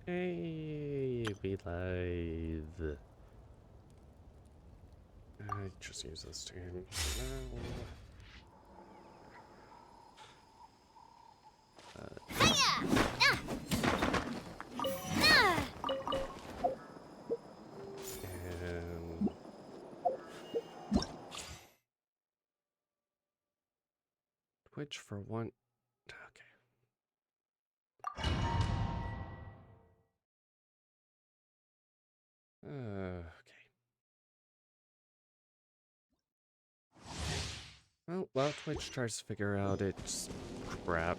Hey, be live. I just use this to now. And Twitch for one. Okay. Well, while Twitch tries to figure out its crap,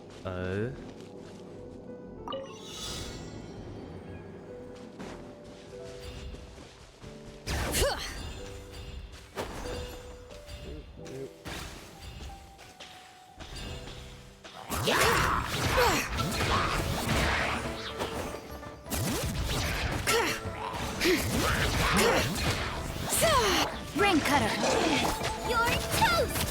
Ring cutter. You're toast.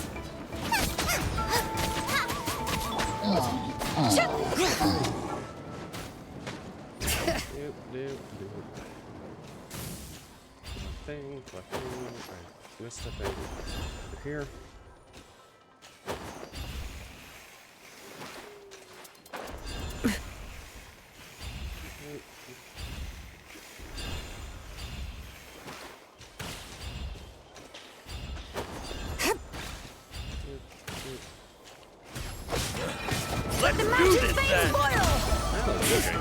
Thing, I missed a thing over here. Let the magic veins boil. Okay.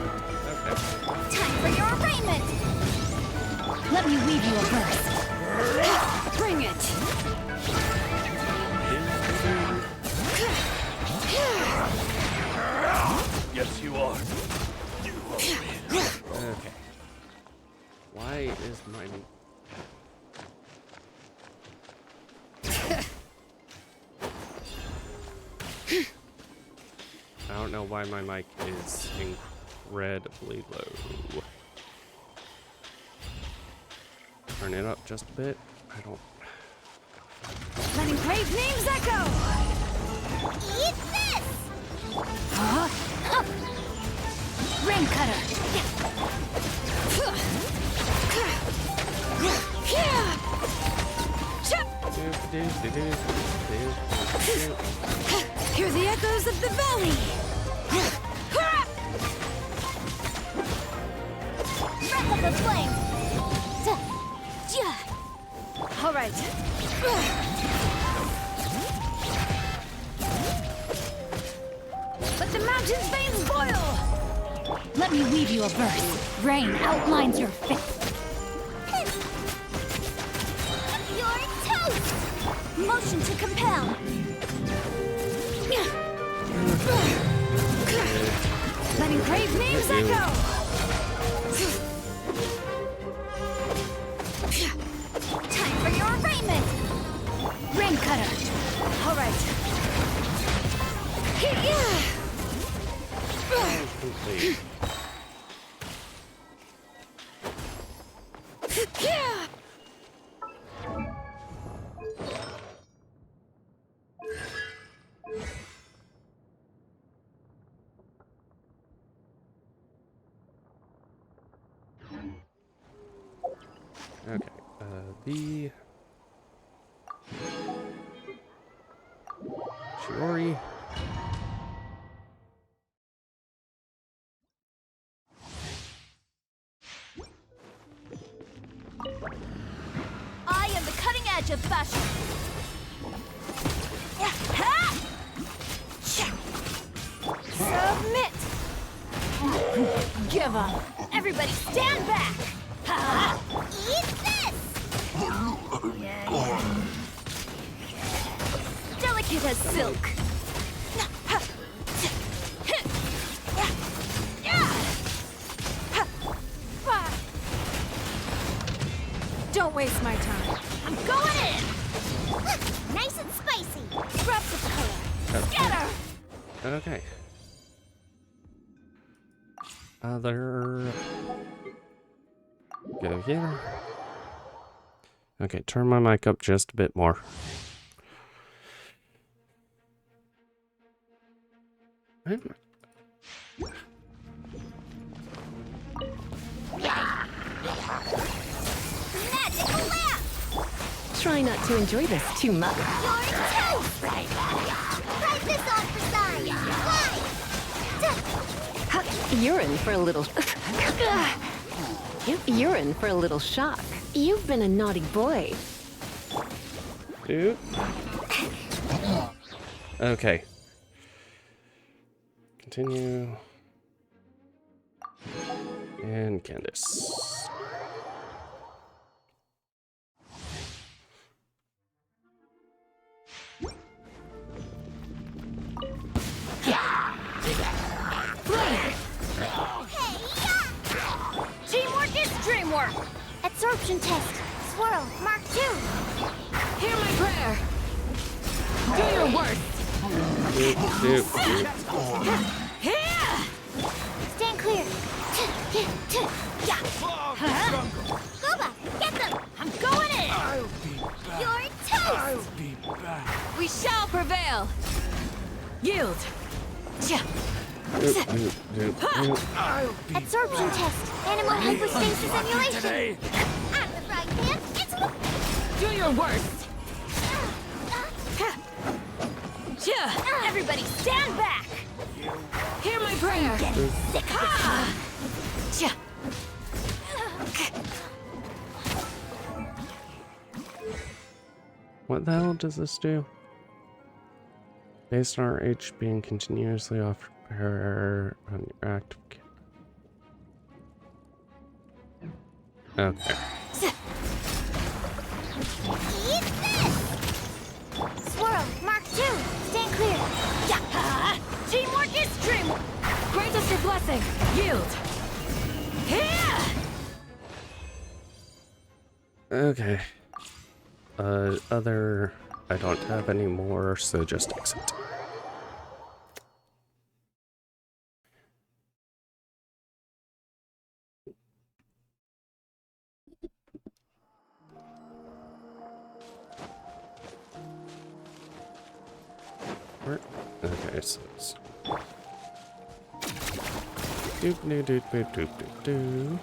Time for your arraignment. Let me weave you a verse. Bring it. Yes, you are. You are. Okay. Why is my... I don't know why my mic is incredibly low. Turn it up just a bit. I don't... Let engraved names echo. Eat this. Ring cutter. Hear the echoes of the valley. Wrap up the flame. All right. Let the mountain's veins boil. Let me weave you a verse. Rain outlines your fate. You're toast. Motion to compel. Let engraved names echo. Time for your arraignment. Ring cutter. All right. Complete. Okay, the Shiori. I am the cutting edge of fashion. Submit. Give up. Everybody stand back. Eat this. Delicate as silk. Don't waste my time. I'm going in. Nice and spicy. Drops of color. Scatter. Okay. Other... Go here. Okay, turn my mic up just a bit more. try not to enjoy this too much. You're toast! Right. Try this on for size. Fly! You're in for a little... You're in for a little shock. You've been a naughty boy. Dude. Okay. Continue. And Candace. Teamwork is dreamwork! Absorption test. Swirl. Mark 2. Hear my prayer. Do your worst. Here! Stand clear. Goba, get them! I'm going in. I'll be back. You're toast! I'll be back. We shall prevail. Yield. Cha. I'll be Absorption test. Animal hypostasis emulation. today. Out of the frying pan. It's... Do your worst. Cha. Everybody stand back! Hear my prayer. Sick. Cha. What the hell does this do? Based on our H being continuously off her on your active. Okay. Eat this! Swirl. Mark 2. Stand clear. Teamwork is dreamwork. Grant us your blessing. Yield. Here! Okay. Other... I don't have any more, so just exit. Where? Okay, so it's... Doop doop doop doop doop doop doo.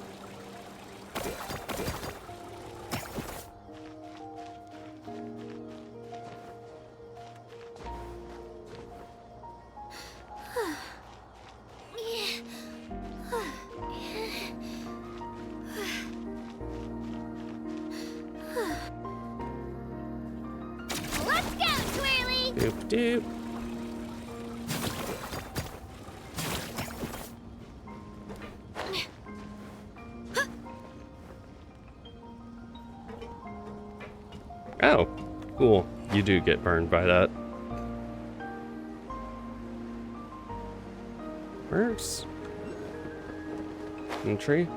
Let's go, Twirly! Doop doop. Oh, cool. You do get burned by that. Where's... in the tree?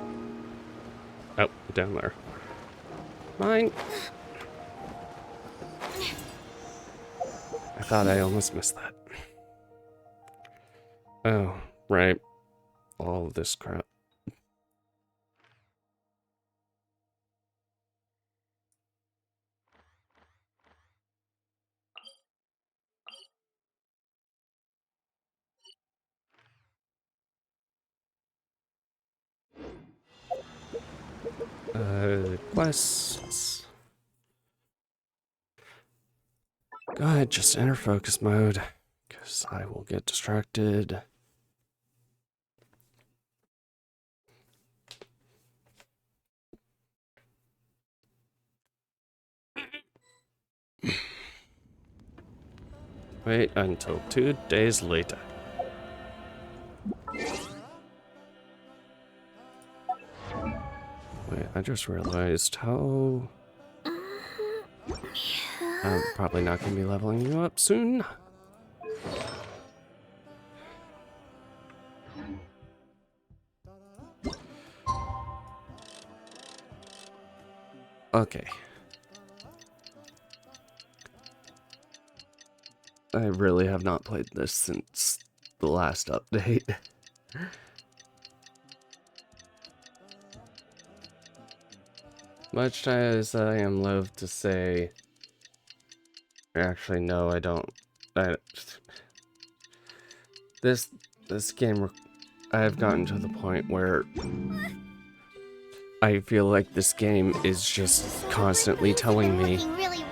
Oh, down there. Mine! I thought I almost missed that. Oh, right. All of this crap. Quests. Go ahead, just enter focus mode, because I will get distracted. Wait until 2 days later. Wait, I just realized how... I'm probably not going to be leveling you up soon. Okay. I really have not played this since the last update. Much as I am loath to say... Actually, no, I don't. This game, I have gotten to the point where I feel like this game is just constantly telling me Really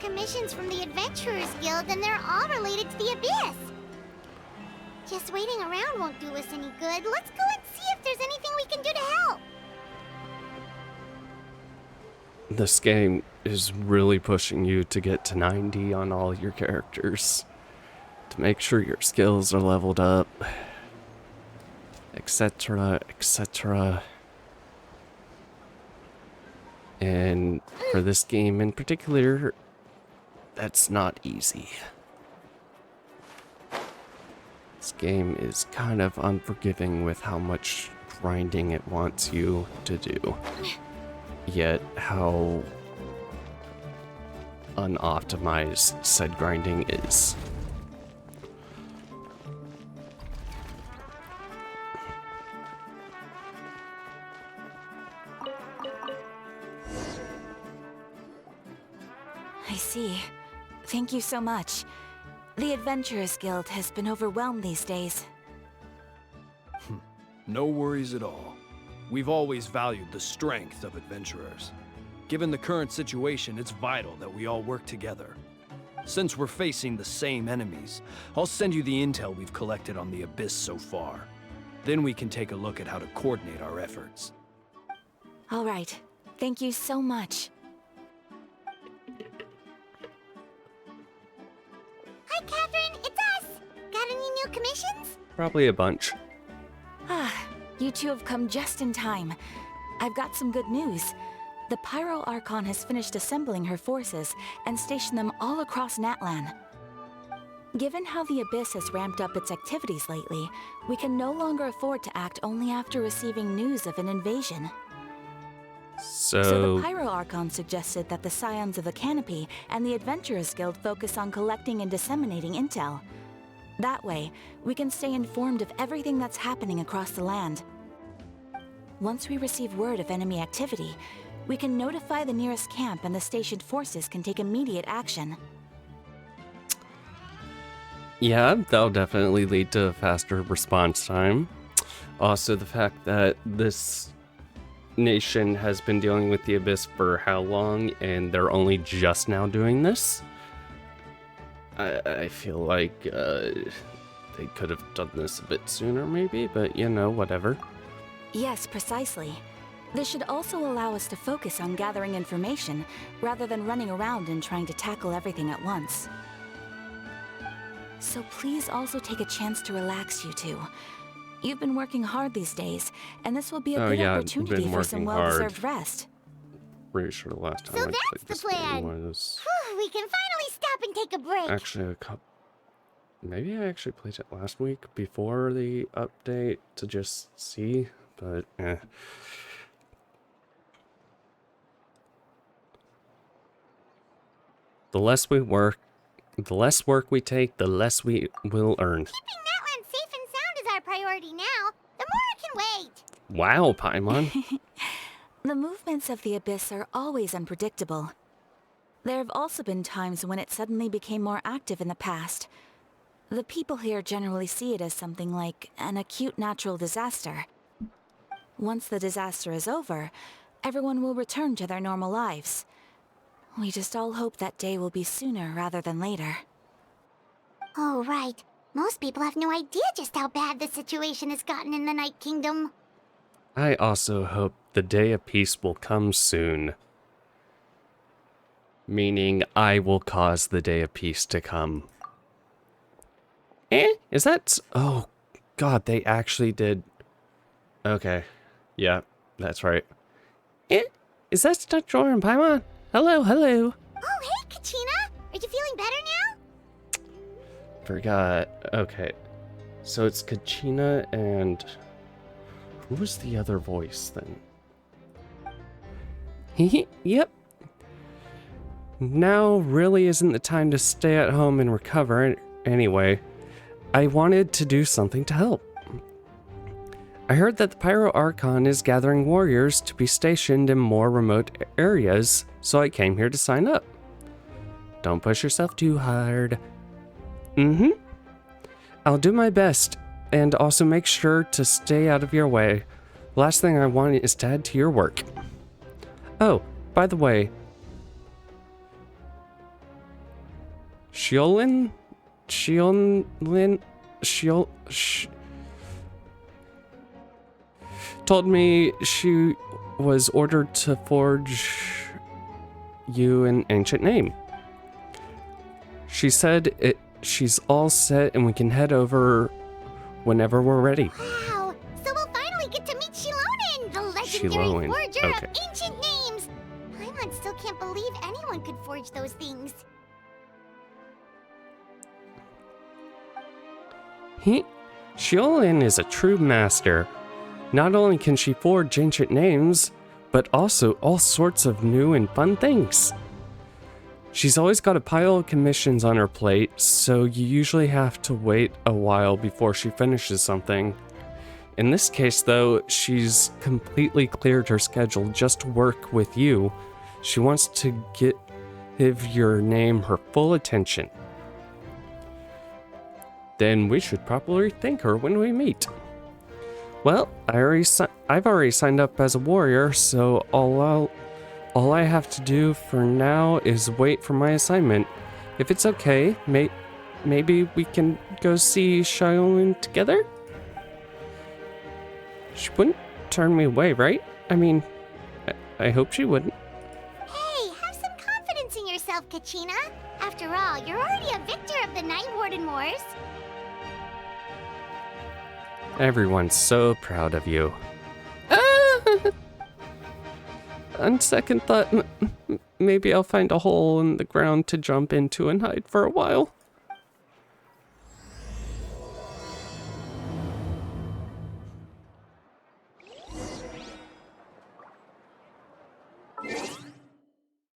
commissions from the Adventurers Guild, and they're all related to the Abyss. Just waiting around won't do us any good. Let's go and see if there's anything we can do to help. This game is really pushing you to get to 90 on all your characters, to make sure your skills are leveled up, etc., etc. And for this game in particular, that's not easy. This game is kind of unforgiving with how much grinding it wants you to do, yet how unoptimized said grinding is. I see. Thank you so much. The Adventurers Guild has been overwhelmed these days. No worries at all. We've always valued the strength of adventurers. Given the current situation, it's vital that we all work together. Since we're facing the same enemies, I'll send you the intel we've collected on the Abyss so far. Then we can take a look at how to coordinate our efforts. All right. Thank you so much. Hi, Catherine. It's us. Got any new commissions? Probably a bunch. You two have come just in time. I've got some good news. The Pyro Archon has finished assembling her forces and stationed them all across Natlan. Given how the Abyss has ramped up its activities lately, we can no longer afford to act only after receiving news of an invasion. So the Pyro Archon suggested that the Scions of the Canopy and the Adventurers Guild focus on collecting and disseminating intel. That way, we can stay informed of everything that's happening across the land. Once we receive word of enemy activity, we can notify the nearest camp and the stationed forces can take immediate action. Yeah, that'll definitely lead to a faster response time. Also, the fact that this nation has been dealing with the Abyss for how long, and they're only just now doing this? I feel like they could have done this a bit sooner, maybe, but you know, whatever. Yes, precisely. This should also allow us to focus on gathering information, rather than running around and trying to tackle everything at once. So please also take a chance to relax, you two. You've been working hard these days, and this will be a good opportunity for some well-deserved rest. Pretty sure the last time So I played that's this the plan. game was We can finally stop and take a break. actually a couple. Maybe I actually played it last week before the update to just see, but eh. The less we work, the less work we take, the less we will earn. Keeping Natlan safe and sound is our priority now. The more it can wait. Wow, Paimon. The movements of the Abyss are always unpredictable. There have also been times when it suddenly became more active in the past. The people here generally see it as something like an acute natural disaster. Once the disaster is over, everyone will return to their normal lives. We just all hope that day will be sooner rather than later. Oh, right. Most people have no idea just how bad the situation has gotten in the Night Kingdom. I also hope the day of peace will come soon. Meaning, I will cause the day of peace to come. Is that... Oh, God, they actually did... Okay. Yeah, that's right. Is that stuck drawer in Paimon? Hello, hello. Oh, hey, Kachina! Are you feeling better now? Forgot. Okay. So it's Kachina and... Who was the other voice then? Yep. Now really isn't the time to stay at home and recover. Anyway, I wanted to do something to help. I heard that the Pyro Archon is gathering warriors to be stationed in more remote areas, so I came here to sign up. Don't push yourself too hard. I'll do my best, and also make sure to stay out of your way. Last thing I want is to add to your work. Oh, by the way, Shiolin? Shiolin? Told me she was ordered to forge you an ancient name. She said she's all set and we can head over whenever we're ready. Wow, so we'll finally get to meet Shilonin, the legendary Shiloin, forger okay. of ancient names. Paimon still can't believe anyone could forge those things. Shiolin is a true master. Not only can she forge ancient names, but also all sorts of new and fun things. She's always got a pile of commissions on her plate, so you usually have to wait a while before she finishes something. In this case, though, she's completely cleared her schedule just to work with you. She wants to give your name her full attention. Then we should probably thank her when we meet. Well, I've already signed up as a warrior, so all I have to do for now is wait for my assignment. If it's okay, maybe we can go see Shiolin together? She wouldn't turn me away, right? I mean, I hope she wouldn't. Hey, have some confidence in yourself, Kachina. After all, you're already a victor of the Night Warden Wars. Everyone's so proud of you. On second thought, maybe I'll find a hole in the ground to jump into and hide for a while.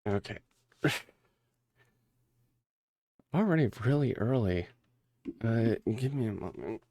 Okay. Already really early. Give me a moment.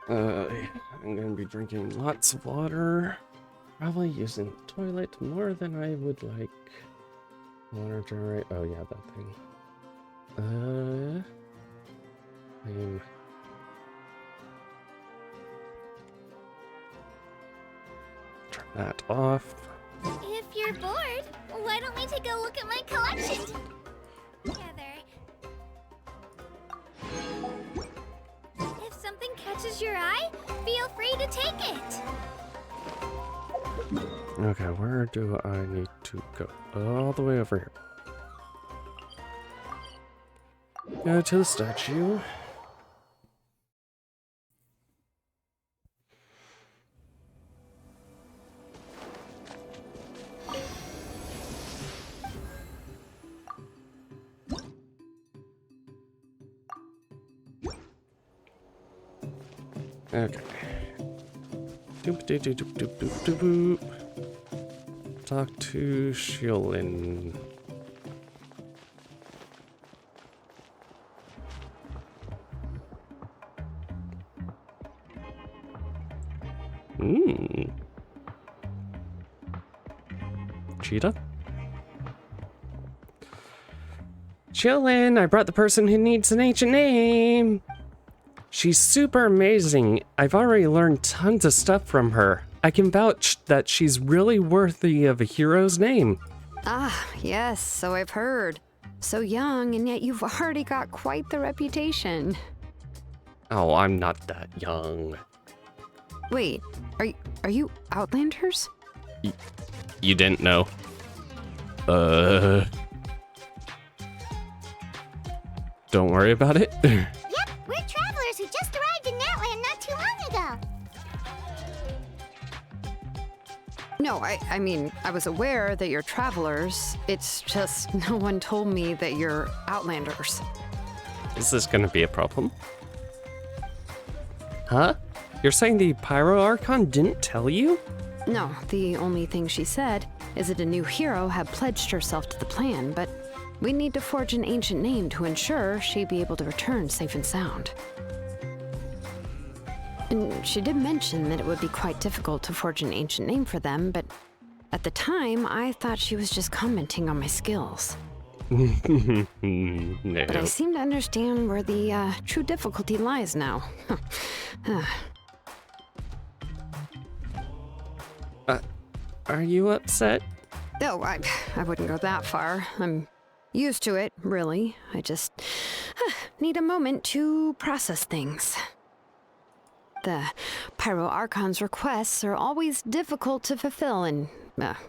I'm gonna be drinking lots of water. Probably using the toilet more than I would like. Water generate. Oh yeah, that thing. Turn that off. If you're bored, why don't we take a look at my collection together? If something catches your eye, feel free to take it. Okay, where do I need to go? All the way over here. Go to the statue. Okay. Doop doop doop doop doop doop doop. Talk to Shiolin. Cheetah? Shiolin, I brought the person who needs an ancient name. She's super amazing. I've already learned tons of stuff from her. I can vouch that she's really worthy of a hero's name. Ah, yes, so I've heard. So young, and yet you've already got quite the reputation. Oh, I'm not that young. Wait, are you Outlanders? You didn't know? Don't worry about it. Yep, we're travelers who just arrived in Natlan not too long ago. No, I mean, I was aware that you're travelers. It's just no one told me that you're Outlanders. Is this gonna be a problem? Huh? You're saying the Pyro Archon didn't tell you? No, the only thing she said is that a new hero had pledged herself to the plan, but we need to forge an ancient name to ensure she'd be able to return safe and sound. And she did mention that it would be quite difficult to forge an ancient name for them, but at the time, I thought she was just commenting on my skills. No. But I seem to understand where the true difficulty lies now. Are you upset? Oh, I wouldn't go that far. I'm used to it, really. I just need a moment to process things. The Pyro Archon's requests are always difficult to fulfill, and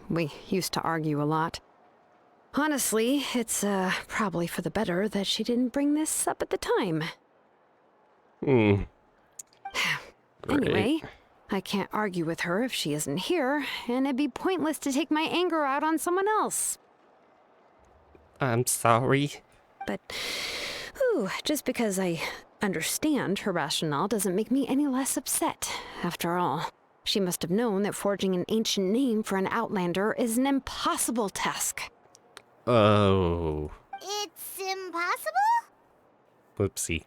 we used to argue a lot. Honestly, it's probably for the better that she didn't bring this up at the time. Anyway, I can't argue with her if she isn't here, and it'd be pointless to take my anger out on someone else. I'm sorry. But, just because I understand her rationale doesn't make me any less upset. After all, she must have known that forging an ancient name for an Outlander is an impossible task. Oh. It's impossible? Whoopsie.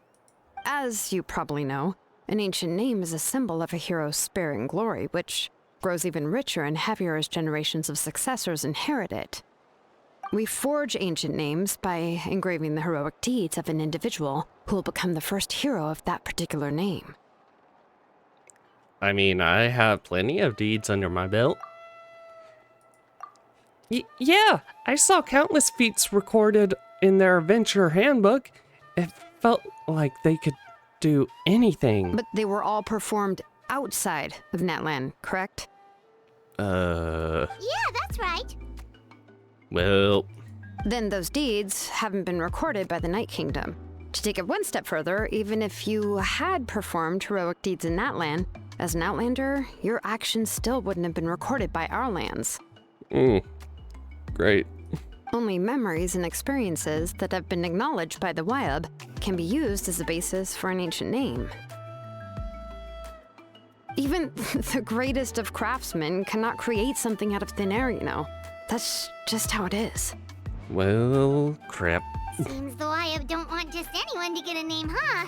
As you probably know, an ancient name is a symbol of a hero's sparing glory, which grows even richer and heavier as generations of successors inherit it. We forge ancient names by engraving the heroic deeds of an individual who will become the first hero of that particular name. I mean, I have plenty of deeds under my belt. Yeah, I saw countless feats recorded in their adventure handbook. It felt like they could do anything. But they were all performed outside of Natlan, correct? Yeah, that's right. Well... Then those deeds haven't been recorded by the Night Kingdom. To take it one step further, even if you had performed heroic deeds in Natlan, as an Outlander, your actions still wouldn't have been recorded by our lands. Great. Only memories and experiences that have been acknowledged by the Wyab can be used as a basis for an ancient name. Even the greatest of craftsmen cannot create something out of thin air, you know. That's just how it is. Well, crap. Seems the Wyab don't want just anyone to get a name, huh?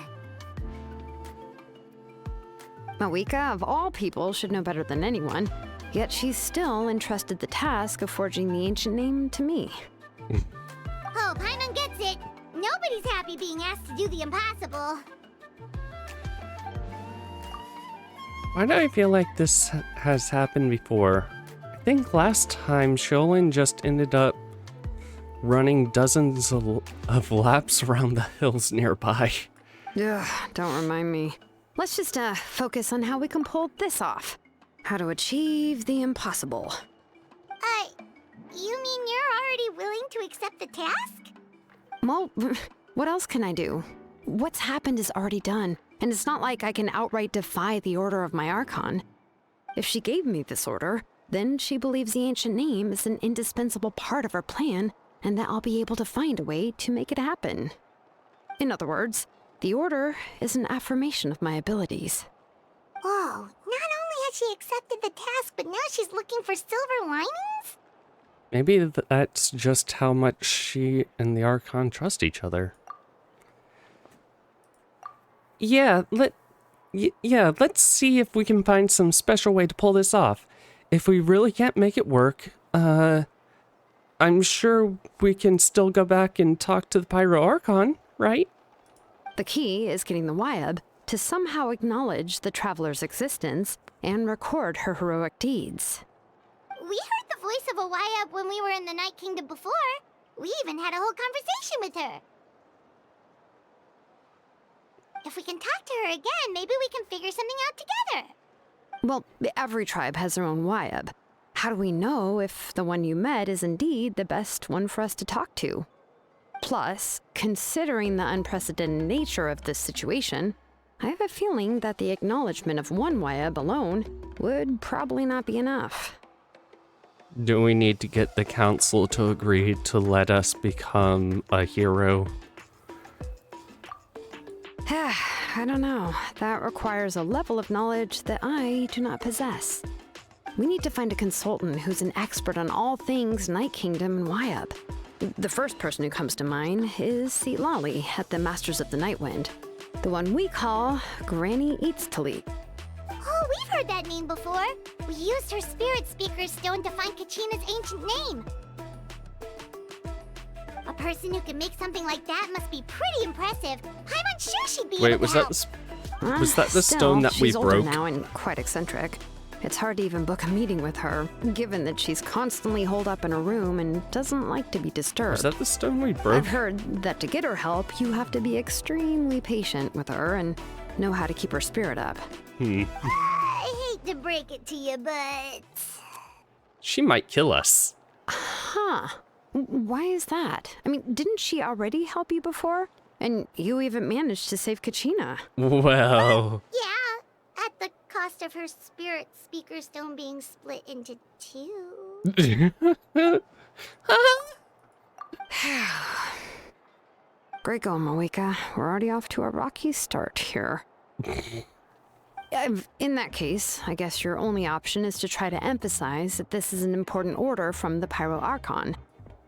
Mawika, of all people, should know better than anyone, yet she's still entrusted the task of forging the ancient name to me. Oh, Paimon gets it. Nobody's happy being asked to do the impossible. Why do I feel like this has happened before? I think last time Sholin just ended up running dozens of laps around the hills nearby. Ugh, don't remind me. Let's just focus on how we can pull this off. How to achieve the impossible. You mean you're already willing to accept the task? Well, what else can I do? What's happened is already done, and it's not like I can outright defy the order of my Archon. If she gave me this order, then she believes the ancient name is an indispensable part of her plan, and that I'll be able to find a way to make it happen. In other words, the order is an affirmation of my abilities. Whoa, not only has she accepted the task, but now she's looking for silver linings? Maybe that's just how much she and the Archon trust each other. Yeah, let's see if we can find some special way to pull this off. If we really can't make it work, I'm sure we can still go back and talk to the Pyro Archon, right? The key is getting the Wyab to somehow acknowledge the traveler's existence and record her heroic deeds. We heard the voice of a Wyatt when we were in the Night Kingdom before. We even had a whole conversation with her. If we can talk to her again, maybe we can figure something out together. Well, every tribe has their own Wyatt. How do we know if the one you met is indeed the best one for us to talk to? Plus, considering the unprecedented nature of this situation, I have a feeling that the acknowledgement of one Wyatt alone would probably not be enough. Do we need to get the council to agree to let us become a hero? I don't know. That requires a level of knowledge that I do not possess. We need to find a consultant who's an expert on all things Night Kingdom and Wyatt. The first person who comes to mind is Lali at the Masters of the Nightwind. The one we call Granny Eatstali. Oh, we've heard that name before. We used her Spirit Speaker's Stone to find Kachina's ancient name. A person who can make something like that must be pretty impressive. I'm unsure she'd be Wait, able was to that help. was that the Still, stone that we she's older broke? now and quite eccentric. It's hard to even book a meeting with her, given that she's constantly holed up in a room and doesn't like to be disturbed. Was that the stone we broke? I've heard that to get her help, you have to be extremely patient with her and know how to keep her spirit up. I hate to break it to you, but... She might kill us. Huh. Why is that? I mean, didn't she already help you before? And you even managed to save Kachina. Well... Yeah, at the cost of her Spirit Speaker Stone being split into two. Great going, Moeka. We're already off to a rocky start here. In that case, I guess your only option is to try to emphasize that this is an important order from the Pyro Archon.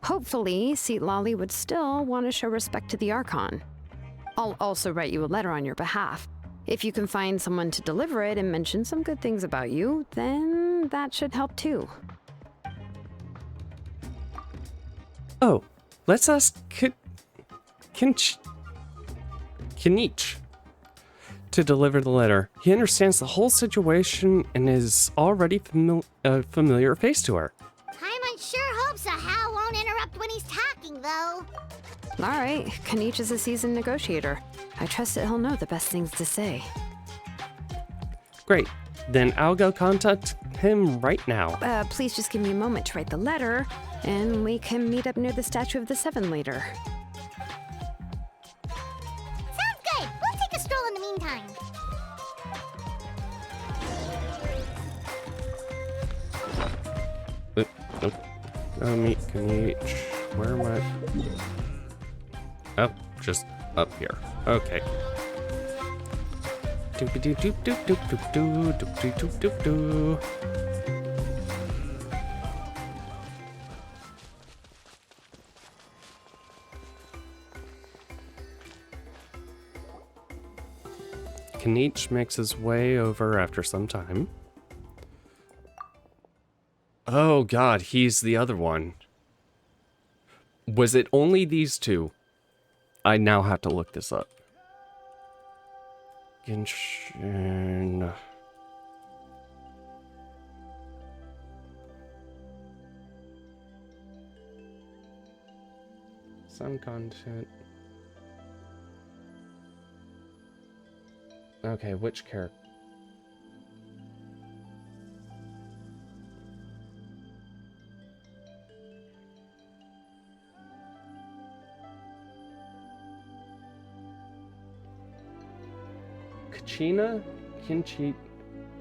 Hopefully, Lali would still want to show respect to the Archon. I'll also write you a letter on your behalf. If you can find someone to deliver it and mention some good things about you, then that should help too. Oh, let's ask Kinich to deliver the letter. He understands the whole situation and is already a familiar face to her. Paimon sure hopes a Hal won't interrupt when he's talking, though. All right, Kanich is a seasoned negotiator. I trust that he'll know the best things to say. Great. Then I'll go contact him right now. Please just give me a moment to write the letter, and we can meet up near the Statue of the Seven later. Sounds good. We'll take a stroll in the meantime. Meet Kinich. Where am I? Oh, just up here. Okay. Doop-a-doo-doop-doop-doop-doop-doop-doop-doop-doop-doo. Kinich makes his way over after some time. Oh god, he's the other one. Was it only these two? I now have to look this up. Genshin. Some content. Okay, which character? Kachina? Kinchi?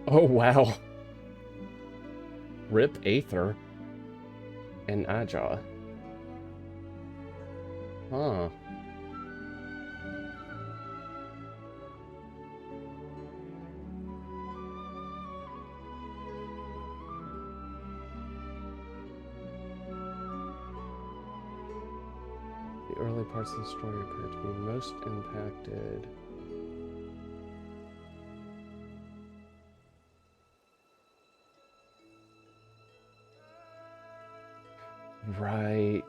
Oh, wow. Rip Aether. And Aja. Huh. The early parts of the story appear to be most impacted. Right.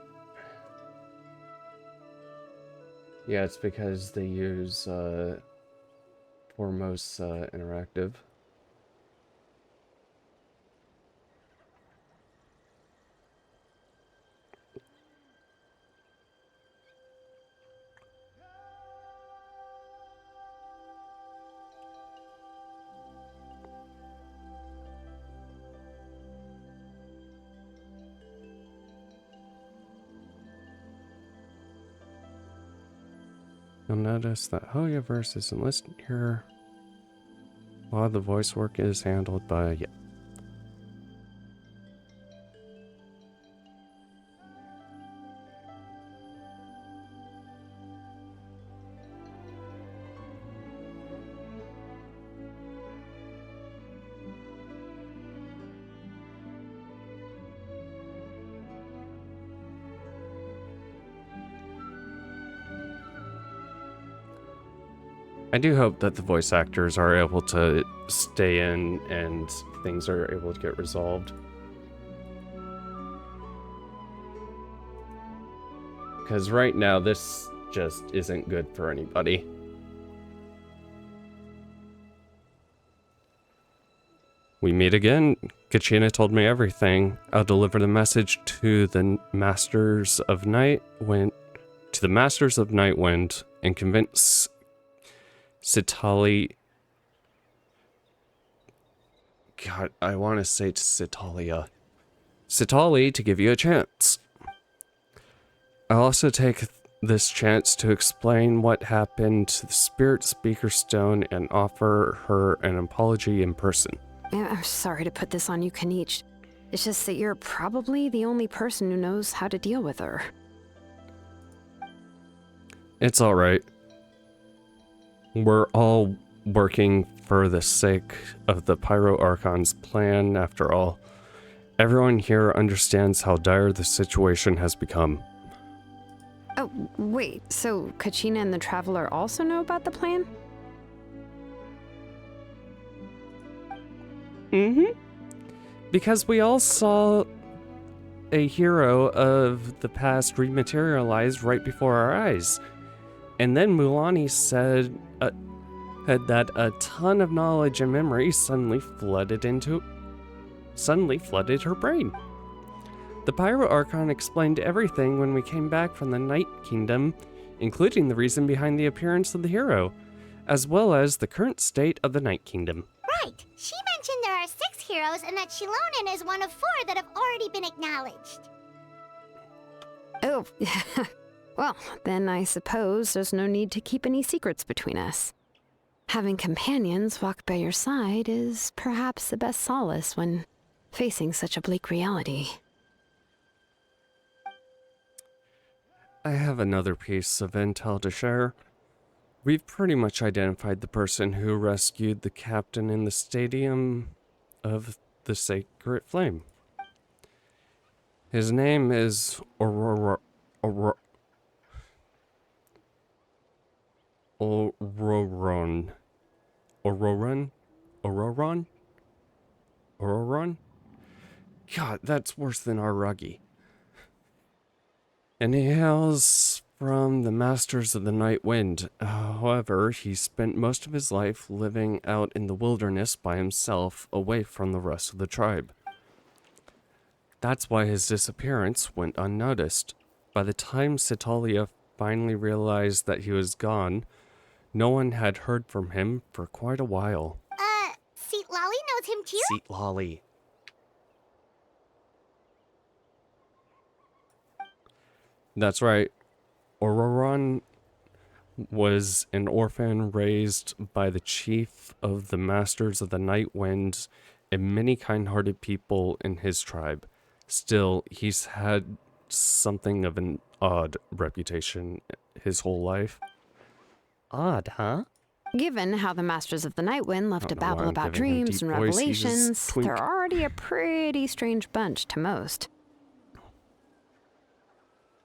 Yeah, it's because they use foremost interactive. You'll notice that Hoyaverse isn't listed here. A lot of the voice work is handled by... Yeah. I do hope that the voice actors are able to stay in and things are able to get resolved. Because right now, this just isn't good for anybody. We meet again. Kachina told me everything. I'll deliver the message to the Masters of Nightwind, and convince Citali. God, I want to say to Citalia. Citali to give you a chance. I'll also take this chance to explain what happened to the Spirit Speaker Stone and offer her an apology in person. Yeah, I'm sorry to put this on you, Kanich. It's just that you're probably the only person who knows how to deal with her. It's alright. We're all working for the sake of the Pyro Archon's plan, after all. Everyone here understands how dire the situation has become. Oh, wait, so Kachina and the Traveler also know about the plan? Mm-hmm. Because we all saw a hero of the past rematerialize right before our eyes. And then Mulani said that a ton of knowledge and memory suddenly flooded her brain. The Pyro Archon explained everything when we came back from the Night Kingdom, including the reason behind the appearance of the hero, as well as the current state of the Night Kingdom. Right. She mentioned there are 6 heroes and that Shilonen is one of 4 that have already been acknowledged. Oh, well, then I suppose there's no need to keep any secrets between us. Having companions walk by your side is perhaps the best solace when facing such a bleak reality. I have another piece of intel to share. We've pretty much identified the person who rescued the captain in the Stadium of the Sacred Flame. His name is Auroran. God, that's worse than Aragi. And he hails from the Masters of the Night Wind. However, he spent most of his life living out in the wilderness by himself, away from the rest of the tribe. That's why his disappearance went unnoticed. By the time Citalia finally realized that he was gone, no one had heard from him for quite a while. Seat Lolly knows him too? Seat Lolly. That's right. Auroran was an orphan raised by the chief of the Masters of the Night Wind and many kind-hearted people in his tribe. Still, he's had something of an odd reputation his whole life. Odd, huh? Given how the Masters of the Night Wind love to Don't know why babble I'm about giving him dreams deep and voice, he's a revelations, twink. they're already a pretty strange bunch to most.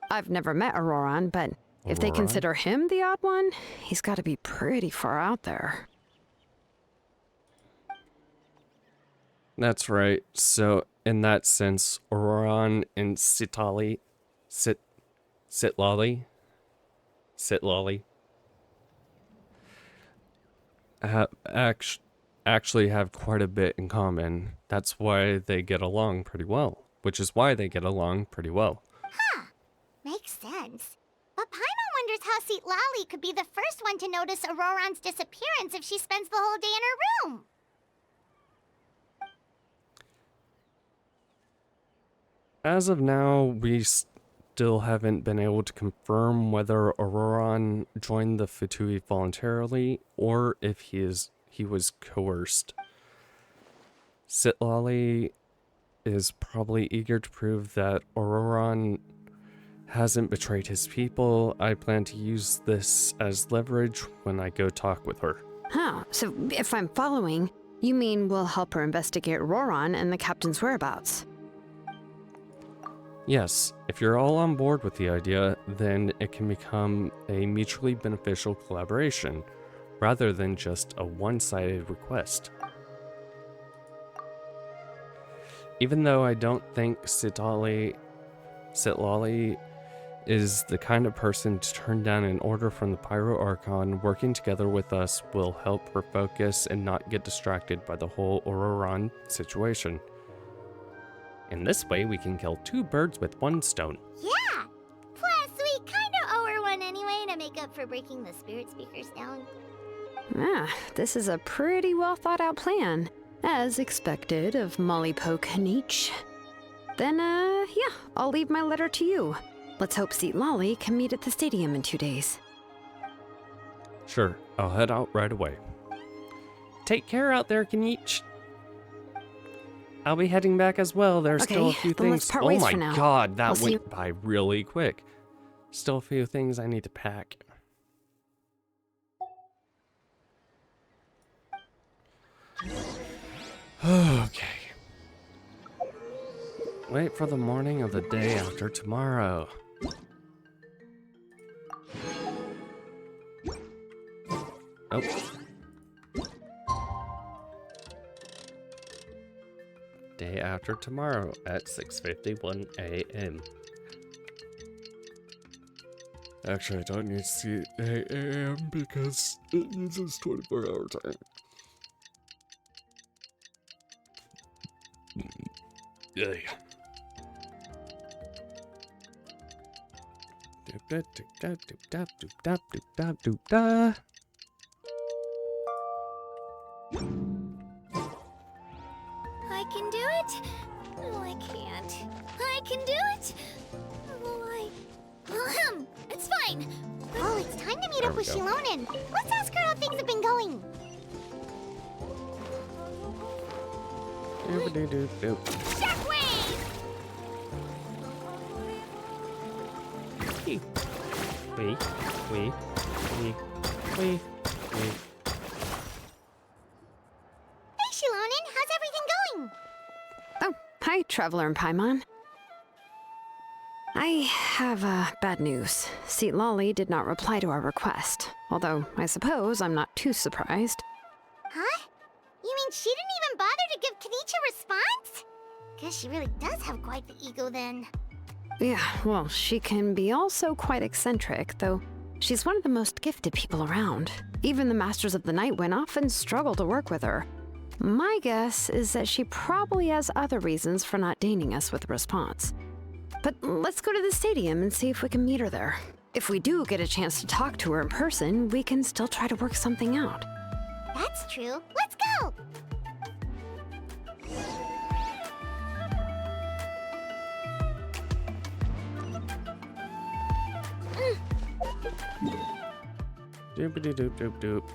I've never met Auroran, but if they Auroran? consider him the odd one, he's got to be pretty far out there. That's right. So, in that sense, Auroran and Citlali actually have quite a bit in common. That's why they get along pretty well. Which is why they get along pretty well. Makes sense. But Paimon wonders how Seat Lally could be the first one to notice Auroron's disappearance if she spends the whole day in her room. As of now, we still haven't been able to confirm whether Auroron joined the Futui voluntarily or if he was coerced. Sitlali is probably eager to prove that Auroron hasn't betrayed his people. I plan to use this as leverage when I go talk with her. Huh, so if I'm following, you mean we'll help her investigate Roron and the captain's whereabouts? Yes, if you're all on board with the idea, then it can become a mutually beneficial collaboration, rather than just a one-sided request. Even though I don't think Sitlali is the kind of person to turn down an order from the Pyro Archon, working together with us will help her focus and not get distracted by the whole Auroron situation. In this way, we can kill 2 birds with 1 stone. Yeah! Plus, we kinda owe her one anyway to make up for breaking the spirit speakers down. This is a pretty well thought out plan, as expected of Molly Poke Nietzsche. Then, yeah, I'll leave my letter to you. Let's hope Seat Lolly can meet at the stadium in 2 days. Sure, I'll head out right away. Take care out there, Kanich. I'll be heading back as well. There's still a few then let's things. part Oh ways my for now. god, that I'll see went by really quick. Still a few things I need to pack. Okay. Wait for the morning of the day after tomorrow. Oh. Day after tomorrow at 6:51 a.m. Actually, I don't need to see 8 a.m. because it uses 24-hour time. Yeah. I can do it. No, I can't. I can do it. Oh, it's fine. Oh, it's time to meet There up we with go. Shilonen. Let's ask her how things have been going. Doop-a-doo-doop-doop. Shockwave! Wee, wee, wee. Hey, Shilonen, how's everything going? Oh, hi, Traveler and Paimon. I have bad news. Seat Lolly did not reply to our request, although I suppose I'm not too surprised. Huh? You mean she didn't even bother to give Kanichi a response? Guess she really does have quite the ego then. Yeah, well, she can be also quite eccentric, though she's one of the most gifted people around. Even the Masters of the Nightwind often struggle to work with her. My guess is that she probably has other reasons for not deigning us with a response. But let's go to the stadium and see if we can meet her there. If we do get a chance to talk to her in person, we can still try to work something out. That's true. Let's go! Doop-a-doo-doop-doop-doop.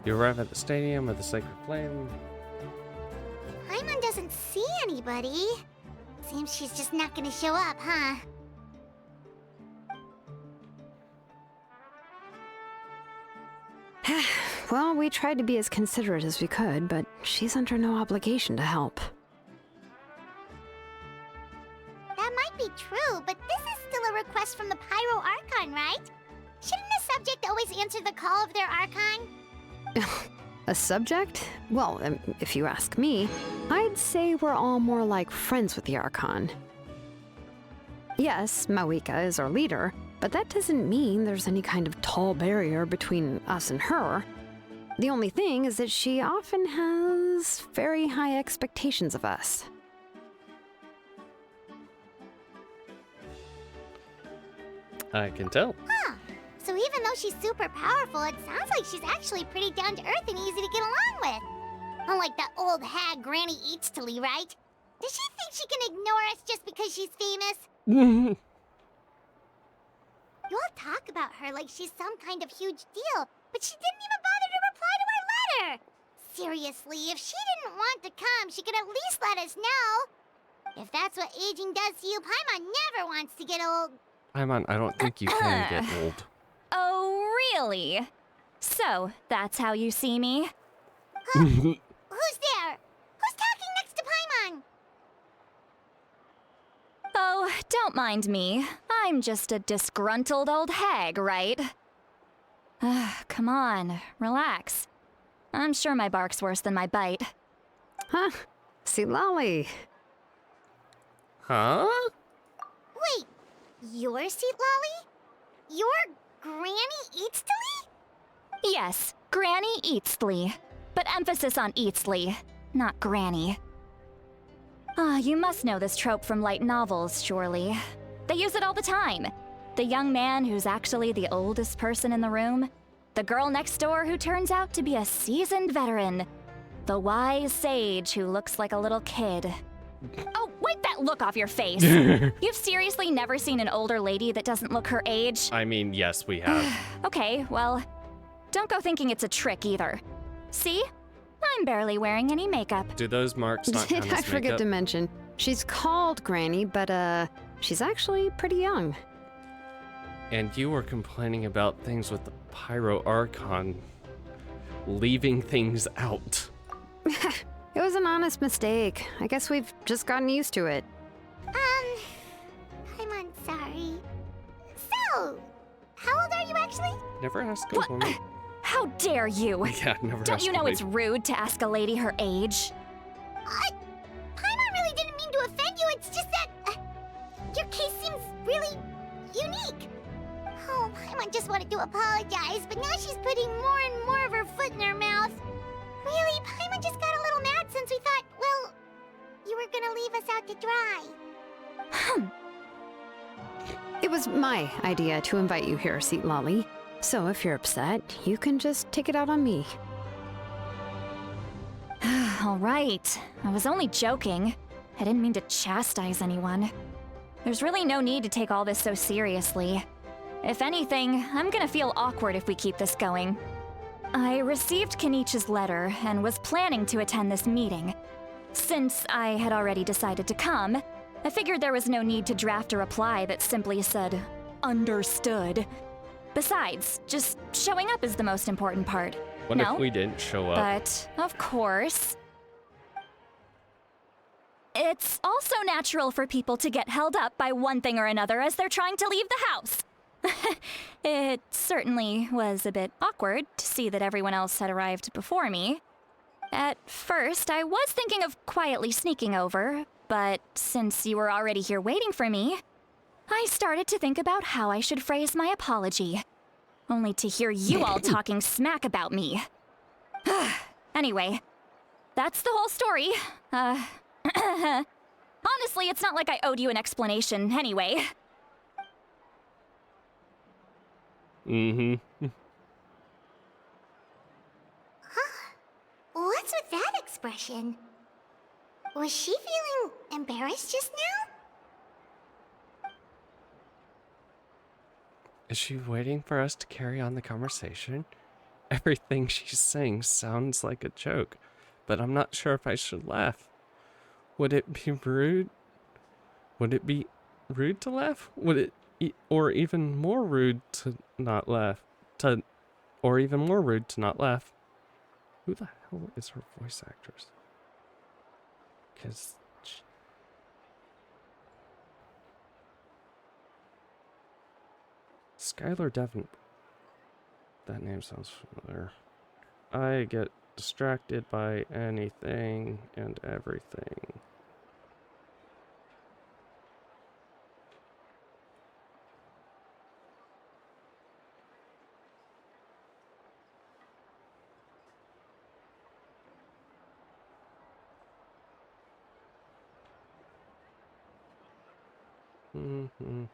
You arrive at the stadium of the Sacred Flame. Paimon doesn't see anybody. Seems she's just not gonna show up, huh? Well, we tried to be as considerate as we could, but she's under no obligation to help. That might be true, but this is still a request from the Pyro Archon, right? Shouldn't a subject always answer the call of their Archon? A subject? Well, if you ask me, I'd say we're all more like friends with the Archon. Yes, Mawika is our leader, but that doesn't mean there's any kind of tall barrier between us and her. The only thing is that she often has very high expectations of us. I can tell. Huh. So even though she's super powerful, it sounds like she's actually pretty down to earth and easy to get along with. Unlike that old hag Granny Eatstily, right? Does she think she can ignore us just because she's famous? You all talk about her like she's some kind of huge deal, but she didn't even bother to reply to our letter. Seriously, if she didn't want to come, she could at least let us know. If that's what aging does to you, Paimon never wants to get old. Paimon, I don't think you can get old. Oh, really? So, that's how you see me? Who's there? Who's talking next to Paimon? Oh, don't mind me. I'm just a disgruntled old hag, right? Come on, relax. I'm sure my bark's worse than my bite. Huh? See, Lolly. Huh? Wait, you're Seat Lolly? You're Granny Eatstily? Yes, Granny Eatsley. But emphasis on Eatsley, not Granny. You must know this trope from light novels, surely. They use it all the time. The young man who's actually the oldest person in the room. The girl next door who turns out to be a seasoned veteran. The wise sage who looks like a little kid. Oh, wipe that look off your face! You've seriously never seen an older lady that doesn't look her age? I mean, yes, we have. Okay, well, don't go thinking it's a trick either. See? I'm barely wearing any makeup. Do those marks not count Did I as forget makeup? to mention, she's called Granny, but she's actually pretty young. And you were complaining about things with the Pyro Archon leaving things out. It was an honest mistake. I guess we've just gotten used to it. I'm sorry. So, how old are you actually? Never ask a woman. How dare you? Yeah, never Don't ask you a know lady. it's rude to ask a lady her age? Paimon really didn't mean to offend you, it's just that your case seems really unique. Oh, Paimon just wanted to apologize, but now she's putting more and more of her foot in her mouth. Really, Paimon just got a little mad since we thought, well, you were gonna leave us out to dry. It was my idea to invite you here, Seat Lolly. So if you're upset, you can just take it out on me. All right. I was only joking. I didn't mean to chastise anyone. There's really no need to take all this so seriously. If anything, I'm gonna feel awkward if we keep this going. I received Kenichi's letter and was planning to attend this meeting. Since I had already decided to come, I figured there was no need to draft a reply that simply said, "Understood." Besides, just showing up is the most important part. What no? if we didn't show up? But, of course, it's also natural for people to get held up by one thing or another as they're trying to leave the house. It certainly was a bit awkward to see that everyone else had arrived before me. At first, I was thinking of quietly sneaking over, but since you were already here waiting for me, I started to think about how I should phrase my apology. Only to hear you all talking smack about me. Anyway, that's the whole story. Honestly, it's not like I owed you an explanation anyway. Mm-hmm. What's with that expression? Was she feeling embarrassed just now? Is she waiting for us to carry on the conversation? Everything she's saying sounds like a joke, but I'm not sure if I should laugh. Would it be rude? Would it be rude to laugh? Would it, or even more rude to not laugh? Or even more rude to not laugh? Who the hell is her voice actress? Because Skylar Devon. That name sounds familiar. I get distracted by anything and everything. Mm-hmm.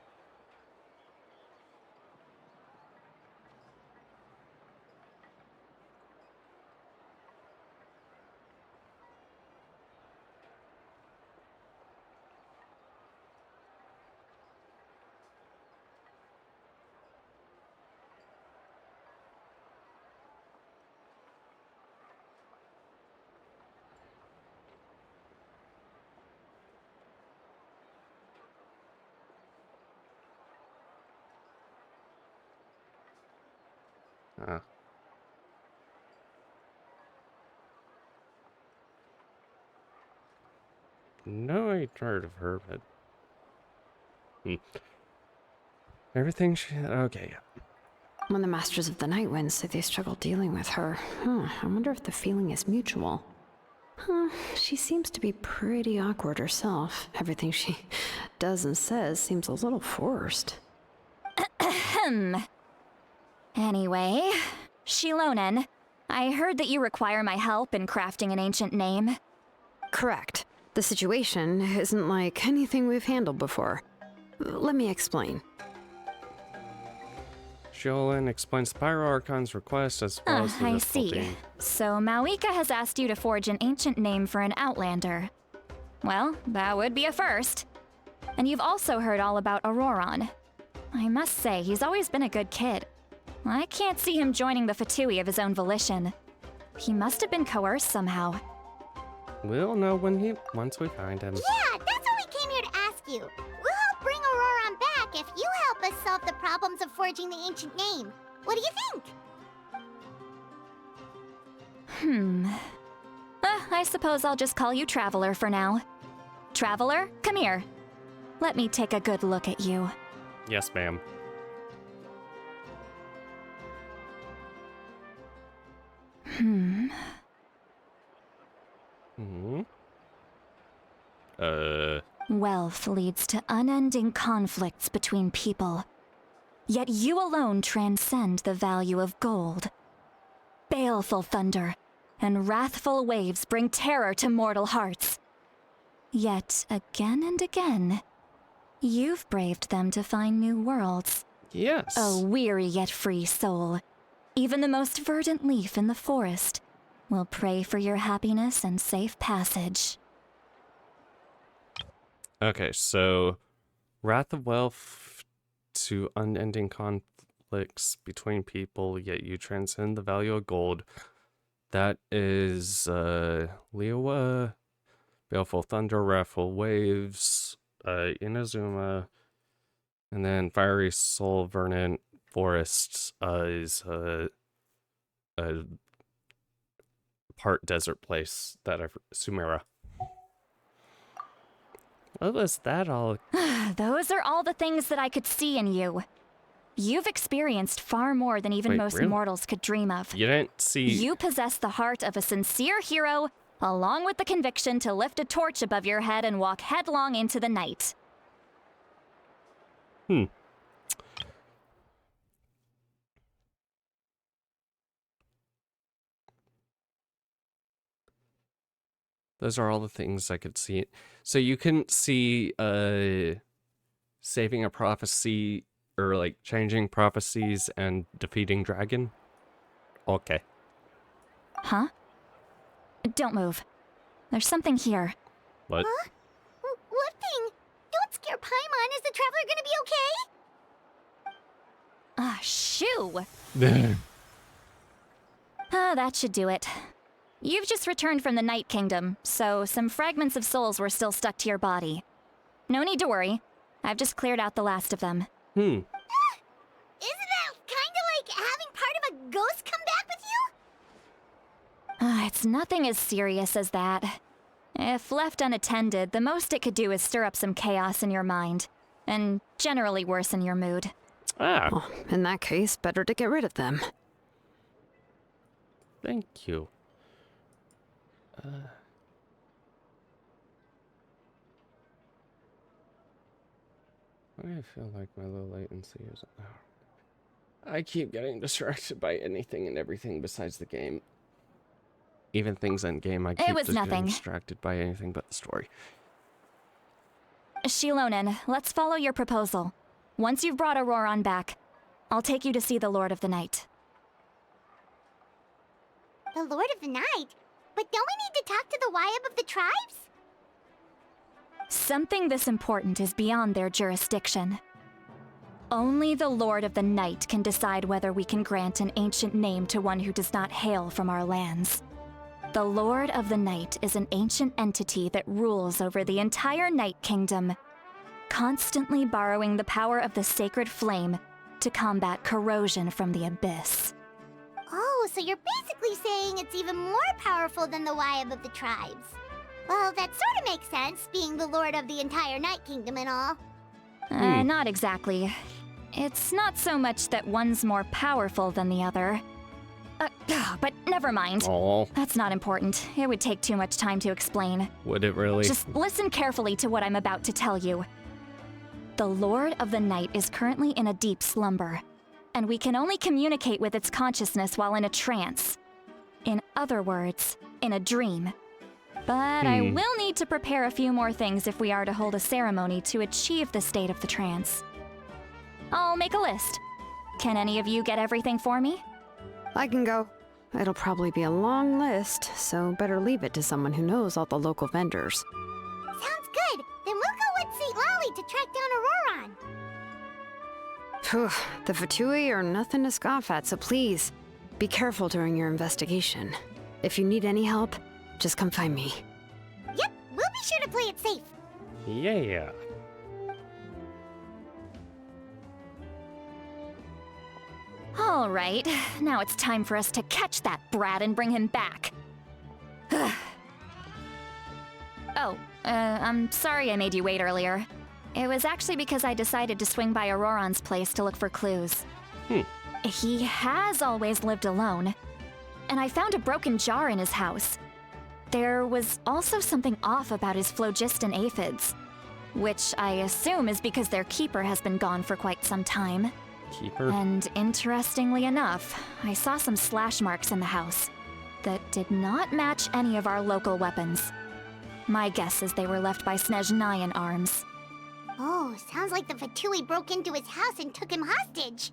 Ah. No, I heard of her, but everything she okay. When the Masters of the Night Wind say they struggle dealing with her, I wonder if the feeling is mutual. She seems to be pretty awkward herself. Everything she does and says seems a little forced. Anyway, Shilonen, I heard that you require my help in crafting an ancient name. Correct. The situation isn't like anything we've handled before. Let me explain. Shilonen explains the Pyro Archon's request as well as the I see. difficulty. So Mawika has asked you to forge an ancient name for an Outlander. Well, that would be a first. And you've also heard all about Auroron. I must say, he's always been a good kid. I can't see him joining the Fatui of his own volition. He must have been coerced somehow. We'll know once we find him. Yeah, that's what we came here to ask you. We'll help bring Auroron back if you help us solve the problems of forging the ancient name. What do you think? I suppose I'll just call you Traveler for now. Traveler, come here. Let me take a good look at you. Yes, ma'am. Wealth leads to unending conflicts between people. Yet you alone transcend the value of gold. Baleful thunder and wrathful waves bring terror to mortal hearts. Yet again and again, you've braved them to find new worlds. Yes. A weary yet free soul. Even the most verdant leaf in the forest will pray for your happiness and safe passage. Okay, so Wrath of Wealth to unending conflicts between people, yet you transcend the value of gold. That is Liyue, Baleful Thunder, Wrathful Waves, Inazuma, and then Fiery Soul, Verdant Forest is a part desert place that Sumera. What was that all? Those are all the things that I could see in you. You've experienced far more than even Wait, most really? mortals could dream of. You didn't see. You possess the heart of a sincere hero, along with the conviction to lift a torch above your head and walk headlong into the night. Those are all the things I could see. So you couldn't see saving a prophecy or like changing prophecies and defeating dragon? Okay. Huh? Don't move. There's something here. What? What thing? Don't scare Paimon. Is the traveler gonna be okay? Ah, shoo! That should do it. You've just returned from the Night Kingdom, so some fragments of souls were still stuck to your body. No need to worry. I've just cleared out the last of them. Isn't that kinda like having part of a ghost come back with you? It's nothing as serious as that. If left unattended, the most it could do is stir up some chaos in your mind, and generally worsen your mood. Ah. Well, in that case, better to get rid of them. Thank you. Why do I feel like my low latency is... I keep getting distracted by anything and everything besides the game. Even things in game, I keep was just getting nothing. distracted by anything but the story. Shilonen, let's follow your proposal. Once you've brought Auroron back, I'll take you to see the Lord of the Night. The Lord of the Night? But don't we need to talk to the Wyab of the tribes? Something this important is beyond their jurisdiction. Only the Lord of the Night can decide whether we can grant an ancient name to one who does not hail from our lands. The Lord of the Night is an ancient entity that rules over the entire Night Kingdom, constantly borrowing the power of the sacred flame to combat corrosion from the abyss. Oh, so you're basically saying it's even more powerful than the Wyab of the tribes. Well, that sort of makes sense, being the lord of the entire Night Kingdom and all. Not exactly. It's not so much that one's more powerful than the other. But never mind. Oh, That's not important. It would take too much time to explain. would it really? Just listen carefully to what I'm about to tell you. The Lord of the Night is currently in a deep slumber, and we can only communicate with its consciousness while in a trance. In other words, in a dream. But I will need to prepare a few more things if we are to hold a ceremony to achieve the state of the trance. I'll make a list. Can any of you get everything for me? I can go. It'll probably be a long list, so better leave it to someone who knows all the local vendors. Sounds good. Then we'll go with St. Lolly to track down Auroron. Phew, the Fatui are nothing to scoff at, so please, be careful during your investigation. If you need any help, just come find me. Yep, we'll be sure to play it safe. Yeah. All right, now it's time for us to catch that brat and bring him back. I'm sorry I made you wait earlier. It was actually because I decided to swing by Auroron's place to look for clues. He has always lived alone, and I found a broken jar in his house. There was also something off about his phlogiston aphids, which I assume is because their keeper has been gone for quite some time. Keeper. And interestingly enough, I saw some slash marks in the house that did not match any of our local weapons. My guess is they were left by Snezhnayan arms. Oh, sounds like the Fatui broke into his house and took him hostage.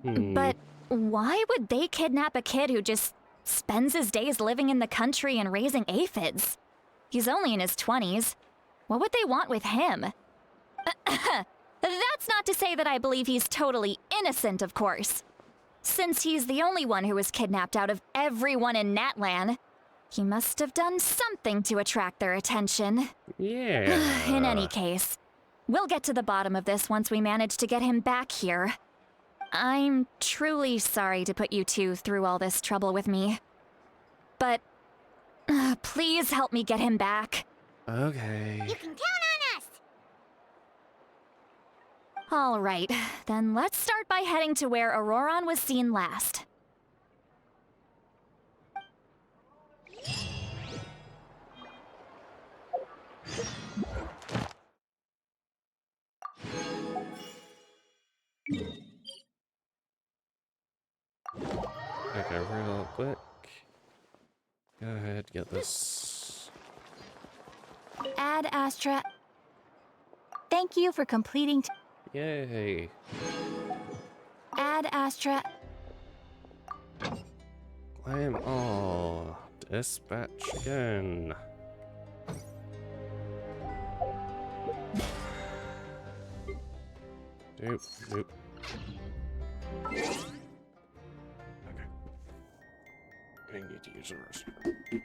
But why would they kidnap a kid who just spends his days living in the country and raising aphids? He's only in his 20s. What would they want with him? That's not to say that I believe he's totally innocent, of course. Since he's the only one who was kidnapped out of everyone in Natlan, he must have done something to attract their attention. Yeah. In any case, we'll get to the bottom of this once we manage to get him back here. I'm truly sorry to put you two through all this trouble with me. But please help me get him back. Okay. You can count on us. All right, then let's start by heading to where Auroron was seen last. Okay, real quick. Go ahead, get this. Ad Astra. Thank you for completing. Yay. Ad Astra. Claim all. Dispatch again. Nope. Okay. I need to use the restroom.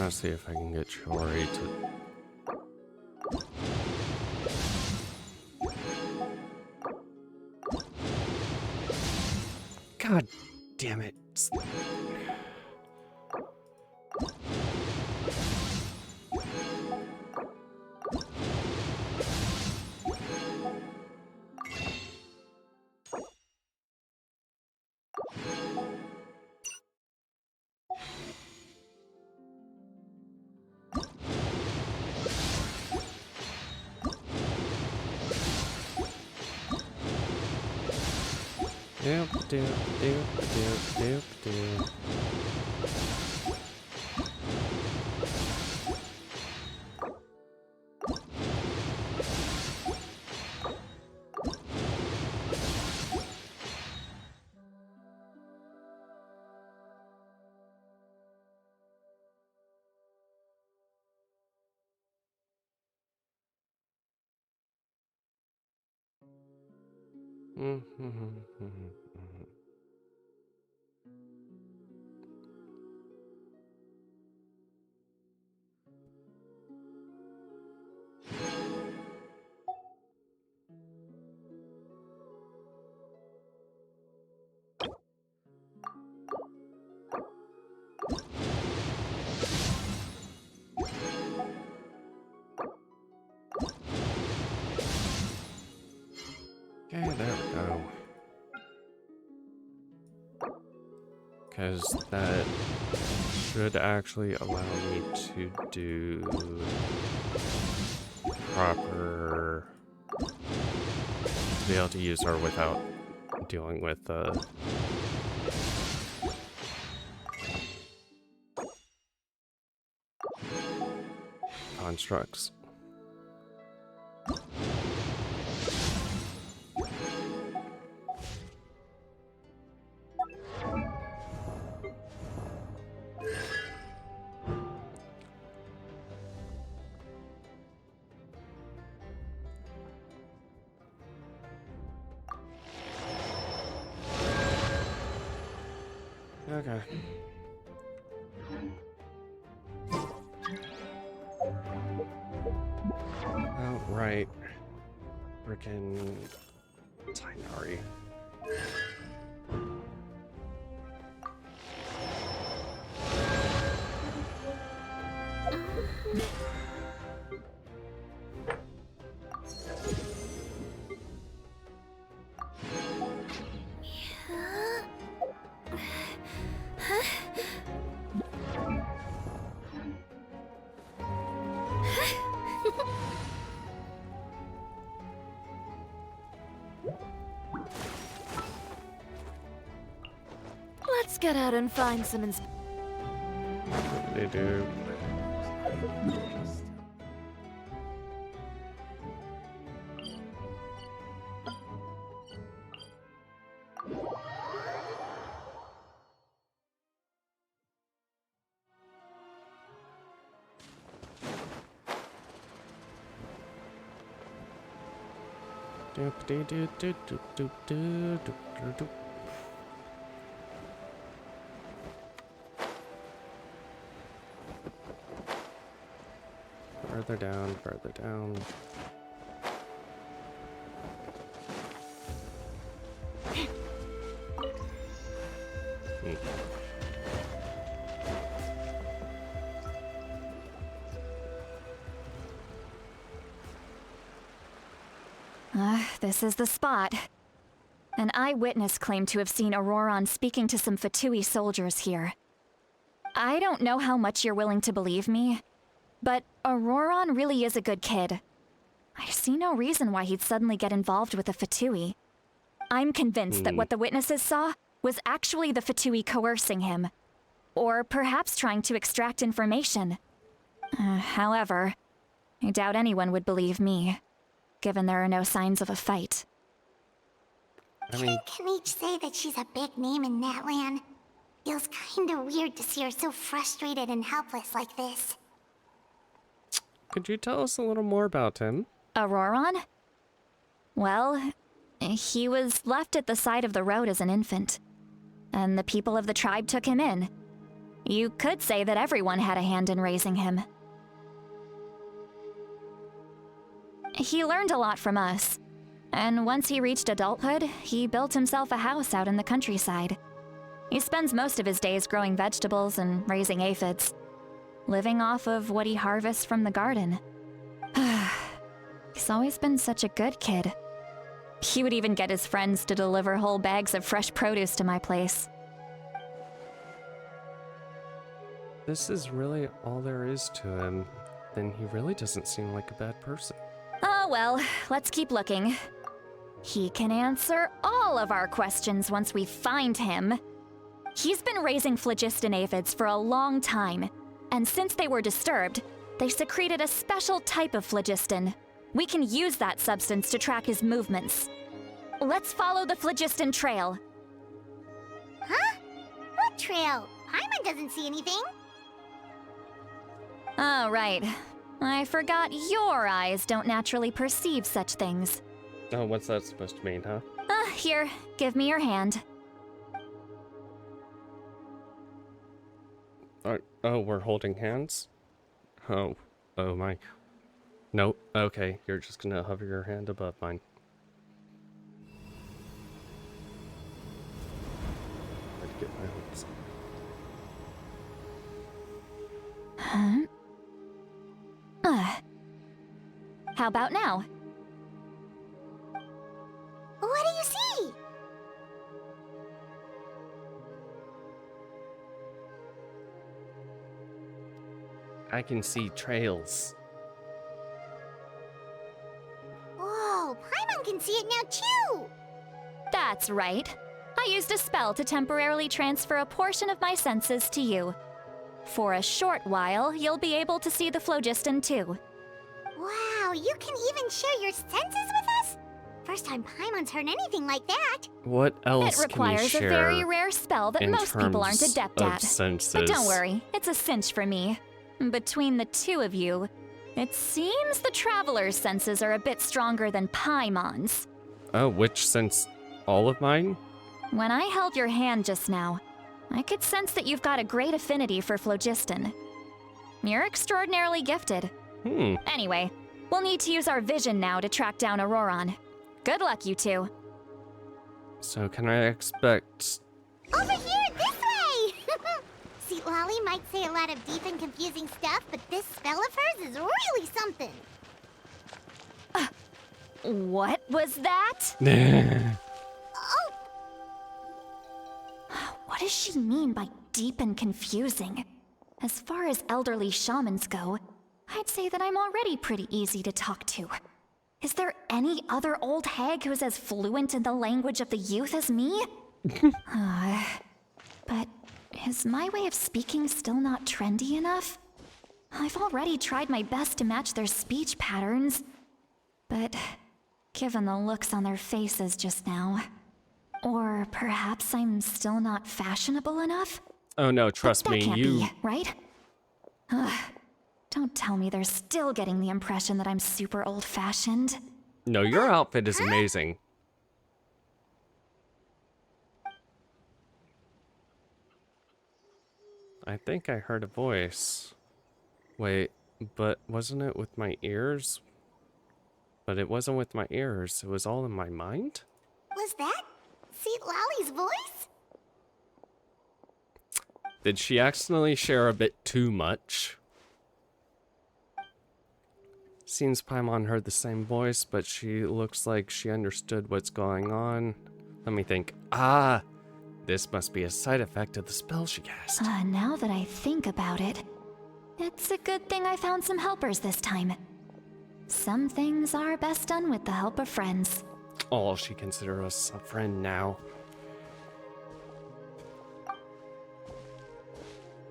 want to see if I can get Chori to... God damn it. Doop, doop, doop, doop, doop, doop. Okay, there we go. Because that should actually allow me to do proper... to be able to use her without dealing with constructs. Okay. Oh, right. Frickin' Tainari. Let's get out and find some They do. Doop dee doo doo doop doop doo doop doop doop. Further down, further down. This is the spot. An eyewitness claimed to have seen Auroron speaking to some Fatui soldiers here. I don't know how much you're willing to believe me, but Auroron really is a good kid. I see no reason why he'd suddenly get involved with a Fatui. I'm convinced that what the witnesses saw was actually the Fatui coercing him, or perhaps trying to extract information. However, I doubt anyone would believe me, given there are no signs of a fight. I mean, Can each say that she's a big name in Natlan? Feels kinda weird to see her so frustrated and helpless like this. could you tell us a little more about him? Auroron? Well, he was left at the side of the road as an infant, and the people of the tribe took him in. You could say that everyone had a hand in raising him. He learned a lot from us. And once he reached adulthood, he built himself a house out in the countryside. He spends most of his days growing vegetables and raising aphids, living off of what he harvests from the garden. He's always been such a good kid. He would even get his friends to deliver whole bags of fresh produce to my place. This is really all there is to him. Then he really doesn't seem like a bad person. Oh well, let's keep looking. He can answer all of our questions once we find him. He's been raising phlogiston aphids for a long time, and since they were disturbed, they secreted a special type of phlogiston. We can use that substance to track his movements. Let's follow the phlogiston trail. Huh? What trail? Paimon doesn't see anything. Oh, right. I forgot your eyes don't naturally perceive such things. Oh, what's that supposed to mean, huh? Here, give me your hand. Oh, we're holding hands? Oh my. Nope. Okay, you're just gonna hover your hand above mine. Try to get my hopes. How about now? What do you see? I can see trails. Whoa, Paimon can see it now too! That's right. I used a spell to temporarily transfer a portion of my senses to you. For a short while, you'll be able to see the phlogiston too. Wow, you can even share your senses with us? First time Paimon's heard anything like that. What else It requires can a we share very rare spell that in most people aren't terms adept of at. senses? But don't worry, it's a cinch for me. Between the two of you, it seems the Traveler's senses are a bit stronger than Paimon's. Oh, which sense? All of mine? When I held your hand just now, I could sense that you've got a great affinity for phlogiston. You're extraordinarily gifted. Anyway, we'll need to use our vision now to track down Auroron. Good luck, you two. So can I expect... Over here, this way! See, Lolly might say a lot of deep and confusing stuff, but this spell of hers is really something. What was that? Oh, What does she mean by deep and confusing? As far as elderly shamans go, I'd say that I'm already pretty easy to talk to. Is there any other old hag who's as fluent in the language of the youth as me? But is my way of speaking still not trendy enough? I've already tried my best to match their speech patterns. But given the looks on their faces just now, or perhaps I'm still not fashionable enough? Oh no, trust That me, can't you... be, right? Don't tell me they're still getting the impression that I'm super old-fashioned. No, your outfit is amazing. I think I heard a voice. Wait, but wasn't it with my ears? But it wasn't with my ears, it was all in my mind? was that Seat Lolly's voice? Did she accidentally share a bit too much? Seems Paimon heard the same voice, but she looks like she understood what's going on. Let me think. Ah! This must be a side effect of the spell she cast. Now that I think about it, it's a good thing I found some helpers this time. Some things are best done with the help of friends. Oh, she considers us a friend now.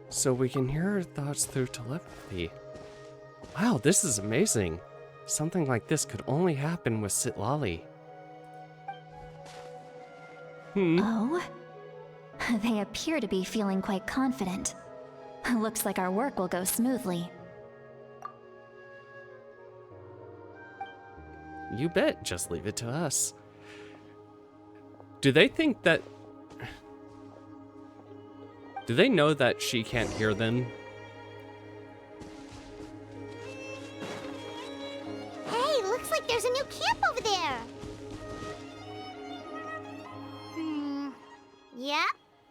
So we can hear her thoughts through telepathy. Wow, this is amazing. Something like this could only happen with Sitlali. Oh? They appear to be feeling quite confident. Looks like our work will go smoothly. You bet, just leave it to us. Do they think that Do they know that she can't hear them? Hey, looks like there's a new camp over there. Yep.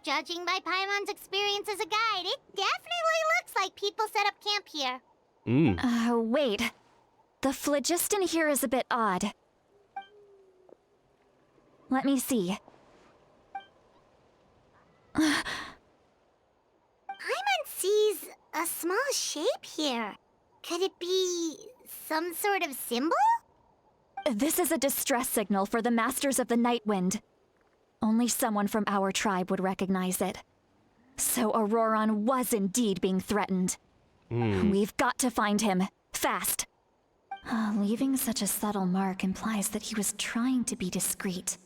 Judging by Paimon's experience as a guide, it definitely looks like people set up camp here. Wait. The phlogiston here is a bit odd. Let me see. Paimon sees a small shape here. Could it be some sort of symbol? This is a distress signal for the Masters of the Night Wind. Only someone from our tribe would recognize it. So Auroron was indeed being threatened. We've got to find him. Fast. Leaving such a subtle mark implies that he was trying to be discreet.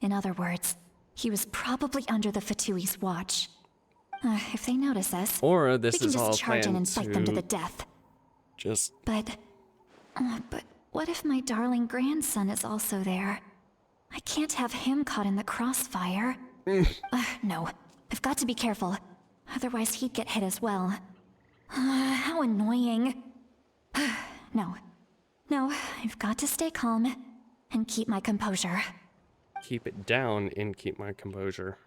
In other words, he was probably under the Fatui's watch. If they notice us, Or this we can is all just charge in planned and fight them to the death. just But what if my darling grandson is also there? I can't have him caught in the crossfire. No, I've got to be careful. Otherwise he'd get hit as well. How annoying. No, I've got to stay calm and keep my composure. keep it down and keep my composure.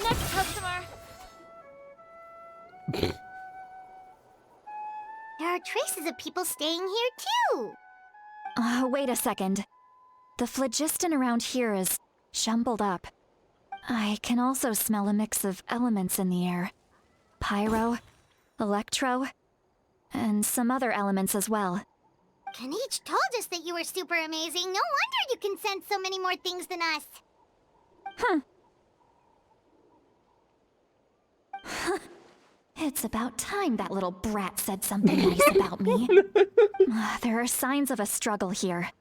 Next customer. There are traces of people staying here too. Wait a second. The phlogiston around here is jumbled up. I can also smell a mix of elements in the air. Pyro, electro, and some other elements as well. Kanich told us that you were super amazing. No wonder you can sense so many more things than us. It's about time that little brat said something nice about me. There are signs of a struggle here.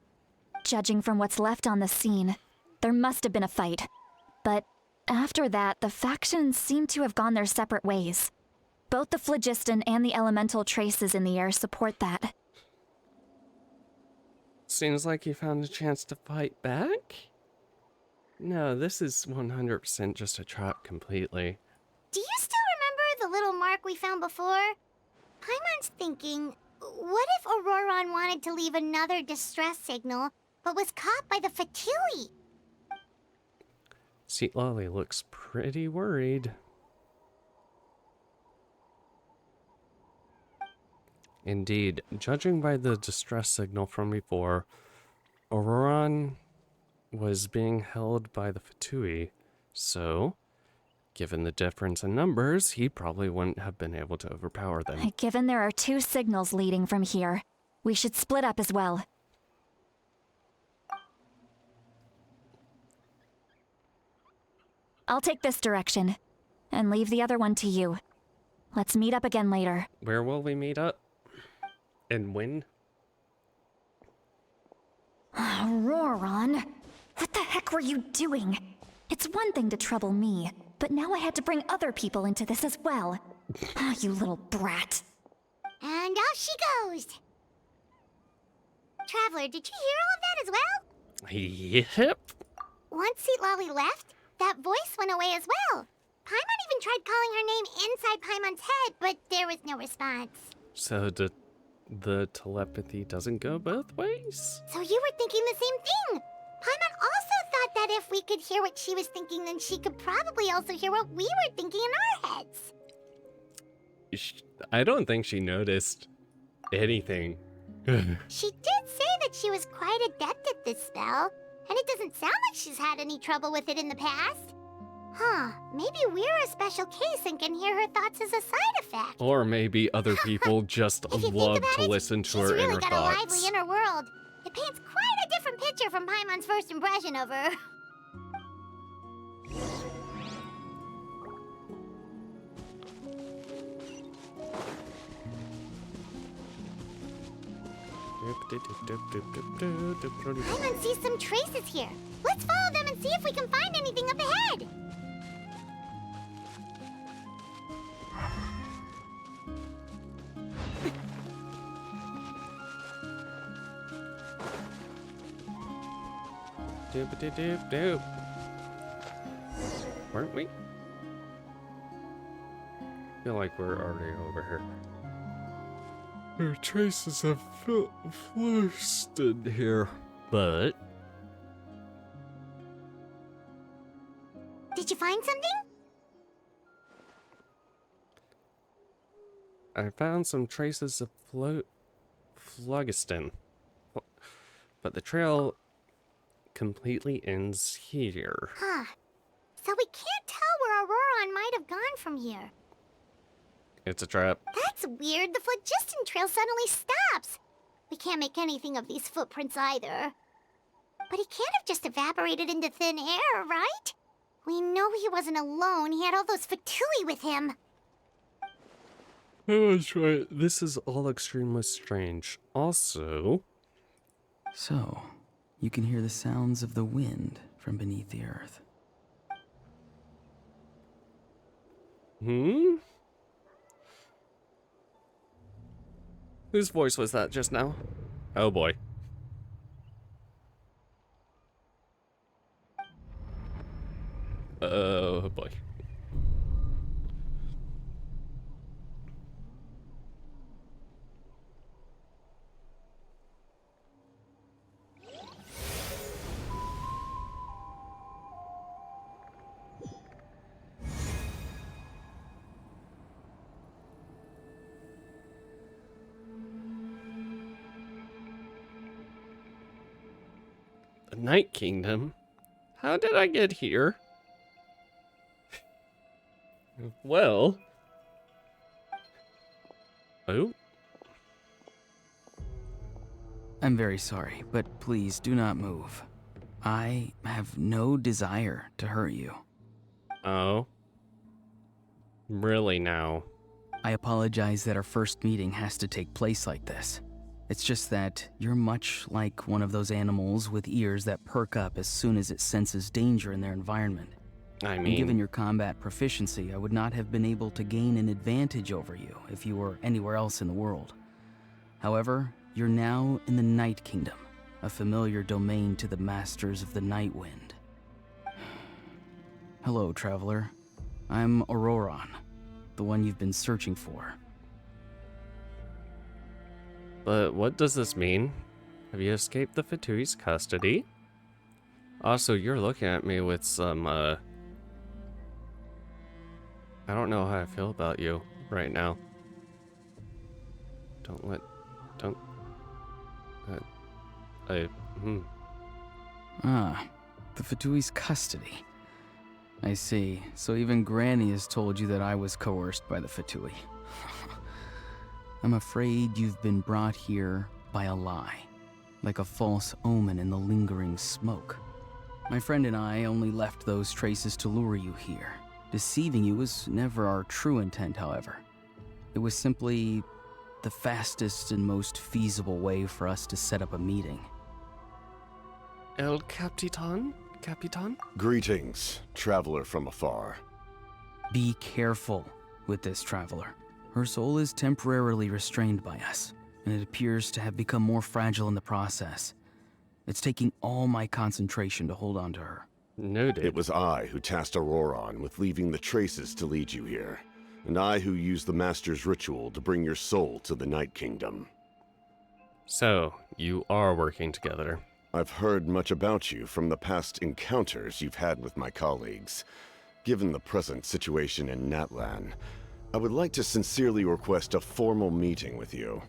Judging from what's left on the scene, there must have been a fight. But after that, the factions seem to have gone their separate ways. Both the phlogiston and the elemental traces in the air support that. Seems like you found a chance to fight back? No, this is 100% just a trap completely. Do you still remember the little mark we found before? Paimon's thinking, what if Auroron wanted to leave another distress signal, but was caught by the Fatui? Seat Lolly looks pretty worried. Indeed, judging by the distress signal from before, Auroron was being held by the Fatui, so, given the difference in numbers, he probably wouldn't have been able to overpower them. Given there are two signals leading from here, we should split up as well. I'll take this direction, and leave the other one to you. Let's meet up again later. Where will we meet up? And when? Auroron, what the heck were you doing? It's one thing to trouble me, but now I had to bring other people into this as well. You little brat. And off she goes. Traveler, did you hear all of that as well? Yep. Once Seat Lolly left, that voice went away as well. Paimon even tried calling her name inside Paimon's head, but there was no response. So the telepathy doesn't go both ways? So you were thinking the same thing. Paimon also thought that if we could hear what she was thinking, then she could probably also hear what we were thinking in our heads. I don't think she noticed anything. She did say that she was quite adept at this spell, and it doesn't sound like she's had any trouble with it in the past. Huh, maybe we're a special case and can hear her thoughts as a side effect. Or maybe other people just If you love think about to it, listen to she's her really inner got thoughts. a lively inner world. It paints quite a different picture from Paimon's first impression of her. Paimon sees some traces here. Let's follow them and see if we can find anything up ahead. Doop. Weren't we? I feel like we're already over here. There are traces of flooded here, but Did you find something? I found some traces of phlogiston, but the trail completely ends here. Huh. So we can't tell where Auroron might have gone from here. It's a trap. That's weird. The phlogiston trail suddenly stops. We can't make anything of these footprints either. But he can't have just evaporated into thin air, right? We know he wasn't alone. He had all those Fatui with him. Oh, that's right. This is all extremely strange. Also, So, you can hear the sounds of the wind from beneath the earth. Whose voice was that just now? Oh boy. Oh boy. The Night Kingdom? How did I get here? Well. Oh. I'm very sorry, but please do not move. I have no desire to hurt you. Oh. Really now? I apologize that our first meeting has to take place like this. It's just that you're much like one of those animals with ears that perk up as soon as it senses danger in their environment. I And mean, given your combat proficiency, I would not have been able to gain an advantage over you if you were anywhere else in the world. However, you're now in the Night Kingdom, a familiar domain to the masters of the Night Wind. Hello, traveler. I'm Auroron, the one you've been searching for. but what does this mean? Have you escaped the Fatui's custody? Also, you're looking at me with some, I don't know how I feel about you right now. Don't. Ah, the Fatui's custody. I see. So even Granny has told you that I was coerced by the Fatui. I'm afraid you've been brought here by a lie, like a false omen in the lingering smoke. My friend and I only left those traces to lure you here. Deceiving you was never our true intent, however. It was simply the fastest and most feasible way for us to set up a meeting. El Capitan? Capitan? Greetings, traveler from afar. Be careful with this traveler. Her soul is temporarily restrained by us, and it appears to have become more fragile in the process. It's taking all my concentration to hold on to her. Noted. It was I who tasked Auroron with leaving the traces to lead you here, and I who used the Master's ritual to bring your soul to the Night Kingdom. So, you are working together. I've heard much about you from the past encounters you've had with my colleagues. Given the present situation in Natlan, I would like to sincerely request a formal meeting with you,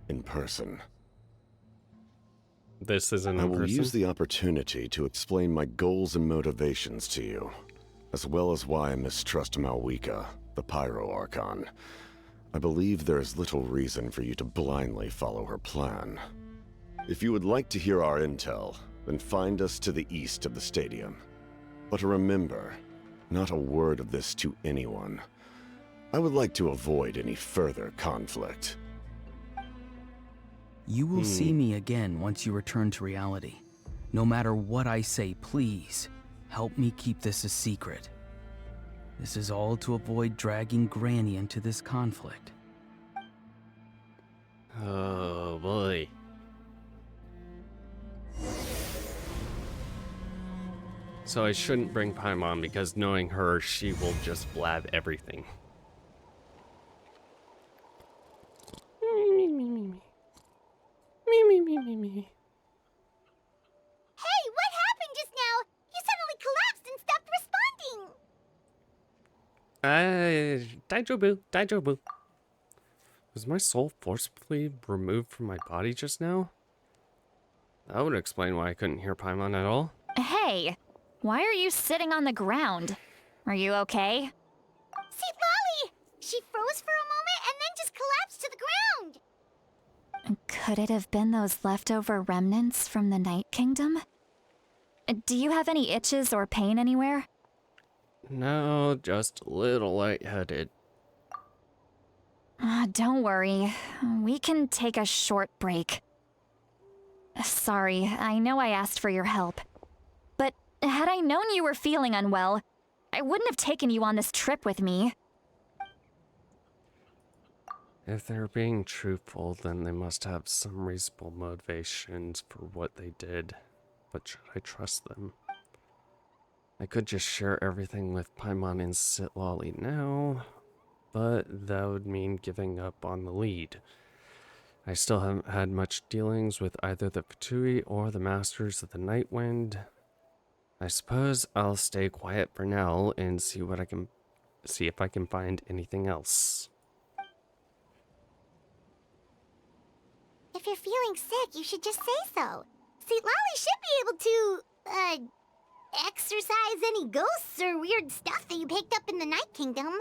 in person. This isn't I in will person? use the opportunity to explain my goals and motivations to you, as well as why I mistrust Malwika, the Pyro Archon. I believe there is little reason for you to blindly follow her plan. If you would like to hear our intel, then find us to the east of the stadium. But remember, not a word of this to anyone. I would like to avoid any further conflict. You will see me again once you return to reality. No matter what I say, please, help me keep this a secret. This is all to avoid dragging Granny into this conflict. Oh boy. So I shouldn't bring Paimon because knowing her, she will just blab everything. Me. Hey, what happened just now? You suddenly collapsed and stopped responding. Daijobu. Was my soul forcibly removed from my body just now? That would explain why I couldn't hear Paimon at all. Hey, why are you sitting on the ground? Are you okay? See, Lolly! She froze for a moment and then just collapsed to the ground. Could it have been those leftover remnants from the Night Kingdom? Do you have any itches or pain anywhere? No, just a little lightheaded. Don't worry. We can take a short break. Sorry, I know I asked for your help. But had I known you were feeling unwell, I wouldn't have taken you on this trip with me. If they're being truthful, then they must have some reasonable motivations for what they did. But should I trust them? I could just share everything with Paimon and Sitlali now, but that would mean giving up on the lead. I still haven't had much dealings with either the Fatui or the Masters of the Night Wind. I suppose I'll stay quiet for now and see if I can find anything else. If you're feeling sick, you should just say so. See, Lolly should be able to, exorcise any ghosts or weird stuff that you picked up in the Night Kingdom.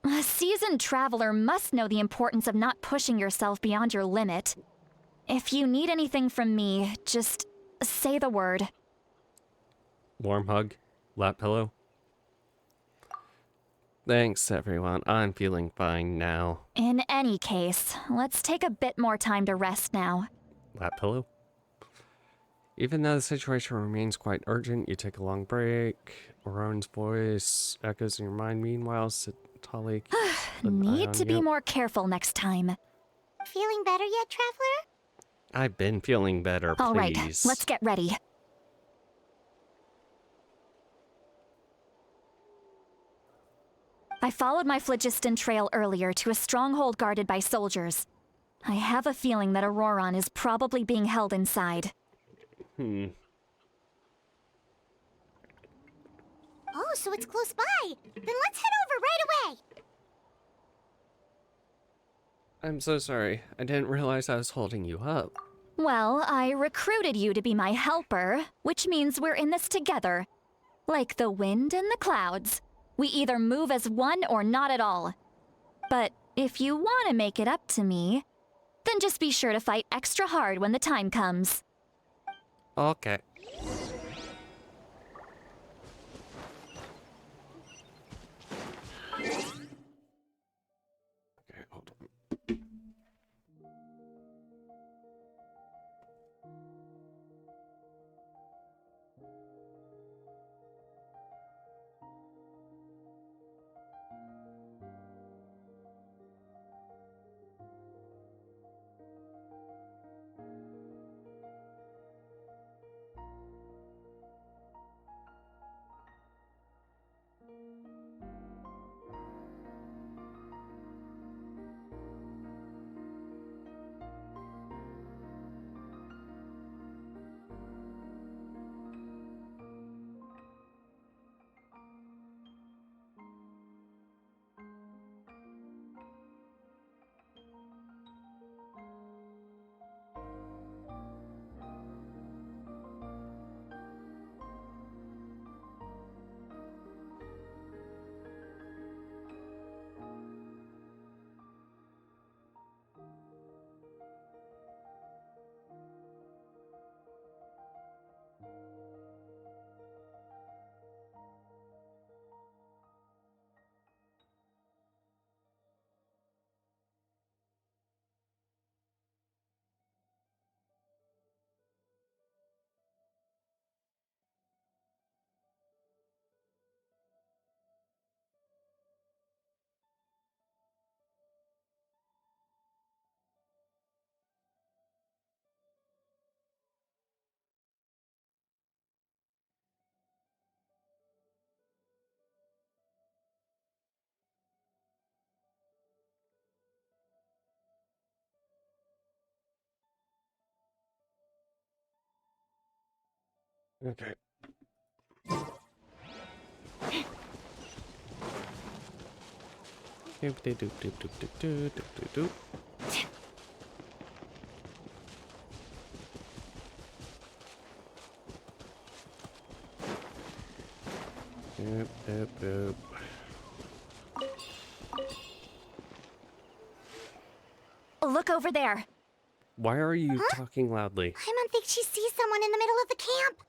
A seasoned traveler must know the importance of not pushing yourself beyond your limit. If you need anything from me, just say the word. Warm hug, lap pillow. Thanks, everyone. I'm feeling fine now. In any case, let's take a bit more time to rest now. Lap pillow. Even though the situation remains quite urgent, you take a long break. Auron's voice echoes in your mind. Meanwhile, Sitlali keeps an eye Need on to be you. more careful next time. Feeling better yet, Traveler? I've been feeling better, please. All right, let's get ready. I followed my phlogiston trail earlier to a stronghold guarded by soldiers. I have a feeling that Auroron is probably being held inside. Oh, so it's close by. Then let's head over right away. I'm so sorry. I didn't realize I was holding you up. Well, I recruited you to be my helper, which means we're in this together. Like the wind and the clouds. We either move as one or not at all. But if you want to make it up to me, then just be sure to fight extra hard when the time comes. Okay. Okay, hold on. Okay. Doop doop doop doop doop doop doop doop doop. Doop doop doop. Look over there. Why are you talking loudly? Paimon thinks she sees someone in the middle of the camp.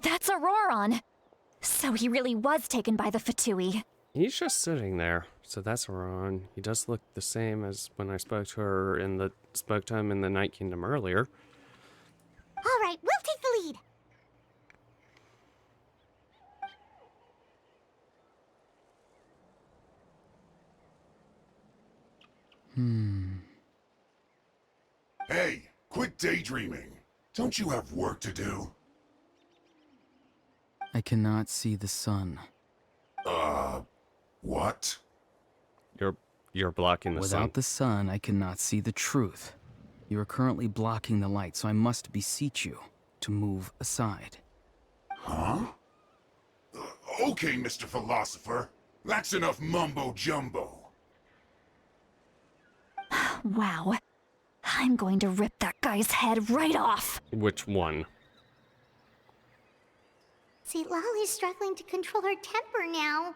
That's Auroron. So he really was taken by the Fatui. He's just sitting there, so that's Ron. He does look the same as when I spoke to him in the Night Kingdom earlier. All right, we'll take the lead. Hey, quit daydreaming. Don't you have work to do? I cannot see the sun. What? You're blocking the sun. Without the sun, I cannot see the truth. You are currently blocking the light, so I must beseech you to move aside. Huh? Okay, Mr. Philosopher. That's enough mumbo-jumbo. Wow. I'm going to rip that guy's head right off. Which one? See, Lolly's struggling to control her temper now.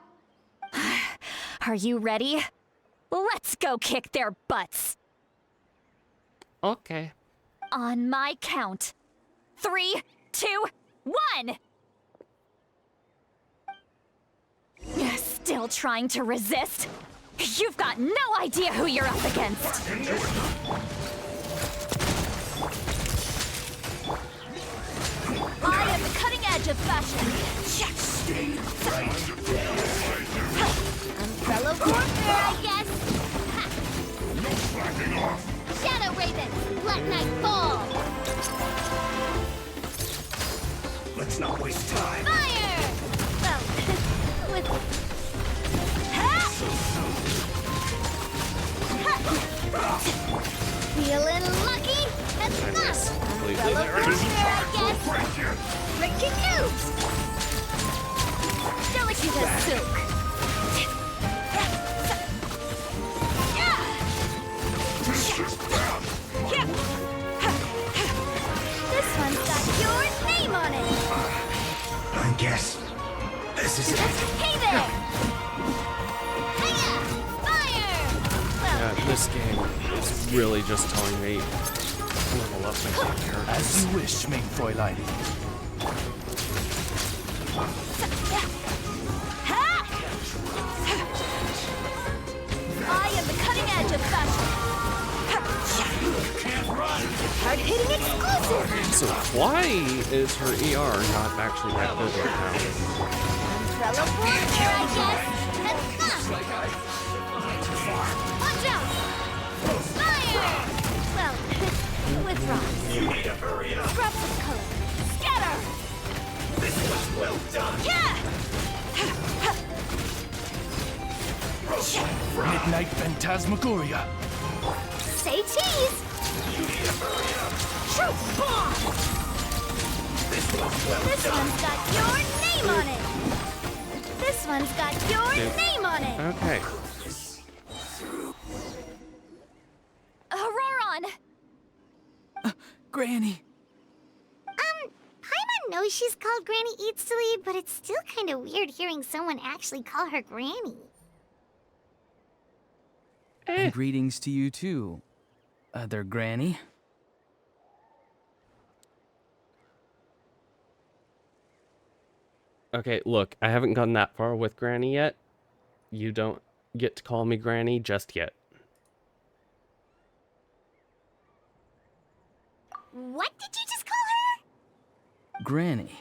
Are you ready? Let's go kick their butts. Okay. On my count. 3, 2, 1! Still trying to resist? You've got no idea who you're up against. I am the cutting edge of fashion. Umbrella warfare, I guess. No slacking off. Shadow Raven, let night fall. Let's not waste time. Fire! Well, with... Feeling lucky? That's I miss not. completely Umbrella there. warfare, I guess. Breaking news! Delicate as silk. This one's got your name on it. I guess this is it. Hey there! Hiya! Fire! Well, This game is really just telling me to level up my characters. As you wish, main Fräulein. I am the cutting edge of fashion. hard-hitting exclusive! So why is her ER not actually that good right now? Umbrella warfare, I guess. That's not. Watch out! Fire! Well, with rocks. Drops of color. Scatter! This was well done. Yeah! Midnight Phantasmagoria. Say cheese! Truth bomb! This one's got your name on it! This one's got your name on it! Okay. Auroron! Granny! Paimon knows she's called Granny Eats to Lead, but it's still kind of weird hearing someone actually call her Granny. And greetings to you too, other Granny. Okay, look, I haven't gone that far with Granny yet. You don't get to call me Granny just yet. What did you just call her? Granny.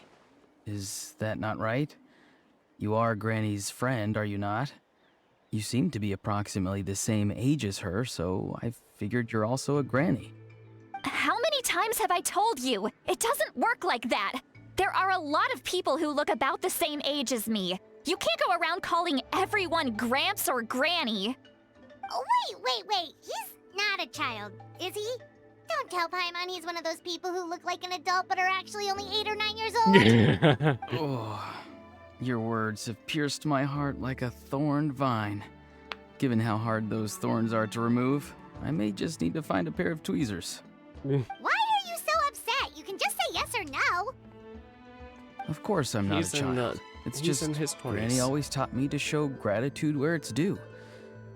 Is that not right? You are Granny's friend, are you not? You seem to be approximately the same age as her, so I figured you're also a Granny. How many times have I told you? It doesn't work like that. There are a lot of people who look about the same age as me. You can't go around calling everyone Gramps or Granny. Oh, wait. He's not a child, is he? Don't tell Paimon he's one of those people who look like an adult but are actually only 8 or 9 years old. Oh, your words have pierced my heart like a thorned vine. Given how hard those thorns are to remove, I may just need to find a pair of tweezers. Why are you so upset? You can just say yes or no. Of course I'm not He's a in child. the- It's he's just in his 20s. Granny always taught me to show gratitude where it's due.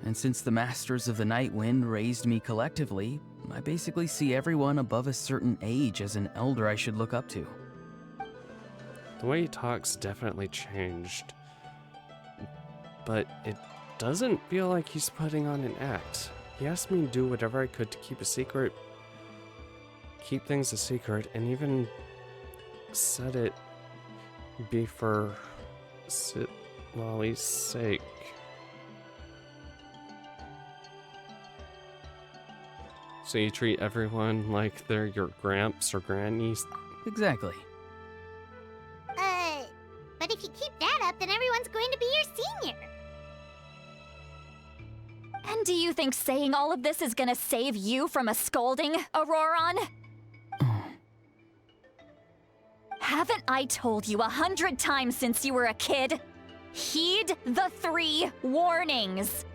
And since the Masters of the Night Wind raised me collectively, I basically see everyone above a certain age as an elder I should look up to. The way he talks definitely changed. But it doesn't feel like he's putting on an act. He asked me to do whatever I could to keep things a secret, and even said it be for Lolly's sake. So you treat everyone like they're your gramps or grannies? Exactly. But if you keep that up, then everyone's going to be your senior. And do you think saying all of this is gonna save you from a scolding, Auroron? Oh, Haven't I told you 100 times since you were a kid? Heed the 3 warnings.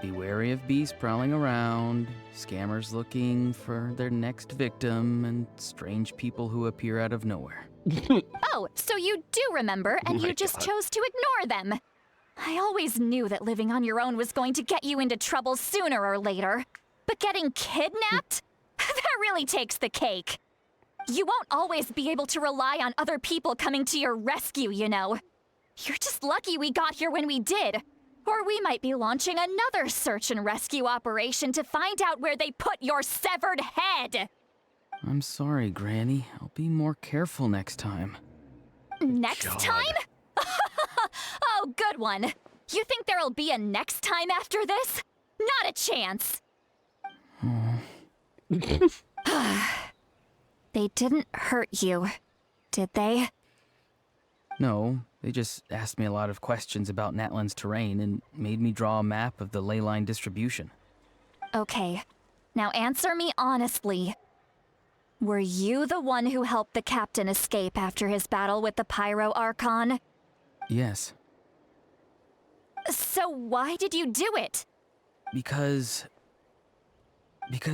be wary of beasts prowling around, scammers looking for their next victim, and strange people who appear out of nowhere. Oh, so you do remember, and My you just God. chose to ignore them. I always knew that living on your own was going to get you into trouble sooner or later. But getting kidnapped? That really takes the cake. You won't always be able to rely on other people coming to your rescue, you know. You're just lucky we got here when we did. Or we might be launching another search and rescue operation to find out where they put your severed head. I'm sorry, Granny. I'll be more careful next time. Next God. time? Oh, good one. You think there'll be a next time after this? Not a chance. They didn't hurt you, did they? No, they just asked me a lot of questions about Natlan's terrain and made me draw a map of the ley line distribution. Okay, now answer me honestly. Were you the one who helped the captain escape after his battle with the Pyro Archon? Yes, So why did you do it? because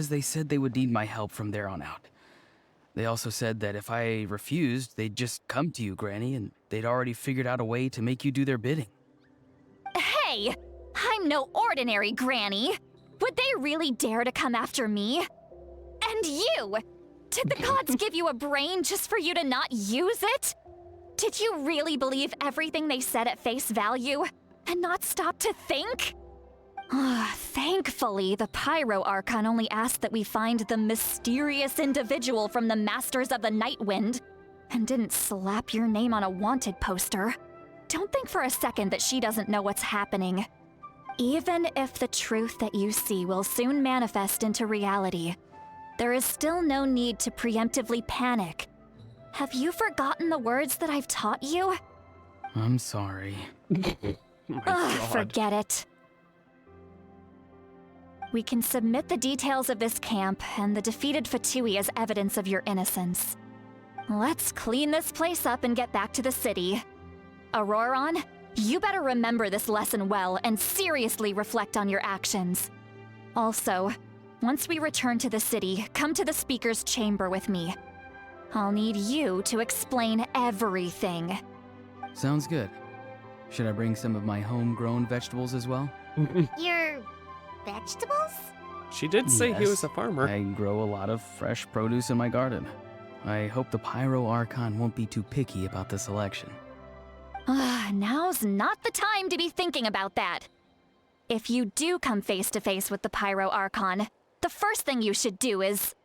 they said they would need my help from there on out. They also said that if I refused, they'd just come to you, Granny, and they'd already figured out a way to make you do their bidding. Hey, I'm no ordinary granny. Would they really dare to come after me? And you! Did the gods give you a brain just for you to not use it? Did you really believe everything they said at face value and not stop to think? Thankfully, the Pyro Archon only asked that we find the mysterious individual from the Masters of the Night Wind and didn't slap your name on a wanted poster. Don't think for a second that she doesn't know what's happening. Even if the truth that you see will soon manifest into reality, there is still no need to preemptively panic. Have you forgotten the words that I've taught you? I'm sorry. My God. Forget it. We can submit the details of this camp and the defeated Fatui as evidence of your innocence. Let's clean this place up and get back to the city. Auroron, you better remember this lesson well and seriously reflect on your actions. Also, once we return to the city, come to the speaker's chamber with me. I'll need you to explain everything. Sounds good. Should I bring some of my homegrown vegetables as well? Your vegetables? She did say he Yes, was a farmer. I grow a lot of fresh produce in my garden. I hope the Pyro Archon won't be too picky about the selection. Now's not the time to be thinking about that. If you do come face to face with the Pyro Archon, the first thing you should do is...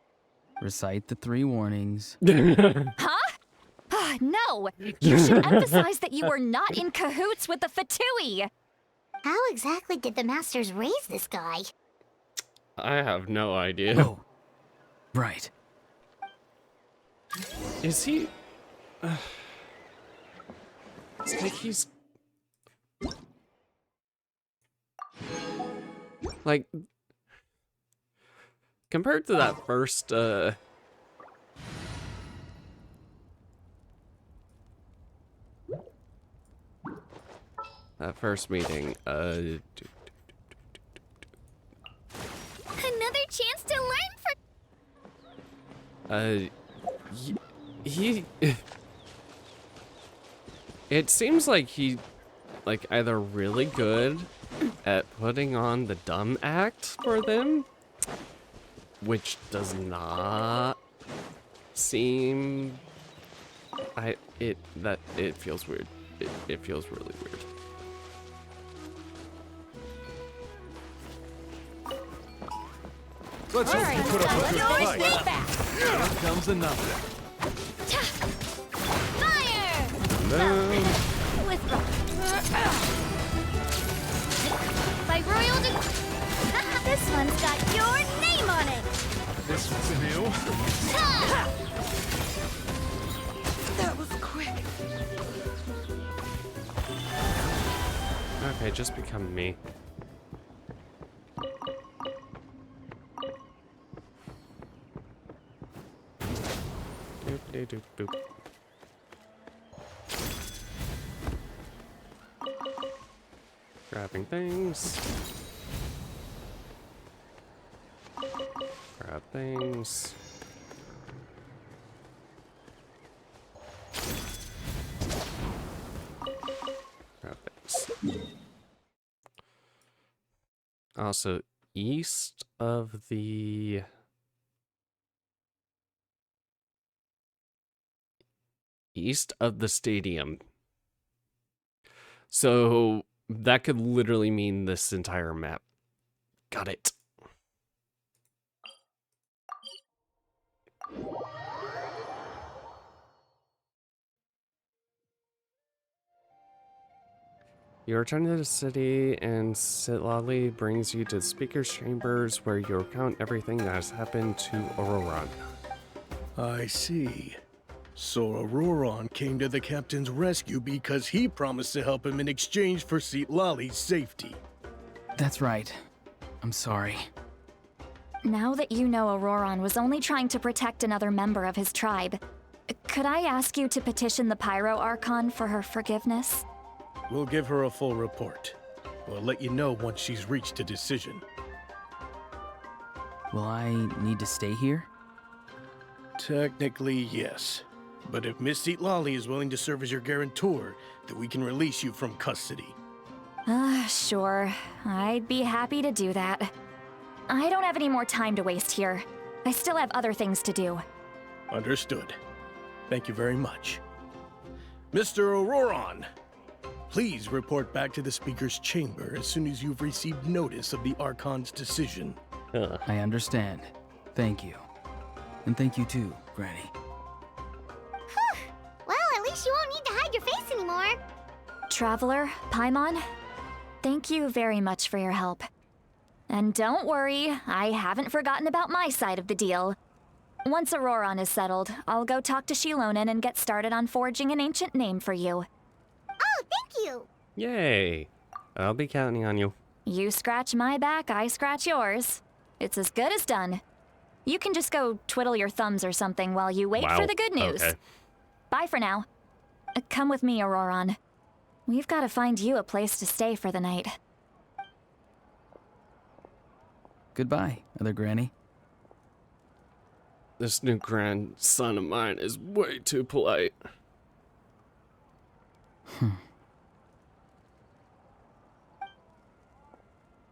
Recite the 3 warnings. Huh? No! You should emphasize that you were not in cahoots with the Fatui! How exactly did the masters raise this guy? I have no idea. Oh, right. Is he... it's like he's... Like... compared to that first, that first meeting, Another chance to learn from. he it seems like he, like, either really good at putting on the dumb act for them, which does not seem, it feels weird. It feels really weird. Let's hope you put up a good fight. back. Here comes another. Fire! With by royal This one's got your name on it. This one's new. That was quick. Okay, just become me. Doop, doop, boop. Grabbing things. Grab things. Grab things. Also, east of the stadium. So that could literally mean this entire map. Got it. You return to the city, and Sitlali brings you to the speaker's chambers where you recount everything that has happened to Auroran. I see. So Auroran came to the captain's rescue because he promised to help him in exchange for Sitlali's safety. That's right. I'm sorry. Now that you know Auroran was only trying to protect another member of his tribe, could I ask you to petition the Pyro Archon for her forgiveness? We'll give her a full report. We'll let you know once she's reached a decision. Will I need to stay here? Technically, yes. But if Miss Sitlali is willing to serve as your guarantor, then we can release you from custody. Sure. I'd be happy to do that. I don't have any more time to waste here. I still have other things to do. Understood. Thank you very much. Mr. Auroran, please report back to the Speaker's chamber as soon as you've received notice of the Archon's decision. I understand. Thank you. And thank you too, Granny. Well, at least you won't need to hide your face anymore. Traveler, Paimon, thank you very much for your help. And don't worry, I haven't forgotten about my side of the deal. Once Auroran is settled, I'll go talk to Shilonen and get started on forging an ancient name for you. Oh, thank you. Yay! I'll be counting on you. You scratch my back, I scratch yours. It's as good as done. You can just go twiddle your thumbs or something while you wait for the good news. Okay. Bye for now. Come with me, Auroran. We've got to find you a place to stay for the night. Goodbye, other Granny. This new grandson of mine is way too polite.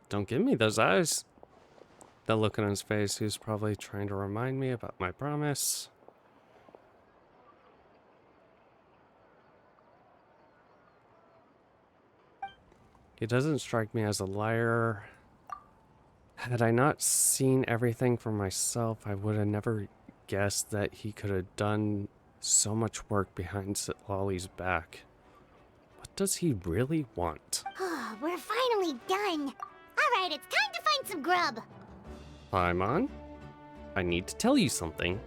Don't give me those eyes. The look on his face, he's probably trying to remind me about my promise. He doesn't strike me as a liar. Had I not seen everything for myself, I would have never guessed that he could have done so much work behind Sitlali's back. What does he really want? We're finally done. All right, it's time to find some grub. Paimon, I need to tell you something.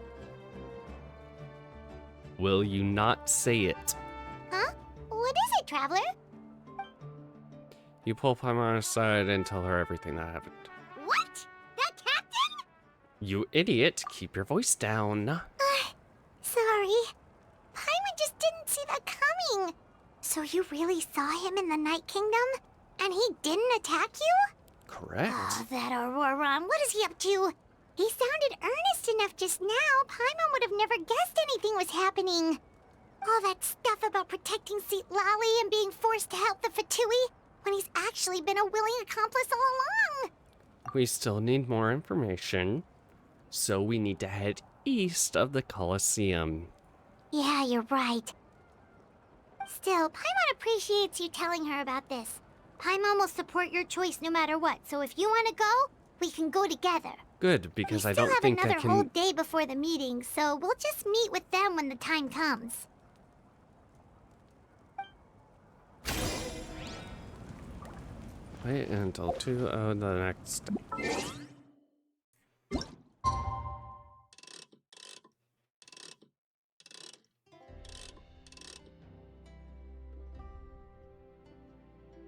Will you not say it? Huh? What is it, Traveler? You pull Paimon aside and tell her everything that happened. What? That captain? You idiot. Keep your voice down. Sorry. Paimon just didn't see that coming. So you really saw him in the Night Kingdom? And he didn't attack you? Correct. Oh, that Auroron. What is he up to? He sounded earnest enough just now. Paimon would have never guessed anything was happening. All that stuff about protecting Seat Lally and being forced to help the Fatui, when he's actually been a willing accomplice all along. We still need more information. So we need to head east of the Colosseum. Yeah, you're right. Still, Paimon appreciates you telling her about this. Paimon will support your choice no matter what, so if you want to go, we can go together. Good, because I don't think We still I have another whole can... day before the meeting, so we'll just meet with them when the time comes. Wait until 2 of the next...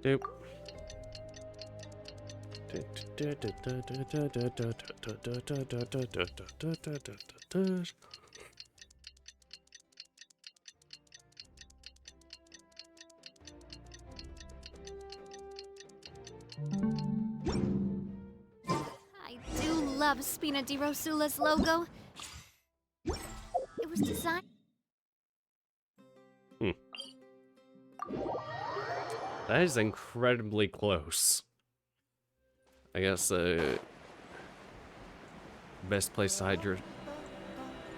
Doop. I do love Spina di Rosula's logo. It was designed. That is incredibly close. I guess best place to hide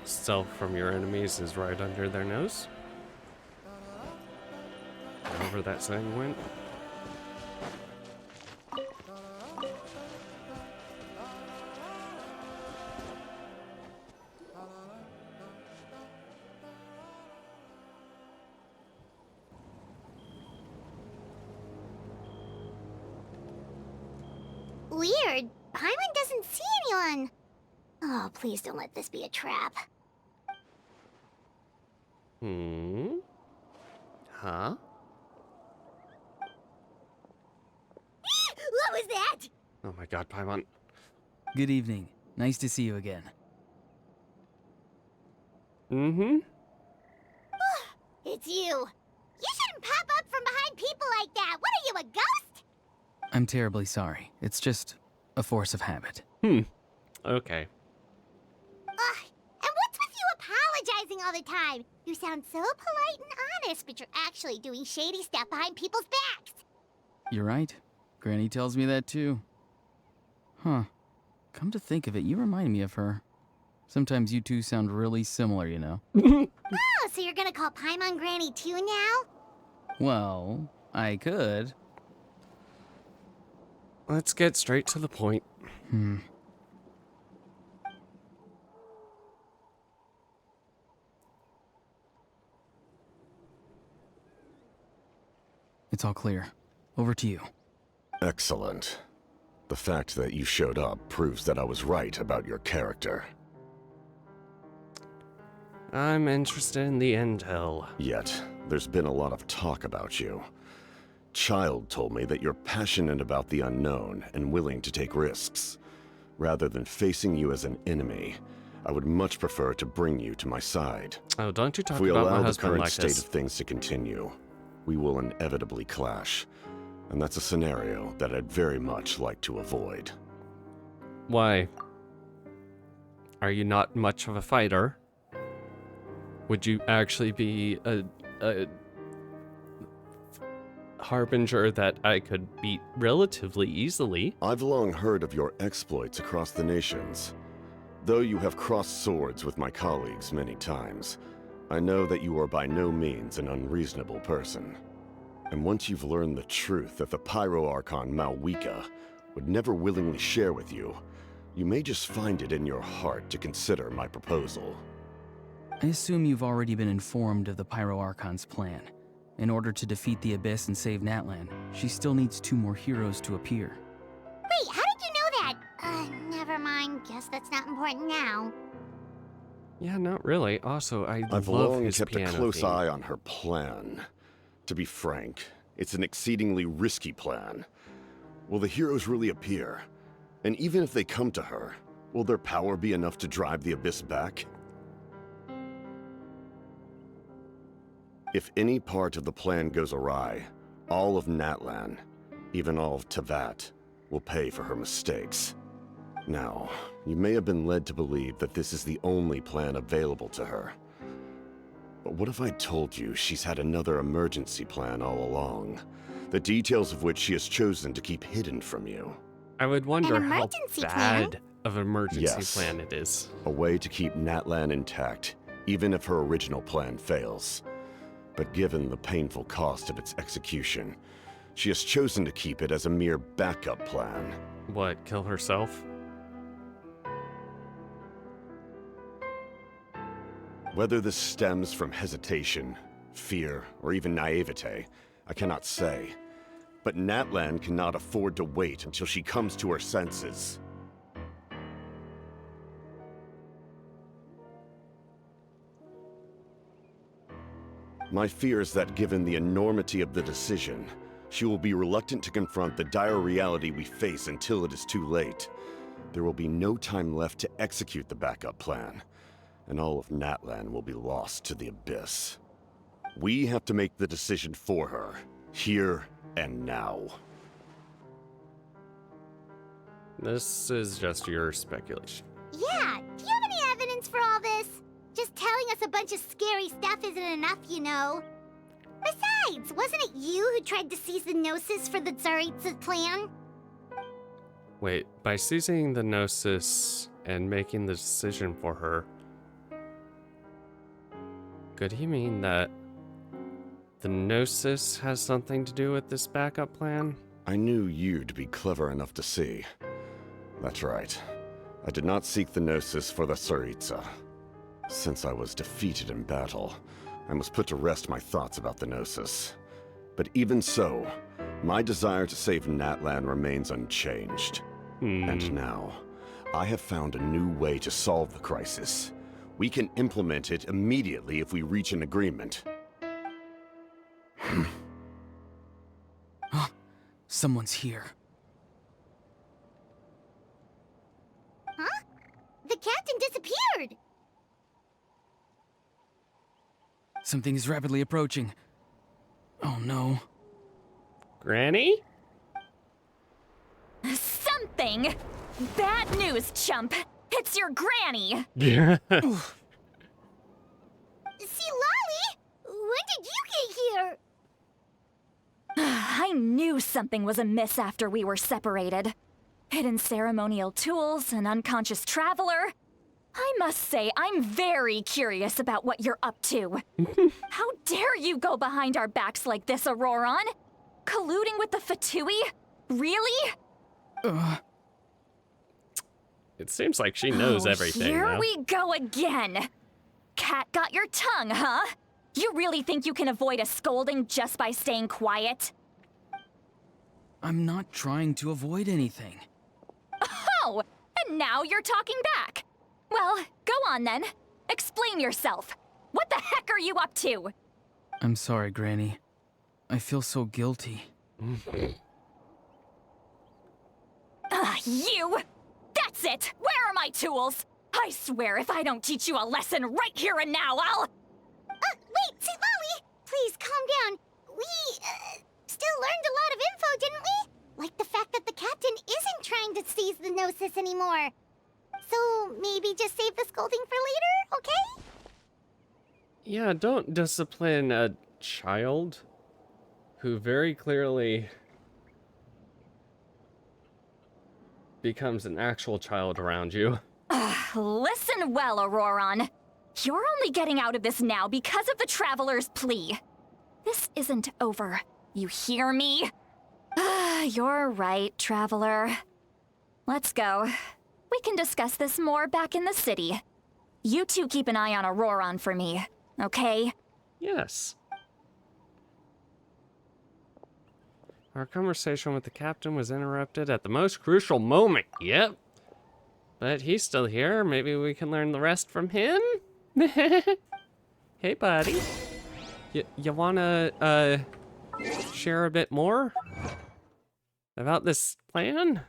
yourself from your enemies is right under their nose. However that saying went. Weird. Paimon doesn't see anyone. Oh, please don't let this be a trap. Huh? What was that? Oh my god, Paimon. Good evening. Nice to see you again. It's you. You shouldn't pop up from behind people like that. What are you, a ghost? I'm terribly sorry. It's just a force of habit. Okay. And what's with you apologizing all the time? You sound so polite and honest, but you're actually doing shady stuff behind people's backs. You're right. Granny tells me that too. Huh. Come to think of it, you remind me of her. Sometimes you two sound really similar, you know? Oh, so you're gonna call Paimon Granny too now? Well, I could. Let's get straight to the point. It's all clear. Over to you. Excellent. The fact that you showed up proves that I was right about your character. I'm interested in the intel. Yet, there's been a lot of talk about you. Child told me that you're passionate about the unknown and willing to take risks. Rather than facing you as an enemy, I would much prefer to bring you to my side. Oh, don't you talk If we about my allow the husband current like state this. of things to continue, we will inevitably clash. And that's a scenario that I'd very much like to avoid. Why? Are you not much of a fighter? Would you actually be a harbinger that I could beat relatively easily? I've long heard of your exploits across the nations. Though you have crossed swords with my colleagues many times, I know that you are by no means an unreasonable person. And once you've learned the truth that the Pyro Archon Malwika would never willingly share with you, you may just find it in your heart to consider my proposal. I assume you've already been informed of the Pyro Archon's plan. In order to defeat the Abyss and save Natlan, she still needs 2 more heroes to appear. Wait, how did you know that? Never mind. Guess that's not important now. Yeah, not really. Also, I've love long his kept a piano close theme. eye on her plan. To be frank, it's an exceedingly risky plan. Will the heroes really appear? And even if they come to her, Will their power be enough to drive the Abyss back? If any part of the plan goes awry, all of Natlan, even all of Tevat, will pay for her mistakes. Now, you may have been led to believe that this is the only plan available to her. But what if I told you she's had another emergency plan all along, the details of which she has chosen to keep hidden from you? I would wonder how emergency plan? bad of an emergency Yes. plan it is. A way to keep Natlan intact, even if her original plan fails. But given the painful cost of its execution, she has chosen to keep it as a mere backup plan. What, kill herself? Whether this stems from hesitation, fear, or even naivete, I cannot say. But Natlan cannot afford to wait until she comes to her senses. My fear is that given the enormity of the decision, she will be reluctant to confront the dire reality we face until it is too late. There will be no time left to execute the backup plan, and all of Natlan will be lost to the Abyss. We have to make the decision for her, here and now. This is just your speculation. Yeah, do you have any evidence for all this? Just telling us a bunch of scary stuff isn't enough, you know. Besides, wasn't it you who tried to seize the Gnosis for the Tsaritsa's plan? Wait, by seizing the Gnosis and making the decision for her, could he mean that the Gnosis has something to do with this backup plan? I knew you to be clever enough to see. That's right. I did not seek the Gnosis for the Tsaritsa. Since I was defeated in battle, I must put to rest my thoughts about the Gnosis. But even so, my desire to save Natlan remains unchanged. And now, I have found a new way to solve the crisis. We can implement it immediately if we reach an agreement. Someone's here. Huh? The captain disappeared! Something is rapidly approaching. Oh no. Granny? Something! Bad news, chump! It's your granny! Yeah. See, Lolly? When did you get here? I knew something was amiss after we were separated. Hidden ceremonial tools, an unconscious traveler. I must say, I'm very curious about what you're up to. How dare you go behind our backs like this, Auroron? Colluding with the Fatui? Really? It seems like she knows everything Here now. we go again. Cat got your tongue, huh? You really think you can avoid a scolding just by staying quiet? I'm not trying to avoid anything. Oh, and now you're talking back. Well, go on then. Explain yourself. What the heck are you up to? I'm sorry, Granny. I feel so guilty. You! That's it! Where are my tools? I swear if I don't teach you a lesson right here and now, I'll... Wait, see, Lolly! Please, calm down. We, still learned a lot of info, didn't we? Like the fact that the captain isn't trying to seize the Gnosis anymore. So, maybe just save the scolding for later, okay? Yeah, don't discipline a child who very clearly becomes an actual child around you. Listen well, Auroron. You're only getting out of this now because of the Traveler's plea. This isn't over. You hear me? You're right, Traveler. Let's go. We can discuss this more back in the city. You two keep an eye on Auroron for me, okay? Yes. Our conversation with the captain was interrupted at the most crucial moment. Yep. But he's still here. Maybe we can learn the rest from him? Hey, buddy. You wanna, share a bit more about this plan?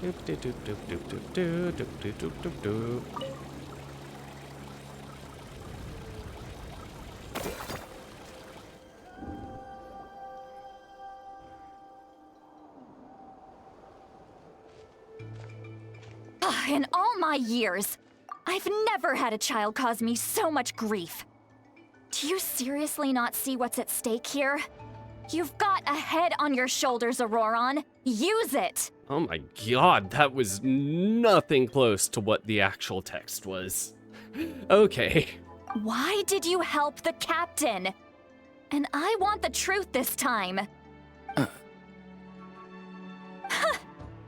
Doop doop doop doop doop doop doop doop doop doop doop. In all my years, I've never had a child cause me so much grief. Do you seriously not see what's at stake here? You've got a head on your shoulders, Auroron. Use it! Oh my god, that was nothing close to what the actual text was. Okay. Why did you help the captain? And I want the truth this time.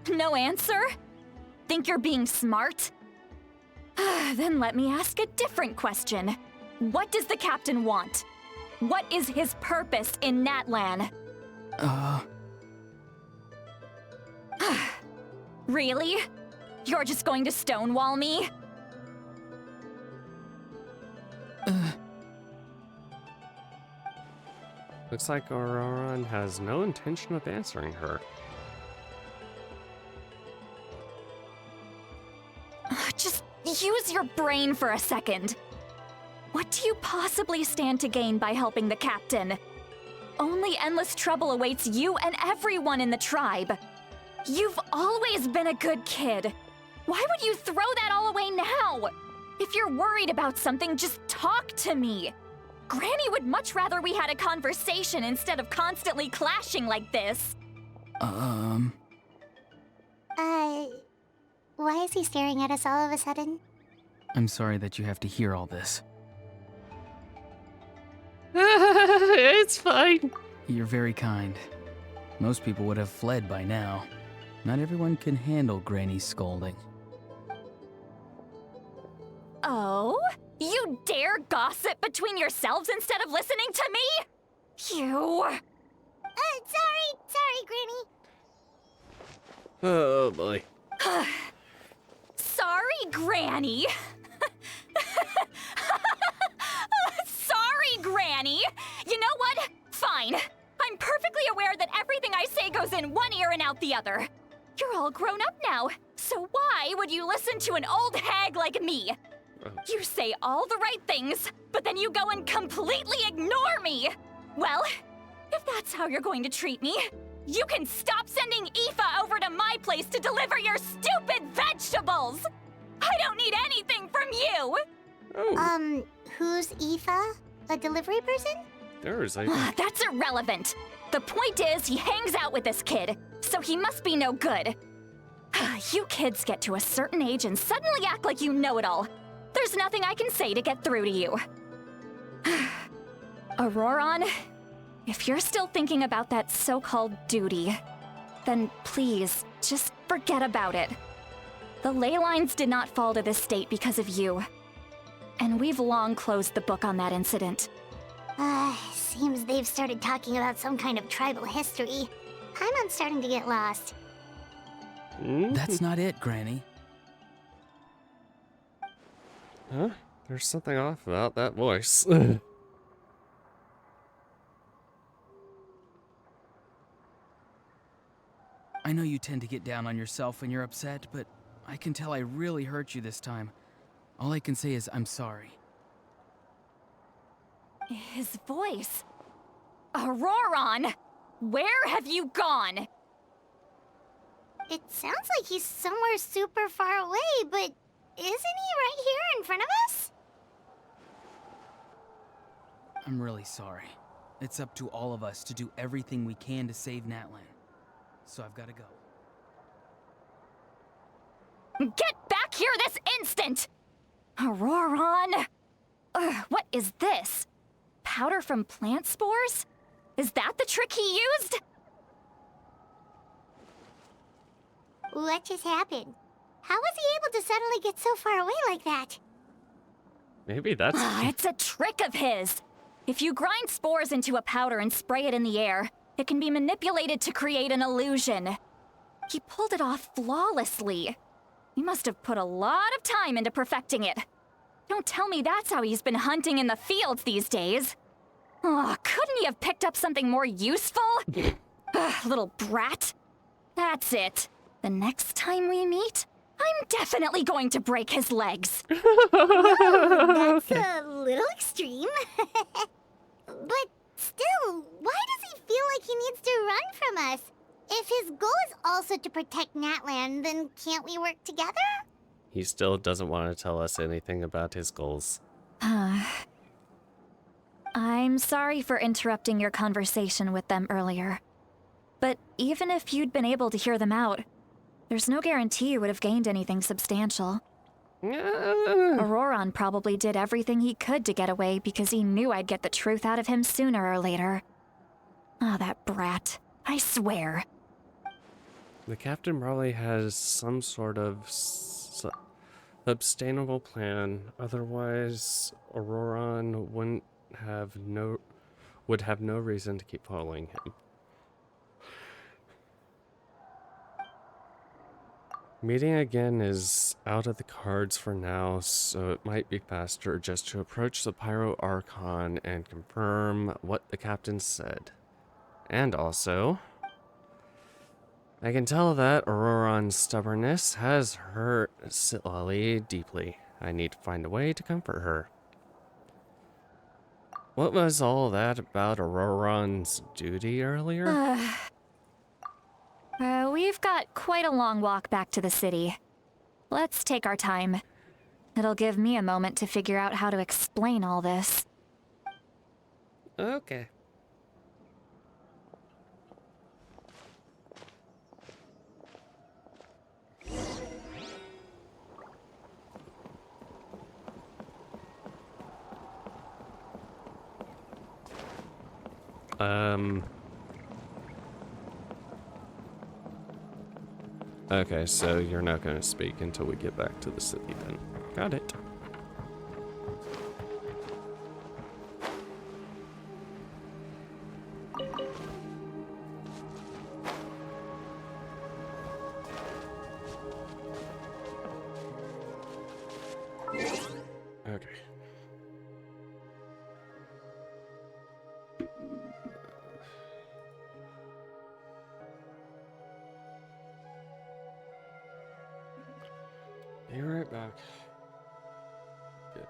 No answer? Think you're being smart? Then let me ask a different question. What does the captain want? What is his purpose in Natlan? Really? You're just going to stonewall me? Looks like Auroron has no intention of answering her. Just use your brain for a second. What do you possibly stand to gain by helping the captain? Only endless trouble awaits you and everyone in the tribe. You've always been a good kid. Why would you throw that all away now? If you're worried about something, just talk to me. Granny would much rather we had a conversation instead of constantly clashing like this. Why is he staring at us all of a sudden? I'm sorry that you have to hear all this. It's fine. You're very kind. Most people would have fled by now. Not everyone can handle Granny's scolding. Oh? You dare gossip between yourselves instead of listening to me? You... Sorry, Granny. Oh boy. Sorry, Granny. Sorry, Granny. You know what? Fine. I'm perfectly aware that everything I say goes in one ear and out the other. You're all grown up now, so why would you listen to an old hag like me? You say all the right things, but then you go and completely ignore me. Well, if that's how you're going to treat me, you can stop sending Aoife over to my place to deliver your stupid vegetables! I don't need anything from you! Oh, Who's Aoife? A delivery person? there's a... That's irrelevant. The point is, he hangs out with this kid, so he must be no good. You kids get to a certain age and suddenly act like you know it all. There's nothing I can say to get through to you. Auroron, if you're still thinking about that so-called duty, then please, just forget about it. The ley lines did not fall to this state because of you. And we've long closed the book on that incident. Seems they've started talking about some kind of tribal history. I'm starting to get lost. That's not it, Granny. Huh? There's something off about that voice. I know you tend to get down on yourself when you're upset, but I can tell I really hurt you this time. All I can say is I'm sorry. His voice. Auroron! Where have you gone? It sounds like he's somewhere super far away, but isn't he right here in front of us? I'm really sorry. It's up to all of us to do everything we can to save Natlan. So I've got to go. Get back here this instant! Auroron! What is this? Powder from plant spores? Is that the trick he used? What just happened? How was he able to suddenly get so far away like that? Maybe that's... It's a trick of his. If you grind spores into a powder and spray it in the air, it can be manipulated to create an illusion. He pulled it off flawlessly. He must have put a lot of time into perfecting it. Don't tell me that's how he's been hunting in the fields these days. Oh, couldn't he have picked up something more useful? Little brat. That's it. The next time we meet, I'm definitely going to break his legs. That's a little extreme. But still, why does he feel like he needs to run from us? If his goal is also to protect Natlan, then can't we work together? He still doesn't want to tell us anything about his goals. I'm sorry for interrupting your conversation with them earlier. But even if you'd been able to hear them out, there's no guarantee you would have gained anything substantial. Auroron probably did everything he could to get away because he knew I'd get the truth out of him sooner or later. Ah, that brat. I swear. The captain probably has some sort of sustainable plan. Otherwise, Auroron would have no reason to keep following him. Meeting again is out of the cards for now, so it might be faster just to approach the Pyro Archon and confirm what the captain said. And also, I can tell that Auroron's stubbornness has hurt Lily deeply. I need to find a way to comfort her. What was all that about Auroron's duty earlier? We've got quite a long walk back to the city. Let's take our time. It'll give me a moment to figure out how to explain all this. Okay. Okay, so you're not going to speak until we get back to the city then. Got it. Okay. Be right back. Good.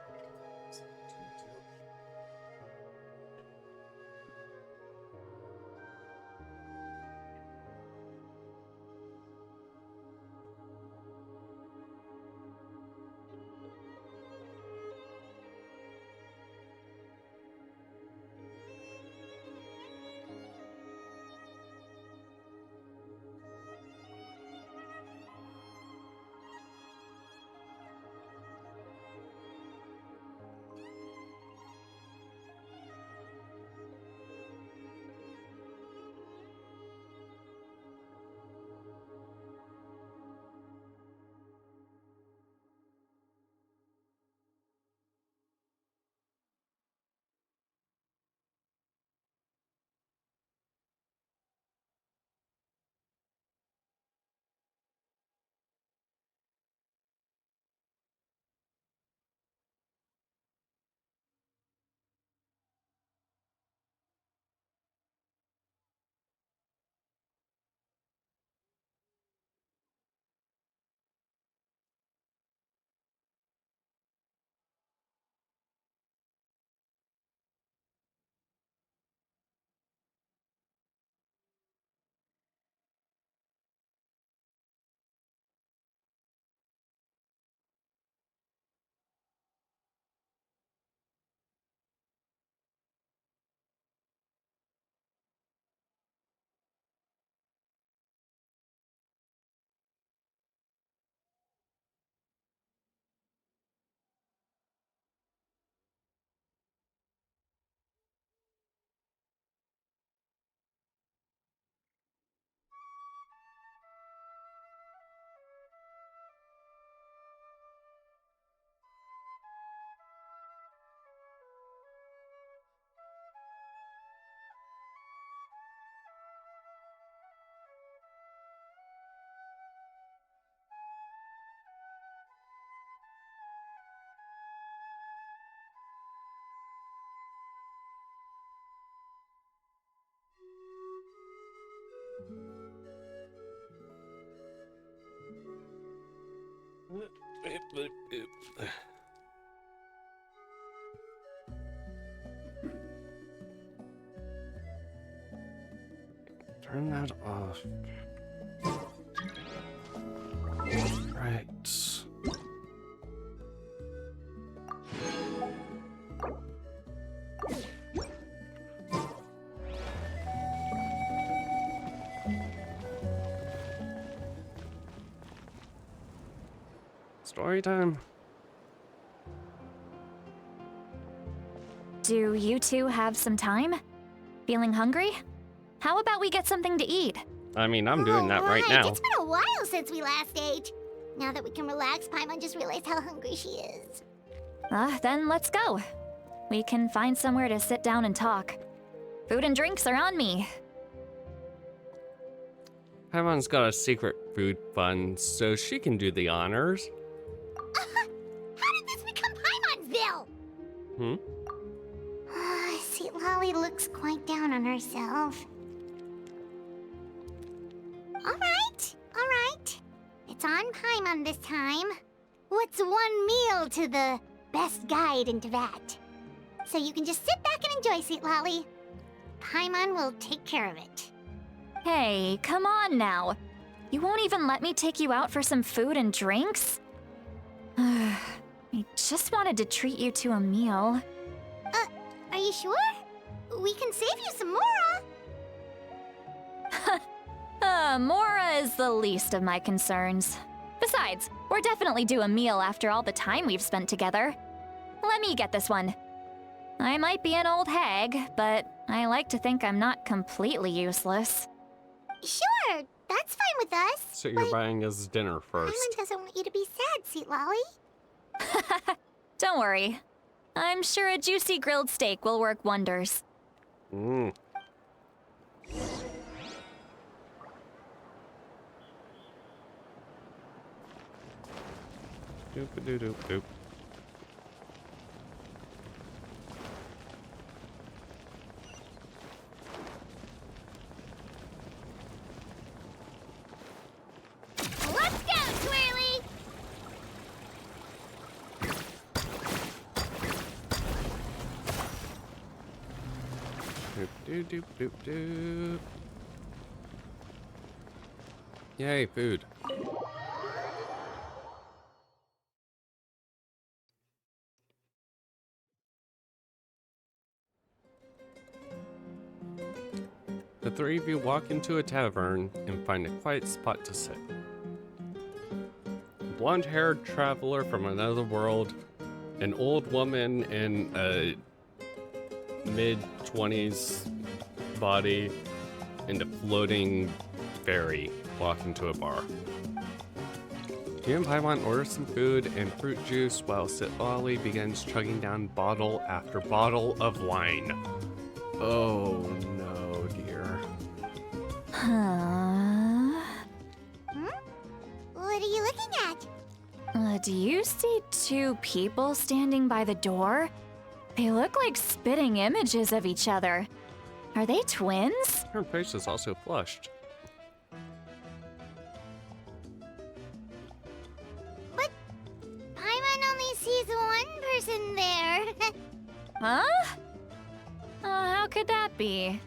Turn that off. Right. Story time. Do you two have some time? Feeling hungry? How about we get something to eat? I mean, I'm doing that right now. It's been a while since we last ate. Now that we can relax, Paimon just realized how hungry she is. Then let's go. We can find somewhere to sit down and talk. Food and drinks are on me. Paimon's got a secret food fund, so she can do the honors. How did this become Paimon's bill? See, Lolly looks quite down on herself. All right. It's on Paimon this time. What's one meal to the best guide into that? So you can just sit back and enjoy, sweet Lolly. Paimon will take care of it. Hey, come on now. You won't even let me take you out for some food and drinks? I just wanted to treat you to a meal. Are you sure? We can save you some Mora. Mora is the least of my concerns. Besides, we're definitely due a meal after all the time we've spent together. Let me get this one. I might be an old hag, but I like to think I'm not completely useless. Sure, that's fine with us. So you're buying us dinner first. Paimon doesn't want you to be sad, sweet Lolly. Don't worry. I'm sure a juicy grilled steak will work wonders. Mmm. Doop-a-doop-doop-doop. Let's go, Twirly! Doop-doop-doop-doop. Yay, food. The three of you walk into a tavern and find a quiet spot to sit. A blonde-haired traveler from another world, an old woman in a mid-20s body, and a floating fairy walk into a bar. You and Paimon order some food and fruit juice while Sitlolly begins chugging down bottle after bottle of wine. Oh no, dear. Huh? What are you looking at? Do you see two people standing by the door? They look like spitting images of each other. Are they twins? Her face is also flushed. But Paimon only sees one person there. Huh? How could that be?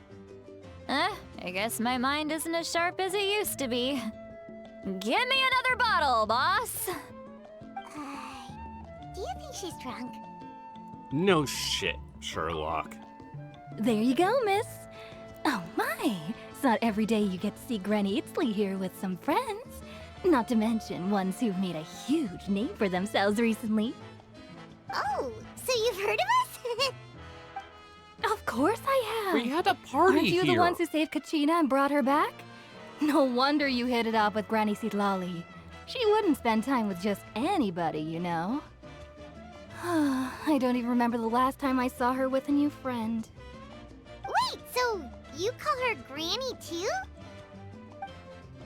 I guess my mind isn't as sharp as it used to be. Give me another bottle, boss! Do you think she's drunk? No shit, Sherlock. There you go, miss. Oh my, it's not every day you get to see Granny Itzley here with some friends. Not to mention ones who've made a huge name for themselves recently. Oh, so you've heard of us? Of course I have. We had a party Aren't you here. the ones who saved Kachina and brought her back? No wonder you hit it off with Granny Sitlali. She wouldn't spend time with just anybody, you know. I don't even remember the last time I saw her with a new friend. Wait, so you call her Granny too?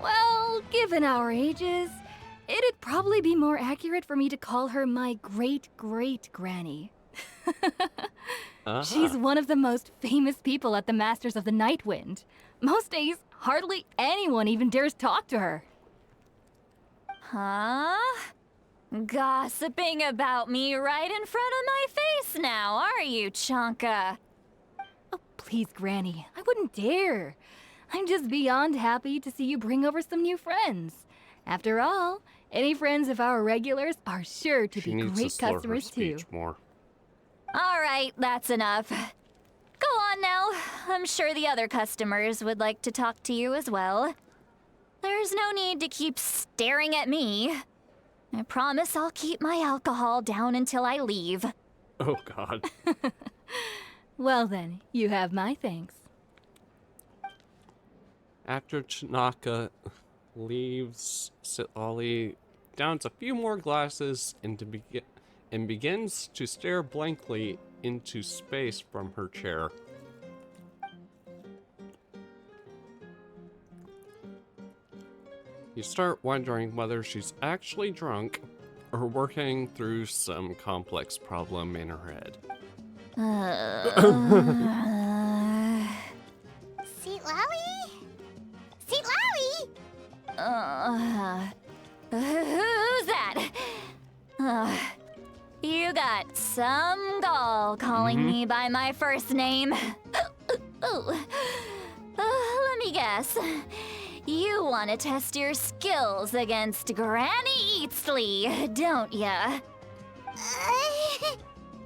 Well, given our ages, it'd probably be more accurate for me to call her my great-great-granny. She's one of the most famous people at the Masters of the Night Wind. Most days, hardly anyone even dares talk to her. Huh? Gossiping about me right in front of my face now, are you, Chonka? Oh, please, Granny. I wouldn't dare. I'm just beyond happy to see you bring over some new friends. After all, any friends of our regulars are sure to She be needs to great slow her customers too. speech more. All right, that's enough. Go on now. I'm sure the other customers would like to talk to you as well. There's no need to keep staring at me. I promise I'll keep my alcohol down until I leave. Oh, God. Well then, you have my thanks. After Chinaka leaves, Sitlali downs a few more glasses and begins to stare blankly into space from her chair. You start wondering whether she's actually drunk or working through some complex problem in her head. Seat Lally? Seat Lally? Who's that? You got some gall calling me by my first name. Let me guess. You want to test your skills against Granny Eatsley, don't ya?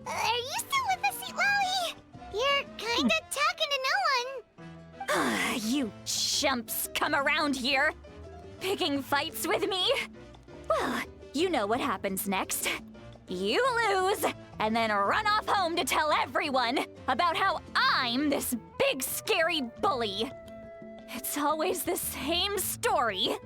Are you still with us, Seat Lally? You're kinda talking to no one. You chumps come around here, picking fights with me? Well, you know what happens next. You lose, and then run off home to tell everyone about how I'm this big scary bully. It's always the same story.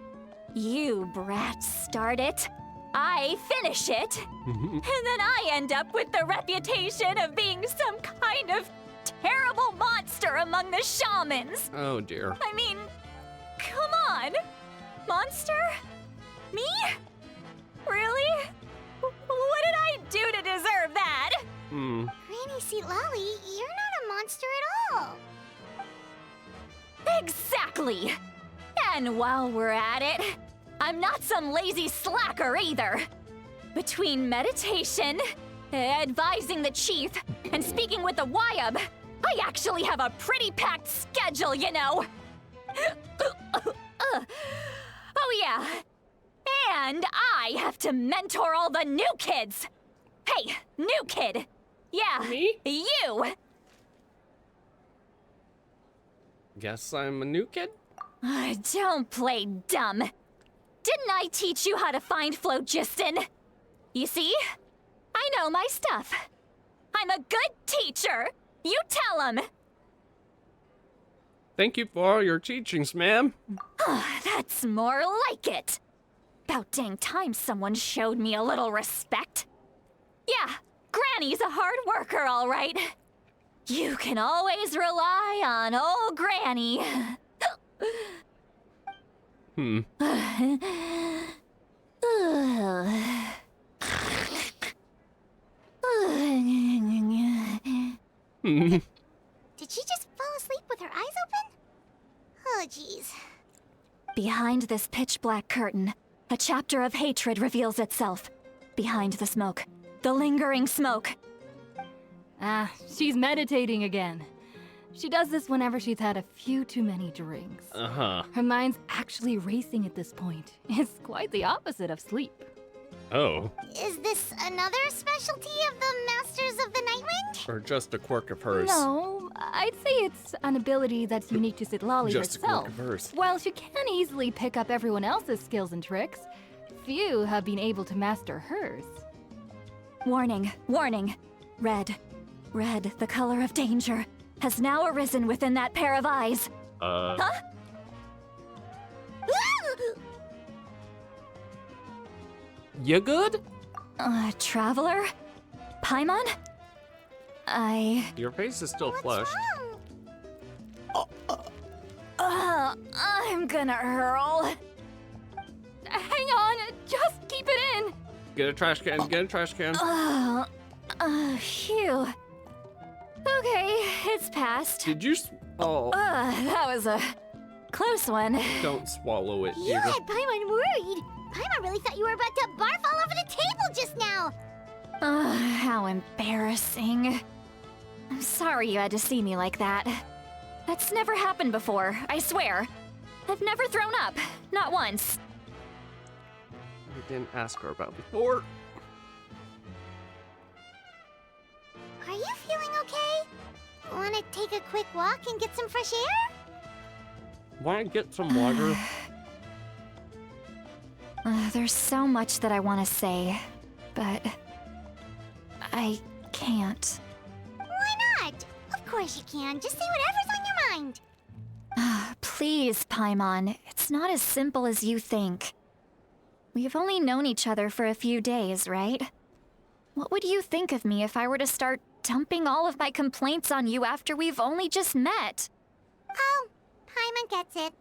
You brats start it, I finish it, and then I end up with the reputation of being some kind of terrible monster among the shamans. Oh, dear. I mean, come on. Monster? Me? Really? What did I do to deserve that? Granny Seat Lally, you're not a monster at all. Exactly. And while we're at it, I'm not some lazy slacker either. Between meditation, advising the chief, and speaking with the Wyab, I actually have a pretty packed schedule, you know. Oh yeah. And I have to mentor all the new kids. Hey, new kid. Yeah, Me? you. Guess I'm a new kid? Don't play dumb. Didn't I teach you how to find phlogiston? You see? I know my stuff. I'm a good teacher. You tell him. Thank you for all your teachings, ma'am. That's more like it. About dang time someone showed me a little respect. Yeah, Granny's a hard worker, all right. You can always rely on old Granny. Did she just fall asleep with her eyes open? Oh, jeez. Behind this pitch-black curtain, a chapter of hatred reveals itself. Behind the smoke. The lingering smoke. Ah, she's meditating again. She does this whenever she's had a few too many drinks. Uh-huh. Her mind's actually racing at this point. It's quite the opposite of sleep. Oh. Is this another specialty of the Masters of the Nightwind? Or just a quirk of hers. No, I'd say it's an ability that's unique to Sitlali Just a herself. quirk of hers. While she can easily pick up everyone else's skills and tricks, few have been able to master hers. Warning, warning. Red, the color of danger, has now arisen within that pair of eyes. Huh? You good? Traveler? Paimon? Your face is still flushed. I'm gonna hurl. Hang on, just keep it in. Get a trash can, get a trash can. Phew. Okay, it's passed. Did you oh, That was a close one. don't swallow it, You dear. had Paimon worried. Paimon really thought you were about to barf all over the table just now. Ugh, how embarrassing. I'm sorry you had to see me like that. That's never happened before, I swear. I've never thrown up, not once. We didn't ask her about before. Are you feeling okay? Want to take a quick walk and get some fresh air? Want to get some water? There's so much that I want to say, but I can't. Why not? Of course you can. Just say whatever's on your mind. Please, Paimon, it's not as simple as you think. We've only known each other for a few days, right? What would you think of me if I were to start dumping all of my complaints on you after we've only just met? Oh, Paimon gets it.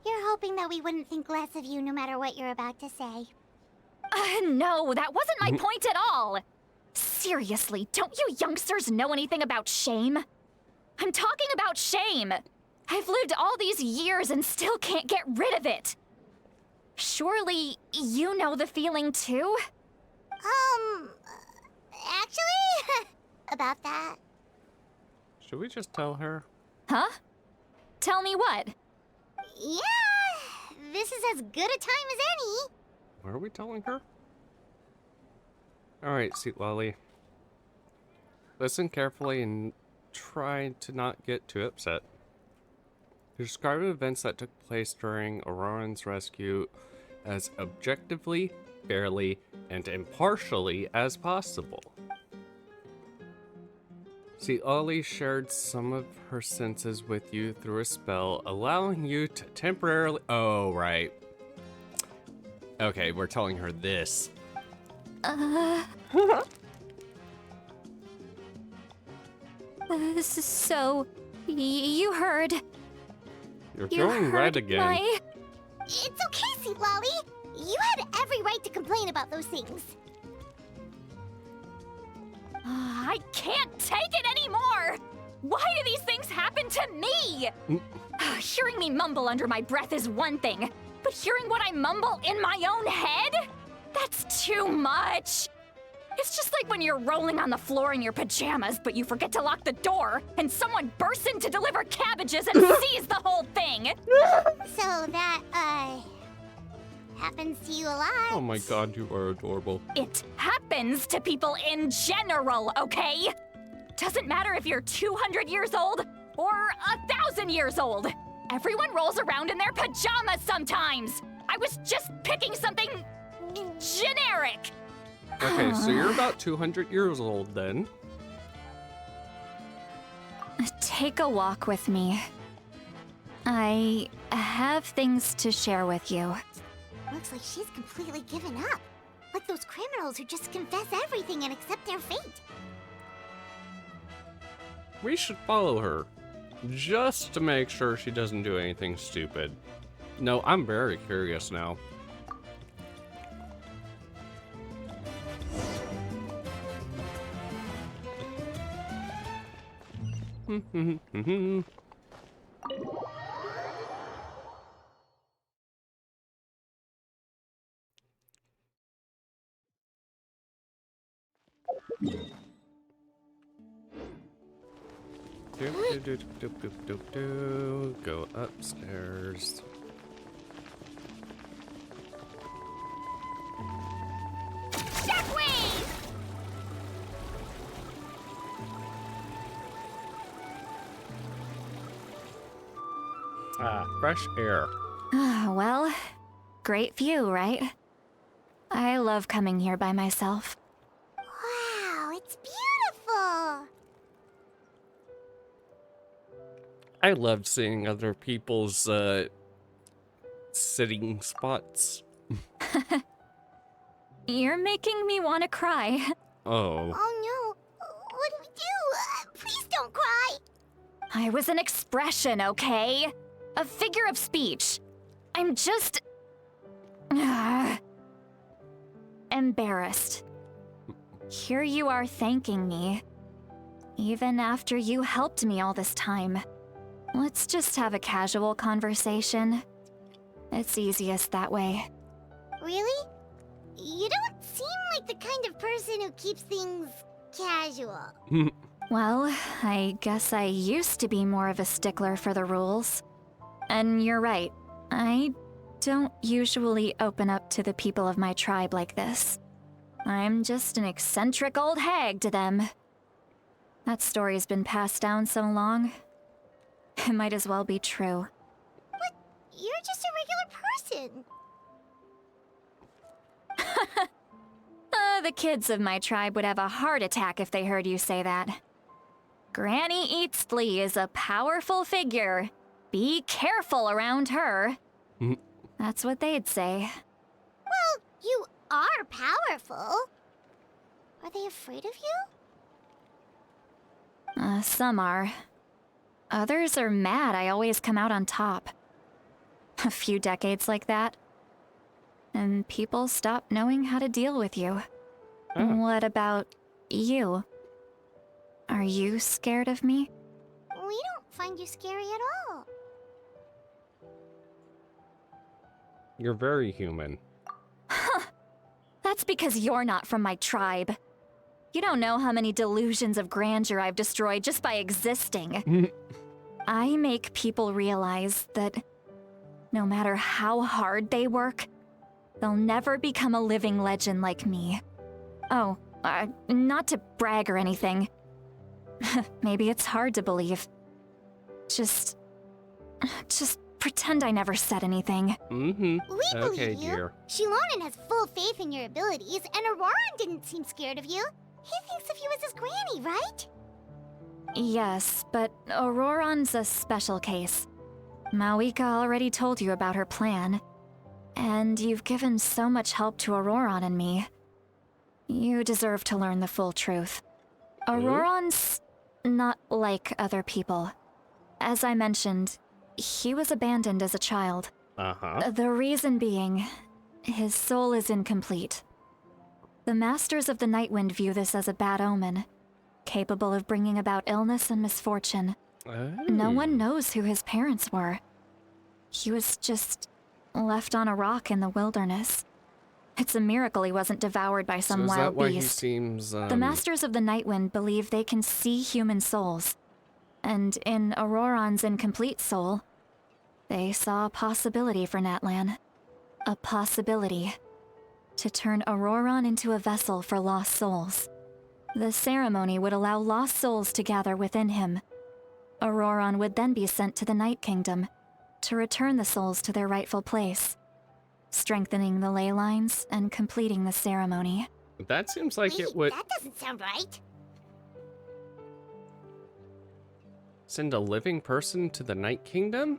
You're hoping that we wouldn't think less of you no matter what you're about to say. No, that wasn't my point at all! Seriously, don't you youngsters know anything about shame? I'm talking about shame! I've lived all these years and still can't get rid of it! Surely, you know the feeling too? Actually, about that. Should we just tell her? Huh? Tell me what? Yeah, this is as good a time as any. What are we telling her? Alright, Sweet Lolly. Listen carefully and try to not get too upset. Describe events that took place during Auroran's rescue as objectively, fairly, and impartially as possible. See, Ollie shared some of her senses with you through a spell, allowing you to temporarily... Oh, right. Okay, we're telling her this. So, you heard... You're You throwing heard red again. my... It's okay, Sweet Lolly. You had every right to complain about those things. I can't take it anymore! Why do these things happen to me? Hearing me mumble under my breath is one thing, but hearing what I mumble in my own head? That's too much! It's just like when you're rolling on the floor in your pajamas, but you forget to lock the door, and someone bursts in to deliver cabbages and sees the whole thing! So that, happens to you a lot. Oh my god, you are adorable. It happens to people in general, okay? Doesn't matter if you're 200 years old or 1,000 years old. Everyone rolls around in their pajamas sometimes. I was just picking something generic. Okay, so you're about 200 years old then. Take a walk with me. I have things to share with you. Looks like she's completely given up. Like those criminals who just confess everything and accept their fate. We should follow her. Just to make sure she doesn't do anything stupid. No, I'm very curious now. Go upstairs. Shockwave! Ah, fresh air. Well, great view, right? I love coming here by myself. Wow, it's beautiful! I loved seeing other people's sitting spots. You're making me want to cry. Oh. Oh no, what do we do? Please don't cry! I was an expression, okay? A figure of speech. I'm just... embarrassed. Here you are thanking me. Even after you helped me all this time. Let's just have a casual conversation. It's easiest that way. Really? You don't seem like the kind of person who keeps things casual. Well, I guess I used to be more of a stickler for the rules. And you're right, I don't usually open up to the people of my tribe like this. I'm just an eccentric old hag to them. That story's been passed down so long, it might as well be true. But you're just a regular person. The kids of my tribe would have a heart attack if they heard you say that. Granny Eatsley is a powerful figure. Be careful around her. That's what they'd say. Well, you are powerful. Are they afraid of you? Some are. Others are mad I always come out on top. A few decades like that, and people stop knowing how to deal with you. What about you? Are you scared of me? We don't find you scary at all. You're very human. That's because you're not from my tribe. You don't know how many delusions of grandeur I've destroyed just by existing. I make people realize that no matter how hard they work, they'll never become a living legend like me. Oh, not to brag or anything. Maybe it's hard to believe. Just pretend I never said anything. We Okay, believe you. dear. Shilonen has full faith in your abilities, and Auroran didn't seem scared of you. He thinks of you as his granny, right? Yes, but Auroran's a special case. Mawika already told you about her plan. And you've given so much help to Auroran and me. You deserve to learn the full truth. Auroran's not like other people. As I mentioned, he was abandoned as a child. The reason being, his soul is incomplete. The Masters of the Nightwind view this as a bad omen, capable of bringing about illness and misfortune. No one knows who his parents were. He was just left on a rock in the wilderness. It's a miracle he wasn't devoured by some So is wild that why beast. he seems, The Masters of the Nightwind believe they can see human souls. And in Auroran's incomplete soul, they saw a possibility for Natlan. A possibility to turn Auroran into a vessel for lost souls. The ceremony would allow lost souls to gather within him. Auroran would then be sent to the Night Kingdom to return the souls to their rightful place, strengthening the ley lines and completing the ceremony. That seems like Wait, it would that doesn't sound right. send a living person to the Night Kingdom?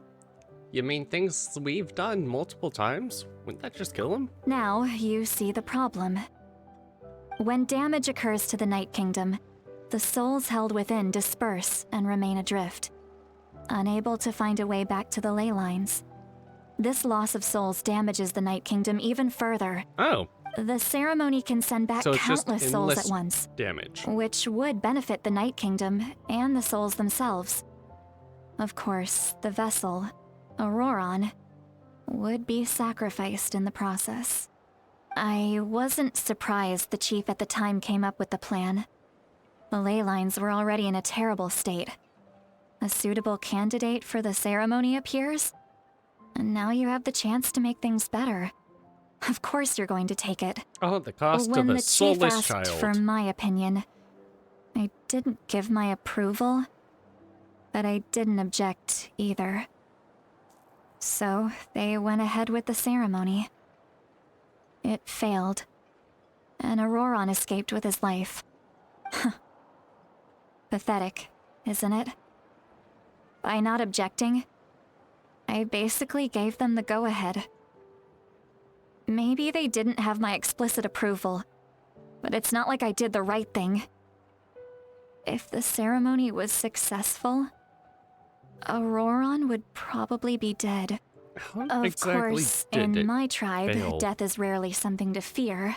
You mean things we've done multiple times? Wouldn't that just kill him? Now you see the problem. When damage occurs to the Night Kingdom, the souls held within disperse and remain adrift, unable to find a way back to the ley lines. This loss of souls damages the Night Kingdom even further. Oh, The ceremony can send back so it's just countless souls endless at once, damage. which would benefit the Night Kingdom and the souls themselves. Of course, the vessel, Auroran, would be sacrificed in the process. I wasn't surprised the chief at the time came up with the plan. The ley lines were already in a terrible state. A suitable candidate for the ceremony appears, and now you have the chance to make things better. Of course you're going to take it. Oh, the cost When of a the chief soulless asked child. for my opinion, I didn't give my approval, but I didn't object either. So they went ahead with the ceremony. It failed, and Auroran escaped with his life. Pathetic, isn't it? By not objecting, I basically gave them the go-ahead. Maybe they didn't have my explicit approval, but it's not like I did the right thing. If the ceremony was successful, Auroran would probably be dead. How Of exactly course, did in it my tribe, fail? death is rarely something to fear.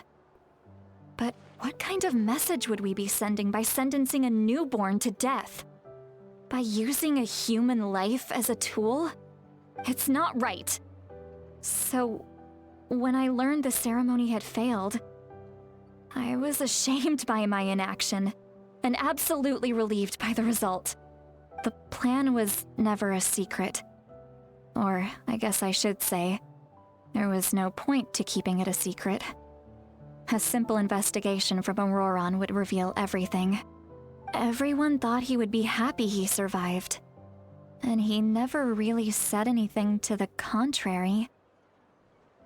But what kind of message would we be sending by sentencing a newborn to death? By using a human life as a tool? It's not right. So, when I learned the ceremony had failed, I was ashamed by my inaction and absolutely relieved by the result. The plan was never a secret. Or, I guess I should say, there was no point to keeping it a secret. A simple investigation from Auroron would reveal everything. Everyone thought he would be happy he survived. And he never really said anything to the contrary.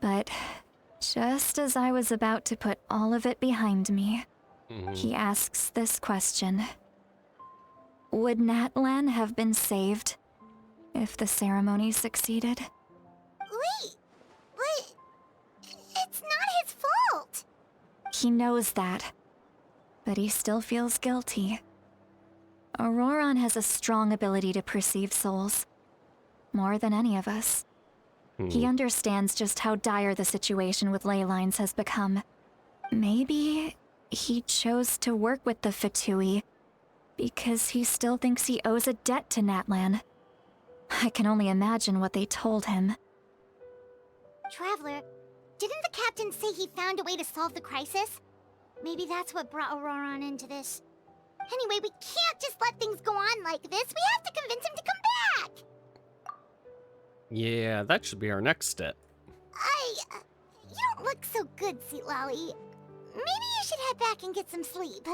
But just as I was about to put all of it behind me, he asks this question. Would Natlan have been saved if the ceremony succeeded? Wait, but it's not his fault. He knows that, but he still feels guilty. Auroron has a strong ability to perceive souls, more than any of us. He understands just how dire the situation with ley lines has become. Maybe he chose to work with the Fatui because he still thinks he owes a debt to Natlan. I can only imagine what they told him. Traveler, didn't the captain say he found a way to solve the crisis? Maybe that's what brought Auroron into this. Anyway, we can't just let things go on like this. We have to convince him to come back! Yeah, that should be our next step. You don't look so good, Sweet Lolly. Maybe you should head back and get some sleep.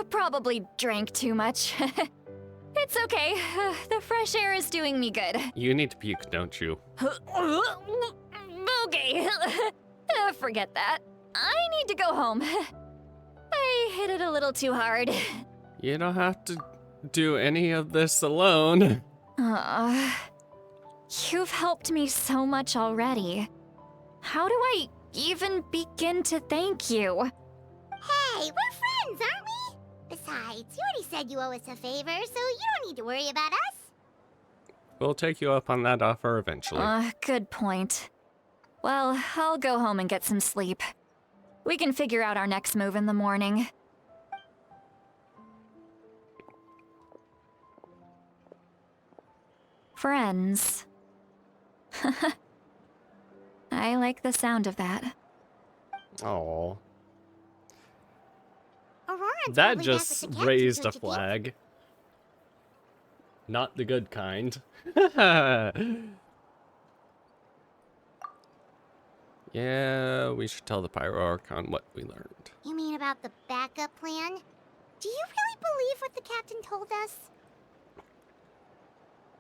Probably drank too much. It's okay. The fresh air is doing me good. You need to puke, don't you? Okay. Forget that. I need to go home. I hit it a little too hard. You don't have to do any of this alone. You've helped me so much already. How do I even begin to thank you? Hey, we're friends, aren't we? Besides, you already said you owe us a favor, so you don't need to worry about us. We'll take you up on that offer eventually. Good point. Well, I'll go home and get some sleep. We can figure out our next move in the morning. Friends. I like the sound of that. Oh, Auroron's that probably back with just the captain, raised a don't you think? flag. Not the good kind. Yeah, we should tell the Pyro Archon what we learned. You mean about the backup plan? Do you really believe what the captain told us?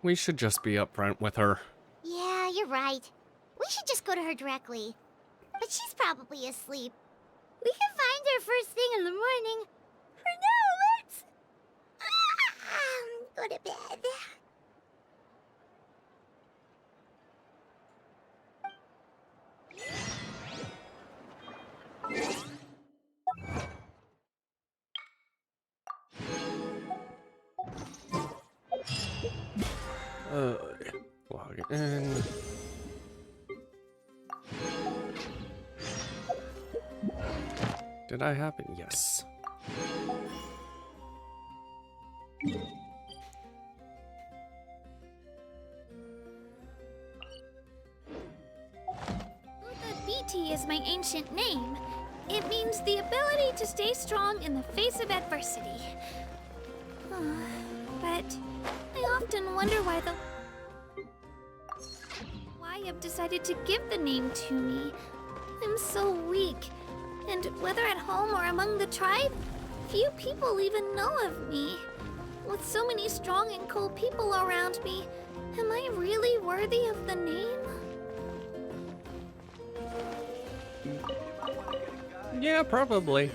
We should just be upfront with her. Yeah, you're right. We should just go to her directly. But she's probably asleep. We can find her first thing in the morning. For now, let's... go to bed. Log in. Did I happen? Yes. BT is my ancient name. It means the ability to stay strong in the face of adversity. But I often wonder why I've decided to give the name to me. I'm so weak, and whether at home or among the tribe, few people even know of me. With so many strong and cool people around me, am I really worthy of the name? Yeah, probably.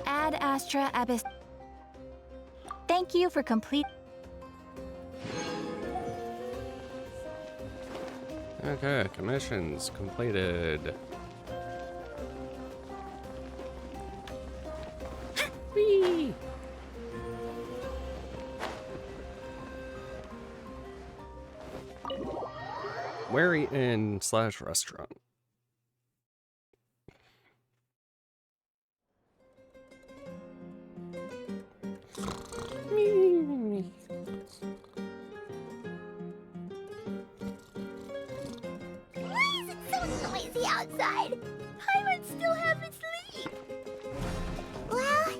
Ad Astra Abyss. Thank you for complete. Okay, commissions completed. Whee! Wary Inn / restaurant. outside. Pirates still haven't sleep. Well,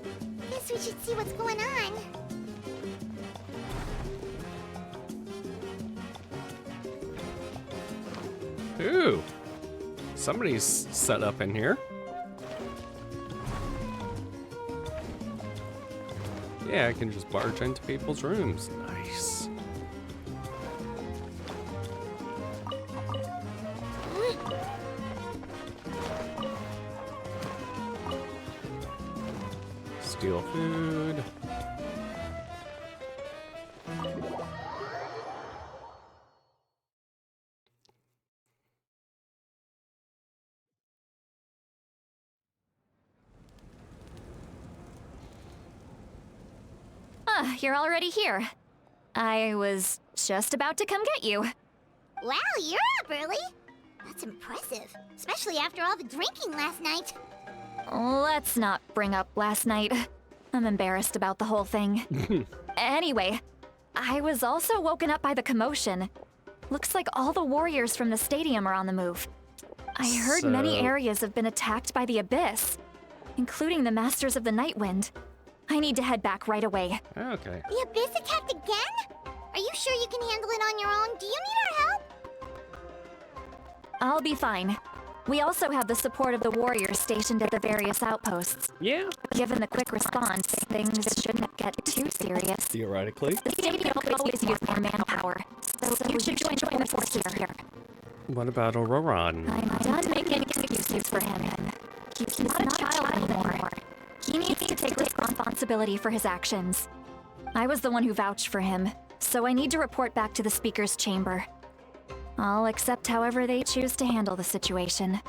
guess we should see what's going on. Ooh. Somebody's set up in here. Yeah, I can just barge into people's rooms. Nice. Steal food. You're already here. I was just about to come get you. Wow, you're up early. That's impressive, especially after all the drinking last night. Let's not bring up last night. I'm embarrassed about the whole thing. Anyway, I was also woken up by the commotion. Looks like all the warriors from the stadium are on the move. I heard many areas have been attacked by the Abyss, including the Masters of the Nightwind. I need to head back right away. Okay. The Abyss attacked again? Are you sure you can handle it on your own? Do you need our help? I'll be fine. We also have the support of the warriors stationed at the various outposts. Yeah. Given the quick response, things shouldn't get too serious. Theoretically. The stadium always uses more manpower, so you should join forces here. What about Auroran? I'm done making excuses for him. He's not a child anymore. He needs to take responsibility for his actions. I was the one who vouched for him, so I need to report back to the Speaker's chamber. I'll accept however they choose to handle the situation.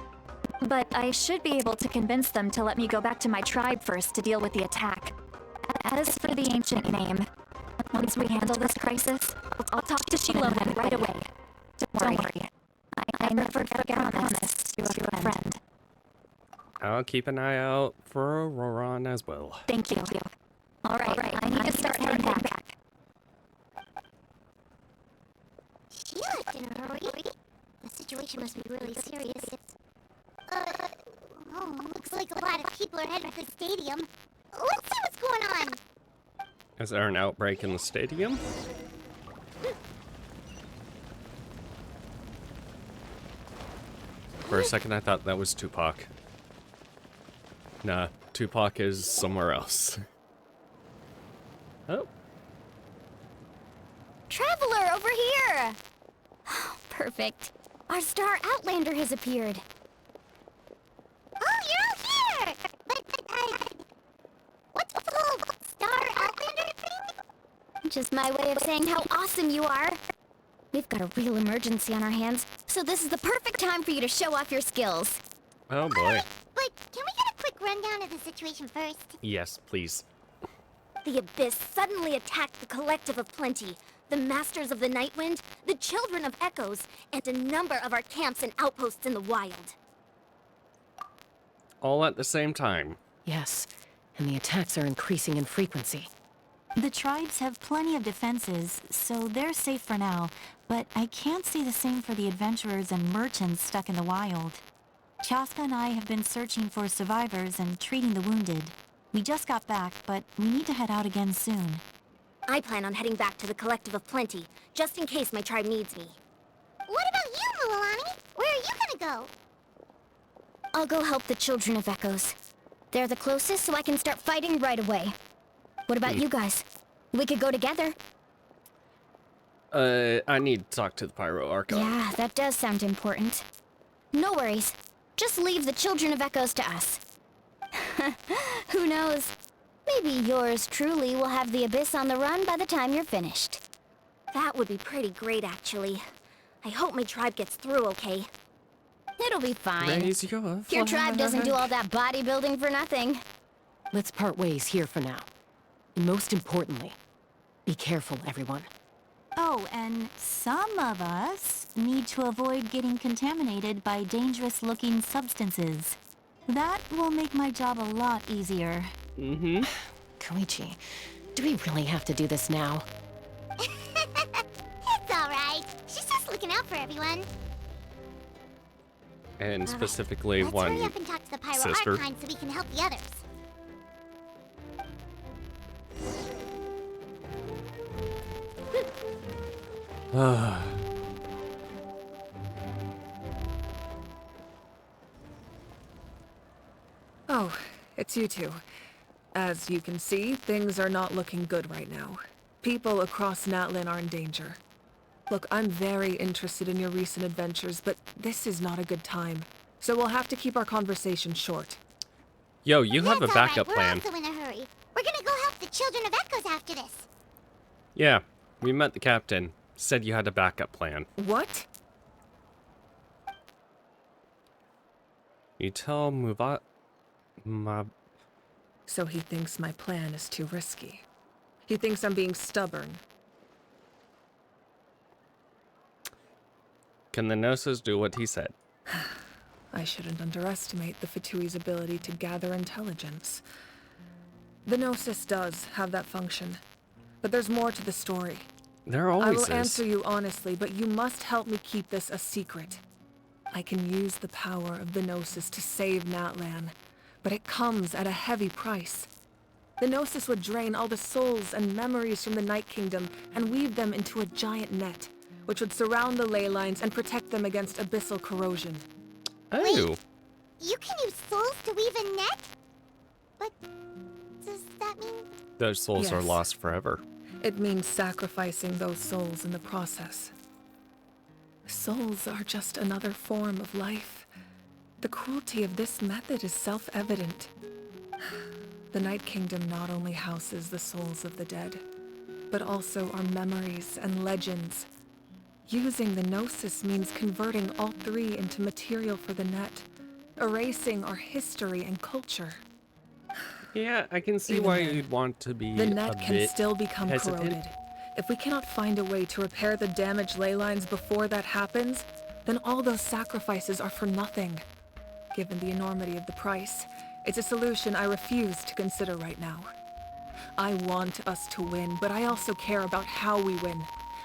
But I should be able to convince them to let me go back to my tribe first to deal with the attack. As for the ancient name, once we handle this crisis, I'll talk to Shiloh right away. Don't worry. I never forget my promise to a friend. I'll keep an eye out for Auroran as well. Thank you. All right. I need to start heading back. She left in a hurry. The situation must be really serious. Looks like a lot of people are headed for the stadium. Let's see what's going on. Is there an outbreak in the stadium? For a second, I thought that was Tupac. Nah, Tupac is somewhere else. Oh. Traveler, over here! Perfect. Our star Outlander has appeared. Oh, you're all here! But what's the whole Star Outlander thing? Just my way of saying how awesome you are. We've got a real emergency on our hands, so this is the perfect time for you to show off your skills. Oh boy. But can we get a quick rundown of the situation first? Yes, please. The Abyss suddenly attacked the Collective of Plenty, the Masters of the Nightwind, the Children of Echoes, and a number of our camps and outposts in the wild. All at the same time. Yes, and the attacks are increasing in frequency. The tribes have plenty of defenses, so they're safe for now, but I can't say the same for the adventurers and merchants stuck in the wild. Chaska and I have been searching for survivors and treating the wounded. We just got back, but we need to head out again soon. I plan on heading back to the Collective of Plenty, just in case my tribe needs me. What about you, Mualani? Where are you gonna go? I'll go help the Children of Echoes. They're the closest, so I can start fighting right away. What about you guys? We could go together. I need to talk to the Pyro Archon. Yeah, that does sound important. No worries. Just leave the Children of Echoes to us. Who knows? Maybe yours truly will have the Abyss on the run by the time you're finished. That would be pretty great, actually. I hope my tribe gets through okay. It'll be fine. Raise your Your tribe doesn't do flag. all that bodybuilding for nothing. Let's part ways here for now. And most importantly, be careful, everyone. Oh, and some of us need to avoid getting contaminated by dangerous-looking substances. That will make my job a lot easier. Mm-hmm. Koichi, do we really have to do this now? It's alright. She's just looking out for everyone. and specifically Let's one hurry up and talk to the Pyro sister. Archon so we can help the others. Oh, it's you two. As you can see, things are not looking good right now. People across Natlan are in danger. Look, I'm very interested in your recent adventures, but this is not a good time. So we'll have to keep our conversation short. Yo, you have a That's backup all plan. right. We're also in a hurry. We're gonna go help the Children of Echoes after this. Yeah, we met the captain. Said you had a backup plan. What? You tell So he thinks my plan is too risky. He thinks I'm being stubborn. Can the Gnosis do what he said? I shouldn't underestimate the Fatui's ability to gather intelligence. The Gnosis does have that function, but there's more to the story. There I always will is. answer you honestly, but you must help me keep this a secret. I can use the power of the Gnosis to save Natlan, but it comes at a heavy price. The Gnosis would drain all the souls and memories from the Night Kingdom and weave them into a giant net, which would surround the ley lines and protect them against abyssal corrosion. Oh. Wait, you can use souls to weave a net? But does that mean... Those souls are Yes. lost forever. It means sacrificing those souls in the process. Souls are just another form of life. The cruelty of this method is self-evident. The Night Kingdom not only houses the souls of the dead, but also our memories and legends. Using the Gnosis means converting all three into material for the net, erasing our history and culture. Yeah, I can see Even why then, you'd want to be The a net can bit still become hesitant. corroded. If we cannot find a way to repair the damaged ley lines before that happens, then all those sacrifices are for nothing. Given the enormity of the price, it's a solution I refuse to consider right now. I want us to win, but I also care about how we win,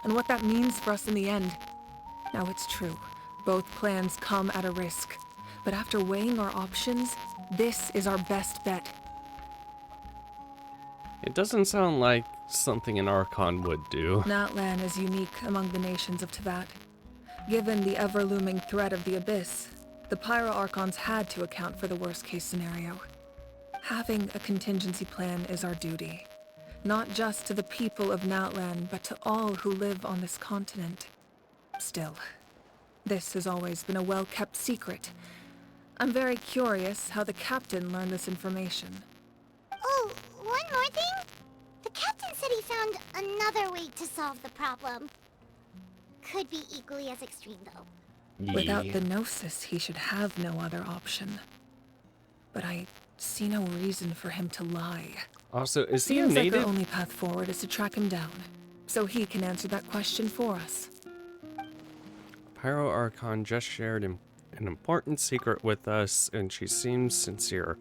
and what that means for us in the end. Now it's true, both plans come at a risk, but after weighing our options, this is our best bet. It doesn't sound like something an Archon would do. Natlan is unique among the nations of Teyvat. Given the ever-looming threat of the Abyss, the Pyro Archons had to account for the worst-case scenario. Having a contingency plan is our duty, not just to the people of Natlan, but to all who live on this continent. Still, this has always been a well-kept secret. I'm very curious how the captain learned this information. Oh, one more thing? The captain said he found another way to solve the problem. Could be equally as extreme, though. Without the Gnosis, he should have no other option. But I see no reason for him to lie. Also, is he a Seems like native? our only path forward is to track him down, so he can answer that question for us. Pyro Archon just shared an important secret with us, and she seems sincere.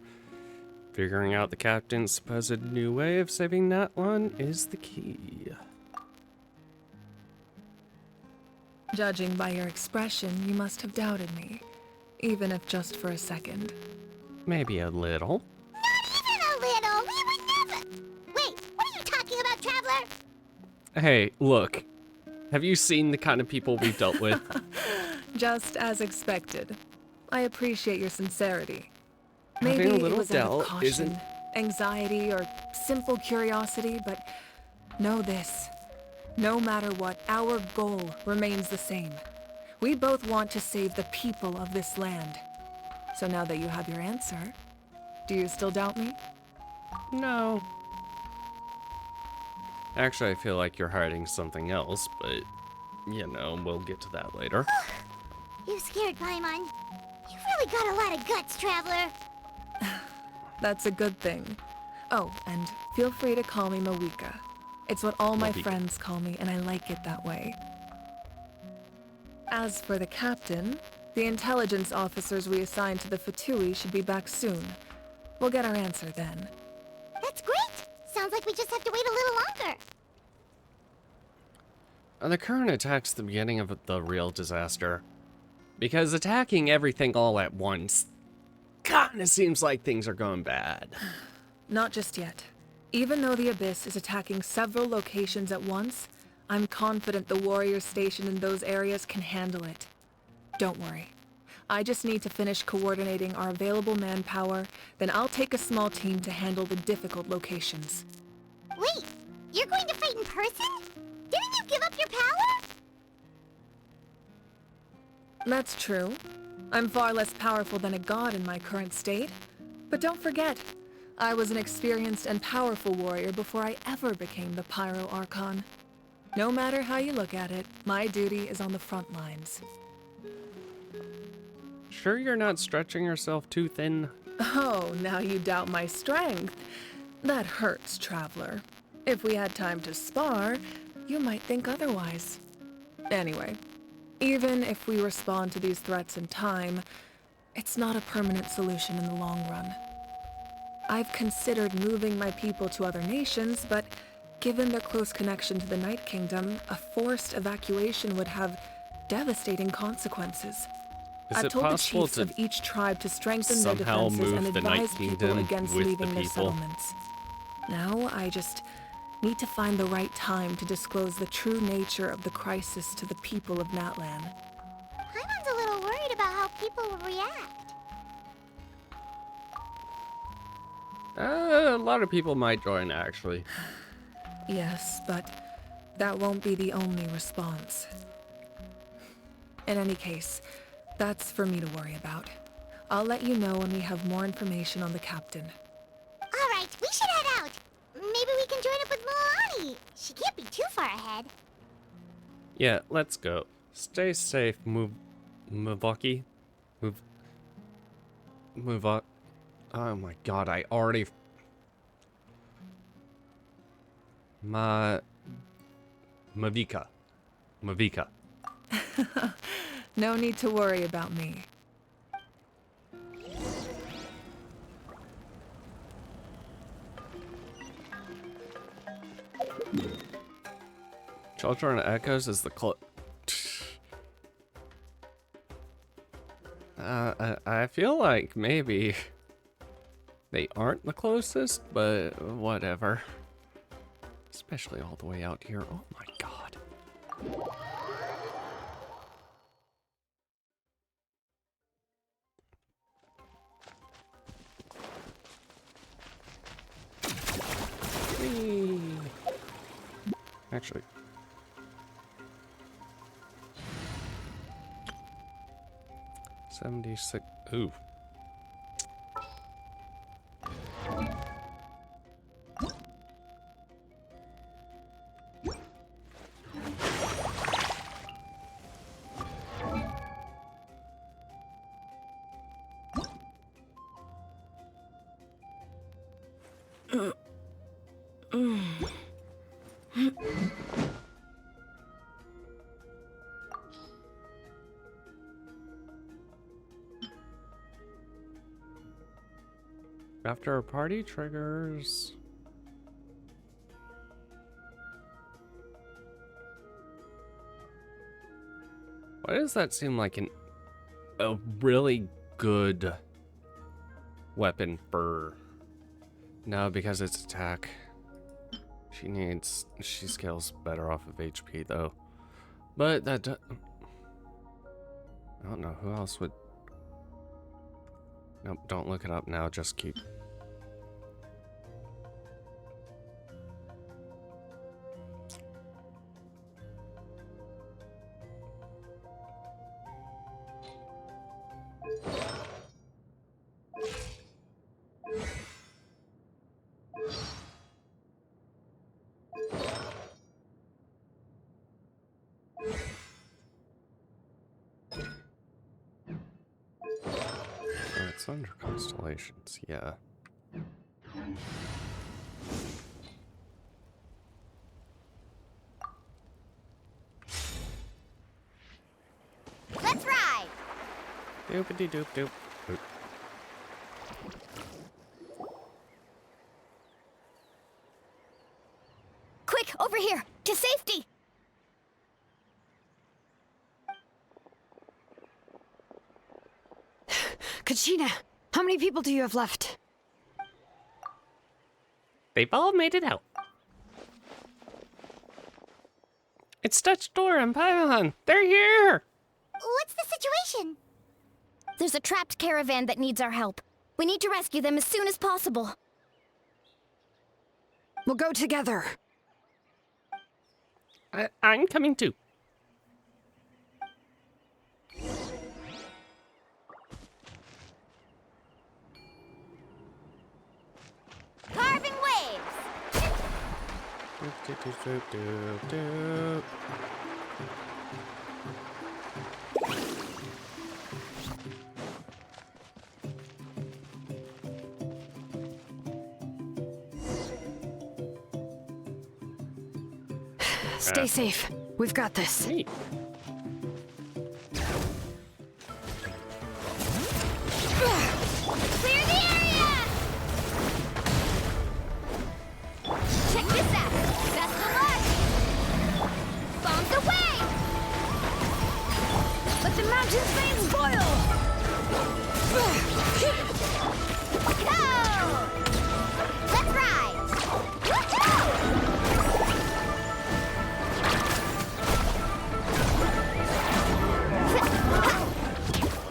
Figuring out the captain's supposed new way of saving Natlan is the key. Judging by your expression, you must have doubted me, even if just for a second. Maybe a little. Not even a little! We would never... Wait, what are you talking about, Traveler? Hey, look. Have you seen the kind of people we've dealt with? Just as expected. I appreciate your sincerity. Having Maybe a it little was out of doubt caution, isn't- anxiety, or simple curiosity, but know this. No matter what, our goal remains the same. We both want to save the people of this land. So now that you have your answer, do you still doubt me? No. Actually, I feel like you're hiding something else, but, you know, we'll get to that later. You scared Paimon. You've really got a lot of guts, Traveler. That's a good thing. Oh, and feel free to call me Mawika. It's what all my Mawika. friends call me, and I like it that way. As for the captain, the intelligence officers we assigned to the Fatui should be back soon. We'll get our answer then. That's great! Sounds like we just have to wait a little longer. Are the current attacks the beginning of the real disaster? Because attacking everything all at once kinda seems like things are going bad. Not just yet. Even though the Abyss is attacking several locations at once, I'm confident the warriors stationed in those areas can handle it. Don't worry. I just need to finish coordinating our available manpower, then I'll take a small team to handle the difficult locations. Wait, you're going to fight in person? Didn't you give up your power? That's true. I'm far less powerful than a god in my current state. But don't forget, I was an experienced and powerful warrior before I ever became the Pyro Archon. No matter how you look at it, my duty is on the front lines. Sure you're not stretching yourself too thin? Oh, now you doubt my strength. That hurts, Traveler. If we had time to spar, you might think otherwise. Anyway, even if we respond to these threats in time, it's not a permanent solution in the long run. I've considered moving my people to other nations, but given their close connection to the Night Kingdom, a forced evacuation would have devastating consequences. I've told the chiefs of each tribe to strengthen their defenses and advise people against leaving their settlements. Now, I just need to find the right time to disclose the true nature of the crisis to the people of Natlan. Paimon's a little worried about how people will react. A lot of people might join, actually. Yes, but that won't be the only response. In any case, that's for me to worry about. I'll let you know when we have more information on the captain. Alright, we should head out. Maybe we can join up with Milani. She can't be too far ahead. Yeah, let's go. Stay safe, Muvaki. Move up. Oh my god, I already... Mavika. No need to worry about me. Children Echoes is the I feel like maybe they aren't the closest, but whatever. Especially all the way out here. Oh my god. Whee. Actually. $76. Ooh. After a party triggers... Why does that seem like a really good weapon for... No, because it's attack. She scales better off of HP though. But that I don't know who else would... Nope, don't look it up now, just keep... It's under constellations, yeah. Let's ride! Doopity doop doop. Doop. Quick, over here! To safety! Kachina, how many people do you have left? They've all made it out. It's Dutch Door and Paimon. They're here! What's the situation? There's a trapped caravan that needs our help. We need to rescue them as soon as possible. We'll go together. I'm coming too. Carving waves! Stay safe. We've got this. Neat. Clear the area! Check this out! Best of luck! Bombs away! Let the mountain's veins boil! Go! Let's ride!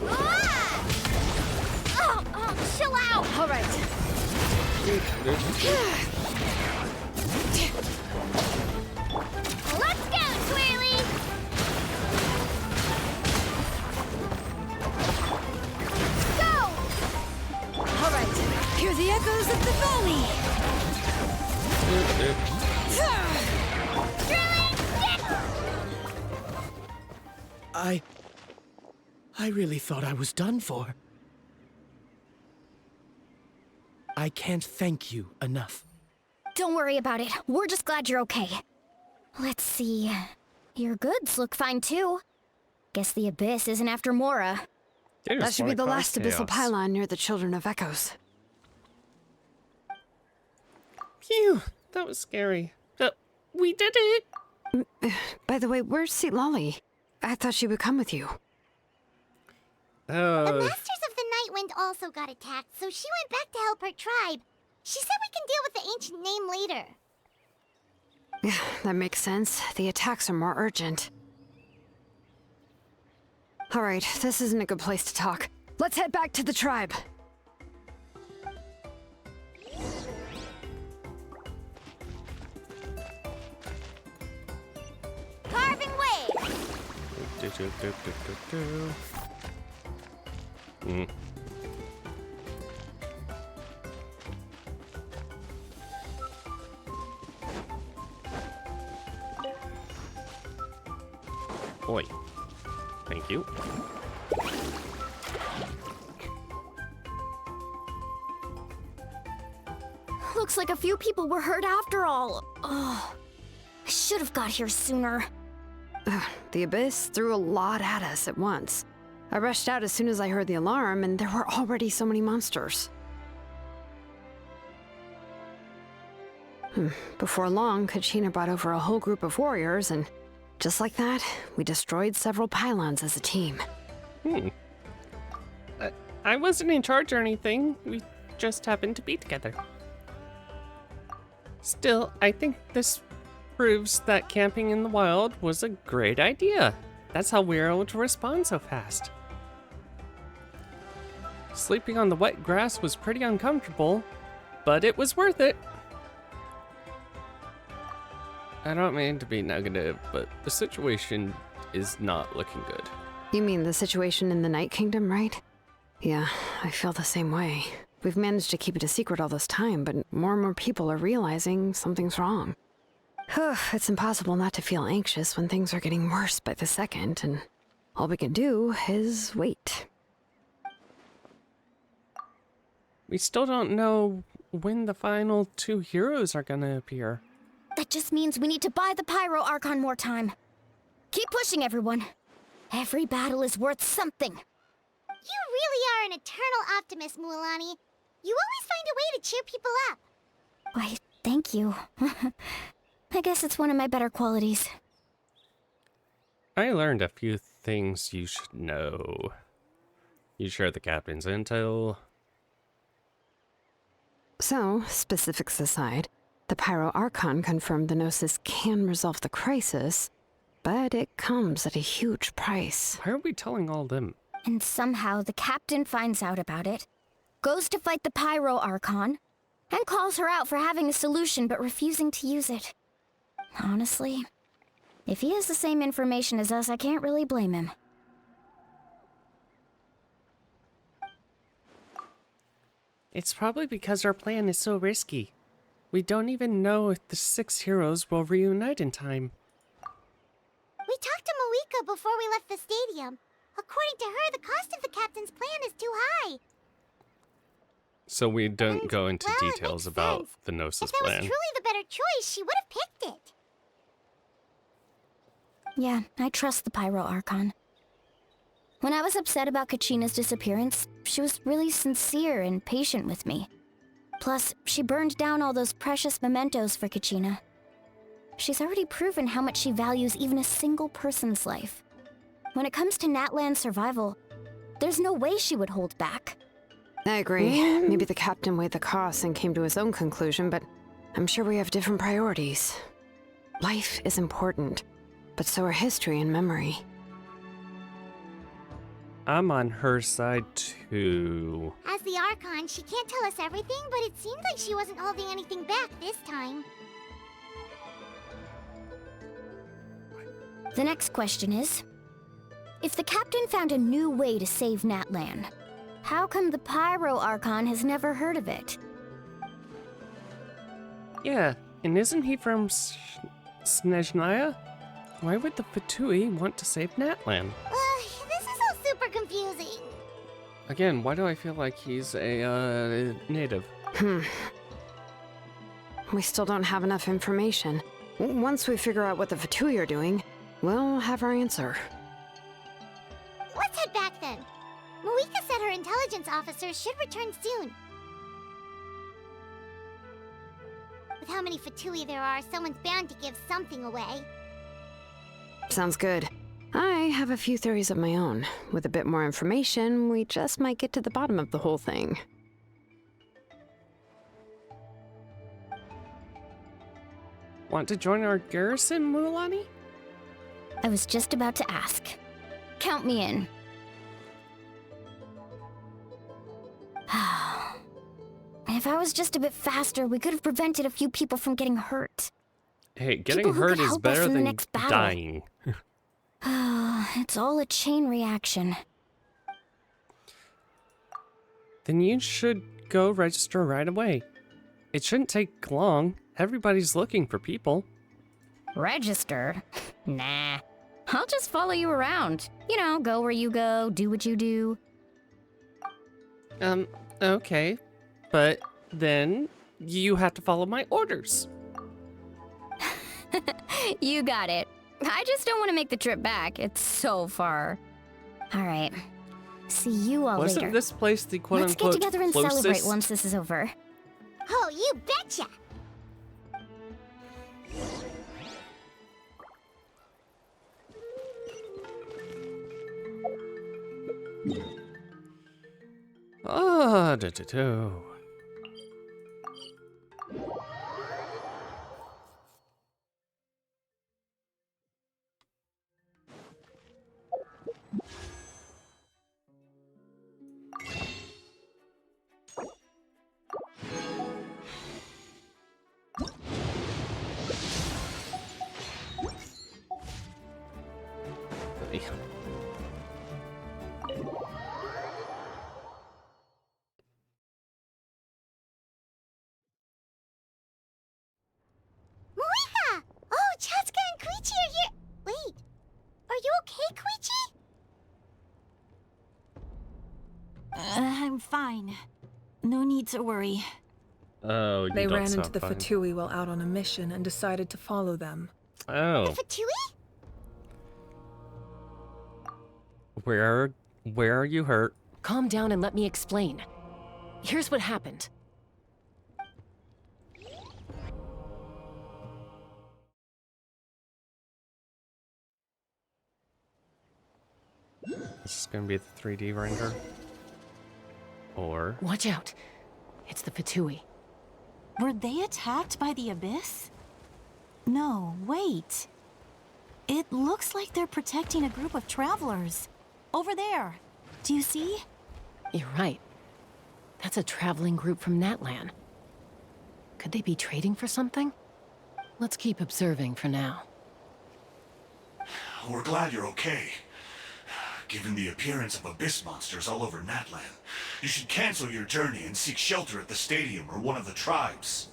Woohoo! Chill out! All right. Let's go, Twirly! Go! All right. Hear the echoes of the valley. I really thought I was done for. I can't thank you enough. Don't worry about it. We're just glad you're okay. Let's see. Your goods look fine too. Guess the Abyss isn't after Mora. That should be the last abyssal pylon near the Children of Echoes. Phew, that was scary. We did it! By the way, where's Seat Lolly? I thought she would come with you. The Masters of the Nightwind also got attacked, so she went back to help her tribe. She said we can deal with the ancient name later. Yeah, that makes sense. The attacks are more urgent. All right, this isn't a good place to talk. Let's head back to the tribe. Carving waves! Oi. Thank you. Looks like a few people were hurt after all. Oh, I should have got here sooner. The Abyss threw a lot at us at once. I rushed out as soon as I heard the alarm, and there were already so many monsters. Before long, Kachina brought over a whole group of warriors, and just like that, we destroyed several pylons as a team. I wasn't in charge or anything. We just happened to be together. Still, I think this proves that camping in the wild was a great idea. That's how we were able to respond so fast. Sleeping on the wet grass was pretty uncomfortable, but it was worth it. I don't mean to be negative, but the situation is not looking good. You mean the situation in the Night Kingdom, right? Yeah, I feel the same way. We've managed to keep it a secret all this time, but more and more people are realizing something's wrong. It's impossible not to feel anxious when things are getting worse by the second, and all we can do is wait. We still don't know when the final two heroes are gonna appear. That just means we need to buy the Pyro Archon more time. Keep pushing, everyone. Every battle is worth something. You really are an eternal optimist, Mualani. You always find a way to cheer people up. Why, thank you. I guess it's one of my better qualities. I learned a few things you should know. You share the captain's intel. So, specifics aside, the Pyro Archon confirmed the Gnosis can resolve the crisis, but it comes at a huge price. Why are we telling all them? And somehow the captain finds out about it, goes to fight the Pyro Archon, and calls her out for having a solution but refusing to use it. Honestly, if he has the same information as us, I can't really blame him. It's probably because our plan is so risky. We don't even know if the 6 heroes will reunite in time. We talked to Moika before we left the stadium. According to her, the cost of the captain's plan is too high. So we don't go into well, it details makes about sense. the Gnosis If that was plan. truly the better choice, she would have picked it. Yeah, I trust the Pyro Archon. When I was upset about Kachina's disappearance, she was really sincere and patient with me. Plus, she burned down all those precious mementos for Kachina. She's already proven how much she values even a single person's life. When it comes to Natlan's survival, there's no way she would hold back. I agree. Maybe the captain weighed the costs and came to his own conclusion, but I'm sure we have different priorities. Life is important, but so are history and memory. I'm on her side too. As the Archon, she can't tell us everything, but it seemed like she wasn't holding anything back this time. The next question is, if the captain found a new way to save Natlan, how come the Pyro Archon has never heard of it? Yeah, and isn't he from Snezhnaya? Why would the Fatui want to save Natlan? This is all super confusing. Again, why do I feel like he's a native? We still don't have enough information. Once we figure out what the Fatui are doing, we'll have our answer. Let's head back then. Moika said her intelligence officers should return soon. With how many Fatui there are, someone's bound to give something away. Sounds good. I have a few theories of my own. With a bit more information, we just might get to the bottom of the whole thing. Want to join our garrison, Mulani? I was just about to ask. Count me in. If I was just a bit faster, we could have prevented a few people from getting hurt. Hey, getting People who hurt could is help us better in the than next battle. dying. It's all a chain reaction. Then you should go register right away. It shouldn't take long. Everybody's looking for people. Register? Nah. I'll just follow you around. You know, go where you go, do what you do. Okay. But then you have to follow my orders. You got it. I just don't want to make the trip back. It's so far. All right. See you all later. Wasn't this place the Let's quote-unquote get together and closest? celebrate once this is over. Oh, you betcha! Ah, da-da-do. Moika! Oh, Chaska and Koichi are here! Wait, are you okay, Koichi? I'm fine. No need to worry. Oh, you They don't ran into sound the fine. Fatui while out on a mission and decided to follow them. Oh, The Fatui? where are you hurt? Calm down and let me explain. Here's what happened. This is gonna be the 3D render. Or... Watch out. It's the Fatui. Were they attacked by the Abyss? No, wait. It looks like they're protecting a group of travelers. Over there. Do you see? You're right. That's a traveling group from Natlan. Could they be trading for something? Let's keep observing for now. We're glad you're okay. Given the appearance of abyss monsters all over Natlan, you should cancel your journey and seek shelter at the stadium or one of the tribes.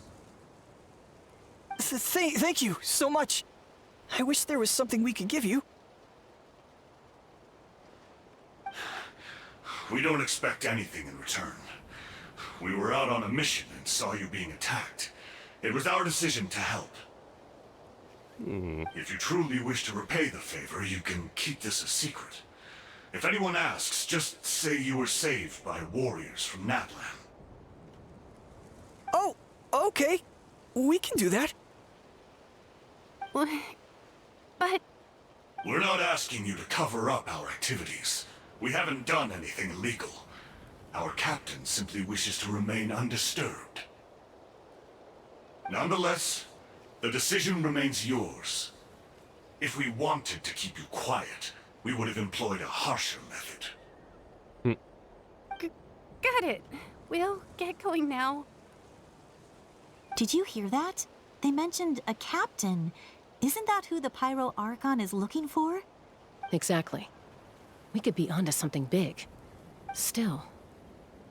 Thank you so much. I wish there was something we could give you. We don't expect anything in return. We were out on a mission and saw you being attacked. It was our decision to help. If you truly wish to repay the favor, you can keep this a secret. If anyone asks, just say you were saved by warriors from Natlan. Oh, okay. We can do that. But... We're not asking you to cover up our activities. We haven't done anything illegal. Our captain simply wishes to remain undisturbed. Nonetheless, the decision remains yours. If we wanted to keep you quiet, we would have employed a harsher method. Got it. We'll get going now. Did you hear that? They mentioned a captain. Isn't that who the Pyro Archon is looking for? Exactly. We could be onto something big. Still,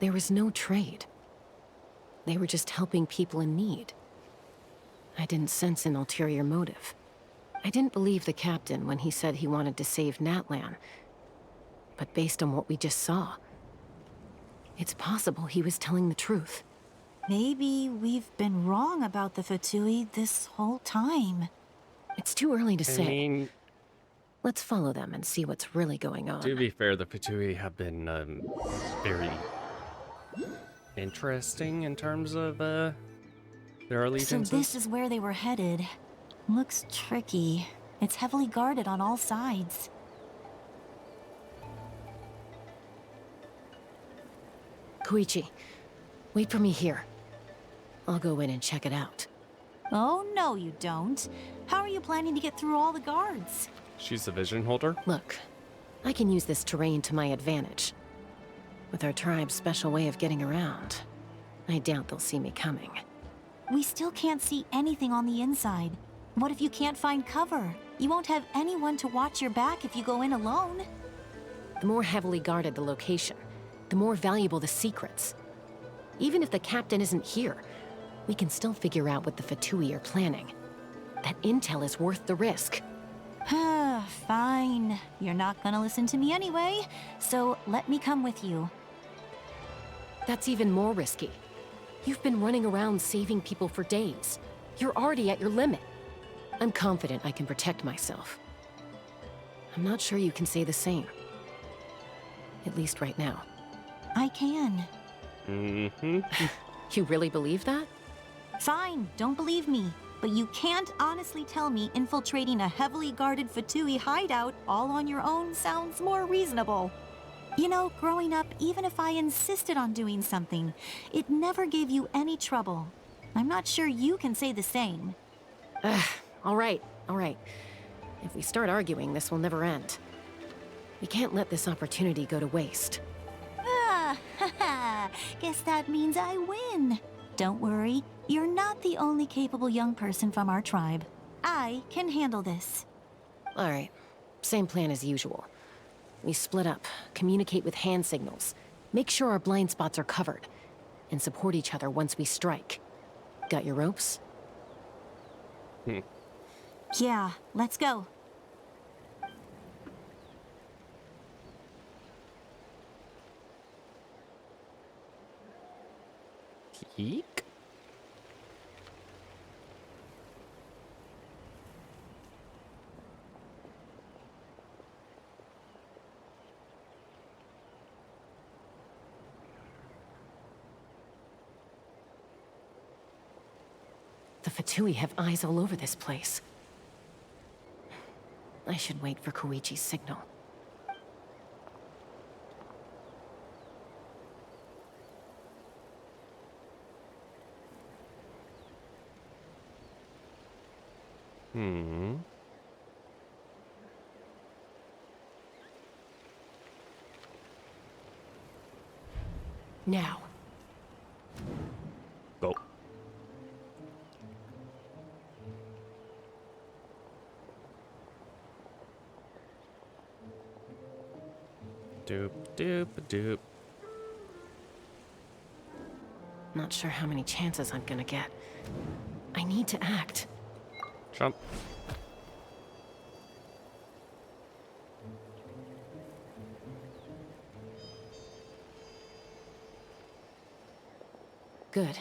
there was no trade. They were just helping people in need. I didn't sense an ulterior motive. I didn't believe the captain when he said he wanted to save Natlan. But based on what we just saw, it's possible he was telling the truth. Maybe we've been wrong about the Fatui this whole time. It's too early to I say. mean, Let's follow them and see what's really going on. to be fair, the Fatui have been very interesting in terms of their allegiances. So this is where they were headed. Looks tricky. It's heavily guarded on all sides. Koichi, wait for me here. I'll go in and check it out. Oh, no you don't. How are you planning to get through all the guards? She's the vision holder. Look, I can use this terrain to my advantage. With our tribe's special way of getting around, I doubt they'll see me coming. We still can't see anything on the inside. What if you can't find cover? You won't have anyone to watch your back if you go in alone. The more heavily guarded the location, the more valuable the secrets. Even if the captain isn't here, we can still figure out what the Fatui are planning. That intel is worth the risk. Fine. You're not gonna listen to me anyway, so let me come with you. That's even more risky. You've been running around saving people for days. You're already at your limit. I'm confident I can protect myself. I'm not sure you can say the same. At least right now. I can. You really believe that? Fine, don't believe me. But you can't honestly tell me infiltrating a heavily guarded Fatui hideout all on your own sounds more reasonable. You know, growing up, even if I insisted on doing something, it never gave you any trouble. I'm not sure you can say the same. All right. If we start arguing, this will never end. We can't let this opportunity go to waste. Guess that means I win. Don't worry, you're not the only capable young person from our tribe. I can handle this. All right, same plan as usual. We split up, communicate with hand signals, make sure our blind spots are covered, and support each other once we strike. Got your ropes? Yeah, let's go. Eek. The Fatui have eyes all over this place. I should wait for Koichi's signal. Now. Go. Doop, doop, doop. Not sure how many chances I'm gonna get. I need to act. Jump. Good.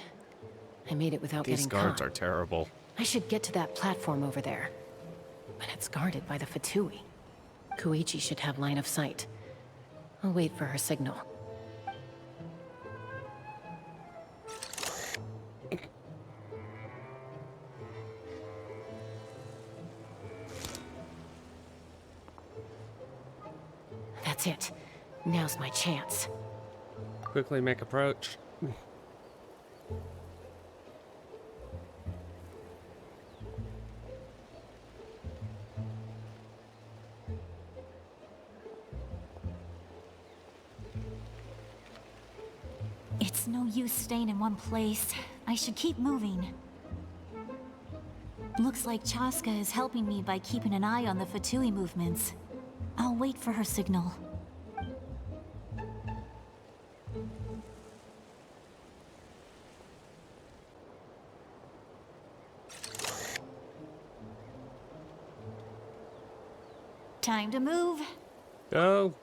I made it without These getting guards caught. are terrible. I should get to that platform over there. But it's guarded by the Fatui. Koichi should have line of sight. I'll wait for her signal. That's it. Now's my chance. Quickly make approach. It's no use staying in one place. I should keep moving. Looks like Chaska is helping me by keeping an eye on the Fatui movements. I'll wait for her signal. Time to move. Go.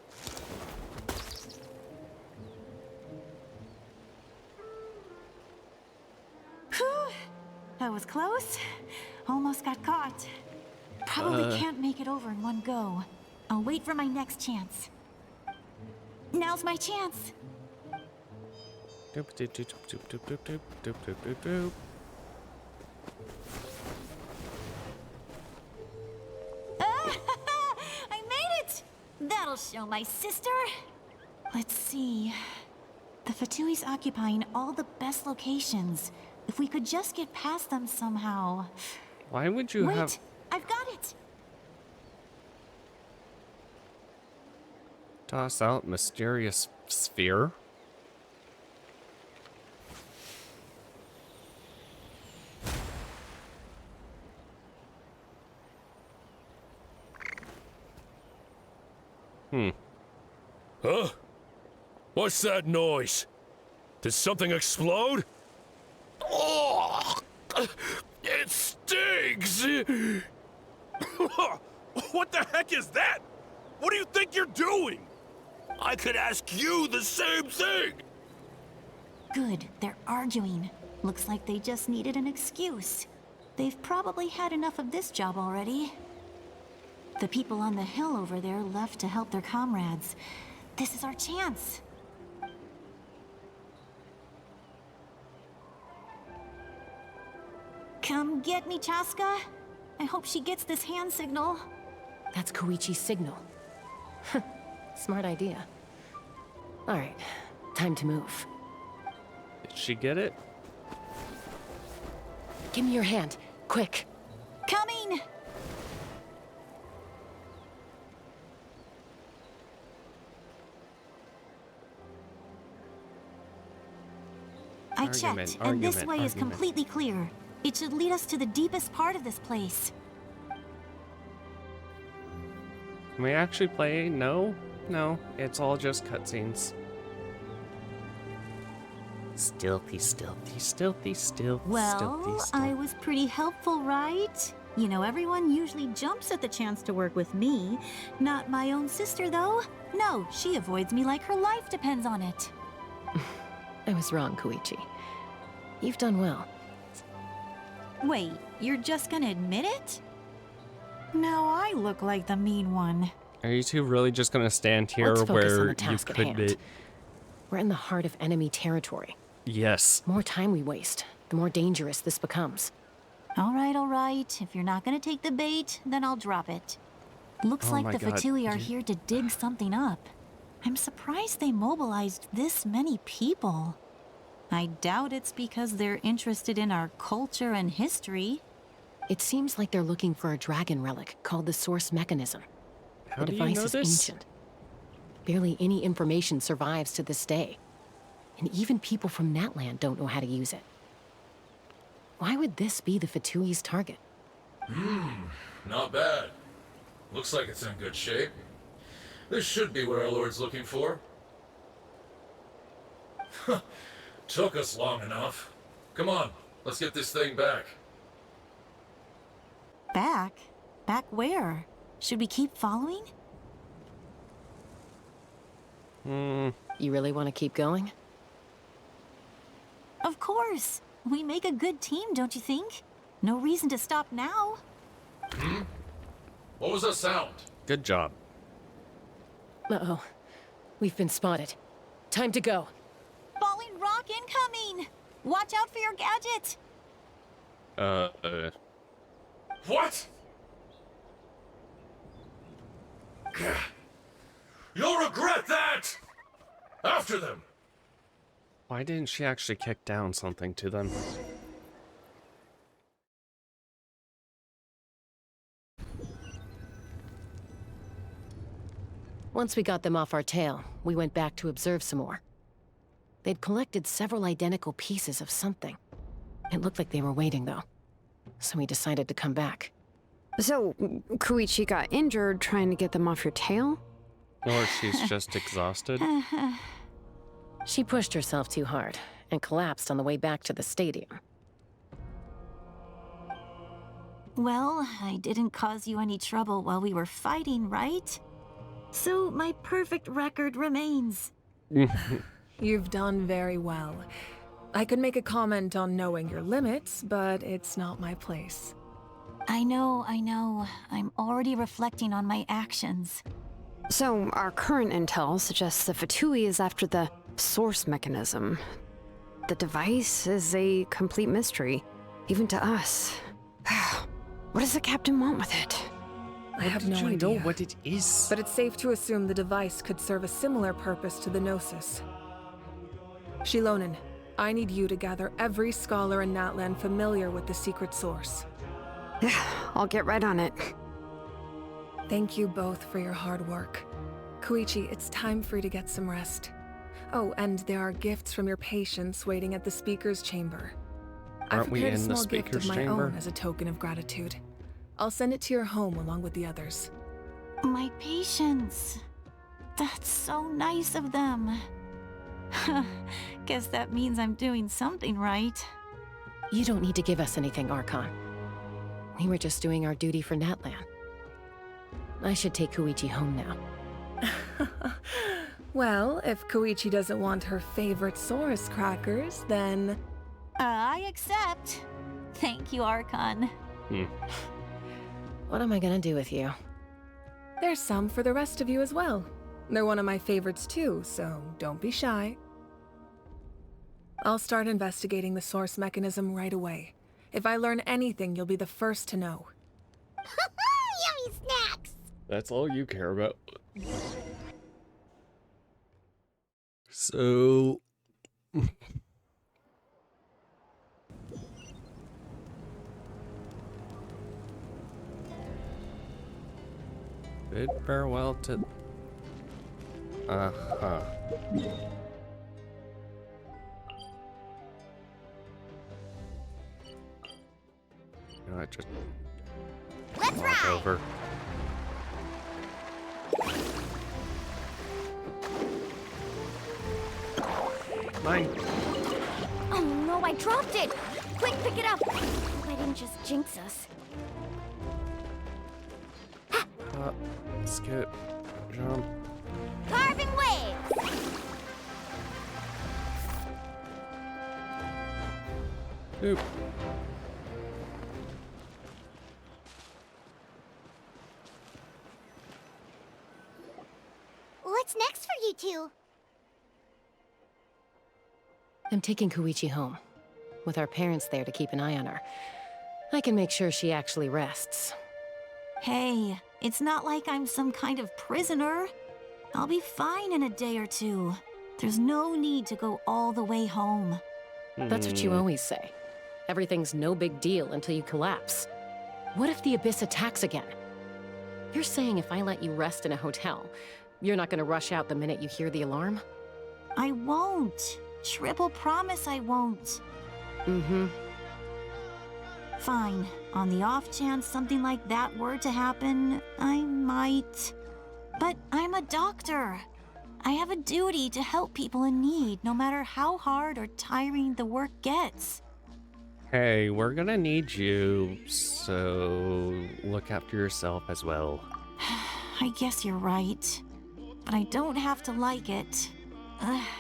Whew. That was close. Almost got caught. Probably can't make it over in one go. I'll wait for my next chance. Now's my chance. Doop, doop, doop, doop, doop, doop, doop, doop, doop, doop, doop. I made it! That'll show my sister. Let's see. The Fatui's occupying all the best locations. If we could just get past them somehow. Why would you Wait, have... I've got it! Toss out mysterious sphere? Huh? What's that noise? Did something explode? Oh! It stinks! What the heck is that? What do you think you're doing? I could ask you the same thing! Good, they're arguing. Looks like they just needed an excuse. They've probably had enough of this job already. The people on the hill over there left to help their comrades. This is our chance. Come get me, Chaska. I hope she gets this hand signal. That's Koichi's signal. Smart idea. Alright, time to move. Did she get it? Give me your hand, quick. Coming! I checked, and this way is completely clear. It should lead us to the deepest part of this place. Can we actually play? No? No, it's all just cutscenes. Stealthy, stealthy, stealthy, stealthy, Well, stealthy, I was pretty helpful, right? You know, everyone usually jumps at the chance to work with me. Not my own sister, though. No, she avoids me like her life depends on it. I was wrong, Koichi. You've done well. Wait, you're just gonna admit it? Now I look like the mean one. Are you two really just gonna stand here Let's focus on where the task you at could hand. be? We're in the heart of enemy territory. Yes. The more time we waste, the more dangerous this becomes. All right. If you're not gonna take the bait, then I'll drop it. Looks Oh like my the God. Fatui are here to dig something up. I'm surprised they mobilized this many people. I doubt it's because they're interested in our culture and history. It seems like they're looking for a dragon relic called the Source Mechanism. How The do you device know is this? ancient. Barely any information survives to this day. And even people from Natlan don't know how to use it. Why would this be the Fatui's target? Not bad. Looks like it's in good shape. This should be what our Lord's looking for. Took us long enough. Come on, let's get this thing back. Back? Back where? Should we keep following? You really want to keep going? Of course. We make a good team, don't you think? No reason to stop now. What was that sound? Good job. Uh-oh. We've been spotted. Time to go. Falling rock incoming! Watch out for your gadget! What? You'll regret that! After them! Why didn't she actually kick down something to them? Once we got them off our tail, we went back to observe some more. They'd collected several identical pieces of something. It looked like they were waiting, though. So we decided to come back. So, Koichi got injured trying to get them off your tail? Or she's just exhausted? She pushed herself too hard and collapsed on the way back to the stadium. Well, I didn't cause you any trouble while we were fighting, right? So my perfect record remains. You've done very well. I could make a comment on knowing your limits, but it's not my place. I know. I'm already reflecting on my actions. So, our current intel suggests the Fatui is after the Source Mechanism. The device is a complete mystery, even to us. What does the captain want with it? I have no Did you idea. know what it is? But it's safe to assume the device could serve a similar purpose to the Gnosis. Shilonen, I need you to gather every scholar in Natlan familiar with the secret source. I'll get right on it. Thank you both for your hard work. Koichi, it's time for you to get some rest. Oh, and there are gifts from your patients waiting at the speaker's chamber. Aren't I've we prepared a in the small gift of speaker's my chamber? own as a token of gratitude. I'll send it to your home along with the others. My patience. That's so nice of them. Guess that means I'm doing something right. You don't need to give us anything, Archon. We were just doing our duty for Natlan. I should take Koichi home now. Well, if Koichi doesn't want her favorite Saurus crackers, then... I accept. Thank you, Archon. What am I gonna do with you? There's some for the rest of you as well. They're one of my favorites too, so don't be shy. I'll start investigating the Source Mechanism right away. If I learn anything, you'll be the first to know. Yummy snacks! That's all you care about. So... Bid farewell to... Uh-huh. You know, I just... Let's walk ride! over. Mine. Oh no, I dropped it! Quick, pick it up! Hope I didn't just jinx us. Skip. Jump. Carving waves! Oop. What's next for you two? I'm taking Koichi home. With our parents there to keep an eye on her, I can make sure she actually rests. Hey, it's not like I'm some kind of prisoner. I'll be fine in a day or two. There's no need to go all the way home. That's what you always say. Everything's no big deal until you collapse. What if the Abyss attacks again? You're saying if I let you rest in a hotel, you're not gonna rush out the minute you hear the alarm? I won't. Triple promise I won't. Mm-hmm. Fine. On the off chance something like that were to happen, I might. But I'm a doctor. I have a duty to help people in need, no matter how hard or tiring the work gets. Hey, we're gonna need you, so look after yourself as well. I guess you're right. But I don't have to like it. This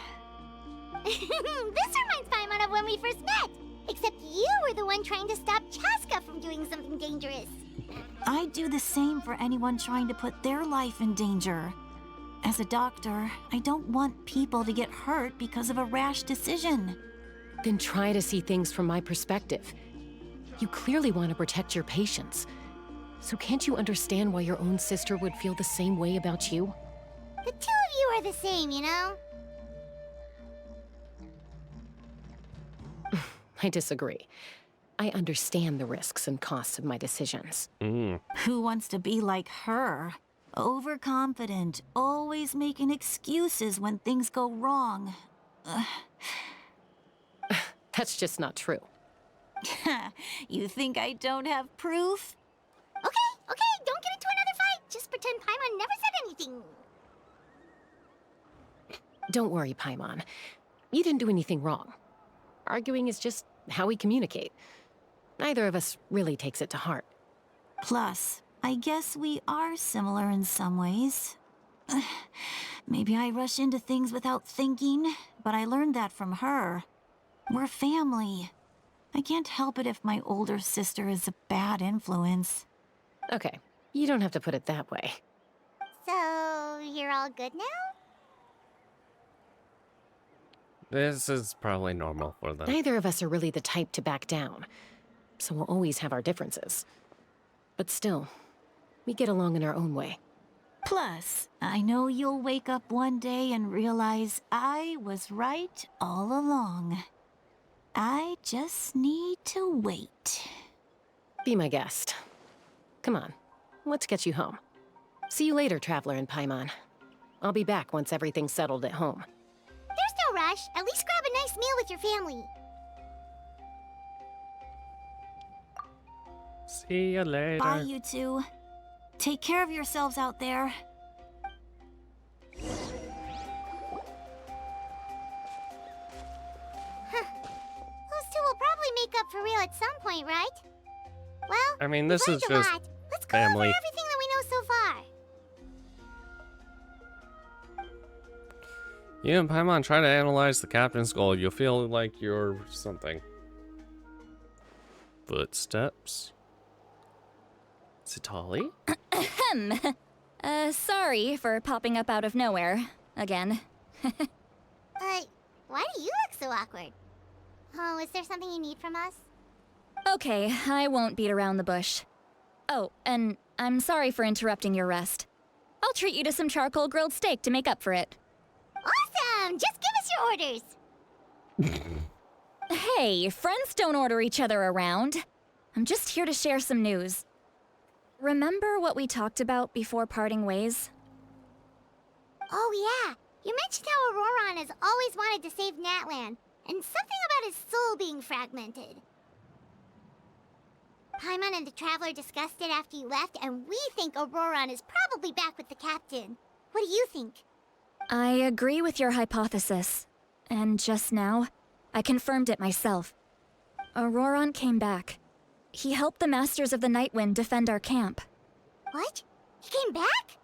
reminds Paimon of when we first met. Except you were the one trying to stop Chaska from doing something dangerous. I'd do the same for anyone trying to put their life in danger. As a doctor, I don't want people to get hurt because of a rash decision. Then try to see things from my perspective. You clearly want to protect your patients. So can't you understand why your own sister would feel the same way about you? The two of you are the same, you know? I disagree. I understand the risks and costs of my decisions. Who wants to be like her? Overconfident, always making excuses when things go wrong. That's just not true. You think I don't have proof? Okay, don't get into another fight. Just pretend Paimon never said anything. Don't worry, Paimon. You didn't do anything wrong. Arguing is just how we communicate. Neither of us really takes it to heart. Plus, I guess we are similar in some ways. Maybe I rush into things without thinking, but I learned that from her. We're family. I can't help it if my older sister is a bad influence. Okay, you don't have to put it that way. So, you're all good now? This is probably normal for them. Neither of us are really the type to back down, so we'll always have our differences. But still, we get along in our own way. Plus, I know you'll wake up one day and realize I was right all along. I just need to wait. Be my guest. Come on, let's get you home. See you later, Traveler and Paimon. I'll be back once everything's settled at home. There's no rush. At least grab a nice meal with your family. See you later. Bye, you two. Take care of yourselves out there. Those two will probably make up for real at some point, right? Well, I mean, this is we've learned just a lot. Let's go family. over everything that we know so far. You and Paimon try to analyze the captain's goal. You'll feel like you're something. Footsteps. Is it Tolly? Sorry for popping up out of nowhere. Again. Why do you look so awkward? Oh, is there something you need from us? Okay, I won't beat around the bush. Oh, and I'm sorry for interrupting your rest. I'll treat you to some charcoal grilled steak to make up for it. Awesome! Just give us your orders. Hey, friends don't order each other around. I'm just here to share some news. Remember what we talked about before parting ways? Oh yeah, you mentioned how Auroron has always wanted to save Natlan, and something about his soul being fragmented. Paimon and the Traveler discussed it after you left, and we think Auroron is probably back with the captain. What do you think? I agree with your hypothesis. And just now, I confirmed it myself. Auroron came back. He helped the Masters of the Nightwind defend our camp. What? He came back?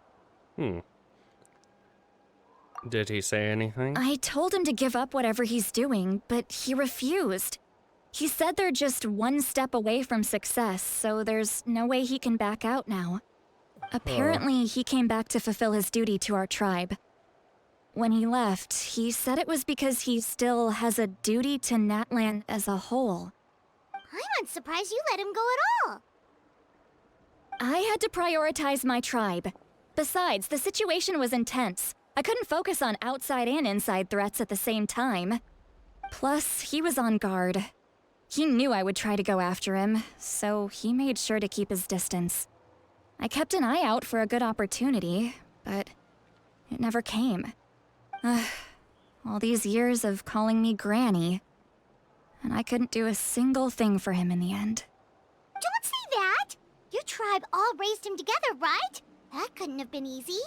Did he say anything? I told him to give up whatever he's doing, but he refused. He said they're just one step away from success, so there's no way he can back out now. Apparently, he came back to fulfill his duty to our tribe. When he left, he said it was because he still has a duty to Natlan as a whole. I'm surprised you let him go at all. I had to prioritize my tribe. Besides, the situation was intense. I couldn't focus on outside and inside threats at the same time. Plus, he was on guard. He knew I would try to go after him, so he made sure to keep his distance. I kept an eye out for a good opportunity, but it never came. All these years of calling me Granny, and I couldn't do a single thing for him in the end. Don't say that! Your tribe all raised him together, right? That couldn't have been easy.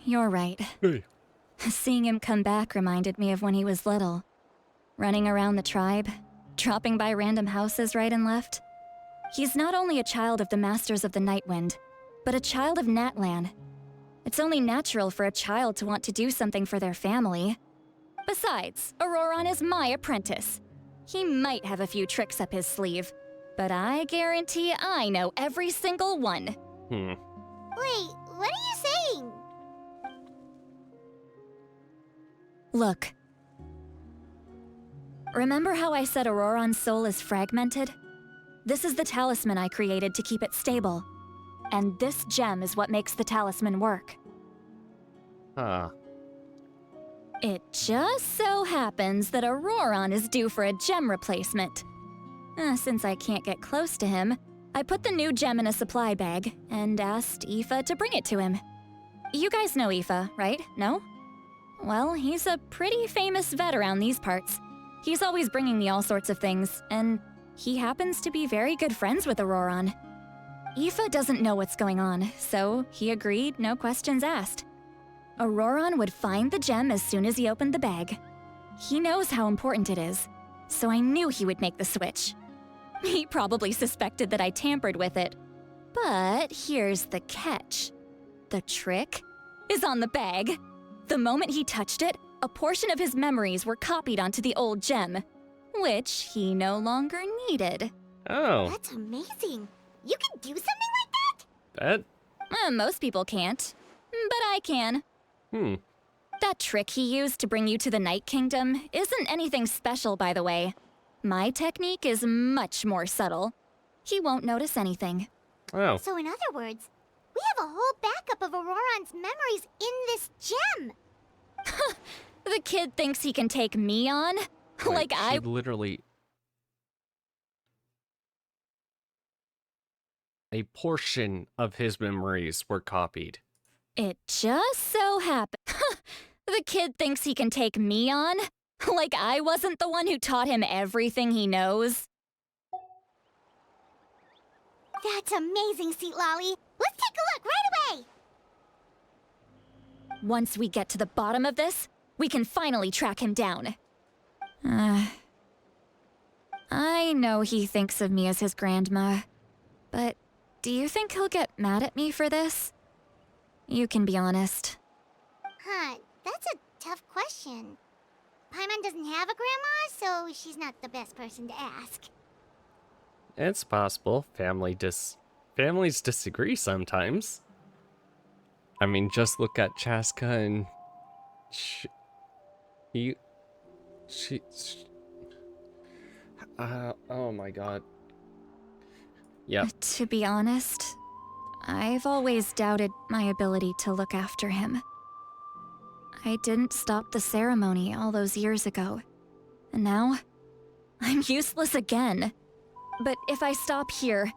You're right. Hey. Seeing him come back reminded me of when he was little. Running around the tribe, dropping by random houses right and left. He's not only a child of the Masters of the Nightwind, but a child of Natlan. It's only natural for a child to want to do something for their family. Besides, Auroron is my apprentice. He might have a few tricks up his sleeve, but I guarantee I know every single one. Wait, what are you saying? Look. Remember how I said Auroron's soul is fragmented? This is the talisman I created to keep it stable. And this gem is what makes the talisman work. Huh. It just so happens that Auroron is due for a gem replacement. Since I can't get close to him, I put the new gem in a supply bag and asked Aoife to bring it to him. You guys know Aoife, right? No? Well, he's a pretty famous vet around these parts. He's always bringing me all sorts of things, and he happens to be very good friends with Auroron. Aoife doesn't know what's going on, so he agreed, no questions asked. Auroron would find the gem as soon as he opened the bag. He knows how important it is, so I knew he would make the switch. He probably suspected that I tampered with it. But here's the catch. The trick is on the bag. The moment he touched it, a portion of his memories were copied onto the old gem, which he no longer needed. Oh. That's amazing. You can do something like that? Most people can't, but I can. That trick he used to bring you to the Night Kingdom isn't anything special, by the way. My technique is much more subtle. He won't notice anything. Oh. So in other words, we have a whole backup of Auroron's memories in this gem. The kid thinks he can take me on? Like She literally... A portion of his memories were copied. It just so happened. The kid thinks he can take me on? Like I wasn't the one who taught him everything he knows? That's amazing, Seat Lolly. Let's take a look right away. Once we get to the bottom of this, we can finally track him down. I know he thinks of me as his grandma, but do you think he'll get mad at me for this? You can be honest. That's a tough question. Paimon doesn't have a grandma, so she's not the best person to ask. It's possible. Families disagree sometimes. I mean, just look at Chaska and... oh my god. Yep. To be honest, I've always doubted my ability to look after him. I didn't stop the ceremony all those years ago, and now I'm useless again. But if I stop here,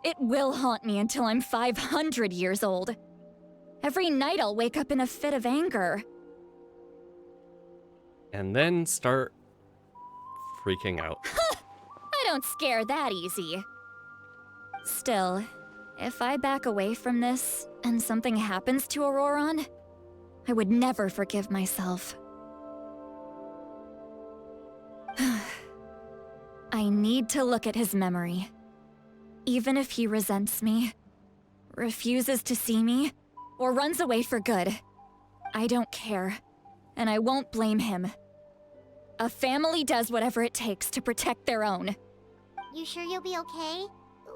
it will haunt me until I'm 500 years old. Every night I'll wake up in a fit of anger. And then start freaking out. I don't scare that easy. Still, if I back away from this and something happens to Auroron, I would never forgive myself. I need to look at his memory. Even if he resents me, refuses to see me, or runs away for good, I don't care, and I won't blame him. A family does whatever it takes to protect their own. You sure you'll be okay?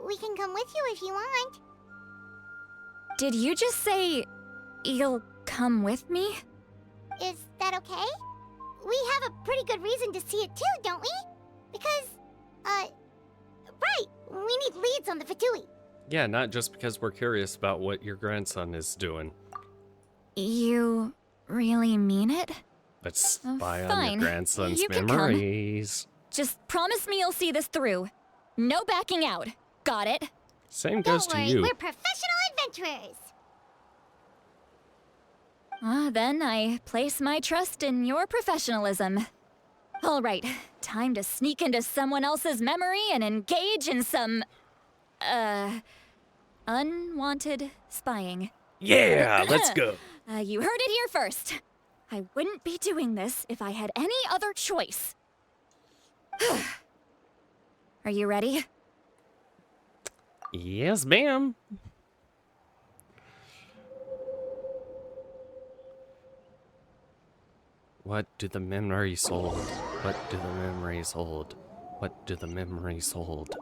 We can come with you if you want. Did you just say you'll come with me? Is that okay? We have a pretty good reason to see it too, don't we? Because, right, we need leads on the Fatui. Yeah, not just because we're curious about what your grandson is doing. You really mean it? Let's spy on fine. your grandson's You can come. memories. Just promise me you'll see this through. No backing out. Got it? Same goes Don't to worry, you. we're professional adventurers. Then I place my trust in your professionalism. All right, time to sneak into someone else's memory and engage in some, unwanted spying. Yeah, let's go. You heard it here first. I wouldn't be doing this if I had any other choice. Are you ready? Yes, ma'am. What do the memories hold? What do the memories hold? What do the memories hold?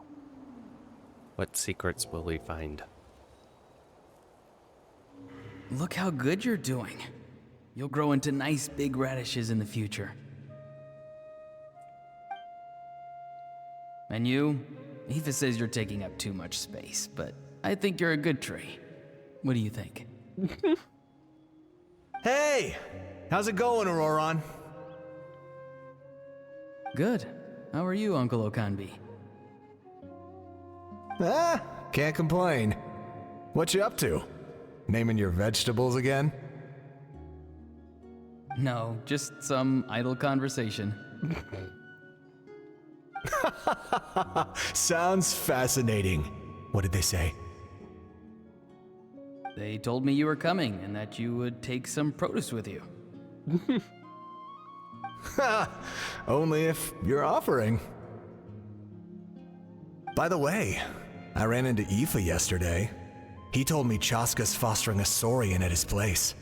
What secrets will we find? Look how good you're doing. You'll grow into nice big radishes in the future. And you? Aoife says you're taking up too much space, but I think you're a good tree. What do you think? Hey! How's it going, Auroron? Good. How are you, Uncle Okanbi? Can't complain. What you up to? Naming your vegetables again? No, just some idle conversation. Sounds fascinating. What did they say? They told me you were coming and that you would take some produce with you. Only if you're offering. By the way, I ran into Aoife yesterday. He told me Chaska's fostering a saurian at his place.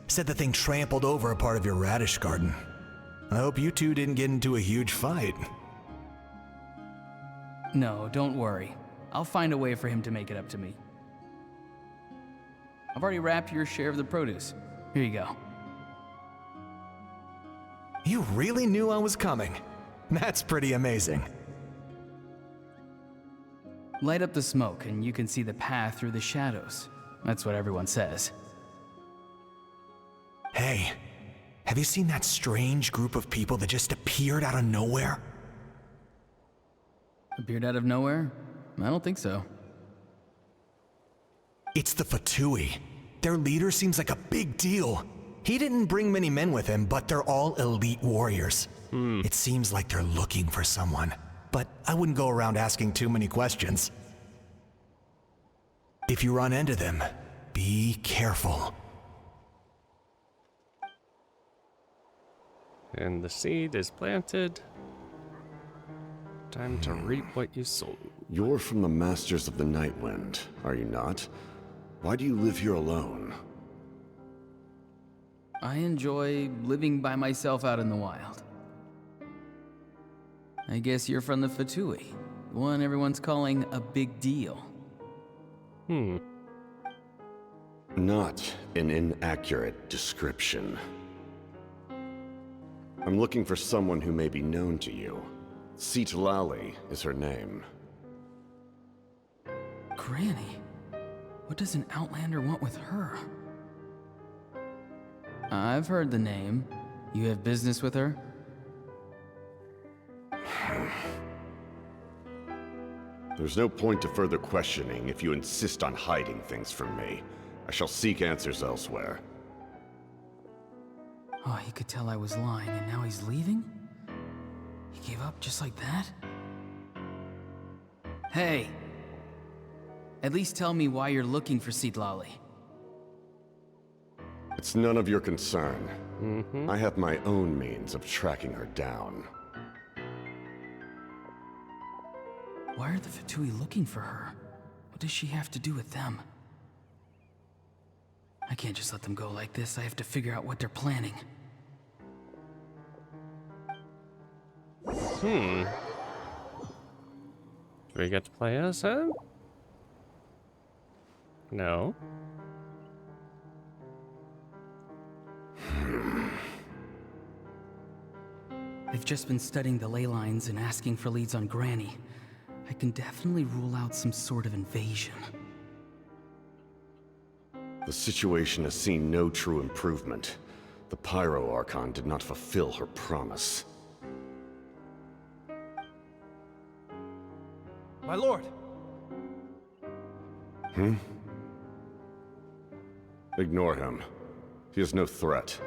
Said the thing trampled over a part of your radish garden. I hope you two didn't get into a huge fight. No, don't worry. I'll find a way for him to make it up to me. I've already wrapped your share of the produce. Here you go. You really knew I was coming. That's pretty amazing. Light up the smoke and you can see the path through the shadows. That's what everyone says. Hey, have you seen that strange group of people that just appeared out of nowhere? Appeared out of nowhere? I don't think so. It's the Fatui. Their leader seems like a big deal. He didn't bring many men with him, but they're all elite warriors. It seems like they're looking for someone, but I wouldn't go around asking too many questions. If you run into them, be careful. And the seed is planted. Time to reap what you sow. You're from the Masters of the Nightwind, are you not? Why do you live here alone? I enjoy living by myself out in the wild. I guess you're from the Fatui, the one everyone's calling a big deal. Not an inaccurate description. I'm looking for someone who may be known to you. Citlali is her name. Granny? What does an Outlander want with her? I've heard the name. You have business with her? There's no point to further questioning if you insist on hiding things from me. I shall seek answers elsewhere. Oh, he could tell I was lying and now he's leaving? He gave up just like that? Hey! At least tell me why you're looking for Citlali. It's none of your concern. I have my own means of tracking her down. Why are the Fatui looking for her? What does she have to do with them? I can't just let them go like this. I have to figure out what they're planning. Do we get to play as him? No. They've just been studying the ley lines and asking for leads on Granny. I can definitely rule out some sort of invasion. The situation has seen no true improvement. The Pyro Archon did not fulfill her promise. My lord! Ignore him. He is no threat.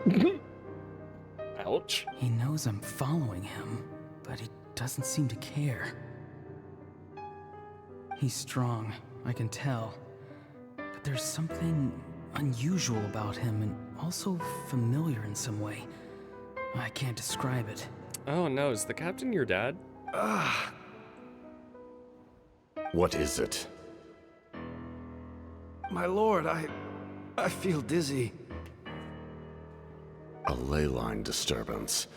Ouch. He knows I'm following him, but he doesn't seem to care. He's strong, I can tell. But there's something unusual about him and also familiar in some way. I can't describe it. Oh no, is the captain your dad? What is it? My lord, I feel dizzy. A ley line disturbance.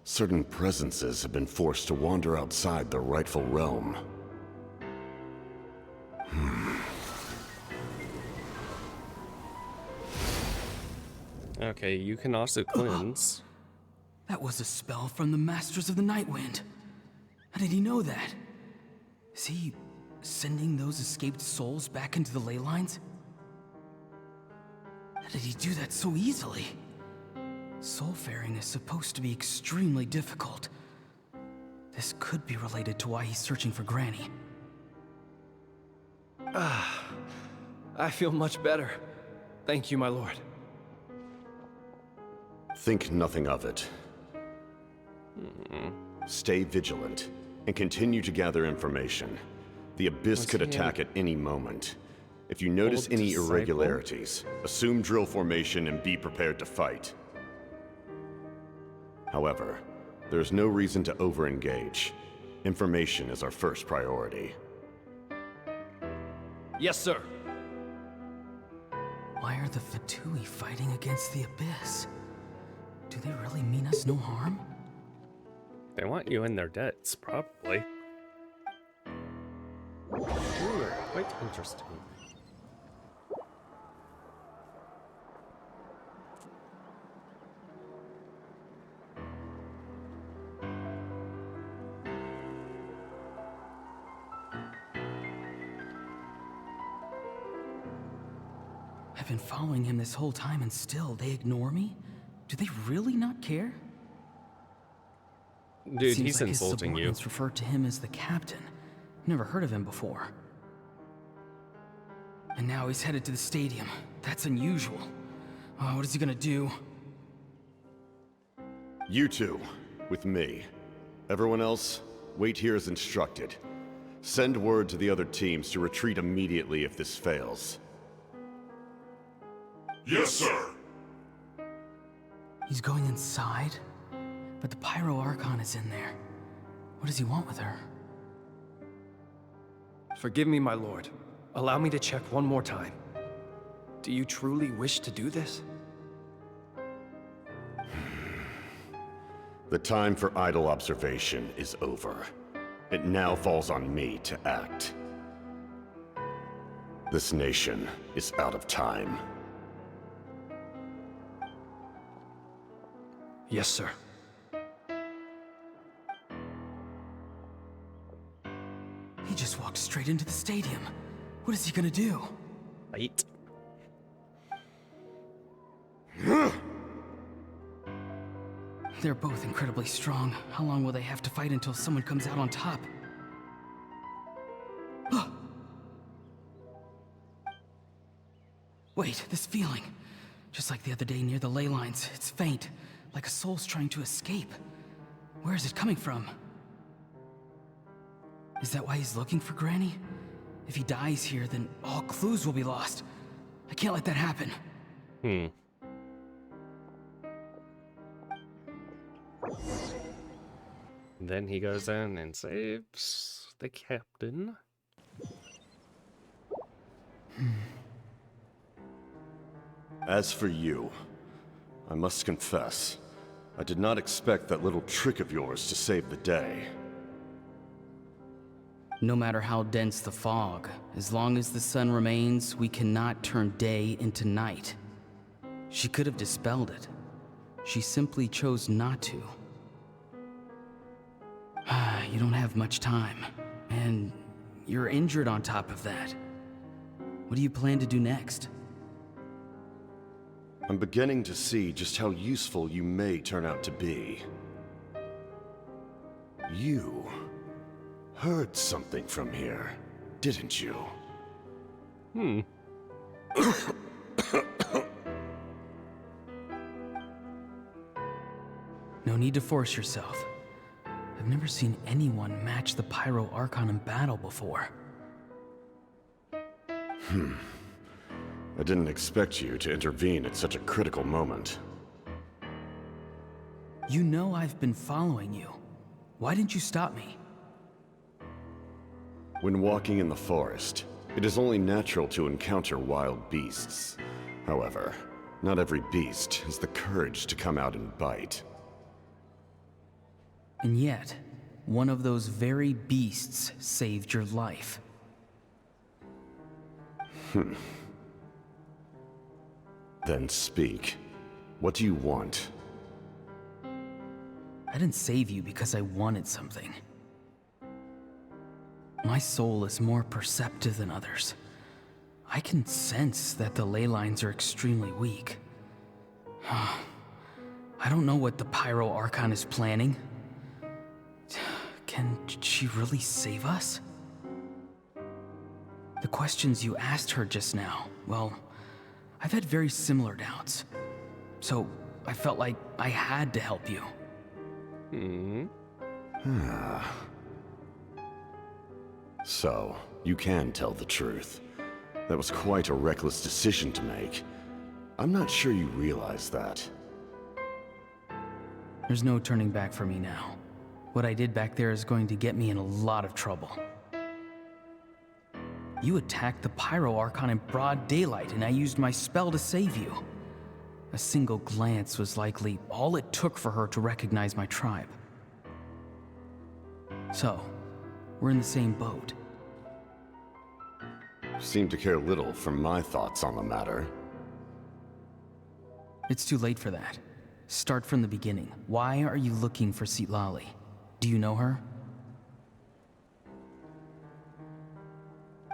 Certain presences have been forced to wander outside their rightful realm. Okay, you can also cleanse. That was a spell from the Masters of the Nightwind. How did he know that? Is he sending those escaped souls back into the ley lines? How did he do that so easily? Soulfaring is supposed to be extremely difficult. This could be related to why he's searching for Granny. I feel much better. Thank you, my lord. Think nothing of it. Stay vigilant, and continue to gather information. The Abyss could attack at any moment. If you notice any disciple? irregularities, assume drill formation and be prepared to fight. However, there's no reason to over-engage. Information is our first priority. Yes, sir. Why are the Fatui fighting against the Abyss? Do they really mean us no harm? They want you in their debts, probably. Ooh, quite interesting. I've been following him this whole time and still they ignore me? Do they really not care? Dude, Seems he's like his insulting you. subordinates referred to him as the captain. Never heard of him before. And now he's headed to the stadium. That's unusual. Oh, what is he gonna do? You two, with me. Everyone else, wait here as instructed. Send word to the other teams to retreat immediately if this fails. Yes, sir. He's going inside? But the Pyro Archon is in there. What does he want with her? Forgive me, my lord. Allow me to check one more time. Do you truly wish to do this? The time for idle observation is over. It now falls on me to act. This nation is out of time. Yes, sir. He just walked straight into the stadium. What is he gonna do? Fight. They're both incredibly strong. How long will they have to fight until someone comes out on top? Wait, this feeling. Just like the other day near the ley lines, it's faint, like a soul's trying to escape. Where is it coming from? Is that why he's looking for Granny? If he dies here, then all clues will be lost. I can't let that happen. Then he goes in and saves the captain. As for you, I must confess, I did not expect that little trick of yours to save the day. No matter how dense the fog, as long as the sun remains, we cannot turn day into night. She could have dispelled it. She simply chose not to. You don't have much time, and you're injured on top of that. What do you plan to do next? I'm beginning to see just how useful you may turn out to be. You heard something from here, didn't you? No need to force yourself. I've never seen anyone match the Pyro Archon in battle before. I didn't expect you to intervene at such a critical moment. You know I've been following you. Why didn't you stop me? When walking in the forest, it is only natural to encounter wild beasts. However, not every beast has the courage to come out and bite. And yet, one of those very beasts saved your life. Then speak. What do you want? I didn't save you because I wanted something. My soul is more perceptive than others. I can sense that the ley lines are extremely weak. I don't know what the Pyro Archon is planning. Can she really save us? The questions you asked her just now, well, I've had very similar doubts. So I felt like I had to help you. So, you can tell the truth. That was quite a reckless decision to make. I'm not sure you realize that. There's no turning back for me now. What I did back there is going to get me in a lot of trouble. You attacked the Pyro Archon in broad daylight, and I used my spell to save you. A single glance was likely all it took for her to recognize my tribe. So, we're in the same boat. You seem to care little for my thoughts on the matter. It's too late for that. Start from the beginning. Why are you looking for Citlali? Do you know her?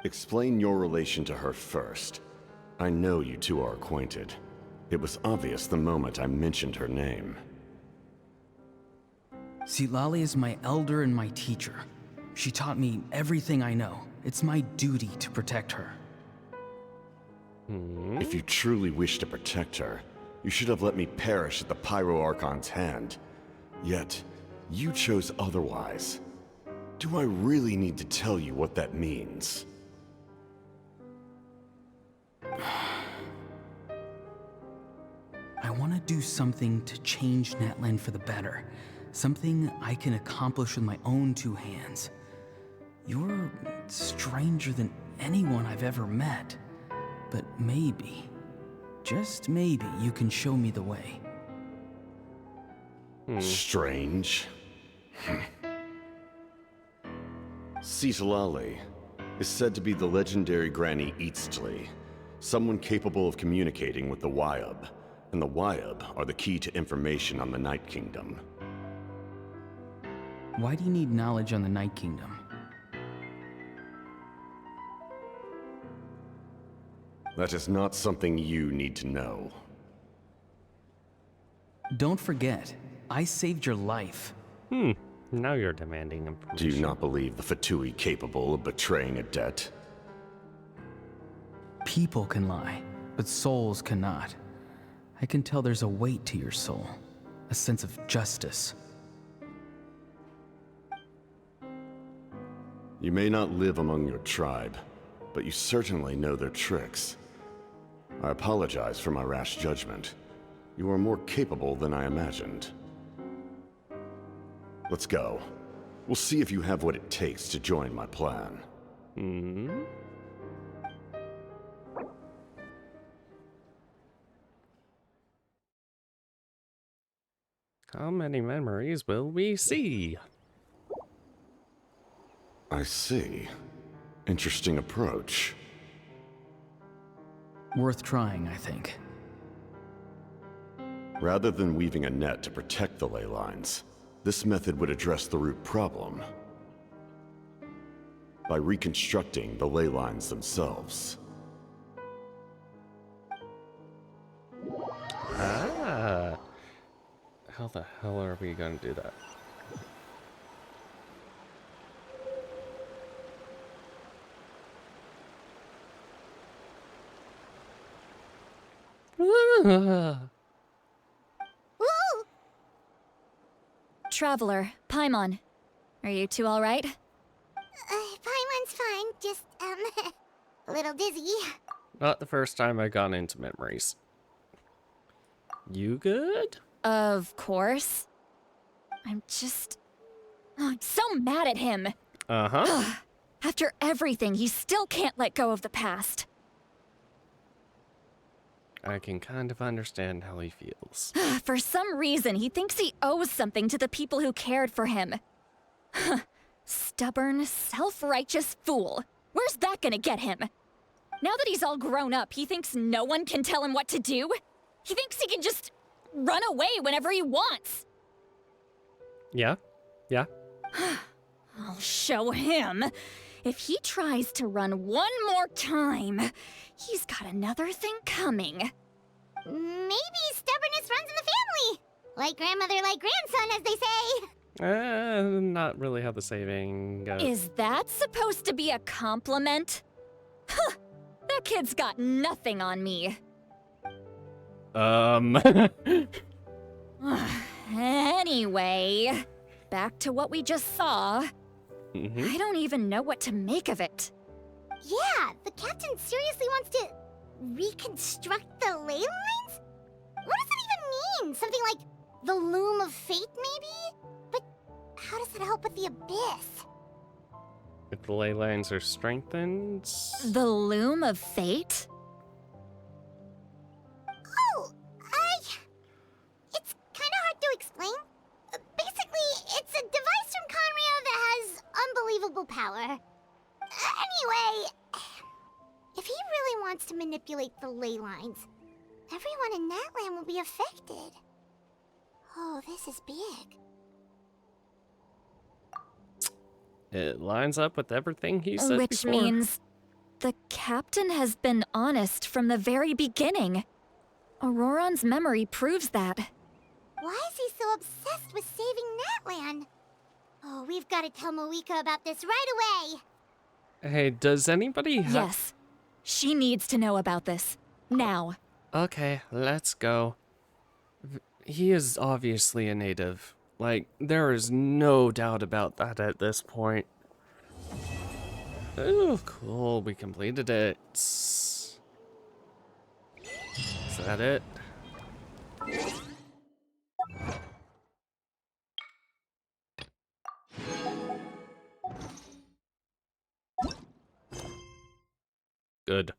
Explain your relation to her first. I know you two are acquainted. It was obvious the moment I mentioned her name. Citlali is my elder and my teacher. She taught me everything I know. It's my duty to protect her. If you truly wish to protect her, you should have let me perish at the Pyro Archon's hand. Yet, you chose otherwise. Do I really need to tell you what that means? I want to do something to change Natlan for the better. Something I can accomplish with my own two hands. You're stranger than anyone I've ever met. But maybe, just maybe, you can show me the way. Strange. Citlali is said to be the legendary Granny Eastly, someone capable of communicating with the Wyab, and the Wyab are the key to information on the Night Kingdom. Why do you need knowledge on the Night Kingdom? That is not something you need to know. Don't forget, I saved your life. Now you're demanding information. Do you not believe the Fatui capable of betraying a debt? People can lie, but souls cannot. I can tell there's a weight to your soul, a sense of justice. You may not live among your tribe, but you certainly know their tricks. I apologize for my rash judgment. You are more capable than I imagined. Let's go. We'll see if you have what it takes to join my plan. How many memories will we see? I see. Interesting approach. Worth trying, I think. Rather than weaving a net to protect the ley lines, this method would address the root problem by reconstructing the ley lines themselves. How the hell are we gonna do that? Woo! Traveler, Paimon, are you two all right? Paimon's fine, just, a little dizzy. Not the first time I've gone into memories. You good? Of course. I'm so mad at him. Uh-huh. After everything, he still can't let go of the past. I can kind of understand how he feels. For some reason, he thinks he owes something to the people who cared for him. Stubborn, self-righteous fool. Where's that gonna get him? Now that he's all grown up, he thinks no one can tell him what to do? He thinks he can just run away whenever he wants. Yeah? Yeah? I'll show him. If he tries to run one more time, he's got another thing coming. Maybe stubbornness runs in the family. Like grandmother, like grandson, as they say. Not really how the saying goes. Is that supposed to be a compliment? Huh! That kid's got nothing on me. Anyway, back to what we just saw. I don't even know what to make of it. Yeah, the captain seriously wants to reconstruct the ley lines? What does that even mean? Something like the loom of fate, maybe? But how does that help with the abyss? If the ley lines are strengthened... The loom of fate? Oh, it's kind of hard to explain. Basically, it's a device from Conrio that has unbelievable power. Anyway, if he really wants to manipulate the ley lines, everyone in Natlan will be affected. Oh, this is big. It lines up with everything he said Which before. means the captain has been honest from the very beginning. Auroron's memory proves that. Why is he so obsessed with saving Natlan? Oh, we've got to tell Moika about this right away. Hey, does anybody have... Yes. She needs to know about this. Now. Okay, let's go. He is obviously a native. Like, there is no doubt about that at this point. Oh, cool. We completed it. Is that it? Good.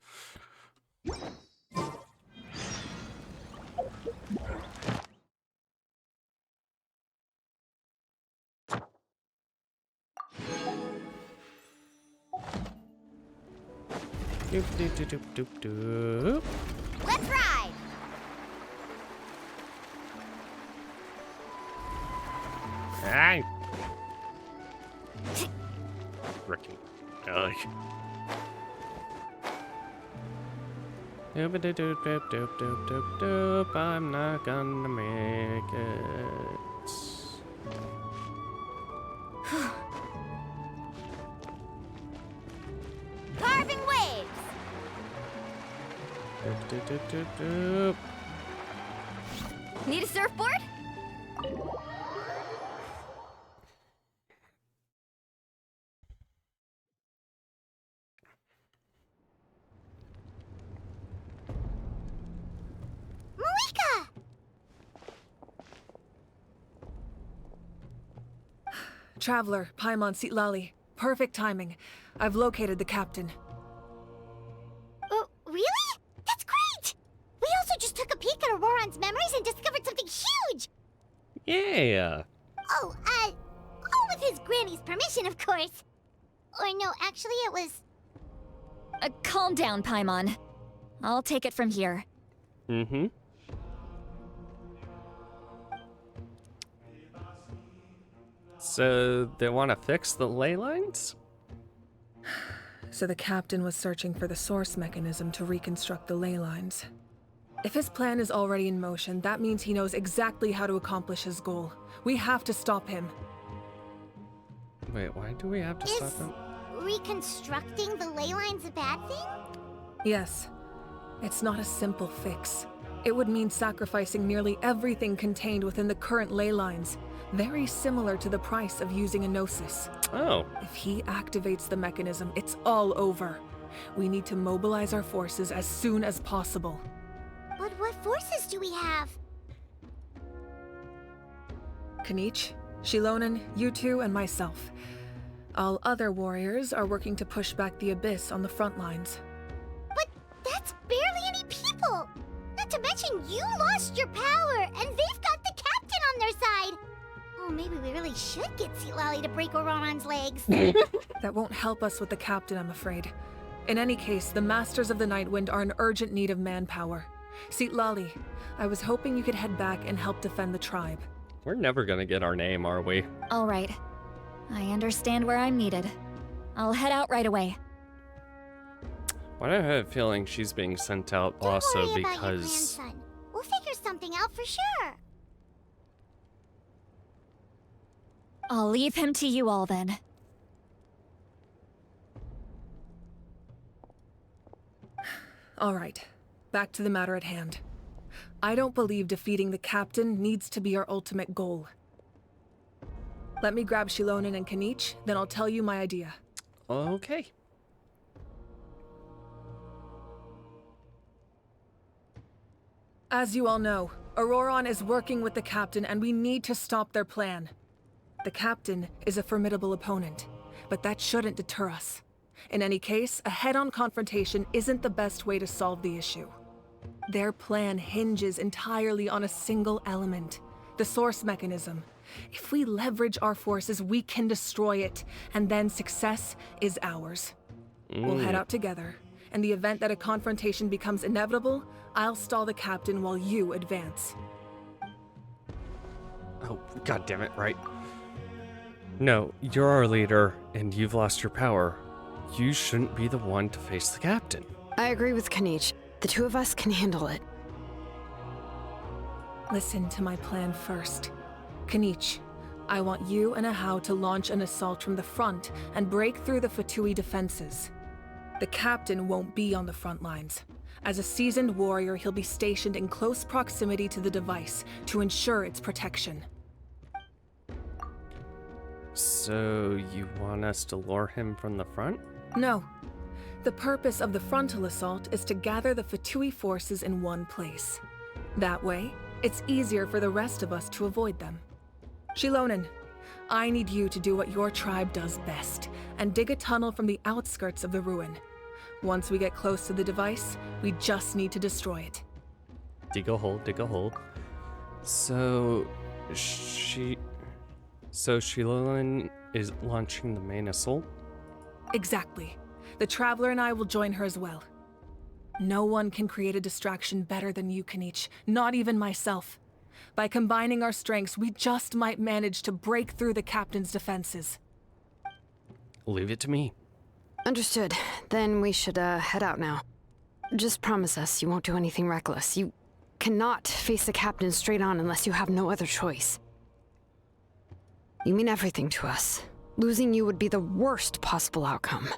Doop doop doop doop doop doop. Let's ride! Hey! Ricky. Ugh. Doop doop doop doop doop doop doop doop. I'm not gonna make it. Carving waves! Doop doop doop doop doop. Need a surfboard? Moika! Traveler, Paimon Sitlali. Perfect timing. I've located the captain. Oh, really? That's great! We also just took a peek at Auroron's memories and discovered something huge! Yeah. Oh, all with his granny's permission, of course. Or no, actually it was... Calm down, Paimon. I'll take it from here. Mm-hmm. So, they want to fix the ley lines? So the captain was searching for the source mechanism to reconstruct the ley lines. If his plan is already in motion, that means he knows exactly how to accomplish his goal. We have to stop him. Wait, why do we have to stop him? Reconstructing the ley lines a bad thing? Yes. It's not a simple fix. It would mean sacrificing nearly everything contained within the current ley lines. Very similar to the price of using a gnosis. Oh. If he activates the mechanism, it's all over. We need to mobilize our forces as soon as possible. But what forces do we have? Kanich, Shilonen, you two, and myself. All other warriors are working to push back the Abyss on the front lines. But that's barely any people! Not to mention you lost your power, and they've got the captain on their side! Oh, maybe we really should get Citlali to break Auroron's legs. That won't help us with the captain, I'm afraid. In any case, the Masters of the Nightwind are in urgent need of manpower. Citlali, I was hoping you could head back and help defend the tribe. We're never gonna get our name, are we? All right. I understand where I'm needed. I'll head out right away. Why do I have a feeling she's being sent out also Don't worry about your because... grandson. We'll figure something out for sure. I'll leave him to you all then. All right, back to the matter at hand. I don't believe defeating the captain needs to be our ultimate goal. Let me grab Shilonen and Kanich, then I'll tell you my idea. Okay. As you all know, Auroron is working with the captain and we need to stop their plan. The captain is a formidable opponent, but that shouldn't deter us. In any case, a head-on confrontation isn't the best way to solve the issue. Their plan hinges entirely on a single element, the source mechanism. If we leverage our forces, we can destroy it, and then success is ours. We'll head out together. In the event that a confrontation becomes inevitable, I'll stall the captain while you advance. Oh, god damn it, right. No, you're our leader, and you've lost your power. You shouldn't be the one to face the captain. I agree with Kanich. The two of us can handle it. Listen to my plan first. Kanich, I want you and Ahau to launch an assault from the front and break through the Fatui defenses. The captain won't be on the front lines. As a seasoned warrior, he'll be stationed in close proximity to the device to ensure its protection. So, you want us to lure him from the front? No. The purpose of the frontal assault is to gather the Fatui forces in one place. That way, it's easier for the rest of us to avoid them. Shilonen, I need you to do what your tribe does best, and dig a tunnel from the outskirts of the ruin. Once we get close to the device, we just need to destroy it. Dig a hole, dig a hole. So, Shilonen is launching the main assault? Exactly. The Traveler and I will join her as well. No one can create a distraction better than you, Kanich, not even myself. By combining our strengths, we just might manage to break through the captain's defenses. Leave it to me. Understood. Then we should head out now. Just promise us you won't do anything reckless. You cannot face the captain straight on unless you have no other choice. You mean everything to us. Losing you would be the worst possible outcome.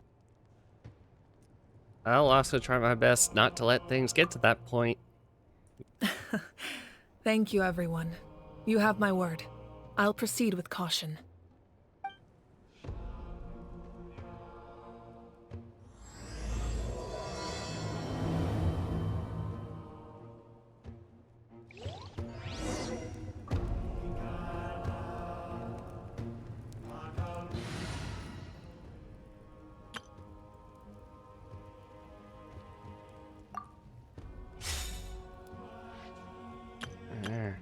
I'll also try my best not to let things get to that point. Thank you, everyone. You have my word. I'll proceed with caution. There.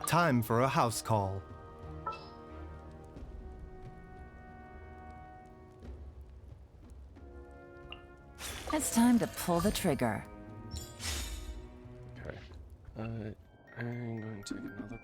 Time for a house call. It's time to pull the trigger. Okay. I'm going to take another.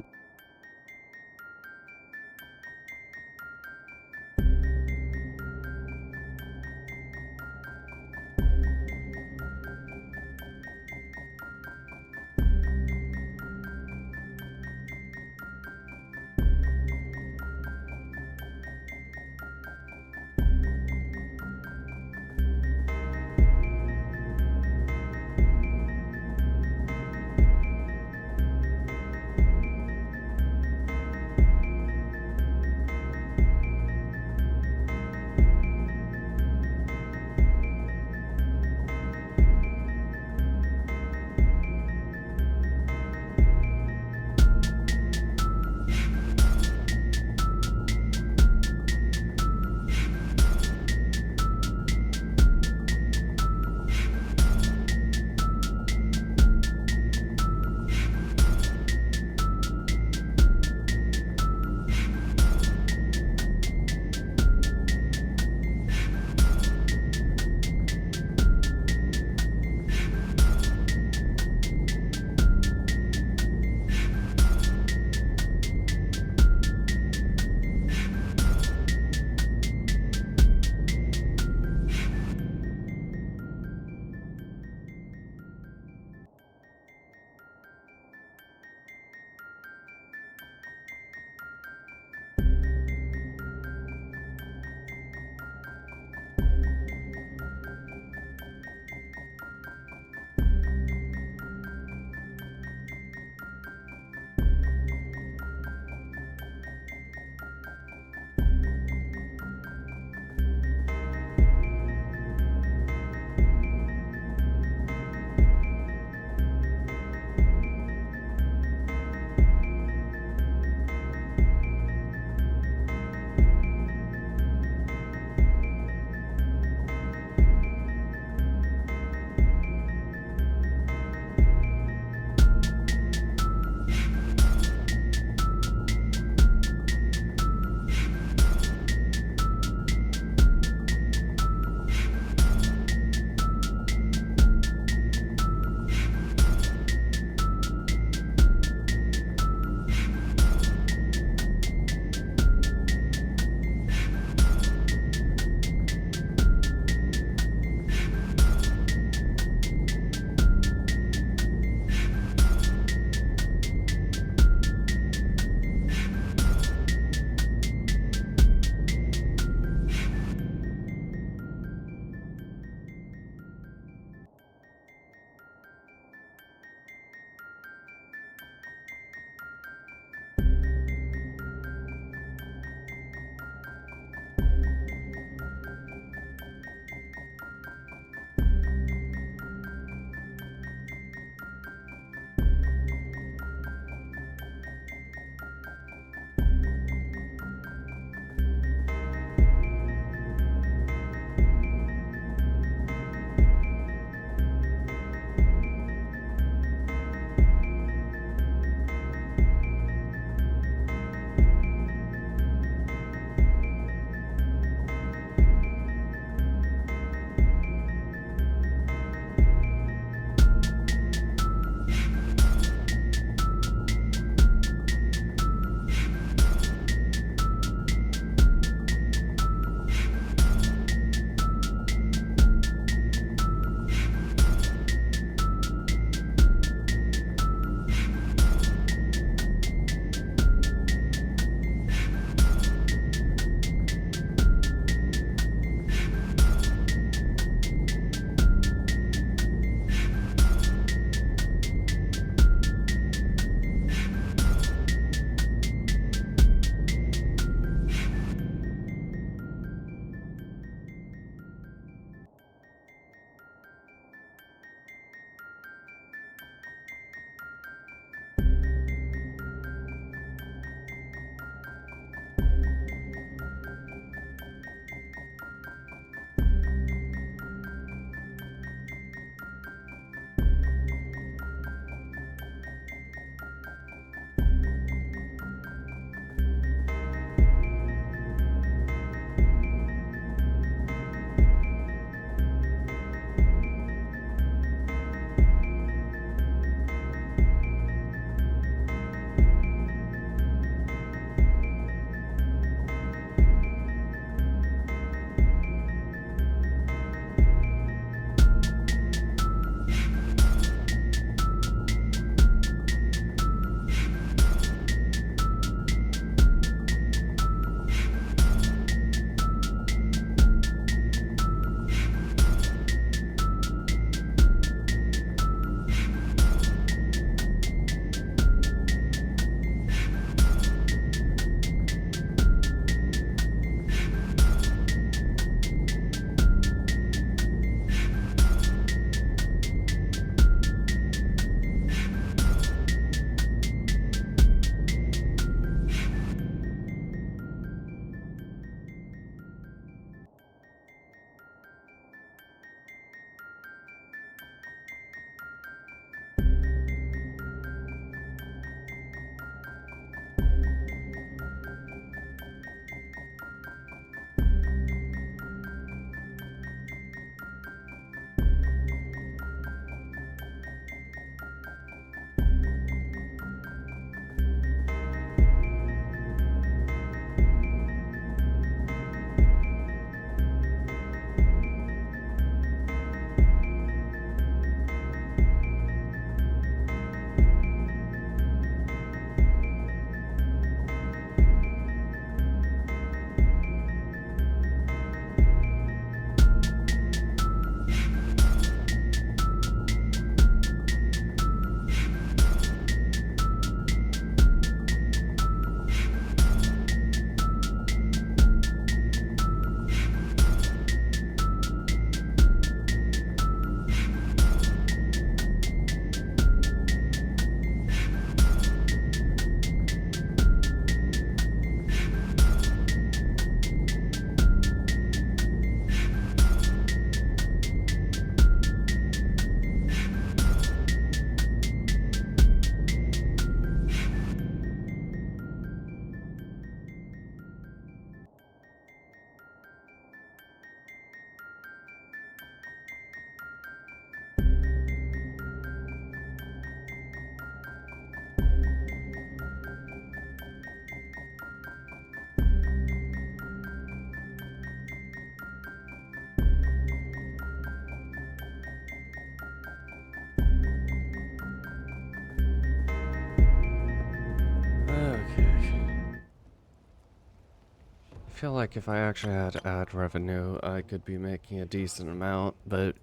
feel like if I actually had ad revenue, I could be making a decent amount, but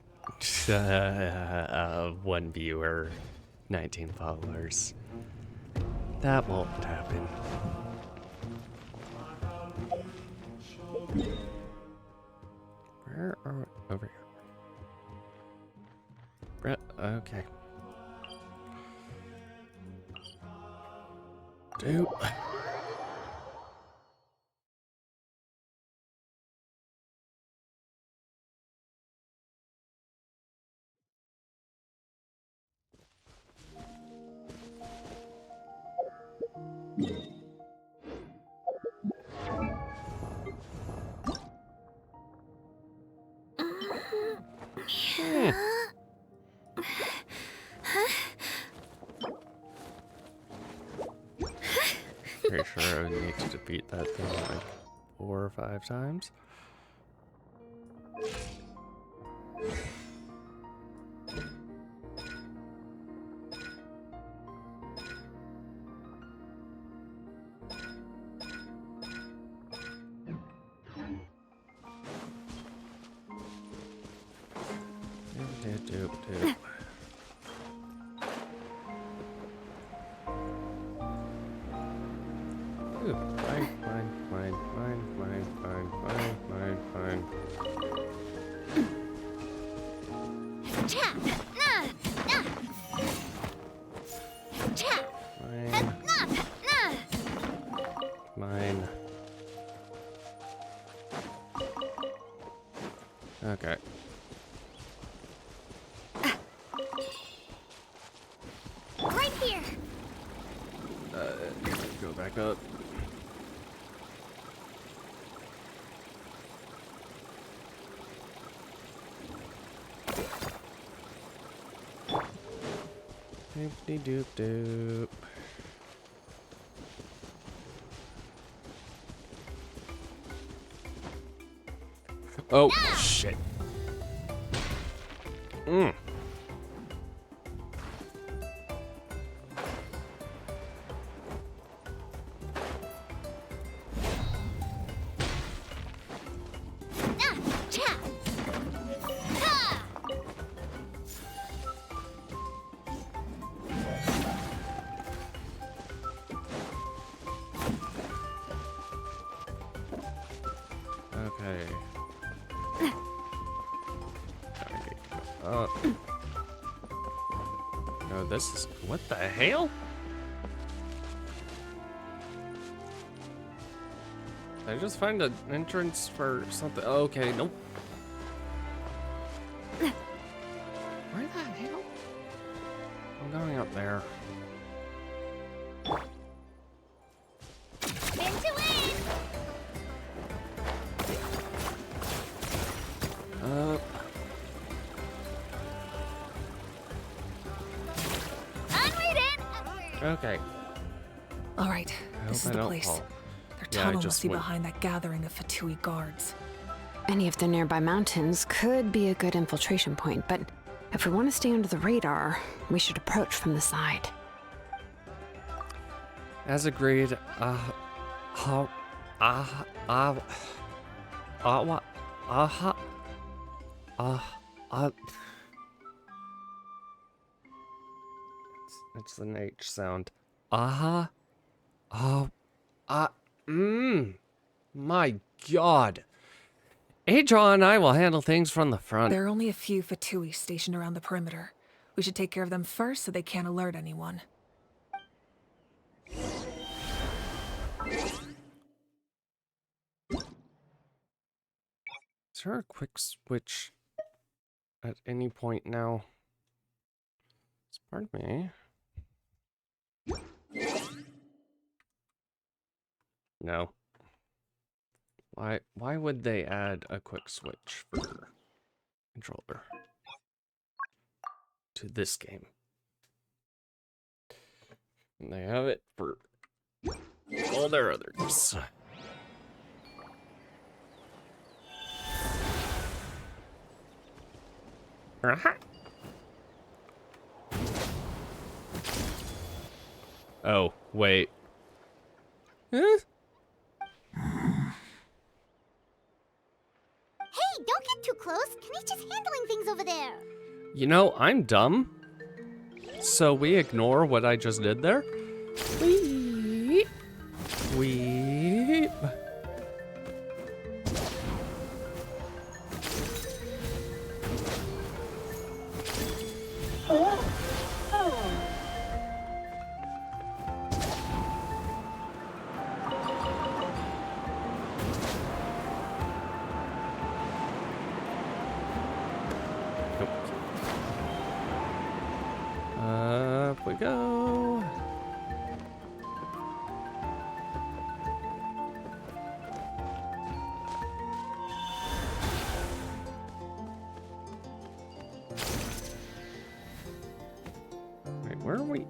one viewer, 19 followers. That won't happen. Where are we? Over here. Okay. Dude. Pretty sure I would need to defeat that thing like 4 or 5 times. Mine. Okay. Right here. Go back up. Doop doop doop. Oh, shit. Okay. No, this is... What the hell? Did I just find an entrance for something? Oh, okay, nope. Where the hell? I'm going up there. Okay. All right, this is the place. Their tunnel must be behind that gathering of Fatui guards. Any of the nearby mountains could be a good infiltration point, but if we want to stay under the radar, we should approach from the side. As agreed, it's an H sound. My God. Adron and I will handle things from the front. There are only a few Fatui stationed around the perimeter. We should take care of them first so they can't alert anyone. Is there a quick switch at any point now? Pardon me. No. Why would they add a quick switch for controller to this game? And they have it for all their others. Oh, wait. Huh? house. Kanichi's handling things over there. You know, I'm dumb. So we ignore what I just did there? Weep. Weep. Up we go. Wait, where are we?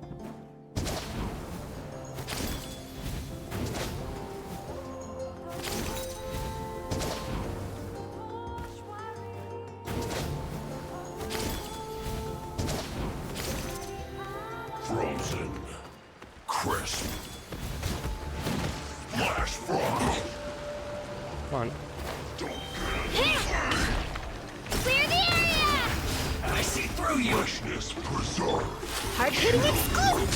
Frozen. Crisp. Flash frost. Come on. Clear the area! I see through you. Freshness preserved. Hard-hitting exclusive!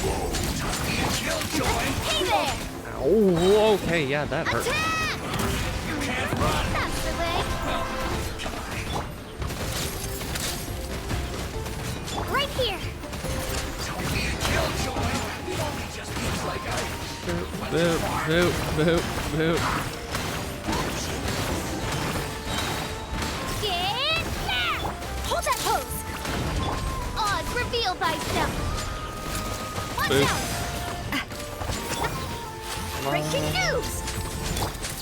Hey there! Oh, okay, yeah, that hurt. You can't run! That's the way! Right here! Boop, boop, boop, boop. Get there! Hold that pose! Oz, reveal thyself! Watch Boop. out! Breaking news!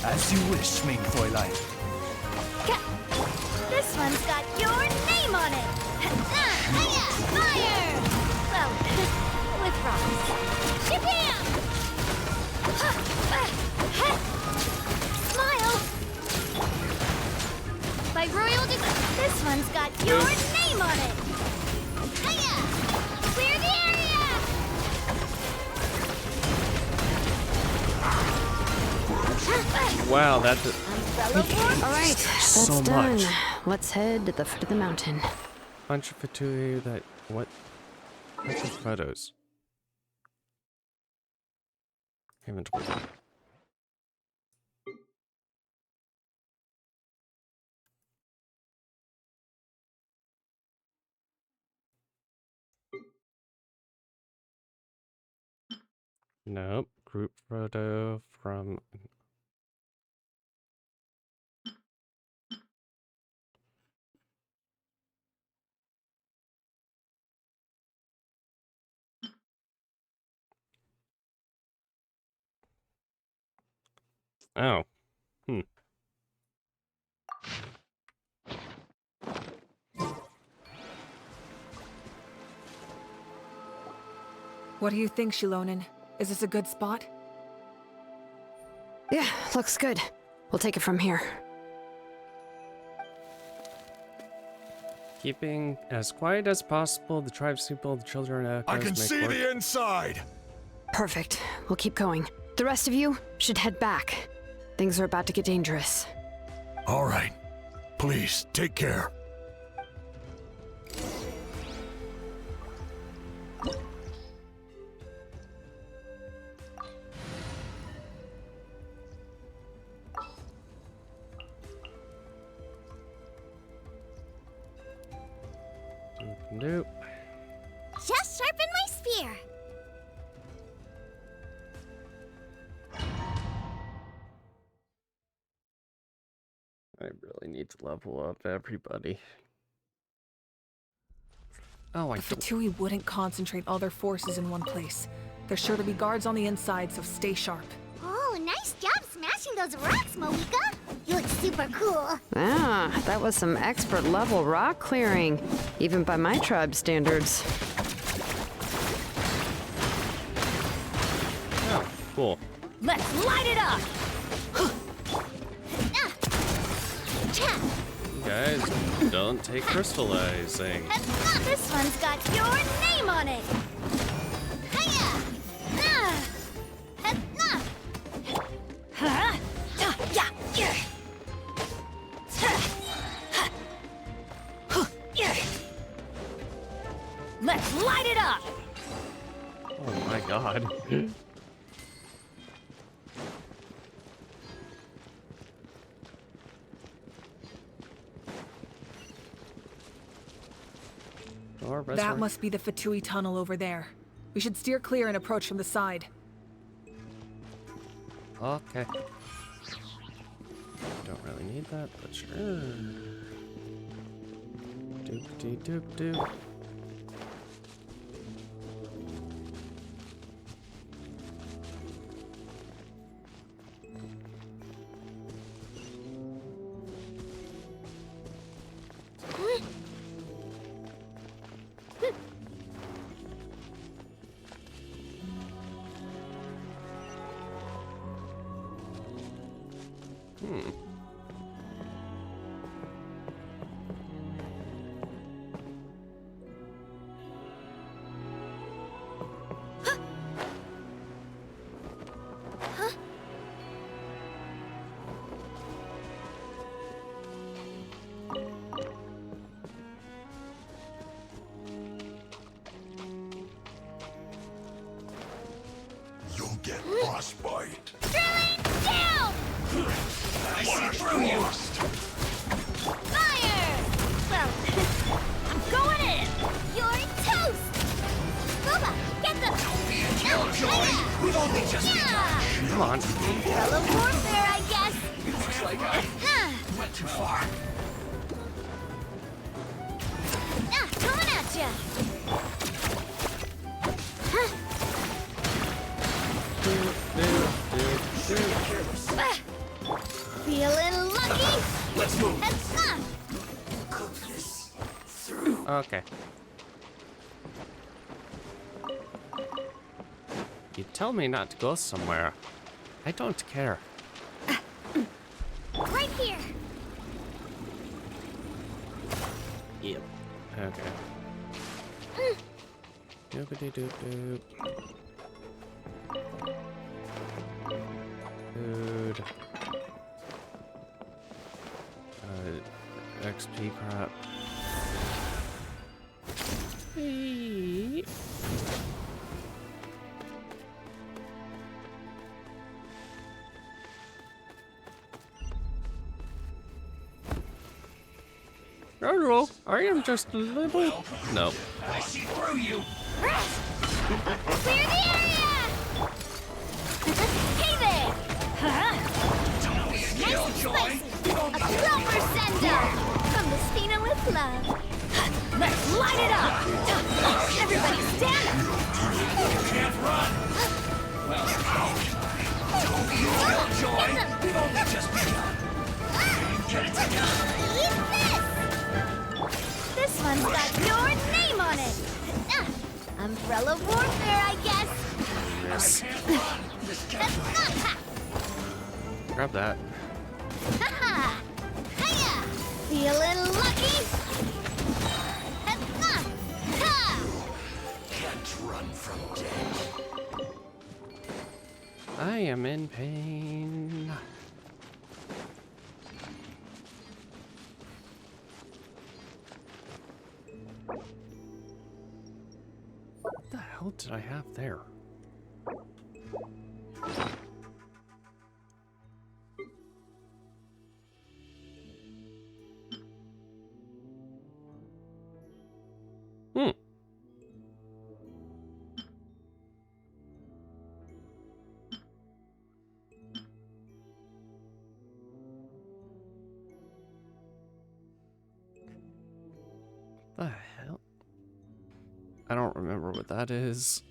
As you wish, Ming Fräulein. This one's got your name on it! Hiya! Fire! Well, with rocks. Shabam! Smile! By royal decree, this one's got your name on it! Hiya! Clear the area! Wow, that's it. All right, that's So done. much. Let's head to the foot of the mountain. Bunch of Fatui that. What? Bunch of photos. Inventory. Nope. Group photo from. Oh. Hmm. What do you think, Shilonen? Is this a good spot? Yeah, looks good. We'll take it from here. Keeping as quiet as possible, the tribespeople, the children, I can see the inside. Perfect. We'll keep going. The rest of you should head back. Things are about to get dangerous. All right. Please, take care. Nope. Just sharpen my spear! I really need to level up everybody. Oh, I The don't. Fatui wouldn't concentrate all their forces in one place. There's sure to be guards on the inside, so stay sharp. Oh, nice job smashing those rocks, Moika! You look super cool! Ah, that was some expert level rock clearing, even by my tribe standards. Oh, cool. Let's light it up! You guys don't take crystallizing. This one's got your name on it! Hiya! Let's light it up! Oh my god. That must be the Fatui tunnel over there. We should steer clear and approach from the side. Okay. Don't really need that, but sure. Doop dee doop doop. You'll get frostbite. Drilling down! I see through you! Fire! Well, I'm going in! You're toast! Booba, get the... Be a killjoy! We've only just begun! Come on. Fellow warfare, I guess! Looks like I went too far. Coming at ya! Feeling lucky? Let's move. Cook this through. Okay. You tell me not to go somewhere. I don't care. right here. Yep. Okay. Doopity doop doop. Food. XP crap. Eee. Hello, I am just a little... No. I see through you. Clear the area! Hey there! Don't be a killjoy. A clover sender! From the Stina with love. Let's light it up! Everybody stand up! You can't run. Well, don't be a killjoy. We've only just begun. Get it together. Eat this! This one's got your name on it! Umbrella warfare, I guess! Yes. Grab that. Haha! Hiya! Feeling lucky? Can't run from death. I am in pain. What the hell did I have there? Hmm. The hell? I don't remember what that is.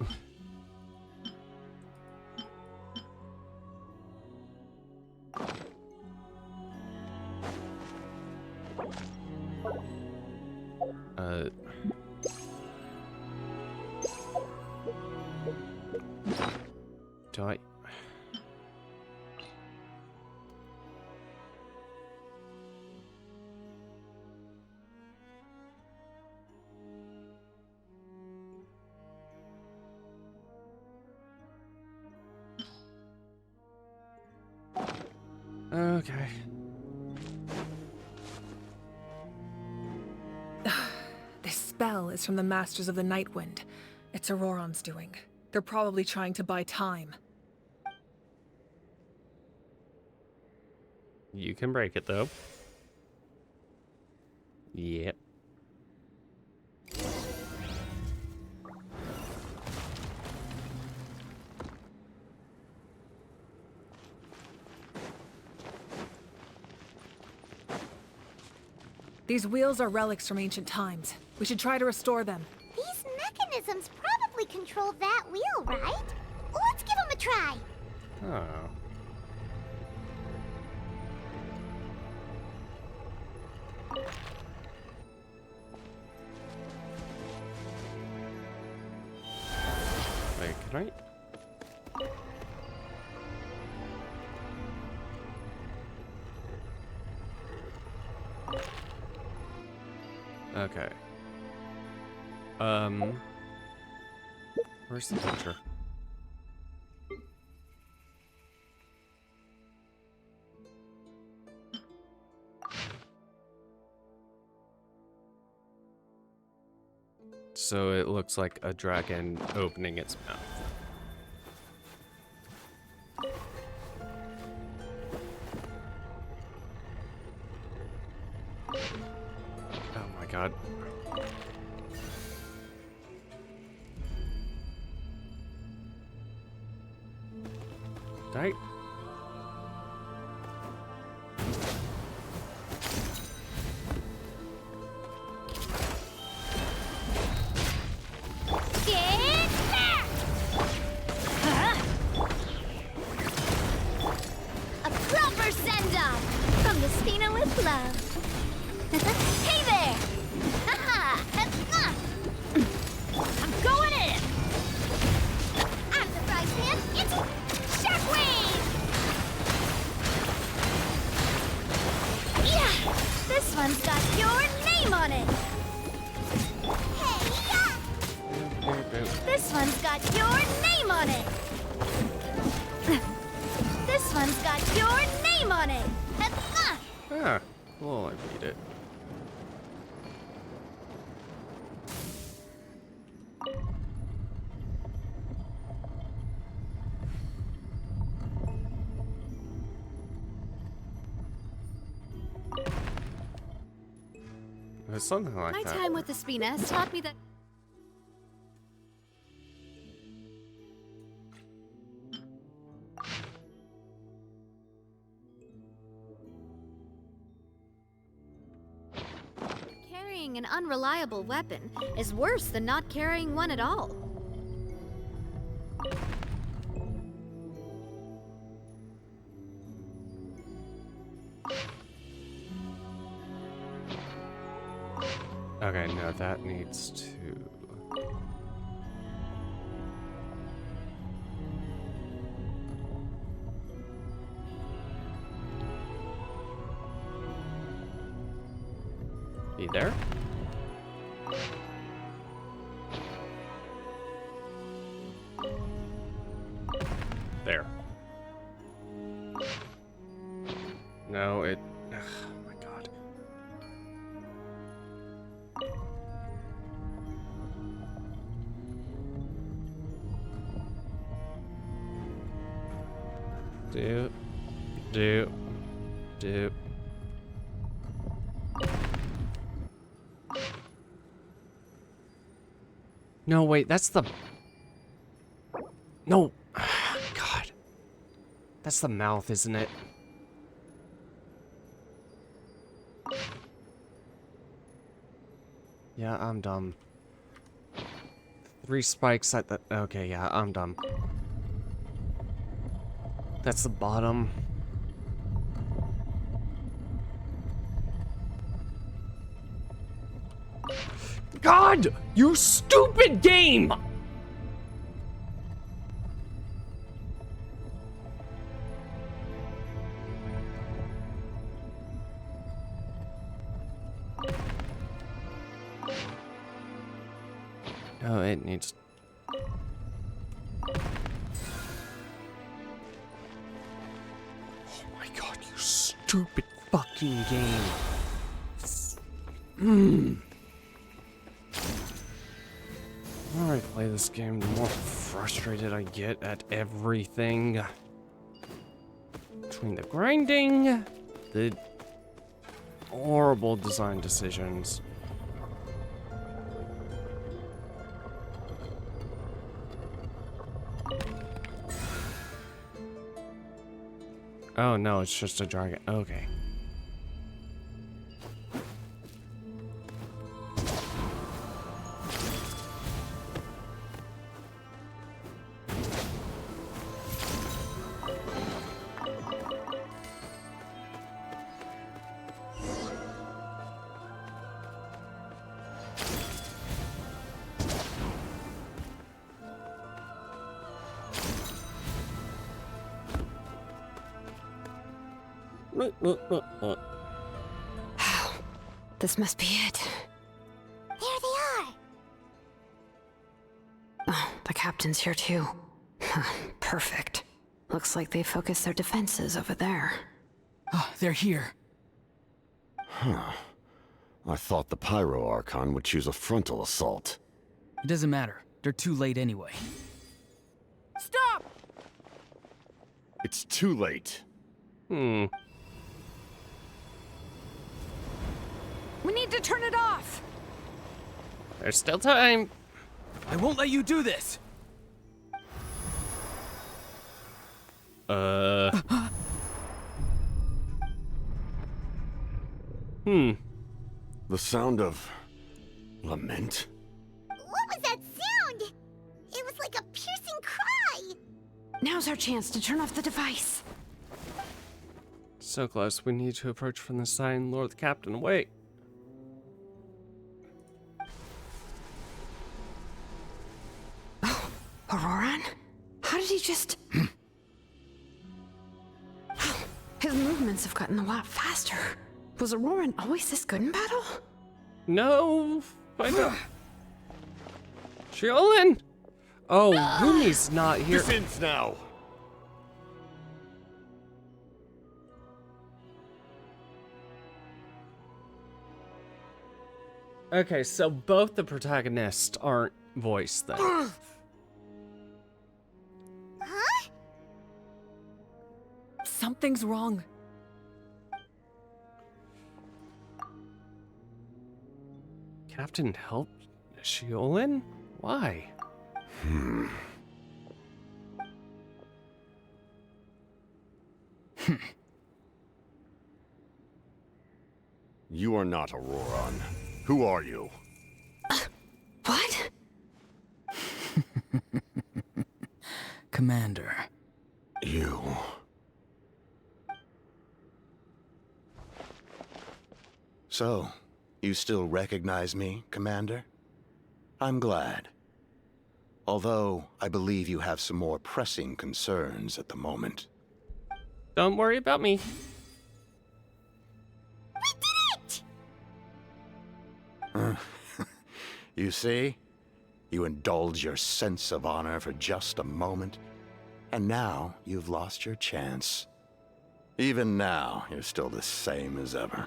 Do I? Okay. This spell is from the Masters of the Nightwind. It's Auroron's doing. They're probably trying to buy time. You can break it, though. Yep. These wheels are relics from ancient times. We should try to restore them. These mechanisms probably control that wheel, right? Let's give them a try. Oh. Wait, can I? Okay. Where's the picture? So it looks like a dragon opening its mouth. Oh my god. Right? Get back! A proper send-off from the Spina with love. Hey there! Haha! I'm going in! I'm the prize man. It's Shockwave! Yeah! This one's got your name on it! Hey, yeah! This one's got your name on it! This one's got your name on it! Ah, well, I beat it. It was something like My that. time with the Spina has taught me that. Carrying an unreliable weapon is worse than not carrying one at all. Okay, no, that needs to... Be there? There. No, it... Oh my god. Do. No, wait, that's the... No. God. That's the mouth, isn't it? Yeah, I'm dumb. 3 spikes at the... Okay, yeah, I'm dumb. That's the bottom. God! You stupid game! No, it needs... Oh my god, you stupid fucking game. more I play this game, the more frustrated I get at everything. Between the grinding, the horrible design decisions. Oh no, it's just a dragon. Okay. This must be it. There they are! Oh, the captain's here too. Perfect. Looks like they focused their defenses over there. Oh, they're here. Huh. I thought the Pyro Archon would choose a frontal assault. It doesn't matter. They're too late anyway. Stop! It's too late. We need to turn it off! There's still time. I won't let you do this! The sound of lament? What was that sound? It was like a piercing cry! Now's our chance to turn off the device. So close. We need to approach from the side and lure the captain away. Oh, Auroran? How did he just... His movements have gotten a lot faster. Was Auroran always this good in battle? No, find out. Sheolin! Oh, Rumi's not here. This ends now. Okay, so both the protagonists aren't voiced then. Huh? Something's wrong. Captain helped Sheolin? Why? You are not Auroran. Who are you? What? Commander. You. So, you still recognize me, Commander? I'm glad. Although, I believe you have some more pressing concerns at the moment. Don't worry about me. We did it! You see? You indulge your sense of honor for just a moment, and now you've lost your chance. Even now, you're still the same as ever.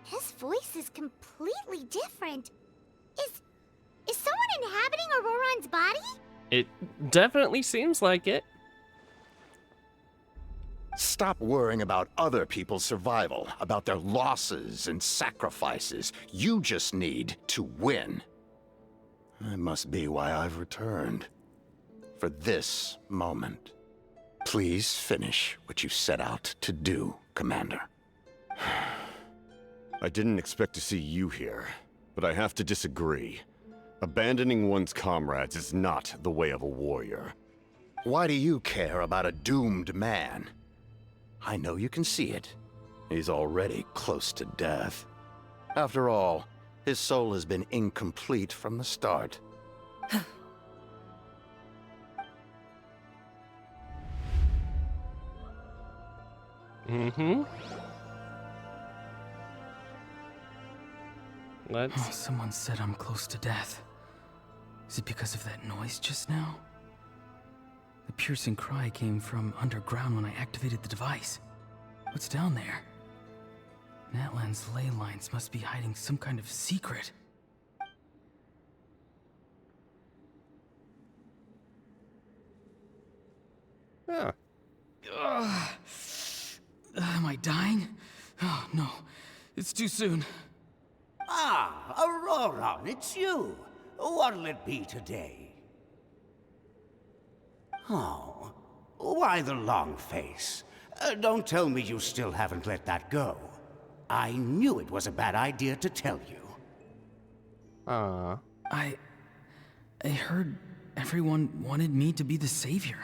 His voice is completely different. Is someone inhabiting Auroran's body? It definitely seems like it. Stop worrying about other people's survival, about their losses and sacrifices. You just need to win. That must be why I've returned. For this moment. Please finish what you set out to do, Commander. I didn't expect to see you here, but I have to disagree. Abandoning one's comrades is not the way of a warrior. Why do you care about a doomed man? I know you can see it. He's already close to death. After all, his soul has been incomplete from the start. Let's... Oh, someone said I'm close to death. Is it because of that noise just now? The piercing cry came from underground when I activated the device. What's down there? Natlan's ley lines must be hiding some kind of secret. Huh. Am I dying? Oh, no. It's too soon. Ah, Aurora, it's you. What'll it be today? Oh, why the long face? Don't tell me you still haven't let that go. I knew it was a bad idea to tell you. I heard everyone wanted me to be the savior.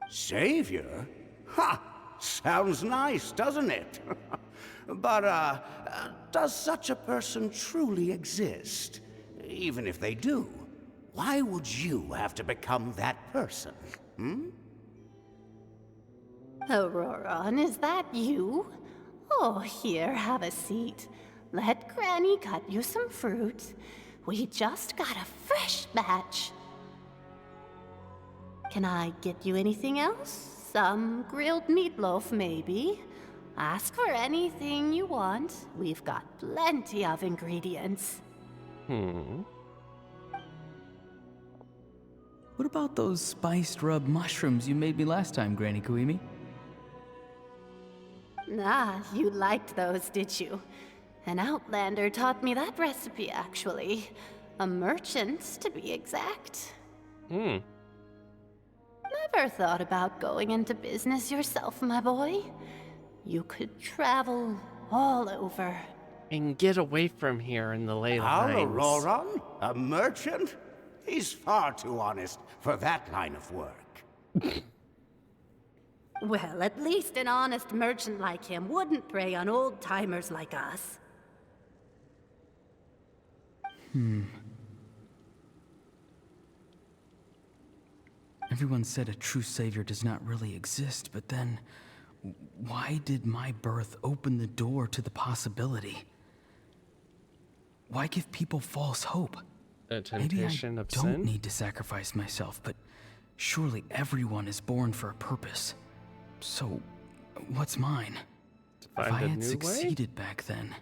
Savior? Ha! Sounds nice, doesn't it? But, does such a person truly exist? Even if they do, why would you have to become that person? Auroron, is that you? Oh, here, have a seat. Let Granny cut you some fruit. We just got a fresh batch. Can I get you anything else? Some grilled meatloaf, maybe? Ask for anything you want. We've got plenty of ingredients. What about those spiced rub mushrooms you made me last time, Granny Kuimi? Ah, you liked those, did you? An outlander taught me that recipe, actually. A merchant, to be exact. Never thought about going into business yourself, my boy? You could travel all over. And get away from here in the ley lines. Auroron? A merchant? He's far too honest for that line of work. Well, at least an honest merchant like him wouldn't prey on old-timers like us. Everyone said a true savior does not really exist, but then why did my birth open the door to the possibility? Why give people false hope? A temptation Maybe I of don't sin? need to sacrifice myself, but surely everyone is born for a purpose. So, what's mine? Find If I a had new way? succeeded back then,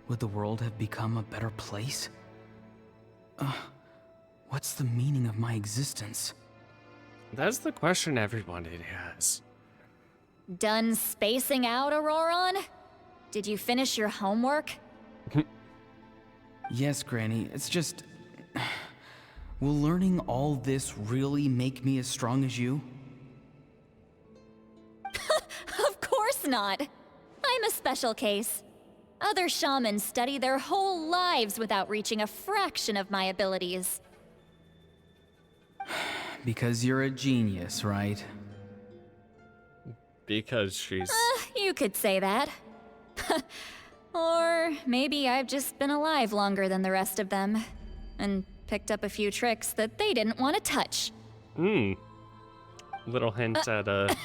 would the world have become a better place? What's the meaning of my existence? That's the question everyone has. Done spacing out, Auroron? Did you finish your homework? Yes, Granny, it's just... Will learning all this really make me as strong as you? Of course not. I'm a special case. Other shamans study their whole lives without reaching a fraction of my abilities. Because you're a genius, right? Because she's... You could say that. Or maybe I've just been alive longer than the rest of them, and picked up a few tricks that they didn't want to touch. Little hint at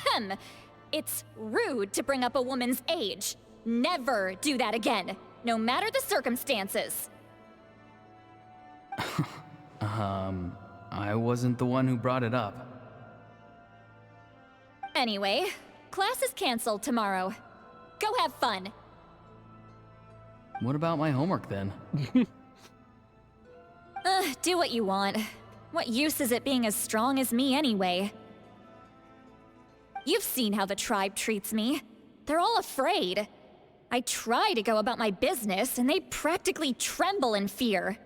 It's rude to bring up a woman's age. Never do that again, no matter the circumstances. I wasn't the one who brought it up. Anyway, class is canceled tomorrow. Go have fun. What about my homework then? Do what you want. What use is it being as strong as me anyway? You've seen how the tribe treats me. They're all afraid. I try to go about my business, and they practically tremble in fear.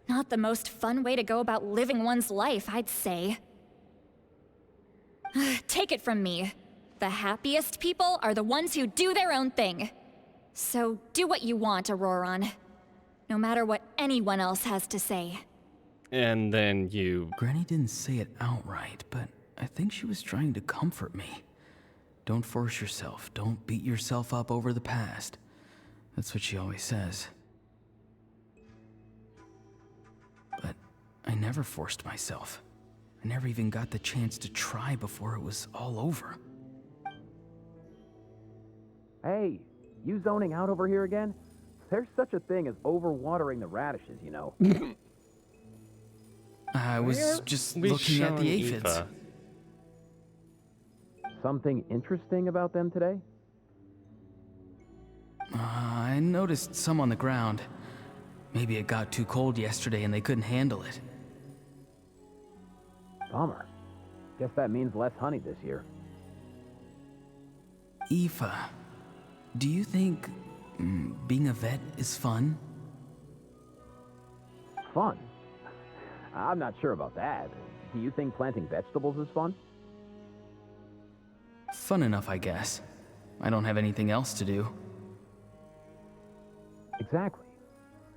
Not the most fun way to go about living one's life, I'd say. Take it from me. The happiest people are the ones who do their own thing. So do what you want, Auroron. No matter what anyone else has to say. And then you... Granny didn't say it outright, but I think she was trying to comfort me. Don't force yourself. Don't beat yourself up over the past. That's what she always says. But I never forced myself. I never even got the chance to try before it was all over. Hey, you zoning out over here again? There's such a thing as overwatering the radishes, you know. I was just looking at the aphids. Something interesting about them today? I noticed some on the ground. Maybe it got too cold yesterday and they couldn't handle it. Bummer. Guess that means less honey this year. Aoife, do you think being a vet is fun? Fun? I'm not sure about that. Do you think planting vegetables is fun? Fun enough, I guess. I don't have anything else to do. Exactly.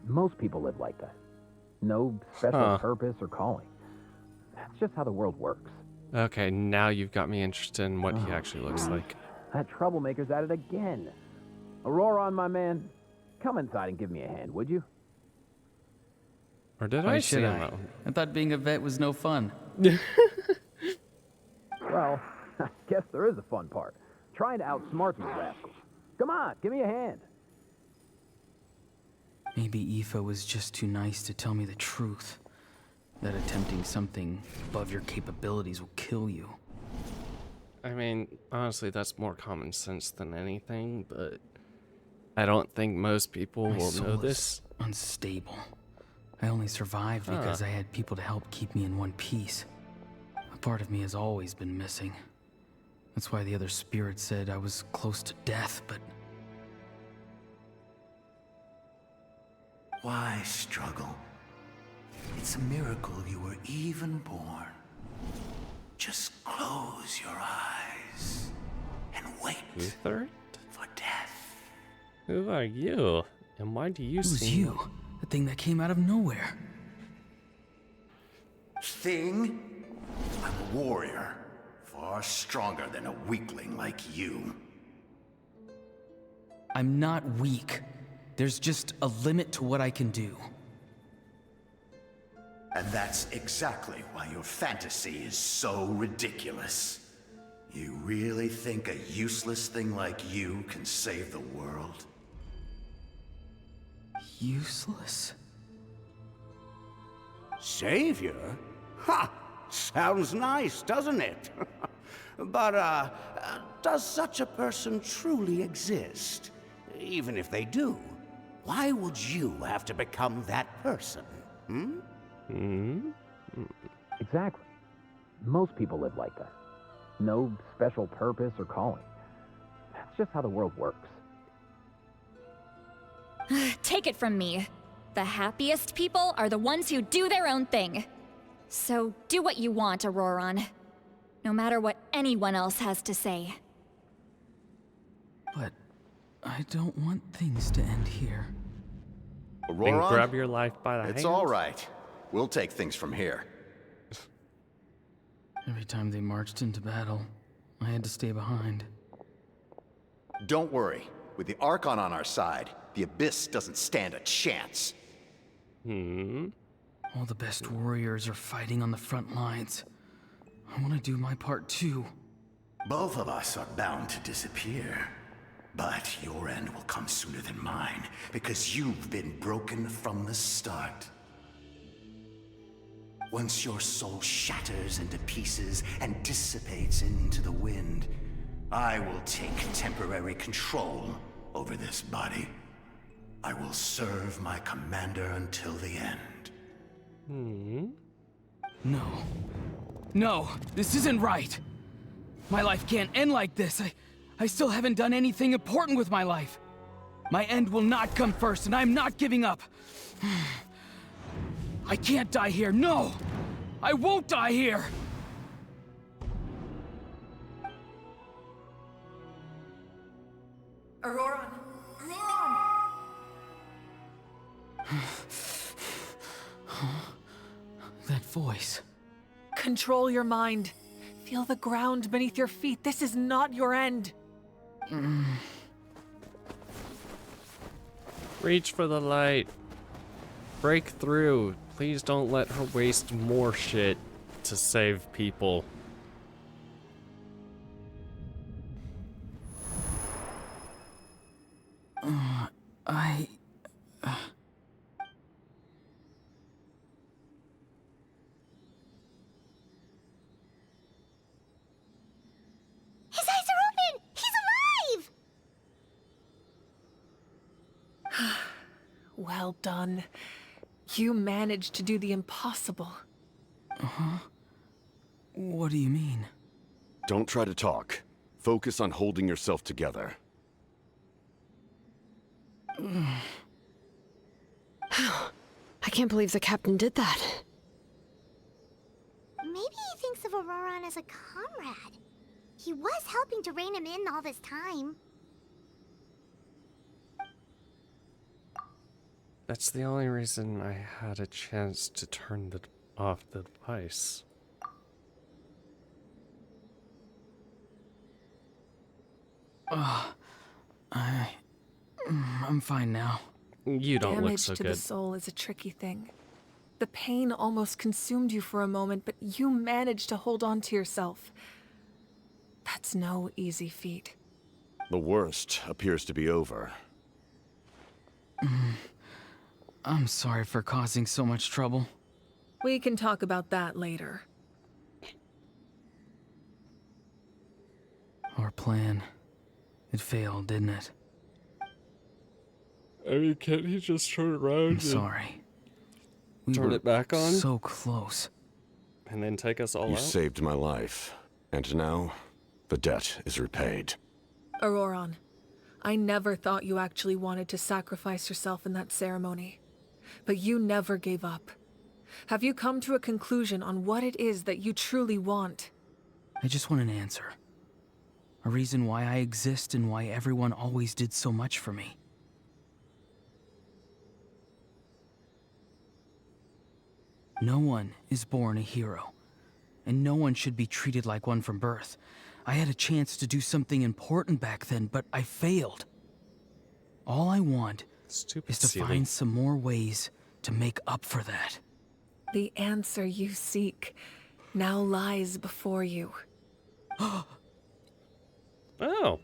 Most people live like that. No special purpose or calling. That's just how the world works. Okay, now you've got me interested in what he actually looks like. That troublemaker's at it again. Auroron, my man, come inside and give me a hand, would you? Or did Why I see should him? I thought being a vet was no fun. Well, I guess there is a fun part. Trying to outsmart these rascals. Come on, give me a hand. Maybe Aoife was just too nice to tell me the truth. That attempting something above your capabilities will kill you. I mean, honestly, that's more common sense than anything, but I don't think most people My will soul know is this. unstable. I only survived because I had people to help keep me in one piece. A part of me has always been missing. That's why the other spirits said I was close to death, but... Why struggle? It's a miracle you were even born. Just close your eyes and wait Uther? for death. Who are you? And why do you Who's seem... you? The thing that came out of nowhere. Thing? I'm a warrior. Far stronger than a weakling like you. I'm not weak. There's just a limit to what I can do. And that's exactly why your fantasy is so ridiculous. You really think a useless thing like you can save the world? Useless? Savior? Ha! Sounds nice, doesn't it? But, does such a person truly exist? Even if they do, why would you have to become that person? Exactly. Most people live like that. No special purpose or calling. That's just how the world works. Take it from me. The happiest people are the ones who do their own thing. So do what you want, Auroron. No matter what anyone else has to say. But I don't want things to end here. Then Auroron, grab your life by the it's hands. all right. We'll take things from here. Every time they marched into battle, I had to stay behind. Don't worry. With the Archon on our side, the Abyss doesn't stand a chance. All the best warriors are fighting on the front lines. I want to do my part too. Both of us are bound to disappear. But your end will come sooner than mine, because you've been broken from the start. Once your soul shatters into pieces and dissipates into the wind, I will take temporary control over this body. I will serve my commander until the end. No. No, this isn't right. My life can't end like this. I still haven't done anything important with my life. My end will not come first, and I'm not giving up. I can't die here, no! I won't die here! Auroron! Auroron! That voice. Control your mind. Feel the ground beneath your feet. This is not your end. Reach for the light. Break through. Please don't let her waste more shit to save people. His eyes are open! He's alive! Well done. You managed to do the impossible. What do you mean? Don't try to talk. Focus on holding yourself together. I can't believe the captain did that. Maybe he thinks of Auroran as a comrade. He was helping to rein him in all this time. That's the only reason I had a chance to turn off the device. I'm fine now. You don't look so Damage to good. the soul is a tricky thing. The pain almost consumed you for a moment, but you managed to hold on to yourself. That's no easy feat. The worst appears to be over. I'm sorry for causing so much trouble. We can talk about that later. Our plan. It failed, didn't it? I mean, can't he just turn around I'm sorry. We turn were it back on? So close. And then take us all You out? saved my life, and now the debt is repaid. Auroran, I never thought you actually wanted to sacrifice yourself in that ceremony. But you never gave up. Have you come to a conclusion on what it is that you truly want? I just want an answer. A reason why I exist and why everyone always did so much for me. No one is born a hero, and no one should be treated like one from birth. I had a chance to do something important back then, but I failed. All I want is to find some more ways to make up for that. The answer you seek now lies before you. Oh,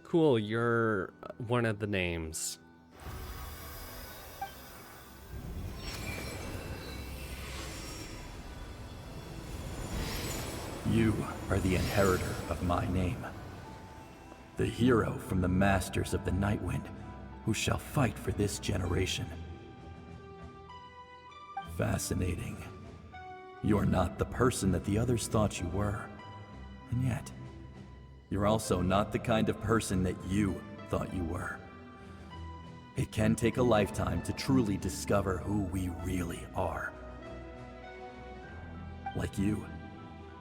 cool. You're one of the names. You are the inheritor of my name. The hero from the Masters of the Nightwind, who shall fight for this generation. Fascinating. You're not the person that the others thought you were. And yet, you're also not the kind of person that you thought you were. It can take a lifetime to truly discover who we really are. Like you,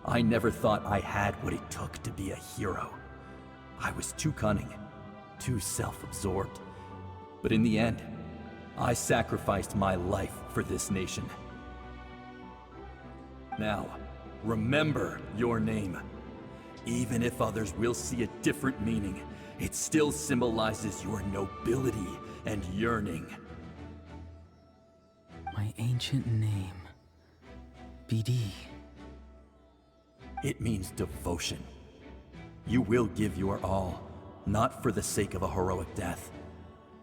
I never thought I had what it took to be a hero. I was too cunning, too self-absorbed. But in the end, I sacrificed my life for this nation. Now, remember your name. Even if others will see a different meaning, it still symbolizes your nobility and yearning. My ancient name. BD. It means devotion. You will give your all, not for the sake of a heroic death,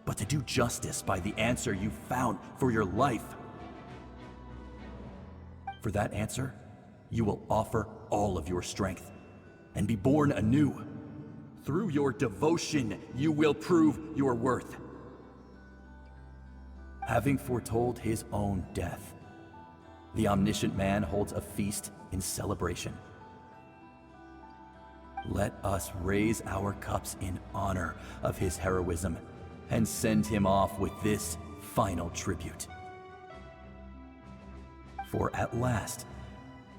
but to do justice by the answer you found for your life. For that answer, you will offer all of your strength and be born anew. Through your devotion, you will prove your worth. Having foretold his own death, the omniscient man holds a feast in celebration. Let us raise our cups in honor of his heroism and send him off with this final tribute. For at last,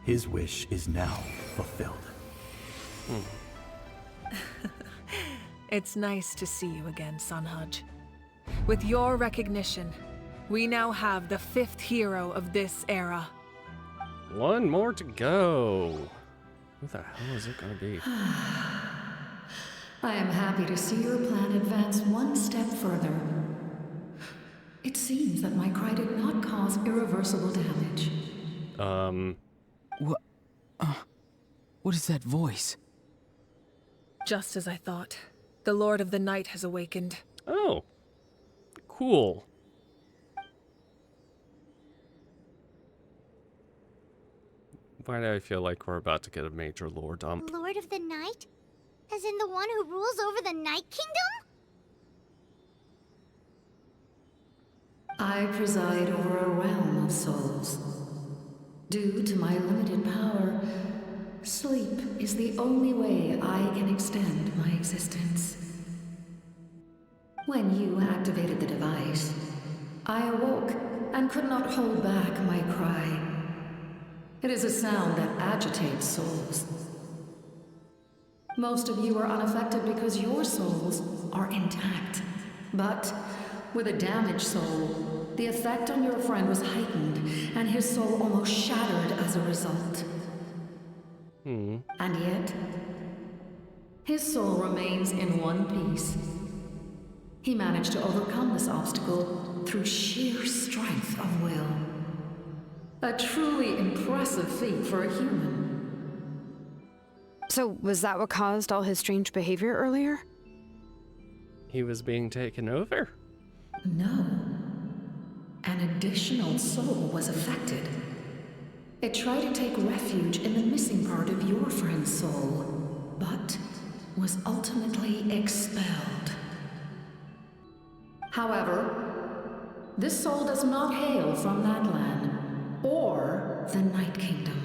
his wish is now fulfilled. It's nice to see you again, Sunhudge. With your recognition, we now have the 5th hero of this era. One more to go. Who the hell is it gonna be? I am happy to see your plan advance one step further. It seems that my cry did not cause irreversible damage. What is that voice? Just as I thought. The Lord of the Night has awakened. Oh, cool. Why do I feel like we're about to get a major lore dump? Lord of the Night? As in the one who rules over the Night Kingdom? I preside over a realm of souls. Due to my limited power, Sleep is the only way I can extend my existence. When you activated the device, I awoke and could not hold back my cry. It is a sound that agitates souls. Most of you are unaffected because your souls are intact. But with a damaged soul, the effect on your friend was heightened, and his soul almost shattered as a result. And yet, his soul remains in one piece. He managed to overcome this obstacle through sheer strength of will. A truly impressive feat for a human. So, was that what caused all his strange behavior earlier? He was being taken over? No. An additional soul was affected. It tried to take refuge in the missing part of your friend's soul, but was ultimately expelled. However, this soul does not hail from Natlan or the Night Kingdom.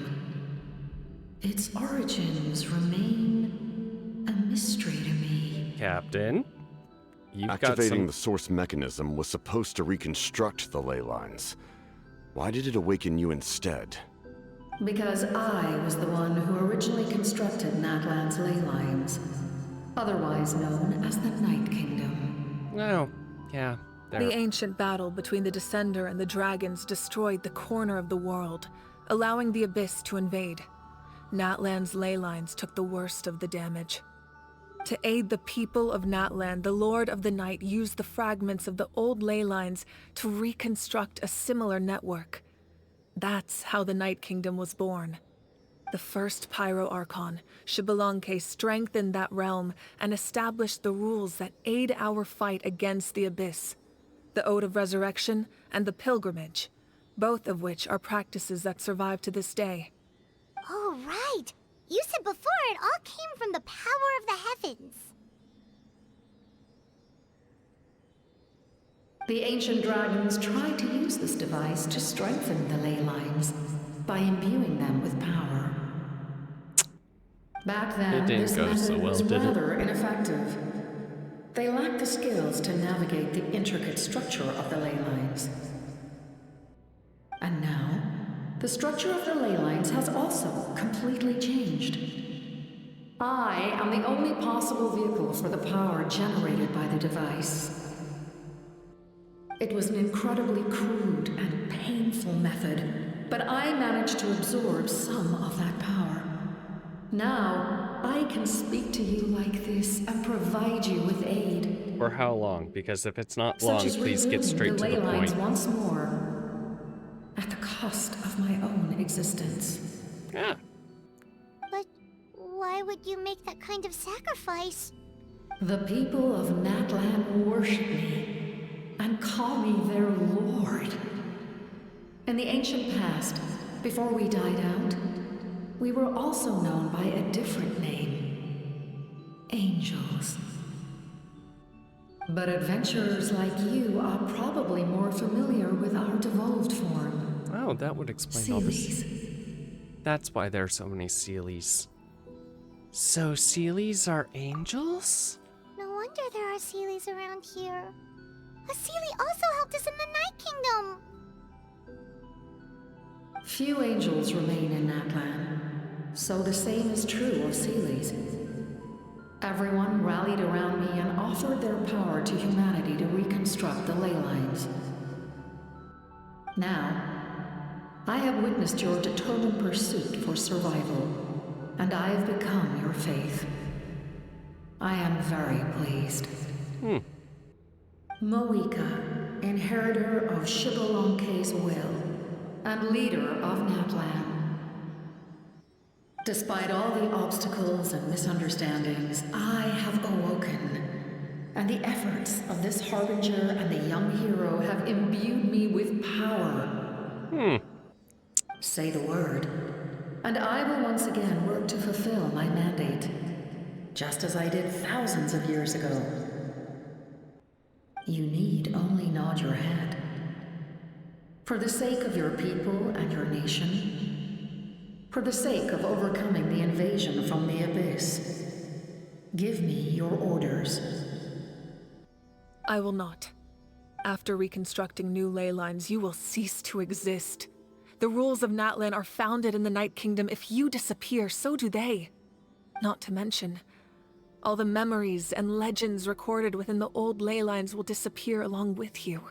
Its origins remain a mystery to me. Captain? Activating the source mechanism was supposed to reconstruct the ley lines. Why did it awaken you instead? Because I was the one who originally constructed Natlan's ley lines, otherwise known as the Night Kingdom. Oh, yeah. The ancient battle between the Descender and the dragons destroyed the corner of the world, allowing the Abyss to invade. Natlan's ley lines took the worst of the damage. To aid the people of Natlan, the Lord of the Night used the fragments of the old ley lines to reconstruct a similar network. That's how the Night Kingdom was born. The first Pyro Archon, Xbalanque, strengthened that realm and established the rules that aid our fight against the Abyss. The Ode of Resurrection and the Pilgrimage, both of which are practices that survive to this day. Oh, right! You said before it all came from the power of the heavens. The ancient dragons tried to use this device to strengthen the ley lines by imbuing them with power. Back then, this method was rather ineffective. They lacked the skills to navigate the intricate structure of the ley lines. And now, the structure of the ley lines has also completely changed. I am the only possible vehicle for the power generated by the device. It was an incredibly crude and painful method, but I managed to absorb some of that power. Now, I can speak to you like this and provide you with aid. For how long? Because if it's not Such long, as please get rebuilding straight to ley the lines point. once more, at the cost of my own existence. Yeah. But why would you make that kind of sacrifice? The people of Natlan worship me and call me their lord. In the ancient past, before we died out, we were also known by a different name. Angels. But adventurers like you are probably more familiar with our devolved form. Oh, that would explain all this. That's why there are so many Seelies. So Seelies are angels? No wonder there are Seelies around here. A Seelie also helped us in the Night Kingdom. Few angels remain in Natlan, so the same is true of Seelies. Everyone rallied around me and offered their power to humanity to reconstruct the ley lines. Now, I have witnessed your determined pursuit for survival, and I have become your faith. I am very pleased. Moika, inheritor of Xbalanque's will, and leader of Natlan. Despite all the obstacles and misunderstandings, I have awoken, and the efforts of this harbinger and the young hero have imbued me with power. Say the word, and I will once again work to fulfill my mandate, just as I did thousands of years ago. You need only nod your head. For the sake of your people and your nation, For the sake of overcoming the invasion from the Abyss, give me your orders. I will not. After reconstructing new ley lines, you will cease to exist. The rules of Natlan are founded in the Night Kingdom. If you disappear, so do they. Not to mention, all the memories and legends recorded within the old ley lines will disappear along with you.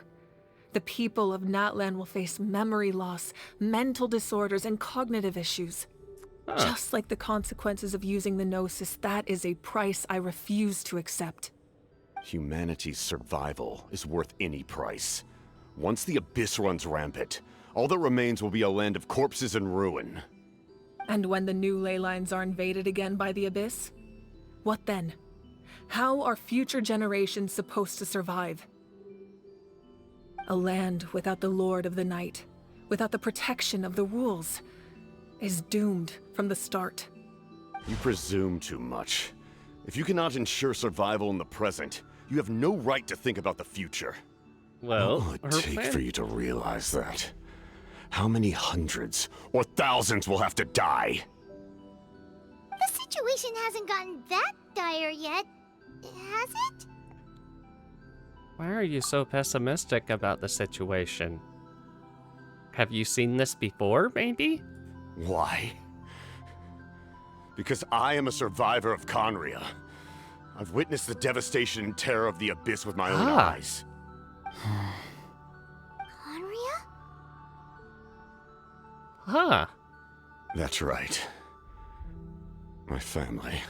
The people of Natlan will face memory loss, mental disorders, and cognitive issues. Just like the consequences of using the Gnosis, that is a price I refuse to accept. Humanity's survival is worth any price. Once the Abyss runs rampant, all that remains will be a land of corpses and ruin. And when the new ley lines are invaded again by the Abyss? What then? How are future generations supposed to survive? A land without the Lord of the Night, without the protection of the rules, is doomed from the start. You presume too much. If you cannot ensure survival in the present, you have no right to think about the future. Well, what will it take for you to realize that? How many hundreds or thousands will have to die? The situation hasn't gotten that dire yet, has it? Why are you so pessimistic about the situation? Have you seen this before, maybe? Why? Because I am a survivor of Conria. I've witnessed the devastation and terror of the Abyss with my own eyes. Conria? Huh. That's right. My family,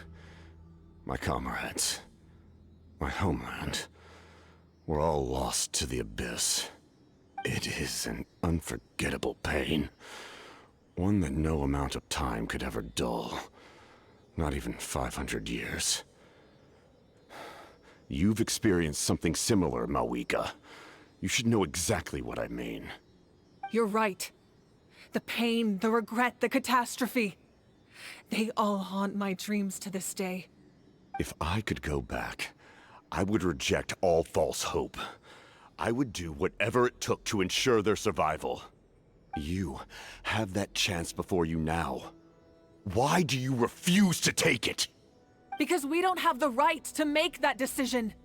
my comrades, my homeland, were all lost to the Abyss. It is an unforgettable pain. One that no amount of time could ever dull. Not even 500 years. You've experienced something similar, Mawika. You should know exactly what I mean. You're right. The pain, the regret, the catastrophe. They all haunt my dreams to this day. If I could go back, I would reject all false hope. I would do whatever it took to ensure their survival. You have that chance before you now. Why do you refuse to take it? Because we don't have the right to make that decision.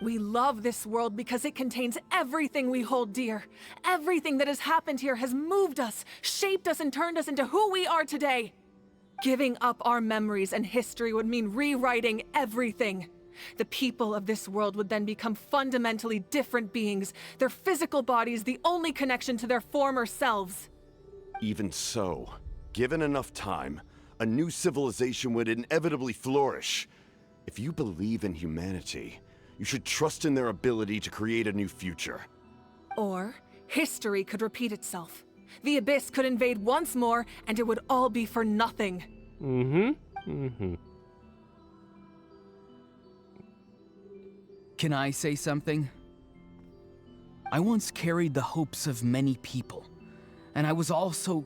We love this world because it contains everything we hold dear. Everything that has happened here has moved us, shaped us, and turned us into who we are today. Giving up our memories and history would mean rewriting everything. The people of this world would then become fundamentally different beings, their physical bodies the only connection to their former selves. Even so, given enough time, a new civilization would inevitably flourish. If you believe in humanity, you should trust in their ability to create a new future. Or, history could repeat itself. The Abyss could invade once more, and it would all be for nothing. Can I say something? I once carried the hopes of many people, and I was also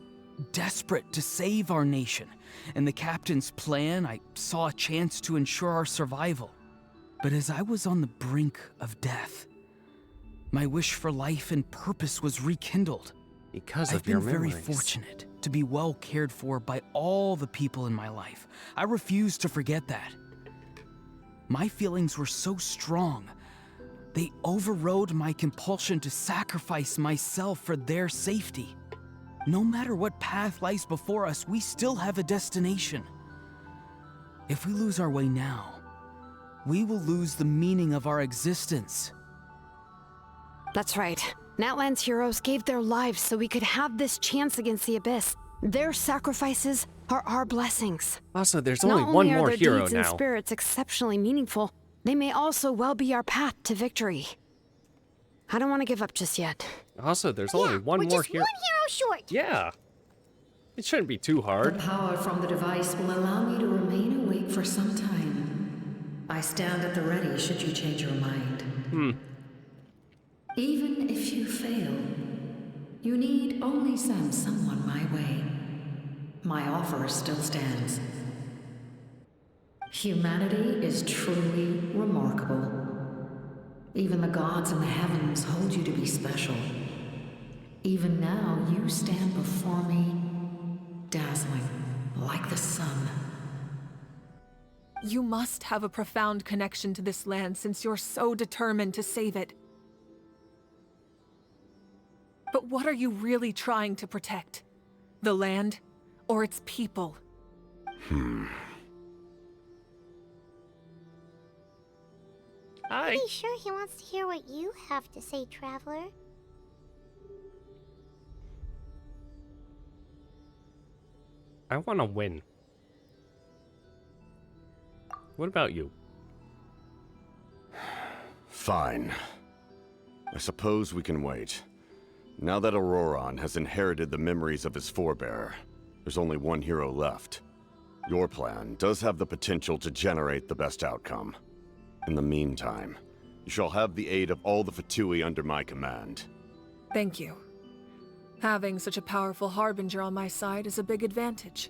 desperate to save our nation. In the captain's plan, I saw a chance to ensure our survival. But as I was on the brink of death, my wish for life and purpose was rekindled. Because I've of your been very memories. fortunate to be well cared for by all the people in my life. I refuse to forget that. My feelings were so strong, they overrode my compulsion to sacrifice myself for their safety. No matter what path lies before us, we still have a destination. If we lose our way now, we will lose the meaning of our existence. That's right. Natlan's heroes gave their lives so we could have this chance against the Abyss. Their sacrifices are our blessings. Also, there's only Not one only are more their hero deeds and now. spirits exceptionally meaningful, they may also well be our path to victory. I don't want to give up just yet. Also, there's only one We're more just hero. one hero short. Yeah. It shouldn't be too hard. The power from the device will allow me to remain awake for some time. I stand at the ready should you change your mind. Even if you fail, you need only send someone my way. My offer still stands. Humanity is truly remarkable. Even the gods in the heavens hold you to be special. Even now, you stand before me dazzling, like the sun. You must have a profound connection to this land since you're so determined to save it. But what are you really trying to protect? The land or its people? Pretty sure he wants to hear what you have to say, Traveler. I want to win. What about you? Fine. I suppose we can wait. Now that Auroron has inherited the memories of his forebear, there's only one hero left. Your plan does have the potential to generate the best outcome. In the meantime, you shall have the aid of all the Fatui under my command. Thank you. Having such a powerful harbinger on my side is a big advantage.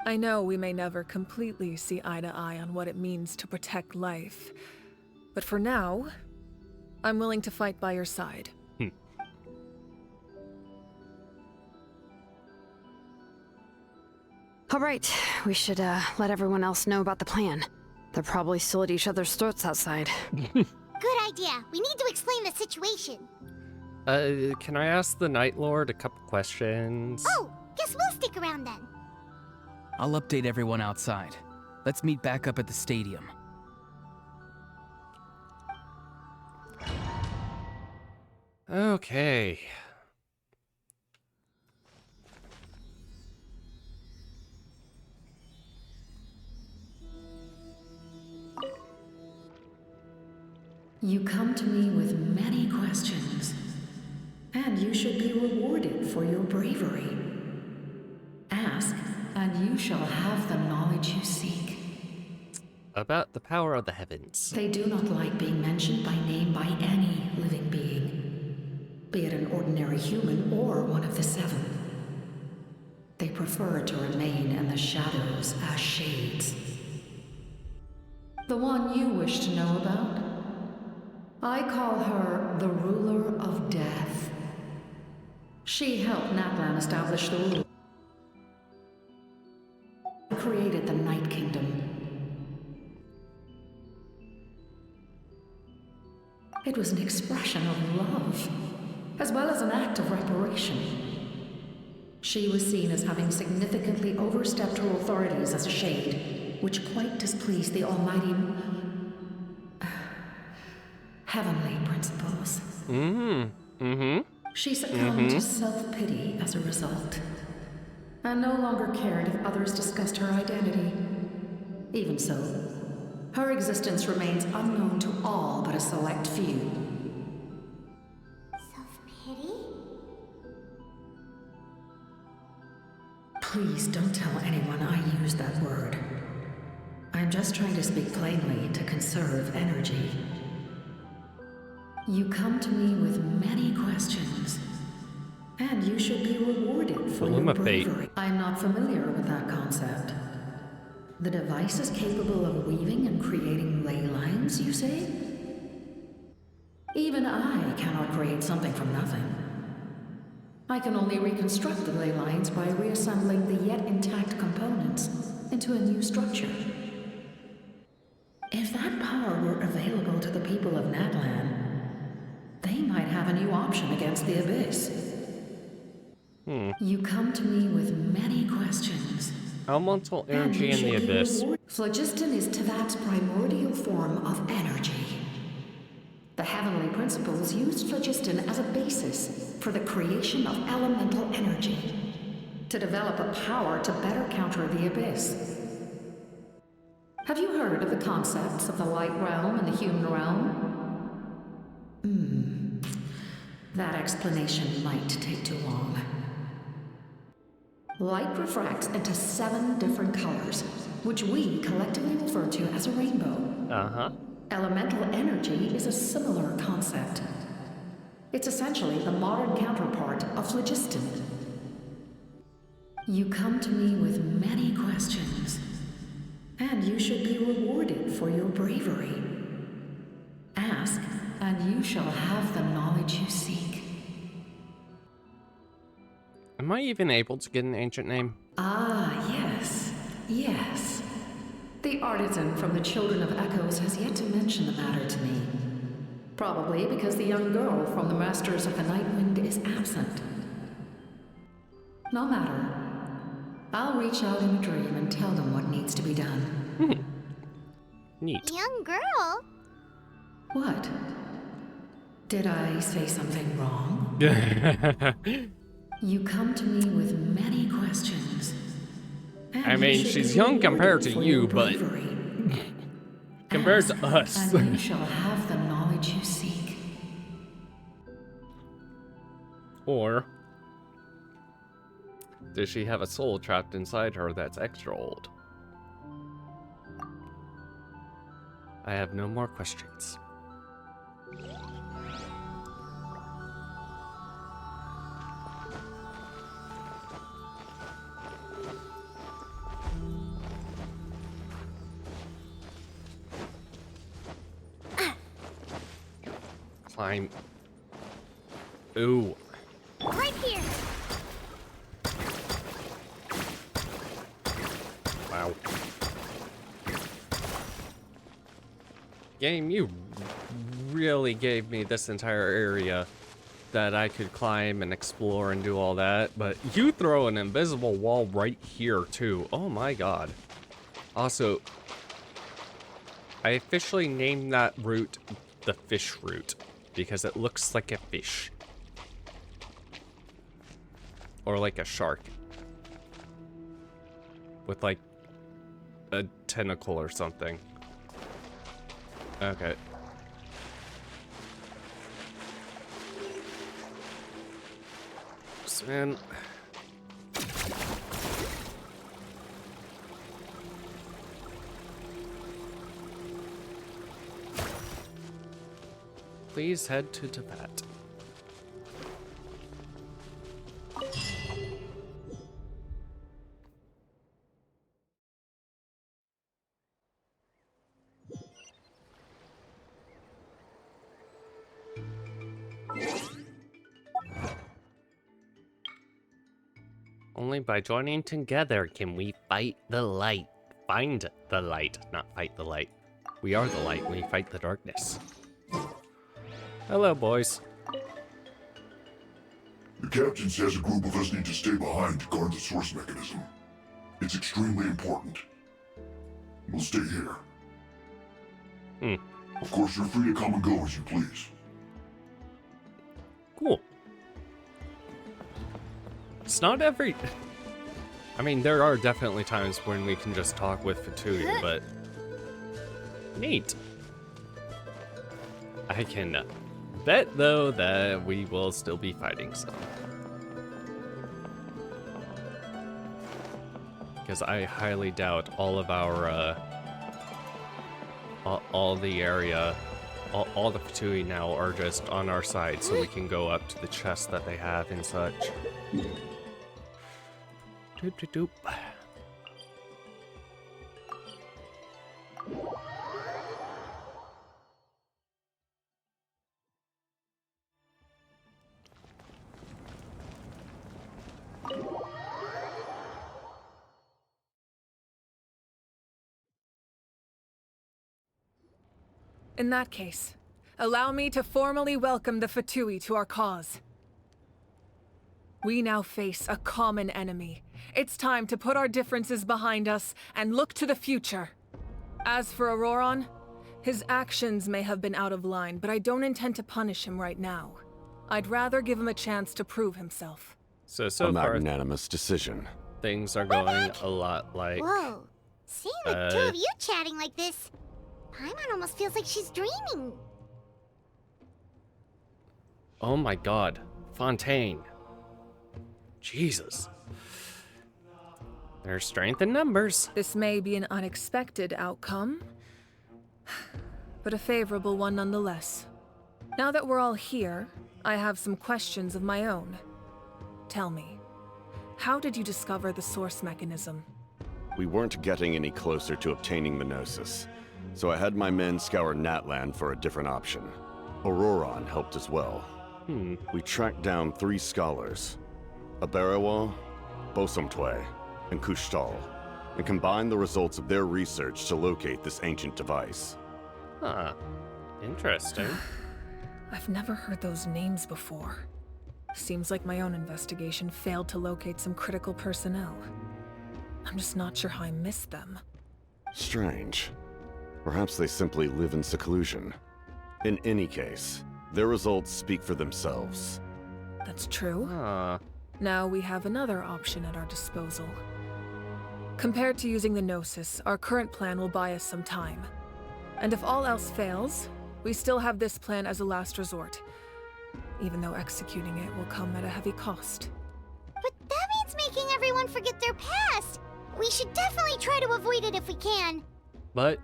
I know we may never completely see eye to eye on what it means to protect life, but for now, I'm willing to fight by your side. All right, we should let everyone else know about the plan. They're probably still at each other's throats outside. Good idea. We need to explain the situation. Can I ask the Night Lord a couple questions? Oh, guess we'll stick around then. I'll update everyone outside. Let's meet back up at the stadium. Okay. You come to me with many questions, and you should be rewarded for your bravery. Ask, and you shall have the knowledge you seek. About the power of the heavens. They do not like being mentioned by name by any living being, be it an ordinary human or one of the seven. They prefer to remain in the shadows as shades. The one you wish to know about? I call her the Ruler of Death. She helped Natlan establish the rule. Created the Night Kingdom. It was an expression of love, as well as an act of reparation. She was seen as having significantly overstepped her authorities as a shade, which quite displeased the almighty heavenly principles. She succumbed to self-pity as a result, and no longer cared if others discussed her identity. Even so, her existence remains unknown to all but a select few. Self-pity? Please don't tell anyone I used that word. I'm just trying to speak plainly to conserve energy. You come to me with many questions, and you should be rewarded for your bravery. I'm not familiar with that concept. The device is capable of weaving and creating ley lines, you say? Even I cannot create something from nothing. I can only reconstruct the ley lines by reassembling the yet intact components into a new structure. If that power were available to the people of Natlan, they might have a new option against the Abyss. You come to me with many questions. Elemental energy in the Abyss. Phlogiston is Teyvat's primordial form of energy. The heavenly principles used phlogiston as a basis for the creation of elemental energy, to develop a power to better counter the Abyss. Have you heard of the concepts of the light realm and the human realm? That explanation might take too long. Light refracts into 7 different colors, which we collectively refer to as a rainbow. Elemental energy is a similar concept. It's essentially the modern counterpart of phlogiston. You come to me with many questions, and you should be rewarded for your bravery. Ask, and you shall have the knowledge you seek. Am I even able to get an ancient name? Ah, yes. Yes. The artisan from the Children of Echoes has yet to mention the matter to me. Probably because the young girl from the Masters of the Night Wind is absent. No matter. I'll reach out in a dream and tell them what needs to be done. Neat. Young girl? What? Did I say something wrong? You come to me with many questions. And I mean, you should she's be young compared rewarded to for you, your but bravery. compared to Ask, us. and you shall have the knowledge you seek. Or does she have a soul trapped inside her that's extra old? I have no more questions. Climb. Ooh. Right here. Wow. Game, you really gave me this entire area that I could climb and explore and do all that, but you throw an invisible wall right here too. Oh my god. Also, I officially named that route the fish route because it looks like a fish. Or like a shark. With like a tentacle or something. Okay. Man. Please head to Tibet. Only by joining together can we fight the light. Find the light, not fight the light. We are the light, we fight the darkness. Hello, boys. The captain says a group of us need to stay behind to guard the source mechanism. It's extremely important. We'll stay here. Of course, you're free to come and go as you please. Cool. It's not every... I mean, there are definitely times when we can just talk with Fatui, but... Neat. I can bet, though, that we will still be fighting some. Because I highly doubt all of our, all the area, all the Fatui now are just on our side, so we can go up to the chest that they have and such. Doop doop doop. In that case, allow me to formally welcome the Fatui to our cause. We now face a common enemy. It's time to put our differences behind us and look to the future. As for Auroron, his actions may have been out of line, but I don't intend to punish him right now. I'd rather give him a chance to prove himself. So a far, magnanimous decision. Things are going a lot like... Whoa. Seeing the two of you chatting like this, Paimon almost feels like she's dreaming. Oh my god. Fontaine. Jesus. There's strength in numbers. This may be an unexpected outcome, but a favorable one nonetheless. Now that we're all here, I have some questions of my own. Tell me, how did you discover the source mechanism? We weren't getting any closer to obtaining the Gnosis, so I had my men scour Natlan for a different option. Auroron helped as well. We tracked down 3 scholars. Aberawa, Bosomtwe, and Kushtal, and combined the results of their research to locate this ancient device. Huh. Interesting. I've never heard those names before. Seems like my own investigation failed to locate some critical personnel. I'm just not sure how I missed them. Strange. Perhaps they simply live in seclusion. In any case, their results speak for themselves. That's true. Huh. Now we have another option at our disposal. Compared to using the Gnosis, our current plan will buy us some time. And if all else fails, we still have this plan as a last resort. Even though executing it will come at a heavy cost. But that means making everyone forget their past! We should definitely try to avoid it if we can. But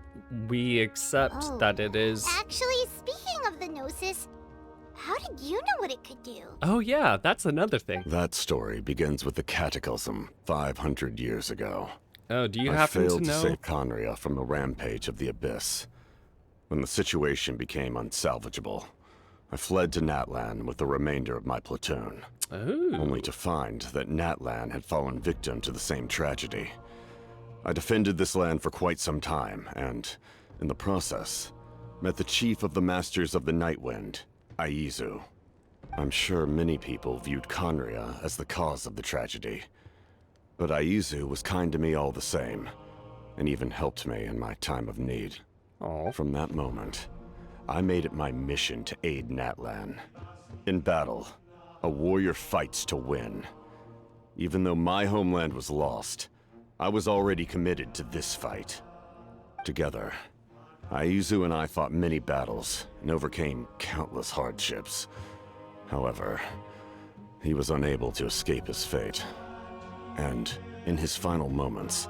we accept that it is... Actually, speaking of the Gnosis, how did you know what it could do? Oh yeah, that's another thing. That story begins with the Cataclysm 500 years ago. Oh, do you I happen to failed to know? save Conria from the rampage of the Abyss. When the situation became unsalvageable, I fled to Natlan with the remainder of my platoon. Ooh. Only to find that Natlan had fallen victim to the same tragedy. I defended this land for quite some time, and, in the process, met the chief of the Masters of the Nightwind, Aizu. I'm sure many people viewed Conria as the cause of the tragedy. But Aizu was kind to me all the same, and even helped me in my time of need. Aww. From that moment, I made it my mission to aid Natlan. In battle, a warrior fights to win. Even though my homeland was lost, I was already committed to this fight. Together, Aizu and I fought many battles and overcame countless hardships. However, he was unable to escape his fate. And, in his final moments,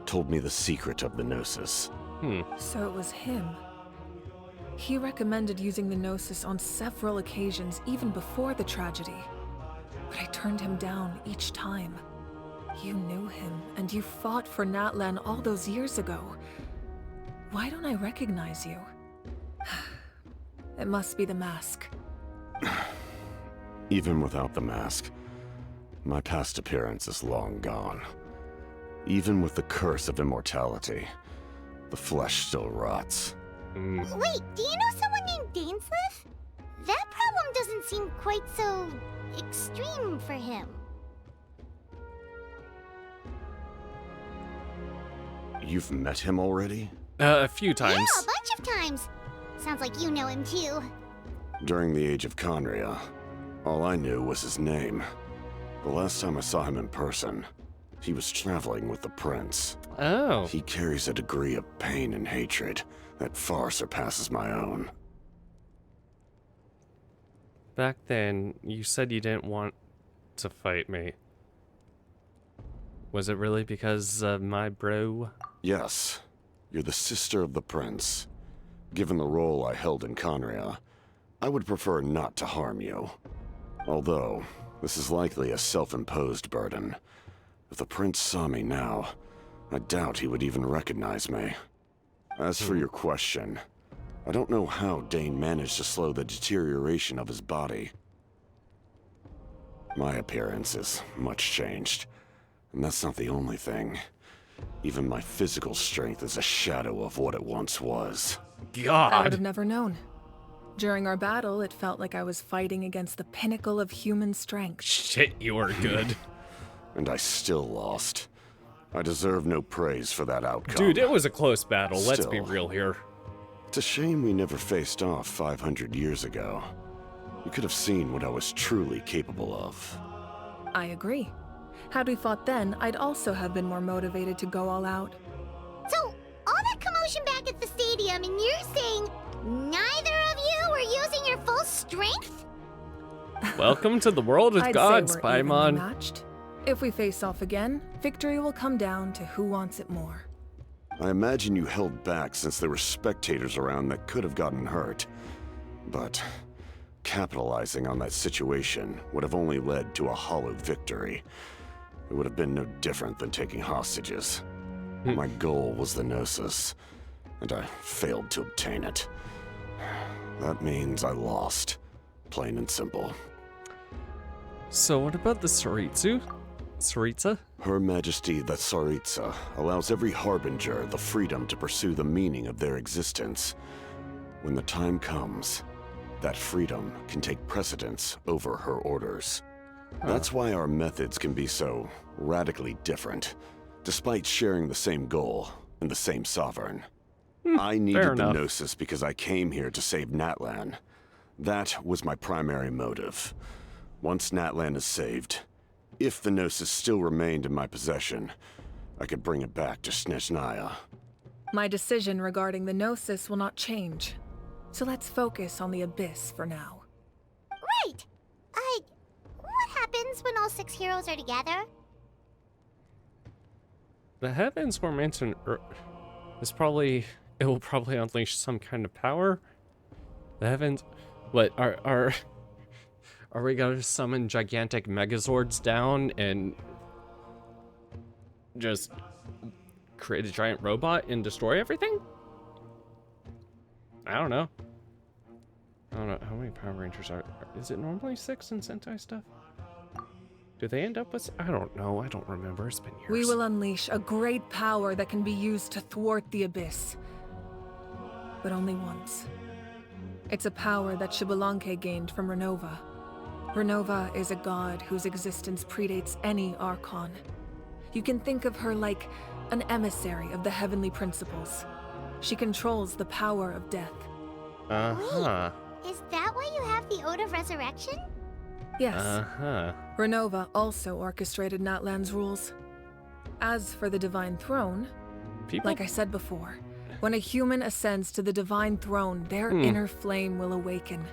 told me the secret of the Gnosis. So it was him. He recommended using the Gnosis on several occasions, even before the tragedy. But I turned him down each time. You knew him, and you fought for Natlan all those years ago. Why don't I recognize you? It must be the mask. Even without the mask, my past appearance is long gone. Even with the curse of immortality, the flesh still rots. Wait, do you know someone named Dainsleif? That problem doesn't seem quite so extreme for him. You've met him already? A few times. Yeah, a bunch of times. Sounds like you know him too. During the age of Conria, all I knew was his name. The last time I saw him in person, he was traveling with the prince. Oh. He carries a degree of pain and hatred that far surpasses my own. Back then, you said you didn't want to fight me. Was it really because of my bro? Yes, you're the sister of the prince. Given the role I held in Conria, I would prefer not to harm you. Although, this is likely a self-imposed burden. If the prince saw me now, I doubt he would even recognize me. As for your question, I don't know how Dane managed to slow the deterioration of his body. My appearance is much changed, and that's not the only thing. Even my physical strength is a shadow of what it once was. I would have never known. During our battle, it felt like I was fighting against the pinnacle of human strength. Shit, you were good. And I still lost. I deserve no praise for that outcome. Dude, it was a close battle, let's be Still, real here. It's a shame we never faced off 500 years ago. You could have seen what I was truly capable of. I agree. Had we fought then, I'd also have been more motivated to go all out. So, all that commotion back at the stadium, and you're saying neither of you were using your full strength? Welcome to the world of I'd gods, say we're evenly Paimon. matched. If we face off again, victory will come down to who wants it more. I imagine you held back since there were spectators around that could have gotten hurt. But capitalizing on that situation would have only led to a hollow victory. It would have been no different than taking hostages. My goal was the Gnosis, and I failed to obtain it. That means I lost. Plain and simple. So what about the Soritsu? Tsaritsa? Her Majesty the Tsaritsa allows every harbinger the freedom to pursue the meaning of their existence. When the time comes, that freedom can take precedence over her orders. That's why our methods can be so radically different, despite sharing the same goal and the same sovereign. I needed the Gnosis because I came here to save Natlan. That was my primary motive. Once Natlan is saved, if the Gnosis still remained in my possession, I could bring it back to Snezhnaya. My decision regarding the Gnosis will not change. So let's focus on the Abyss for now. Right! What happens when all 6 heroes are together? The heavens were mentioned. It will probably unleash some kind of power. The heavens. What are we gonna summon gigantic megazords down and just create a giant robot and destroy everything? I don't know. I don't know how many Power Rangers are. Is it normally 6 in Sentai stuff? Do they end up with? I don't know. I don't remember. It's been years. We will unleash a great power that can be used to thwart the Abyss. But only once. It's a power that Xbalanque gained from Renova. Renova is a god whose existence predates any Archon. You can think of her like an emissary of the heavenly principles. She controls the power of death. Is that why you have the Ode of Resurrection? Yes. Renova also orchestrated Natlan's rules. As for the Divine Throne, like I said before, when a human ascends to the Divine Throne, their inner flame will awaken.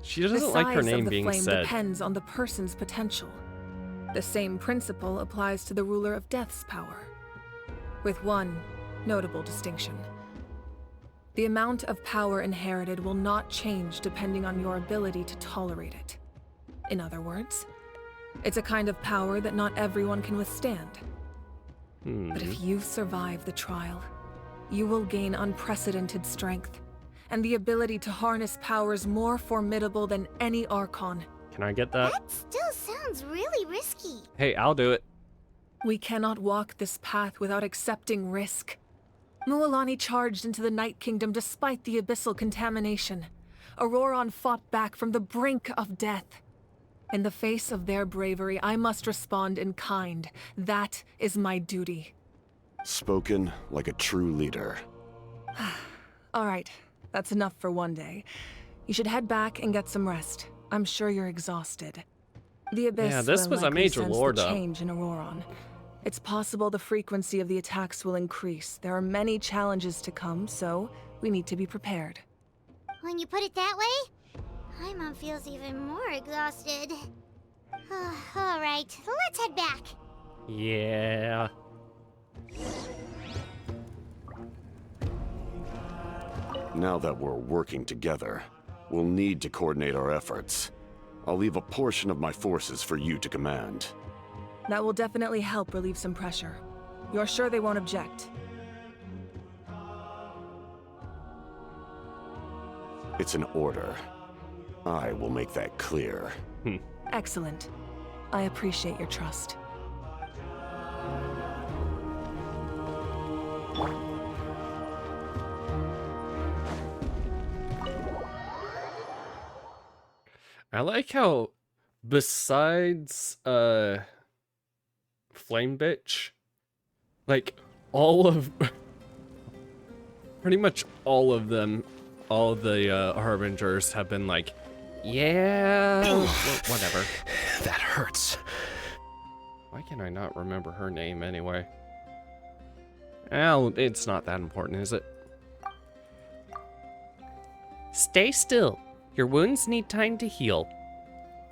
She doesn't like her name being said. The size of the flame depends on the person's potential. The same principle applies to the ruler of Death's power, with one notable distinction. The amount of power inherited will not change depending on your ability to tolerate it. In other words, it's a kind of power that not everyone can withstand. But if you survive the trial, you will gain unprecedented strength, and the ability to harness powers more formidable than any Archon. Can I get that? That still sounds really risky. Hey, I'll do it. We cannot walk this path without accepting risk. Mualani charged into the Night Kingdom despite the abyssal contamination. Auroron fought back from the brink of death. In the face of their bravery, I must respond in kind. That is my duty. Spoken like a true leader. All right, that's enough for one day. You should head back and get some rest. I'm sure you're exhausted. The Abyss this will was a likely major sense lore the dump. change in Auroron. It's possible the frequency of the attacks will increase. There are many challenges to come, so we need to be prepared. When you put it that way, Paimon feels even more exhausted. All right, let's head back. Yeah. Now that we're working together, we'll need to coordinate our efforts. I'll leave a portion of my forces for you to command. That will definitely help relieve some pressure. You're sure they won't object? It's an order. I will make that clear. Excellent. I appreciate your trust. I like how, besides Flame Bitch, like pretty much all of them, all of the Harbingers have been like, yeah, whatever. That hurts. Why can I not remember her name anyway? Well, it's not that important, is it? Stay still. Your wounds need time to heal.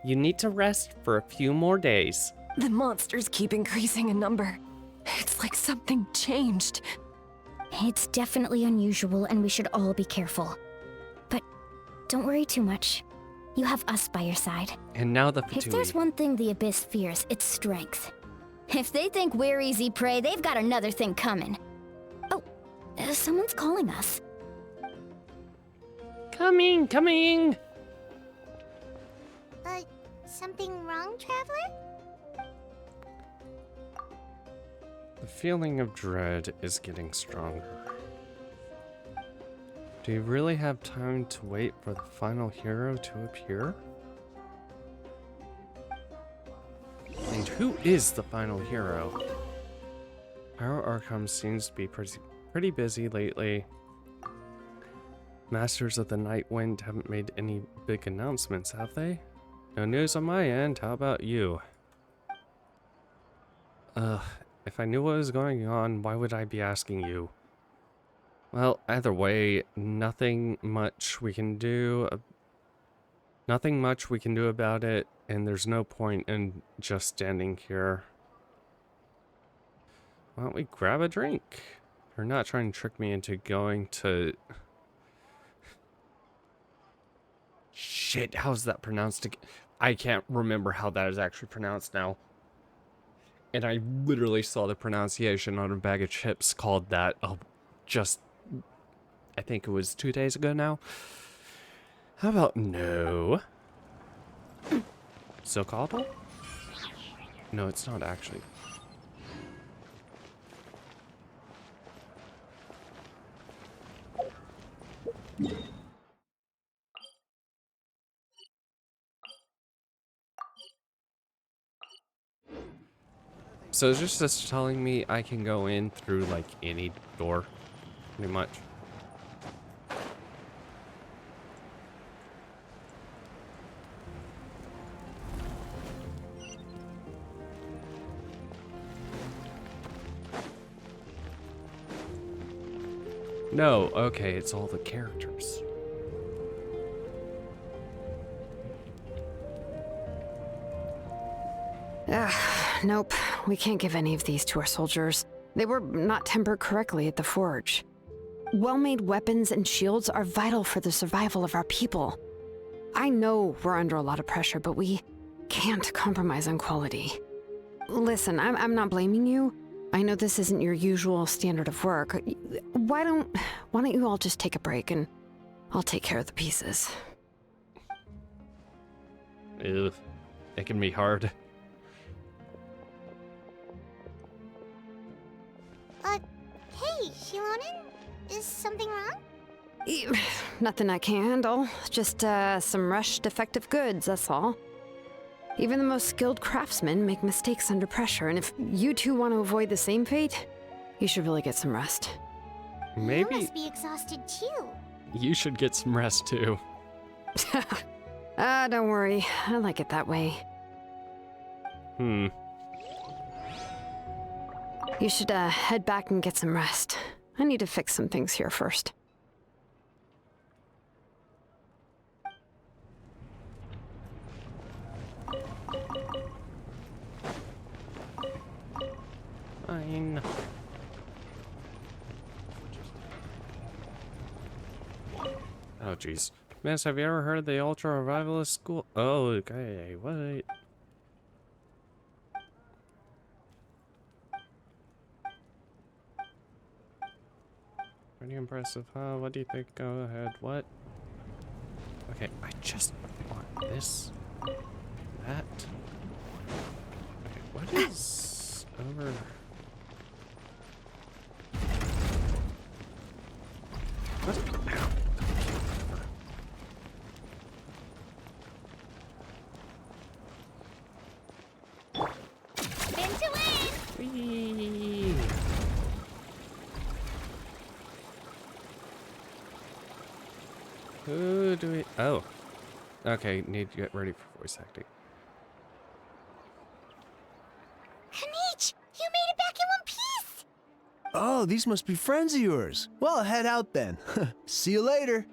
You need to rest for a few more days. The monsters keep increasing in number. It's like something changed. It's definitely unusual, and we should all be careful. But don't worry too much. You have us by your side. And now the If there's one thing the Abyss fears, it's strength. If they think we're easy prey, they've got another thing coming. Oh, someone's calling us. Coming, coming! Something wrong, Traveler? The feeling of dread is getting stronger. Do you really have time to wait for the final hero to appear? And who is the final hero? Pyro Arkham seems to be pretty busy lately. Masters of the Night Wind haven't made any big announcements, have they? No news on my end, how about you? If I knew what was going on, why would I be asking you? Well, either way, nothing much we can do about it, and there's no point in just standing here. Why don't we grab a drink? You're not trying to trick me into going to... Shit, how's that pronounced again? I can't remember how that is actually pronounced now. And I literally saw the pronunciation on a bag of chips called that just... I think it was 2 days ago now. How about no? Silkaldal? No, it's not actually. So it's just telling me I can go in through like any door, pretty much. No, okay, it's all the characters. Nope, we can't give any of these to our soldiers. They were not tempered correctly at the forge. Well-made weapons and shields are vital for the survival of our people. I know we're under a lot of pressure, but we can't compromise on quality. Listen, I'm not blaming you. I know this isn't your usual standard of work. Why don't you all just take a break and I'll take care of the pieces. Ew, it can be hard. Hey, Shilonen? Is something wrong? Nothing I can handle. Just some rushed defective goods, that's all. Even the most skilled craftsmen make mistakes under pressure, and if you two want to avoid the same fate, you should really get some rest. Maybe You must be exhausted too. you should get some rest too. Don't worry. I like it that way. You should head back and get some rest. I need to fix some things here first. Fine. Oh jeez. Miss, have you ever heard of the Ultra Revivalist School? Oh, okay, wait. Pretty impressive, huh? What do you think? Go ahead. What? Okay, I just want this. That. Okay, what is over? What? Ow. Spin to win! Whee! Who do we... Oh. Okay, need to get ready for voice acting. Hanich, you made it back in one piece! Oh, these must be friends of yours. Well, head out then. See you later.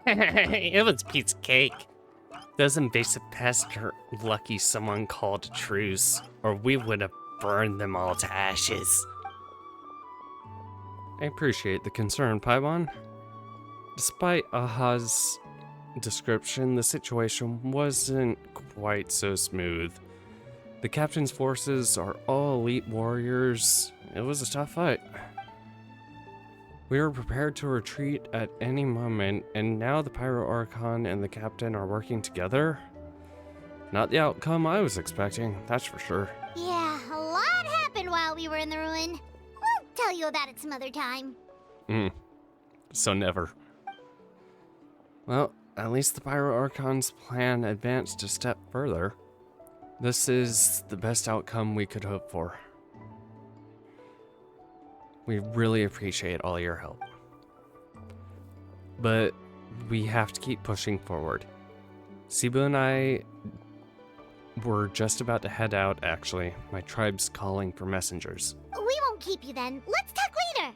It was piece of cake. Those invasive pests are lucky someone called a truce, or we would have burned them all to ashes. I appreciate the concern, Paimon. Despite Aha's description, the situation wasn't quite so smooth. The captain's forces are all elite warriors. It was a tough fight. We were prepared to retreat at any moment, and now the Pyro Archon and the captain are working together? Not the outcome I was expecting, that's for sure. Yeah, a lot happened while we were in the ruin. We'll tell you about it some other time. So never. Well, at least the Pyro Archon's plan advanced a step further. This is the best outcome we could hope for. We really appreciate all your help. But we have to keep pushing forward. Cebu and I were just about to head out, actually. My tribe's calling for messengers. We won't keep you then. Let's talk later.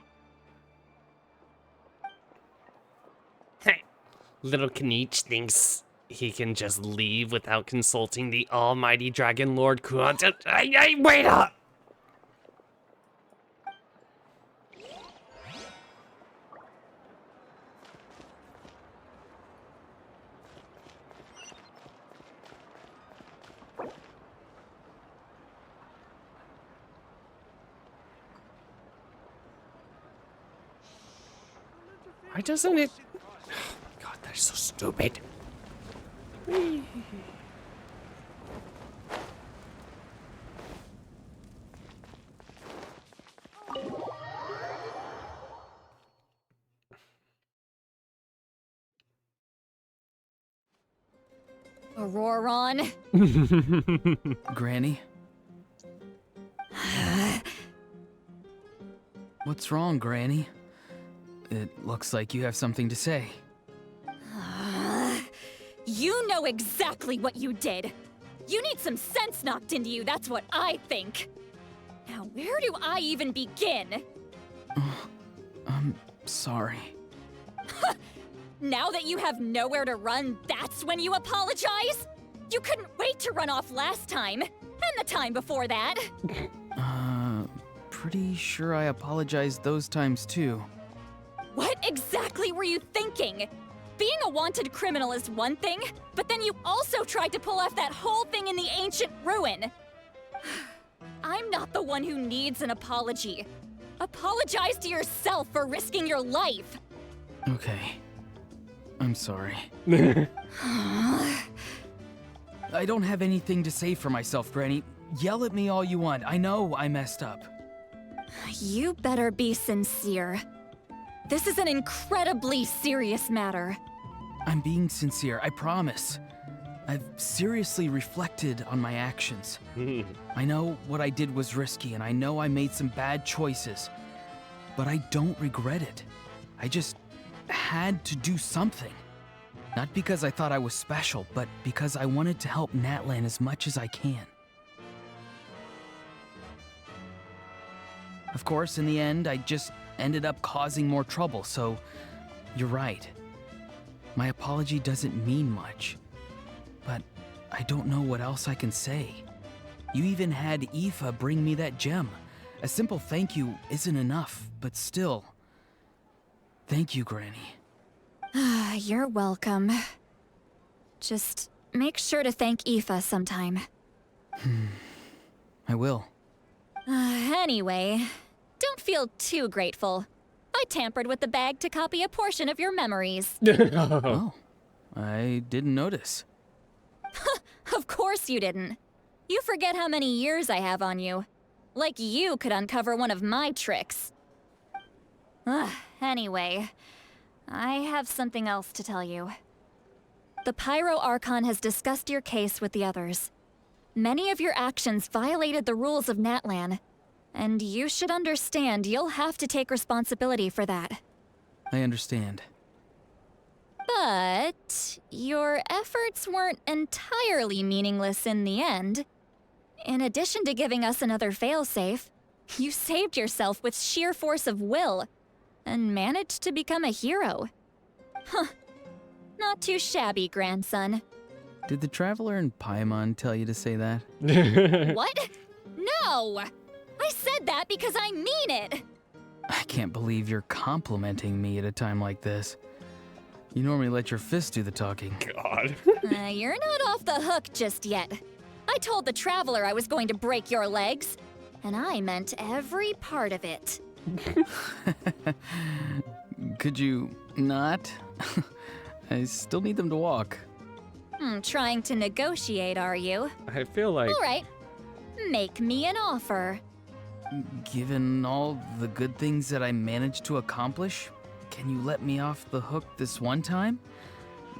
Hey, little Kniech thinks he can just leave without consulting the almighty Dragon Lord Kuanta. Wait up! Why doesn't it? God, they're so stupid. Auroron. Granny? What's wrong, Granny? It looks like you have something to say. You know exactly what you did. You need some sense knocked into you, that's what I think. Now, where do I even begin? I'm sorry. Now that you have nowhere to run, that's when you apologize? You couldn't wait to run off last time, and the time before that. Pretty sure I apologized those times too. What exactly were you thinking? Being a wanted criminal is one thing, but then you also tried to pull off that whole thing in the ancient ruin. I'm not the one who needs an apology. Apologize to yourself for risking your life. Okay. I'm sorry. I don't have anything to say for myself, Granny. Yell at me all you want. I know I messed up. You better be sincere. This is an incredibly serious matter. I'm being sincere, I promise. I've seriously reflected on my actions. I know what I did was risky, and I know I made some bad choices. But I don't regret it. I just had to do something. Not because I thought I was special, but because I wanted to help Natlan as much as I can. Of course, in the end, I just ended up causing more trouble, so you're right. My apology doesn't mean much, but I don't know what else I can say. You even had Aoife bring me that gem. A simple thank you isn't enough, but still. Thank you, Granny. You're welcome. Just make sure to thank Aoife sometime. I will. Anyway, don't feel too grateful. I tampered with the bag to copy a portion of your memories. Oh, I didn't notice. Of course you didn't. You forget how many years I have on you. Like you could uncover one of my tricks. Anyway, I have something else to tell you. The Pyro Archon has discussed your case with the others. Many of your actions violated the rules of Natlan, and you should understand you'll have to take responsibility for that. I understand. But your efforts weren't entirely meaningless in the end. In addition to giving us another failsafe, you saved yourself with sheer force of will and managed to become a hero. Huh. Not too shabby, grandson. Did the Traveler in Paimon tell you to say that? What? No! I said that because I mean it! I can't believe you're complimenting me at a time like this. You normally let your fist do the talking. God. You're not off the hook just yet. I told the Traveler I was going to break your legs, and I meant every part of it. Could you not? I still need them to walk. Trying to negotiate, are you? I feel like... All right. Make me an offer. Given all the good things that I managed to accomplish, can you let me off the hook this one time?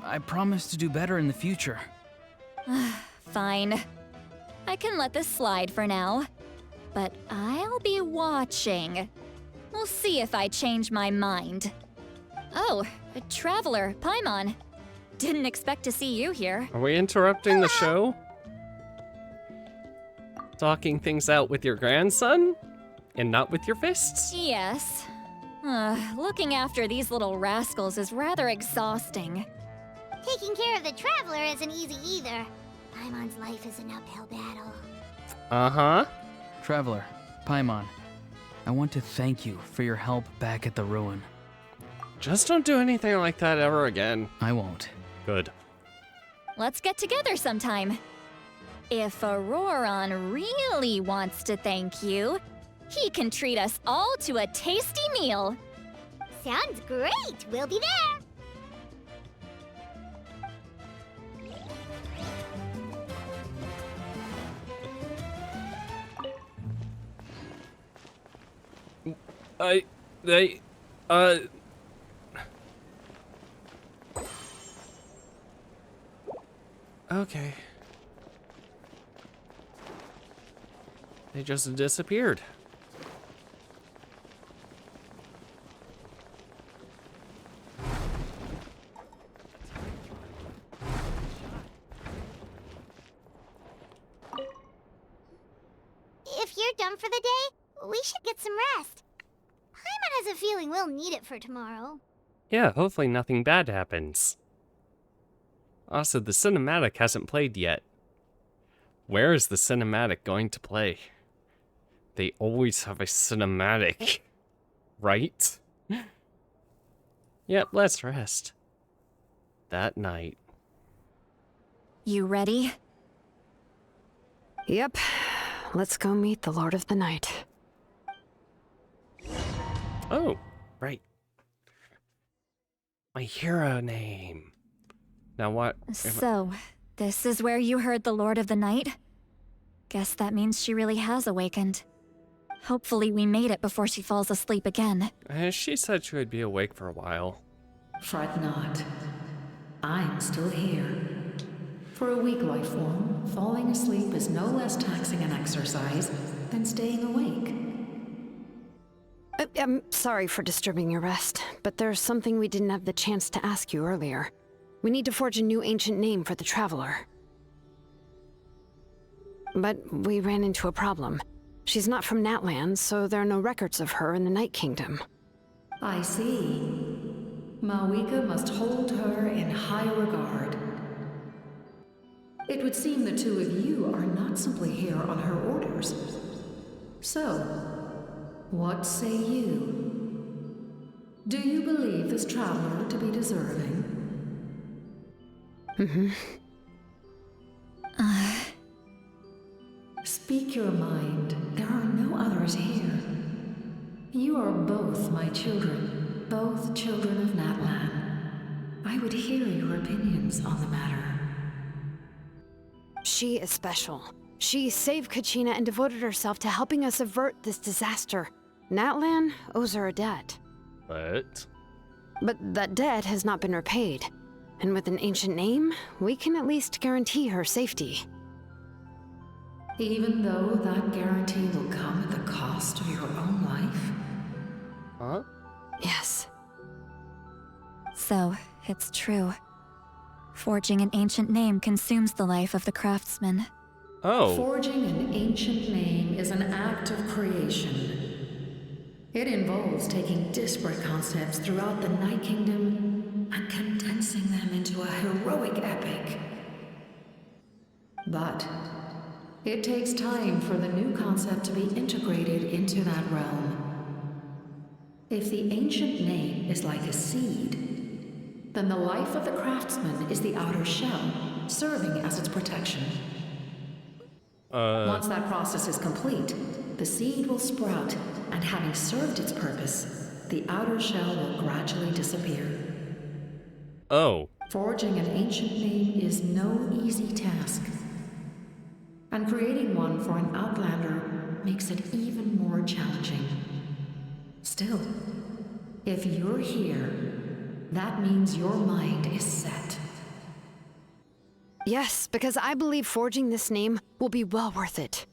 I promise to do better in the future. Fine. I can let this slide for now. But I'll be watching. We'll see if I change my mind. Oh, a traveler, Paimon. Didn't expect to see you here. Are we interrupting the show? Talking things out with your grandson? And not with your fists? Yes. Looking after these little rascals is rather exhausting. Taking care of the traveler isn't easy either. Paimon's life is an uphill battle. Uh-huh. Traveler, Paimon, I want to thank you for your help back at the ruin. Just don't do anything like that ever again. I won't. Good. Let's get together sometime. If Auroron really wants to thank you, he can treat us all to a tasty meal. Sounds great! We'll be there! Okay. They just disappeared. If you're done for the day, we should get some rest. Paimon has a feeling we'll need it for tomorrow. Yeah, hopefully nothing bad happens. Also, the cinematic hasn't played yet. Where is the cinematic going to play? They always have a cinematic, right? Yep, let's rest. That night. You ready? Yep. Let's go meet the Lord of the Night. Oh, right. My hero name. Now what? So, this is where you heard the Lord of the Night? Guess that means she really has awakened. Hopefully we made it before she falls asleep again. She said she would be awake for a while. Fret not. I'm still here. For a weak life form, falling asleep is no less taxing an exercise than staying awake. I'm sorry for disturbing your rest, but there's something we didn't have the chance to ask you earlier. We need to forge a new ancient name for the Traveler. But we ran into a problem. She's not from Natlan, so there are no records of her in the Night Kingdom. I see. Mawika must hold her in high regard. It would seem the two of you are not simply here on her orders. So, what say you? Do you believe this traveler to be deserving? Speak your mind. There are no others here. You are both my children, both children of Natlan. I would hear your opinions on the matter. She is special. She saved Kachina and devoted herself to helping us avert this disaster. Natlan owes her a debt. What? But that debt has not been repaid. And with an ancient name, we can at least guarantee her safety. Even though that guarantee will come at the cost of your own life? Huh? Yes. So, it's true. Forging an ancient name consumes the life of the craftsman. Oh. Forging an ancient name is an act of creation. It involves taking disparate concepts throughout the Night Kingdom and condensing them into a heroic epic. But it takes time for the new concept to be integrated into that realm. If the ancient name is like a seed, then the life of the craftsman is the outer shell, serving as its protection. Once that process is complete, the seed will sprout, and having served its purpose, the outer shell will gradually disappear. Oh. Forging an ancient name is no easy task. And creating one for an outlander makes it even more challenging. Still, if you're here, that means your mind is set. Yes, because I believe forging this name will be well worth it.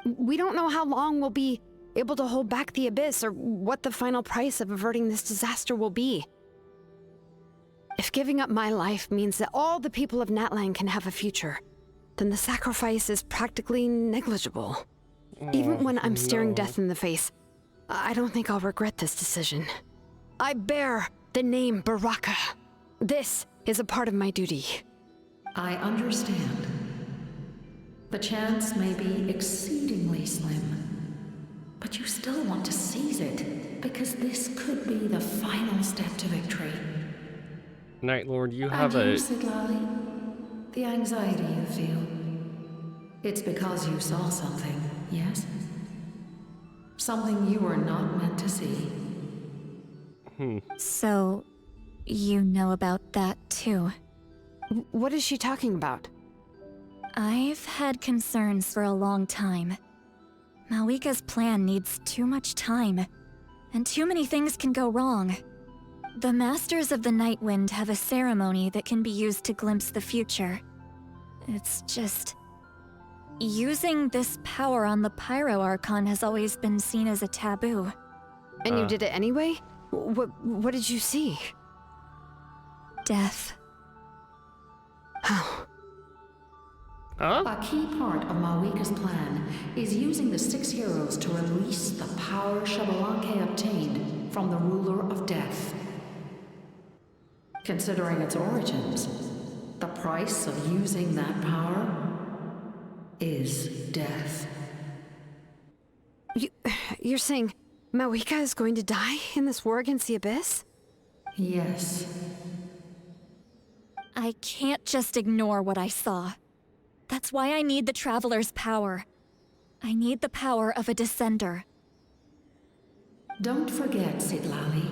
We don't know how long we'll be able to hold back the abyss or what the final price of averting this disaster will be. If giving up my life means that all the people of Natlan can have a future, then the sacrifice is practically negligible. Even when I'm staring death in the face, I don't think I'll regret this decision. I bear the name Baraka. This is a part of my duty. I understand. The chance may be exceedingly slim, but you still want to seize it, because this could be the final step to victory. Night Lord, you have and you, Siglali, the anxiety you feel, it's because you saw something, yes? Something you were not meant to see. So, you know about that too? What is she talking about? I've had concerns for a long time. Malika's plan needs too much time, and too many things can go wrong. The Masters of the Night Wind have a ceremony that can be used to glimpse the future. It's just... using this power on the Pyro Archon has always been seen as a taboo. And you did it anyway? What did you see? Death. How? A key part of Malika's plan is using the 6 heroes to release the power Xbalanque obtained from the ruler of death. Considering its origins, the price of using that power is death. You're saying Malika is going to die in this war against the Abyss? Yes. I can't just ignore what I saw. That's why I need the Traveler's power. I need the power of a Descender. Don't forget, Siglali.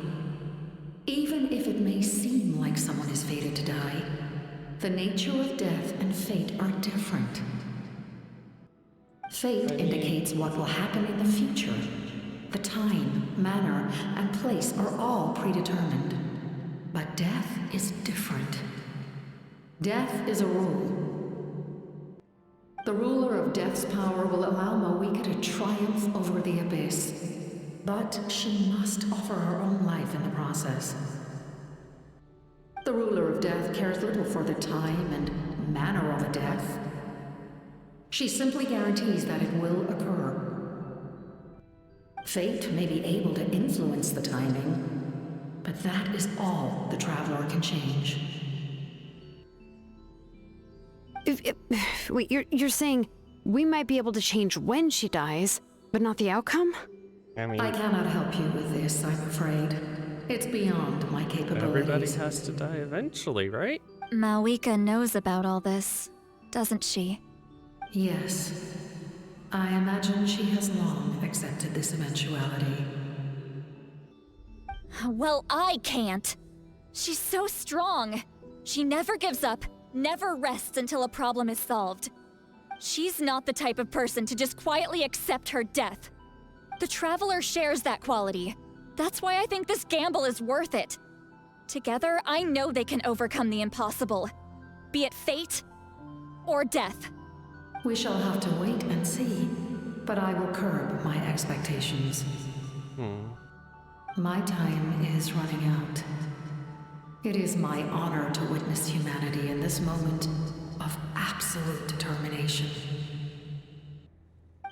Even if it may seem like someone is fated to die, the nature of death and fate are different. Fate indicates what will happen in the future. The time, manner, and place are all predetermined. But death is different. Death is a rule. The ruler of Death's power will allow Malika to triumph over the Abyss, but she must offer her own life in the process. The ruler of Death cares little for the time and manner of a death. She simply guarantees that it will occur. Fate may be able to influence the timing, but that is all the Traveler can change. Wait, you're saying we might be able to change when she dies, but not the outcome? I cannot help you with this, I'm afraid. It's beyond my capabilities. Everybody has to die eventually, right? Malika knows about all this, doesn't she? Yes. I imagine she has long accepted this eventuality. Well, I can't. She's so strong. She never gives up, never rests until a problem is solved. She's not the type of person to just quietly accept her death. The Traveler shares that quality. That's why I think this gamble is worth it. Together, I know they can overcome the impossible. Be it fate or death. We shall have to wait and see, but I will curb my expectations. My time is running out. It is my honor to witness humanity in this moment of absolute determination.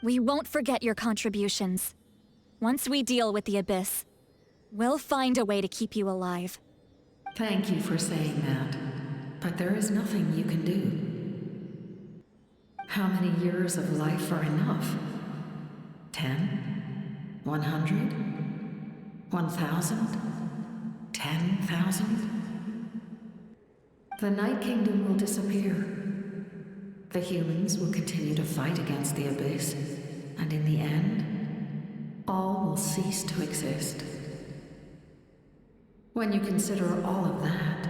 We won't forget your contributions. Once we deal with the Abyss, we'll find a way to keep you alive. Thank you for saying that, but there is nothing you can do. How many years of life are enough? 10? 100? 1,000? 10,000? The Night Kingdom will disappear. The humans will continue to fight against the Abyss, and in the end, all will cease to exist. When you consider all of that,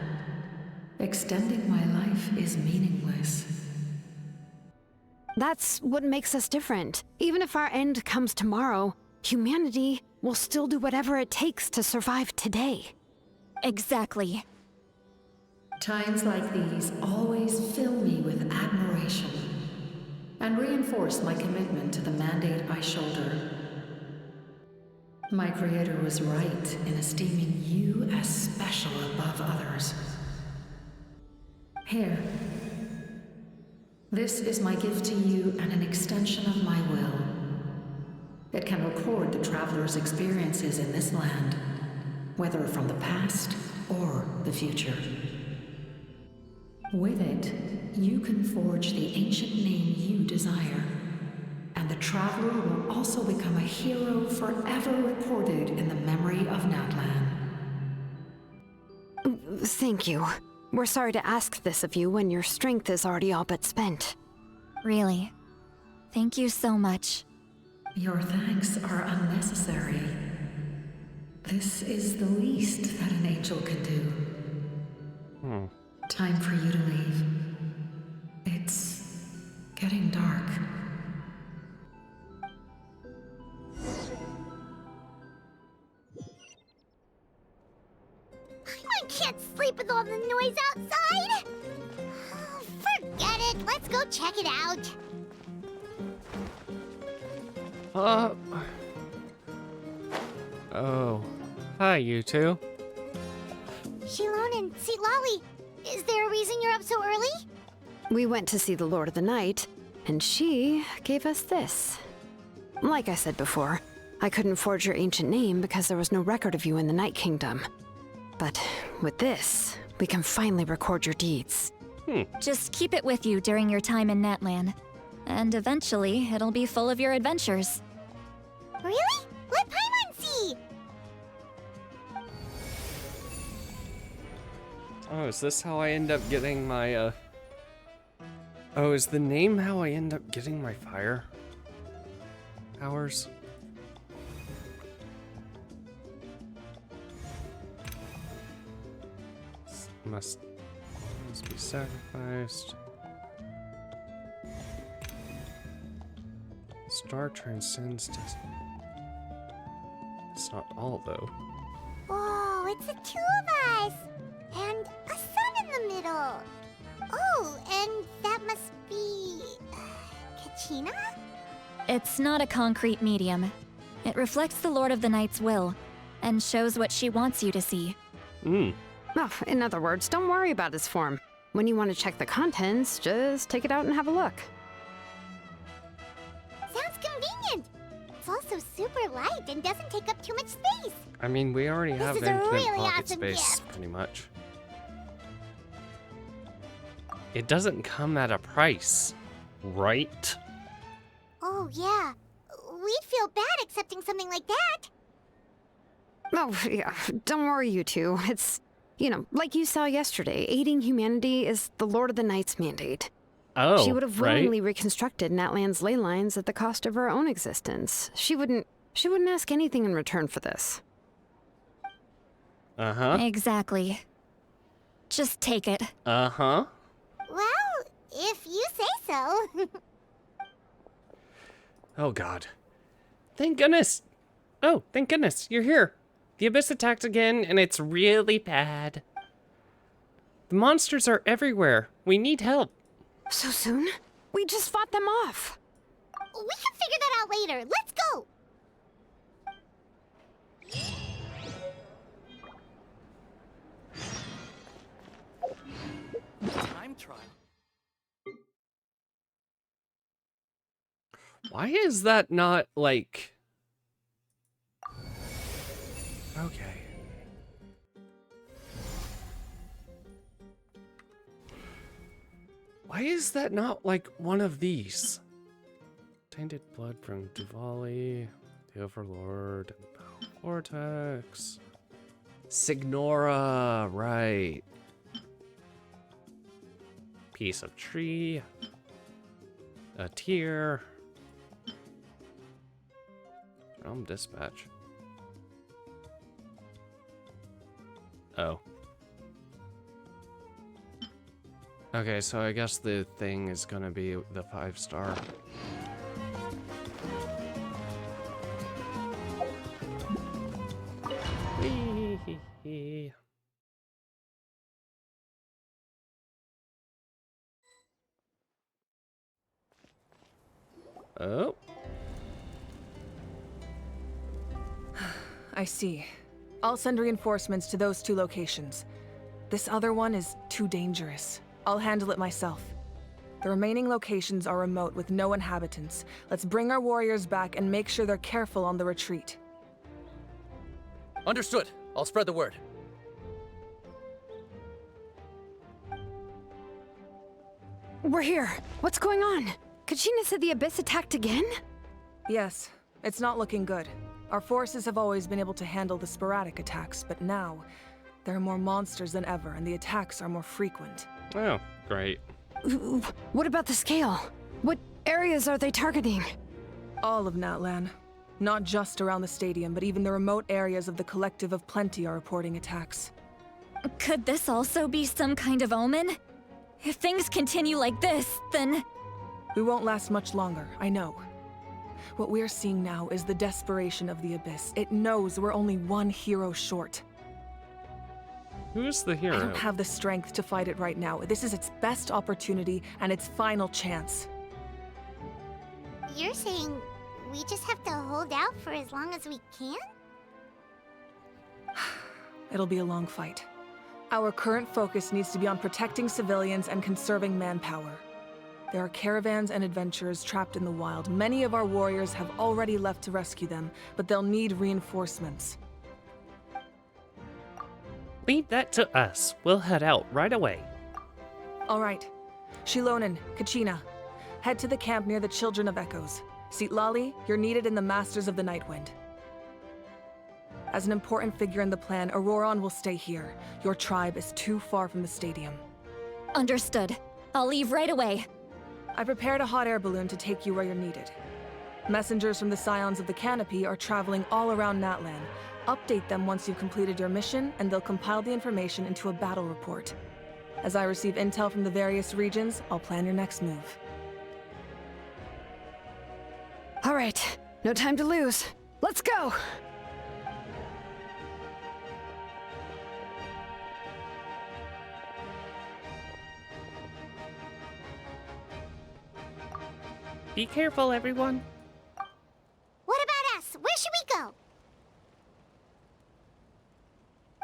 extending my life is meaningless. That's what makes us different. Even if our end comes tomorrow, humanity will still do whatever it takes to survive today. Exactly. Times like these always fill me with admiration and reinforce my commitment to the mandate I shoulder. My creator was right in esteeming you as special above others. Here. This is my gift to you and an extension of my will. It can record the traveler's experiences in this land, whether from the past or the future. With it, you can forge the ancient name you desire, and the traveler will also become a hero forever recorded in the memory of Natlan. Thank you. We're sorry to ask this of you when your strength is already all but spent. Really. Thank you so much. Your thanks are unnecessary. This is the least that an angel can do. Time for you to leave. It's getting dark. I can't sleep with all the noise outside! Oh, forget it, let's go check it out. Oh. Hi, you two. Shilon and Lolly, is there a reason you're up so early? We went to see the Lord of the Night, and she gave us this. Like I said before, I couldn't forge your ancient name because there was no record of you in the Night Kingdom. But with this, we can finally record your deeds. Just keep it with you during your time in Natlan. And eventually, it'll be full of your adventures. Really? Let Paimon see! Oh, is this how I end up getting my, Oh, is the name how I end up getting my fire powers? Must be sacrificed. Star transcends destiny. It's not all, though. Whoa, it's the two of us! And a sun in the middle! Oh, and that must be... Kachina? It's not a concrete medium. It reflects the Lord of the Night's will, and shows what she wants you to see. Oh, in other words, don't worry about his form. When you want to check the contents, just take it out and have a look. Sounds convenient! It's also super light and doesn't take up too much space. I mean, we already This have is a infinite really pocket awesome space, gift. pretty much. It doesn't come at a price, right? Oh, yeah. We'd feel bad accepting something like that. Oh, yeah, don't worry, you two. It's, like you saw yesterday, aiding humanity is the Lord of the Night's mandate. Oh, she would have right? willingly reconstructed Natlan's ley lines at the cost of her own existence. She wouldn't ask anything in return for this. Uh-huh. Exactly. Just take it. Uh-huh. Well, if you say so. Oh, God. Thank goodness. Oh, thank goodness, you're here. The Abyss attacked again, and it's really bad. The monsters are everywhere. We need help. So soon? We just fought them off. We can figure that out later. Let's go! Time trial. Why is that not, like... Okay. Why is that not, like, one of these? Tainted blood from Duvali, the Overlord, and Vortex. Signora, right. Piece of tree. A tear. Realm dispatch. Oh. Okay, so I guess the thing is gonna be the 5-star. Oh. I see. I'll send reinforcements to those 2 locations. This other one is too dangerous. I'll handle it myself. The remaining locations are remote with no inhabitants. Let's bring our warriors back and make sure they're careful on the retreat. Understood. I'll spread the word. We're here. What's going on? Kachina said the Abyss attacked again? Yes, it's not looking good. Our forces have always been able to handle the sporadic attacks, but now there are more monsters than ever, and the attacks are more frequent. Oh, great. What about the scale? What areas are they targeting? All of Natlan. Not just around the stadium, but even the remote areas of the Collective of Plenty are reporting attacks. Could this also be some kind of omen? If things continue like this, then... We won't last much longer, I know. What we're seeing now is the desperation of the Abyss. It knows we're only one hero short. Who's the hero? I don't have the strength to fight it right now. This is its best opportunity and its final chance. You're saying we just have to hold out for as long as we can? It'll be a long fight. Our current focus needs to be on protecting civilians and conserving manpower. There are caravans and adventurers trapped in the wild. Many of our warriors have already left to rescue them, but they'll need reinforcements. Leave that to us. We'll head out right away. All right. Shilonen, Kachina, head to the camp near the Children of Echoes. Sitlali, you're needed in the Masters of the Nightwind. As an important figure in the plan, Auroron will stay here. Your tribe is too far from the stadium. Understood. I'll leave right away. I prepared a hot air balloon to take you where you're needed. Messengers from the Scions of the Canopy are traveling all around Natlan. Update them once you've completed your mission, and they'll compile the information into a battle report. As I receive intel from the various regions, I'll plan your next move. All right, no time to lose. Let's go! Be careful, everyone. What about us? Where should we go?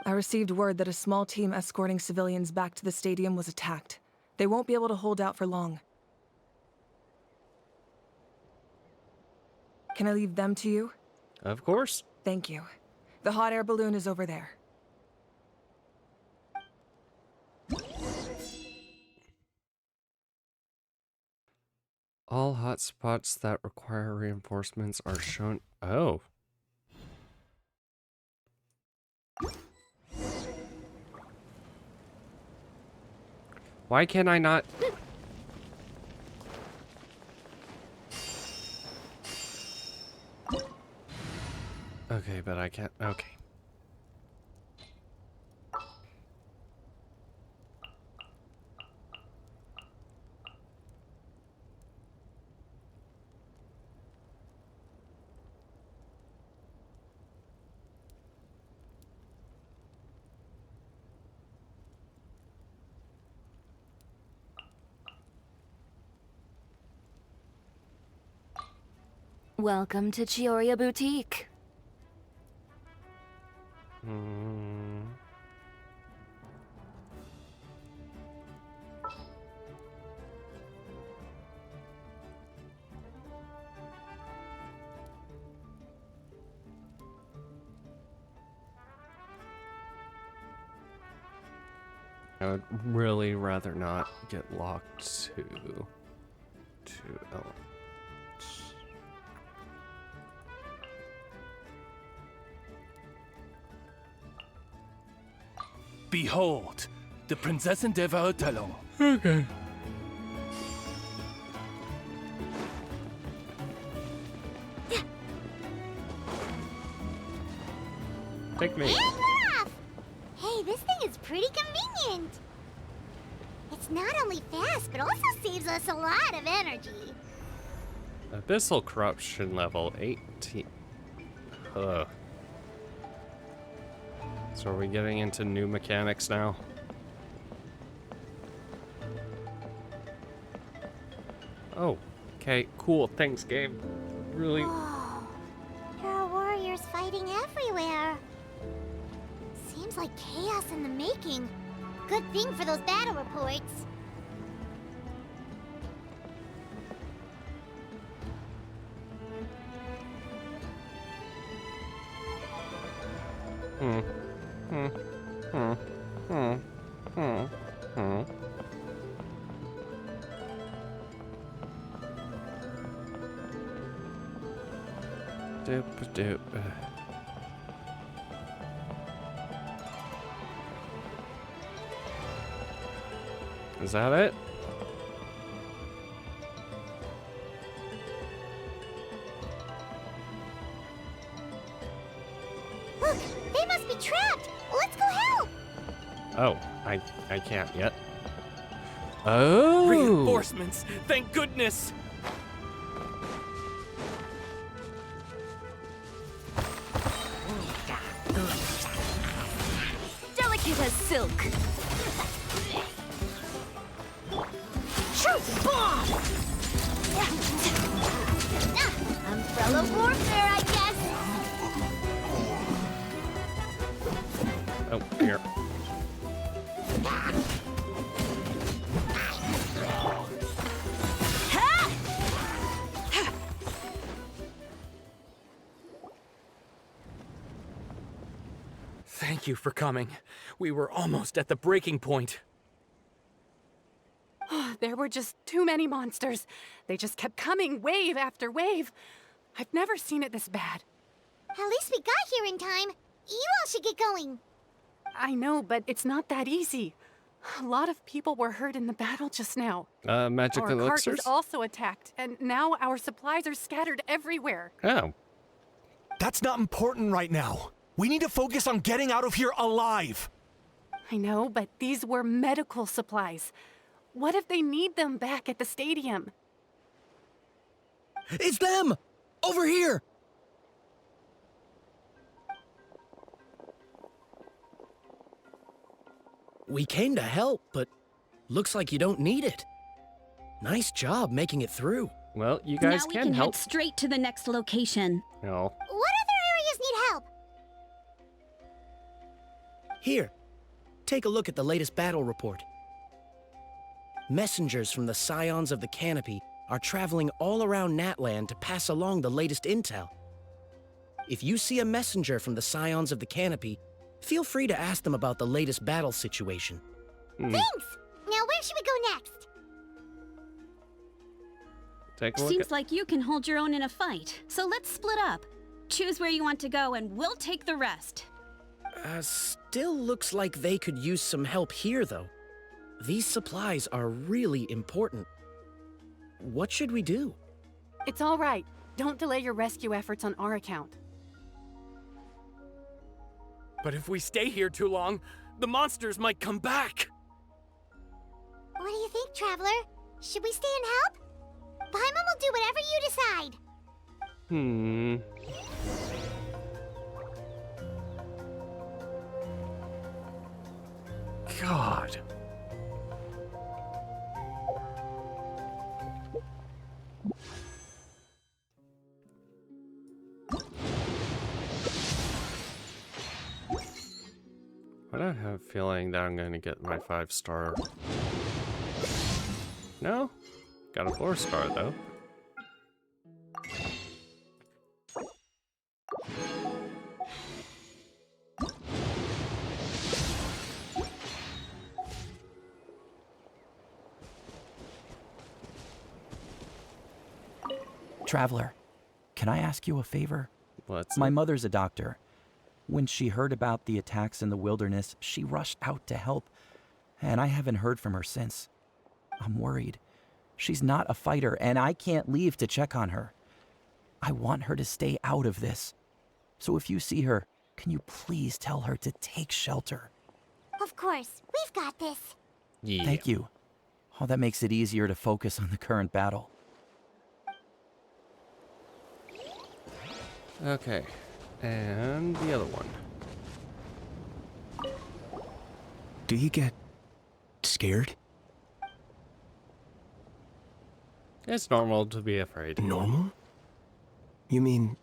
I received word that a small team escorting civilians back to the stadium was attacked. They won't be able to hold out for long. Can I leave them to you? Of course. Thank you. The hot air balloon is over there. All hotspots that require reinforcements are shown. Oh. Why can I not? Okay, but I can't. Okay. Welcome to Chioria Boutique. I would really rather not get locked to elements. Behold, the Prinzessin der Verurteilung. Okay. Take me. And we're off! Hey, this thing is pretty convenient. It's not only fast, but also saves us a lot of energy. Abyssal corruption level 18. Ugh. So are we getting into new mechanics now? Oh, okay, cool. Thanks, game. Really? Oh, there are warriors fighting everywhere. Seems like chaos in the making. Good thing for those battle reports. Doop doop. Is that it? Look, they must be trapped. Let's go help. Oh, I can't yet. Oh! Reinforcements! Thank goodness! Delicate as silk. Shoot bomb! Umbrella warfare, I guess. Oh, here. Thank you for coming. We were almost at the breaking point. There were just too many monsters. They just kept coming, wave after wave. I've never seen it this bad. At least we got here in time. You all should get going. I know, but it's not that easy. A lot of people were hurt in the battle just now. Magic Our cart elixirs? is also attacked, and now our supplies are scattered everywhere. Oh. That's not important right now. We need to focus on getting out of here alive. I know, but these were medical supplies. What if they need them back at the stadium? It's them! Over here! We came to help, but looks like you don't need it. Nice job making it through. Well, you guys now we can can help. head straight to the next location. No. What other areas need help? Here, take a look at the latest battle report. Messengers from the Scions of the Canopy are traveling all around Natlan to pass along the latest intel. If you see a messenger from the Scions of the Canopy, feel free to ask them about the latest battle situation. Thanks! Now where should we go next? Take a look Seems like you can hold your own in a fight, so let's split up. Choose where you want to go and we'll take the rest. Still looks like they could use some help here, though. These supplies are really important. What should we do? It's all right. Don't delay your rescue efforts on our account. But if we stay here too long, the monsters might come back! What do you think, Traveler? Should we stay and help? Paimon will do whatever you decide. God. I don't have a feeling that I'm going to get my 5-star. No? Got a 4-star, though. Traveler, can I ask you a favor? What's My it? mother's a doctor. When she heard about the attacks in the wilderness, she rushed out to help, and I haven't heard from her since. I'm worried. She's not a fighter, and I can't leave to check on her. I want her to stay out of this. So if you see her, Can you please tell her to take shelter? Of course, we've got this. Yeah. Thank you. Oh, that makes it easier to focus on the current battle. Okay. And the other one. Do you get scared? It's normal to be afraid. Normal? You mean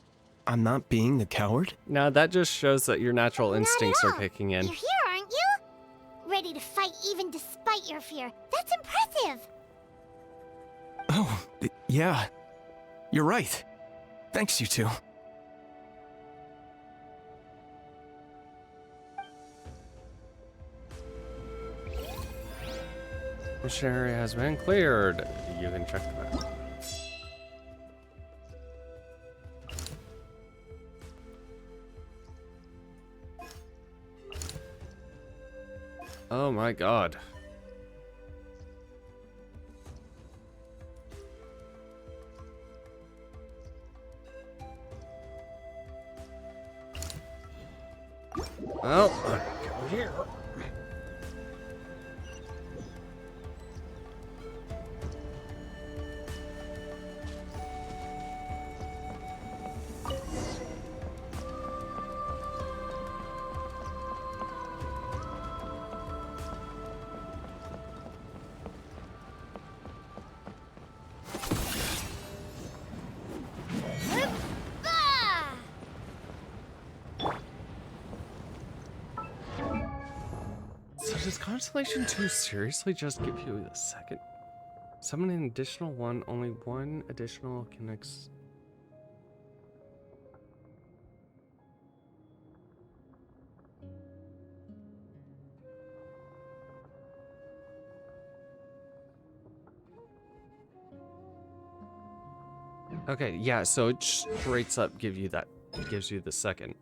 I'm not being a coward? Now that just shows that your natural instincts are all. kicking in. You're here, aren't you? Ready to fight even despite your fear. That's impressive. Oh, yeah. You're right. Thanks, you two. Mission area has been cleared. You can check the map. Oh my god. Well, go here. So does Constellation 2 seriously just give you the second? Summon an additional one, only one additional connects. Okay, yeah, so it straight up gives you the second.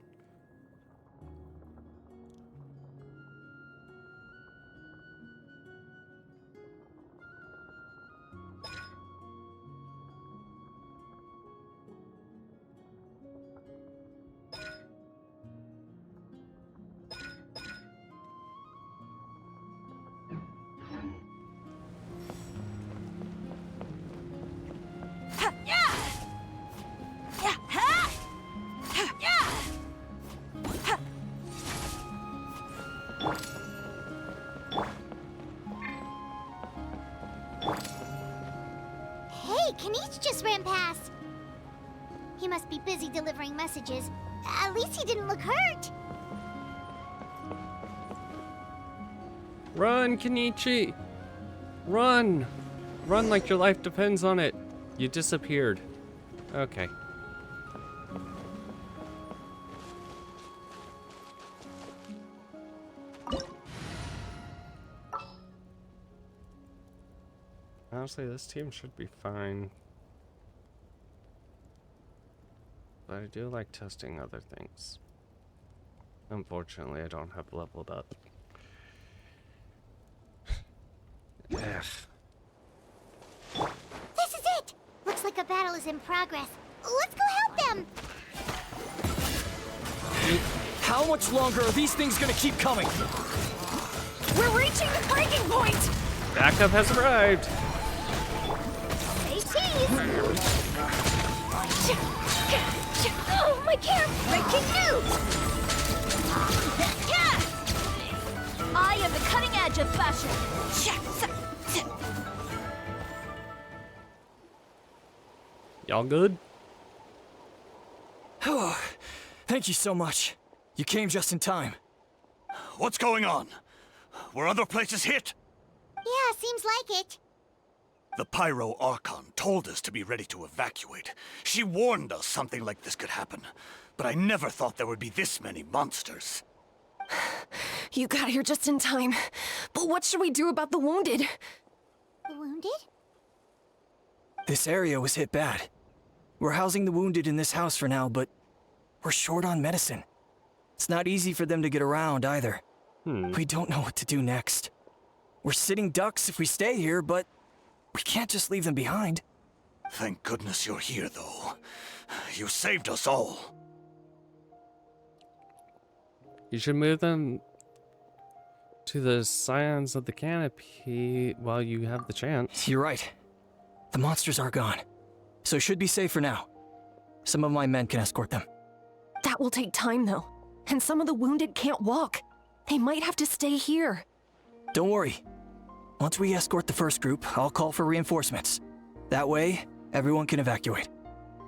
Hey, Kanish just ran past. He must be busy delivering messages. At least he didn't look hurt. Run, Kenichi! Run! Run like your life depends on it. You disappeared. Okay. Honestly, this team should be fine. But I do like testing other things. Unfortunately, I don't have leveled up. Ugh. This is it! Looks like a battle is in progress. Let's go help them! How much longer are these things gonna keep coming? We're reaching the breaking point! Backup has arrived! Say cheese! Oh, my camp! Breaking news! I am the cutting edge of fashion. Y'all good? Oh, thank you so much. You came just in time. What's going on? Were other places hit? Yeah, seems like it. The Pyro Archon told us to be ready to evacuate. She warned us something like this could happen. But I never thought there would be this many monsters. You got here just in time. But what should we do about the wounded? The wounded? This area was hit bad. We're housing the wounded in this house for now, but we're short on medicine. It's not easy for them to get around either. We don't know what to do next. We're sitting ducks if we stay here, but we can't just leave them behind. Thank goodness you're here, though. You saved us all. You should move them to the Scions of the Canopy while you have the chance. You're right. The monsters are gone, so should be safe for now. Some of my men can escort them. That will take time, though. And some of the wounded can't walk. They might have to stay here. Don't worry. Once we escort the first group, I'll call for reinforcements. That way, everyone can evacuate.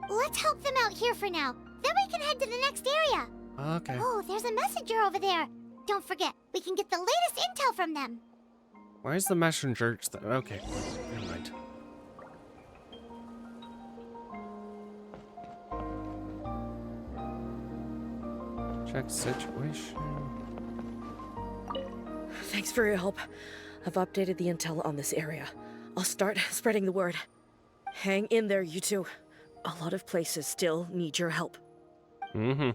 Let's help them out here for now. Then we can head to the next area. Okay. Oh, there's a messenger over there. Don't forget, we can get the latest intel from them. Why is the messenger... Okay, never mind. Check situation. Thanks for your help. I've updated the intel on this area. I'll start spreading the word. Hang in there, you two. A lot of places still need your help. Mm-hmm.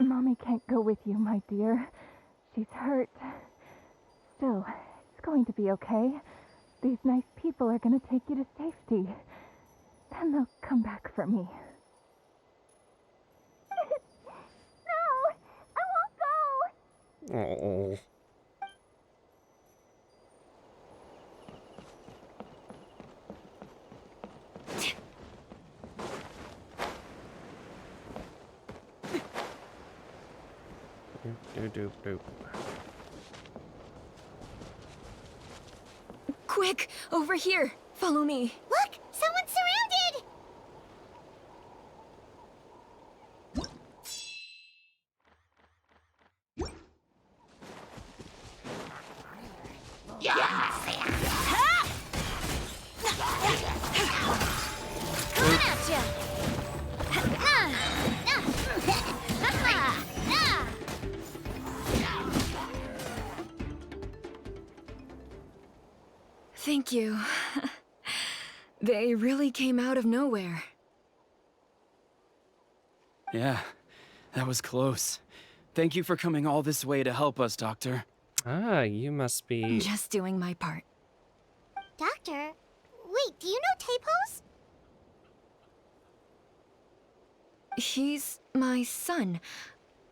Mommy can't go with you, my dear. She's hurt. Still, it's going to be okay. These nice people are going to take you to safety. Then they'll come back for me. No! I won't go! Oh. Doop. Quick, over here. Follow me. Look! Someone's surrounded! Coming at ya! Thank you. They really came out of nowhere. Yeah, that was close. Thank you for coming all this way to help us, Doctor. Ah, you must be... Just doing my part. Doctor? Wait, do you know Tapos? He's my son.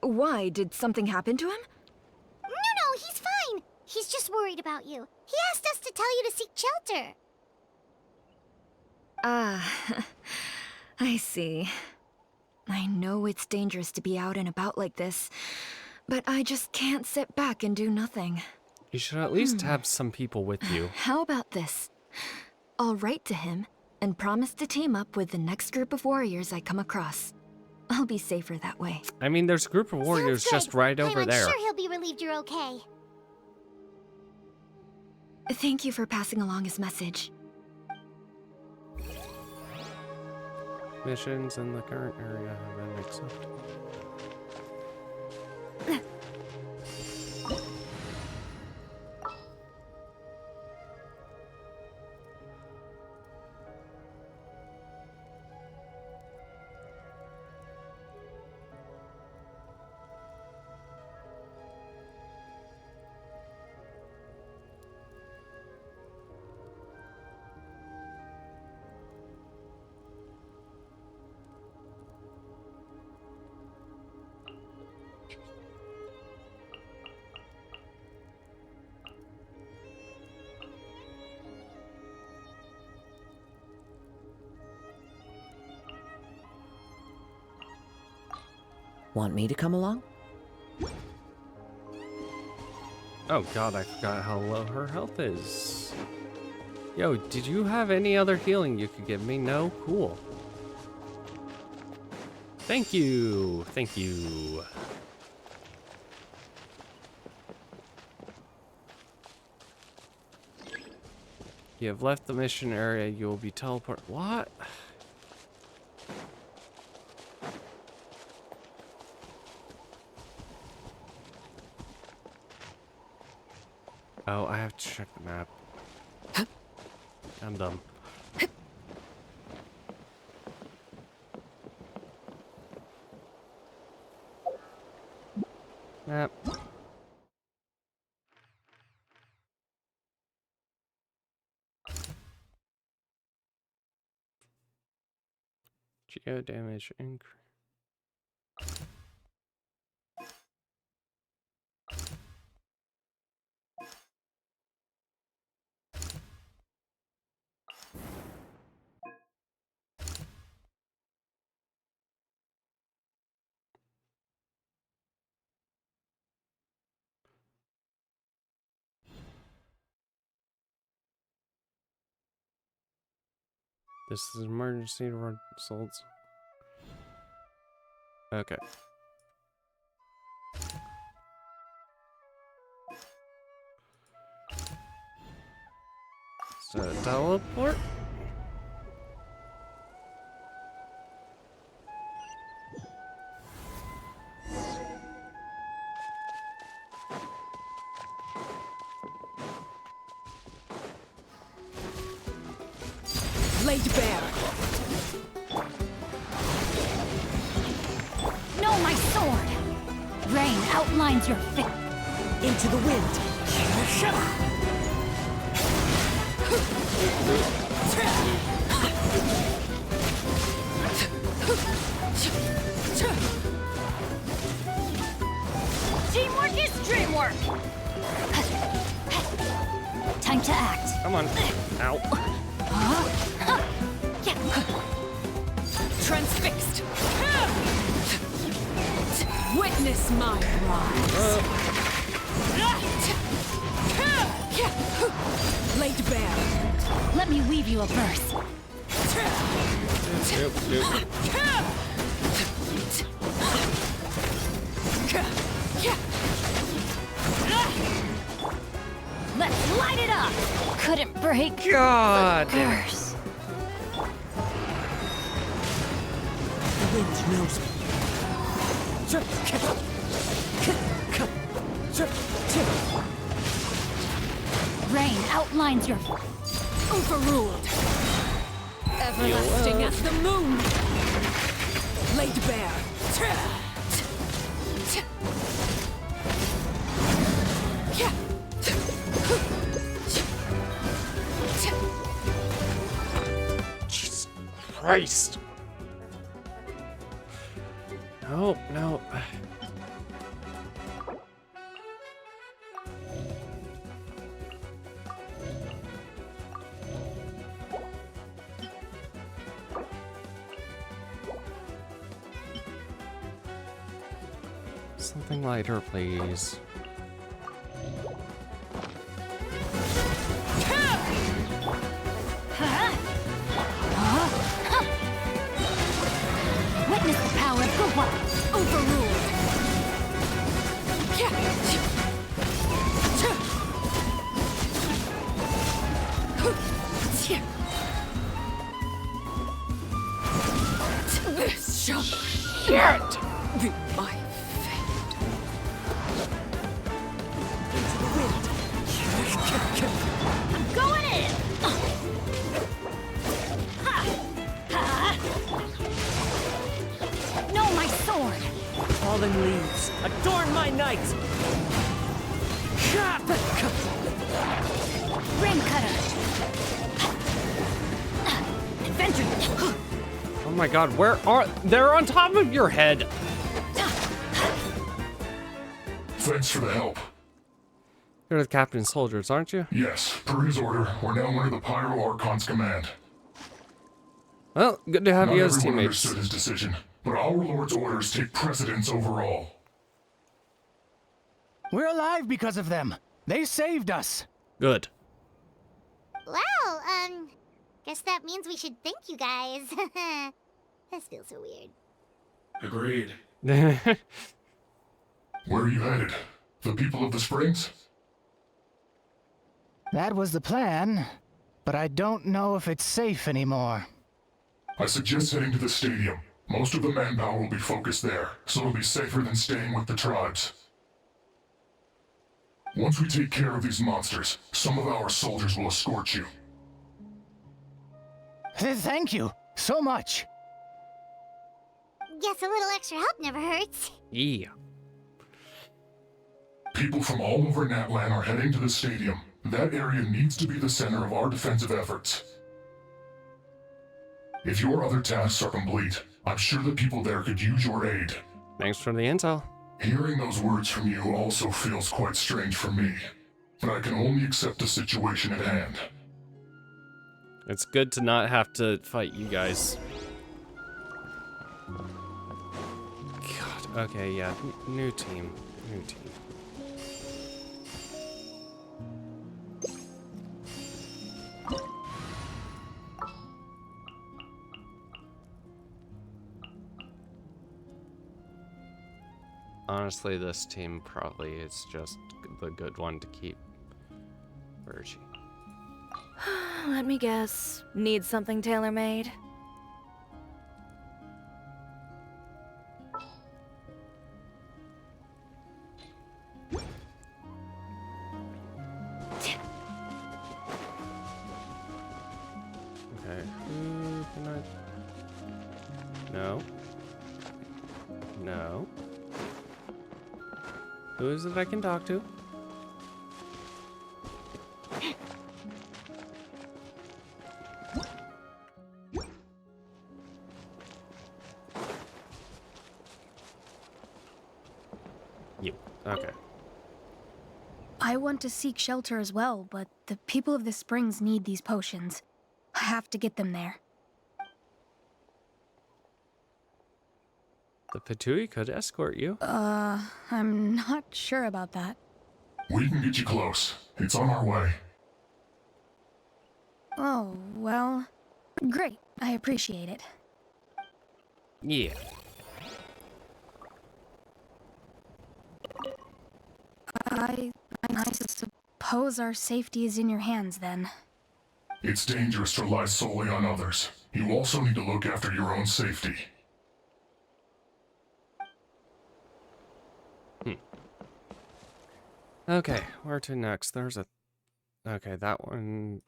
Why? Did something happen to him? No, he's fine. He's just worried about you. He asked us to tell you to seek shelter. Ah, I see. I know it's dangerous to be out and about like this, but I just can't sit back and do nothing. You should at least have some people with you. How about this? I'll write to him and promise to team up with the next group of warriors I come across. I'll be safer that way. I mean, there's a group of warriors just right over there. I'm sure he'll be relieved you're okay. Thank you for passing along his message. Missions in the current area have been accepted. Want me to come along? Oh god, I forgot how low her health is. Yo, did you have any other healing you could give me? No? Cool. Thank you. Thank you. You have left the mission area. You will be teleported. What? Oh, I have to check the map. I'm dumb. Map. Geo damage increase. This is emergency results. Okay. So teleport. Laid bare. No, my sword! Rain outlines your fit. Into the wind. Teamwork is dreamwork! Time to act. Come on. Ow. Transfixed. Witness my rise. Laid bare. Let me weave you a verse. Let's light it up. Couldn't break. God. Curse. The wind knows me. Rain outlines your overruled. Everlasting as the moon. Laid bare. Jesus Christ. No, no. Something lighter, please. Witness the power of the one. Overruled. This shall be my fate. Into the wind. I'm going in. No, my sword. Fallen leaves, adorn my night! Ring cutter. Adventure. Oh my god, where are... They're on top of your head! Thanks for the help. You're the captain's soldiers, aren't you? Yes, per his order, we're now under the Pyro Archon's command. Well, good to have Not you as everyone teammates. understood his decision, but our Lord's orders take precedence over all. We're alive because of them. They saved us. Good. Well, guess that means we should thank you guys. This feels so weird. Agreed. Where are you headed? The people of the Springs? That was the plan, but I don't know if it's safe anymore. I suggest heading to the stadium. Most of the manpower will be focused there, so it'll be safer than staying with the tribes. Once we take care of these monsters, some of our soldiers will escort you. Thank you so much. Guess a little extra help never hurts. Yeah. People from all over Natlan are heading to the stadium. That area needs to be the center of our defensive efforts. If your other tasks are complete, I'm sure the people there could use your aid. Thanks for the intel. Hearing those words from you also feels quite strange for me, but I can only accept the situation at hand. It's good to not have to fight you guys. God, okay, yeah, new team. New team. Honestly, this team probably is just the good one to keep. Where is she? Let me guess. Need something tailor-made? Okay, who can I... No. No. Who is it I can talk to? You. Okay. I want to seek shelter as well, but the people of the springs need these potions. I have to get them there. The Fatui could escort you. I'm not sure about that. We can get you close. It's on our way. Oh, well, great. I appreciate it. Yeah. I suppose our safety is in your hands then. It's dangerous to rely solely on others. You also need to look after your own safety. Okay, where to next? There's a... Okay, that one...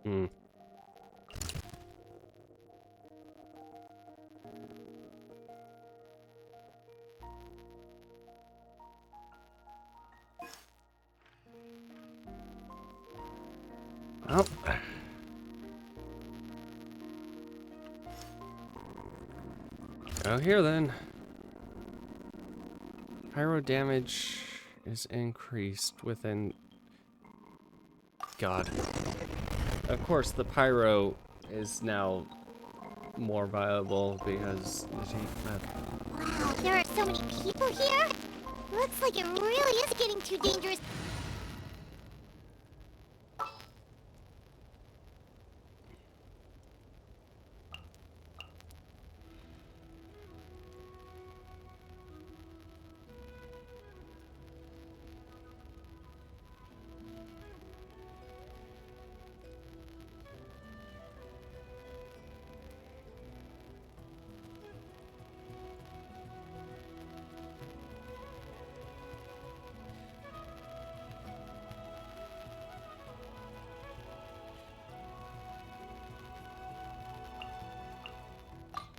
Hmm. Oh. Go here then. Pyro damage is increased within... God. Of course, the pyro is now more viable because the team... Wow, there are so many people here? Looks like it really is getting too dangerous.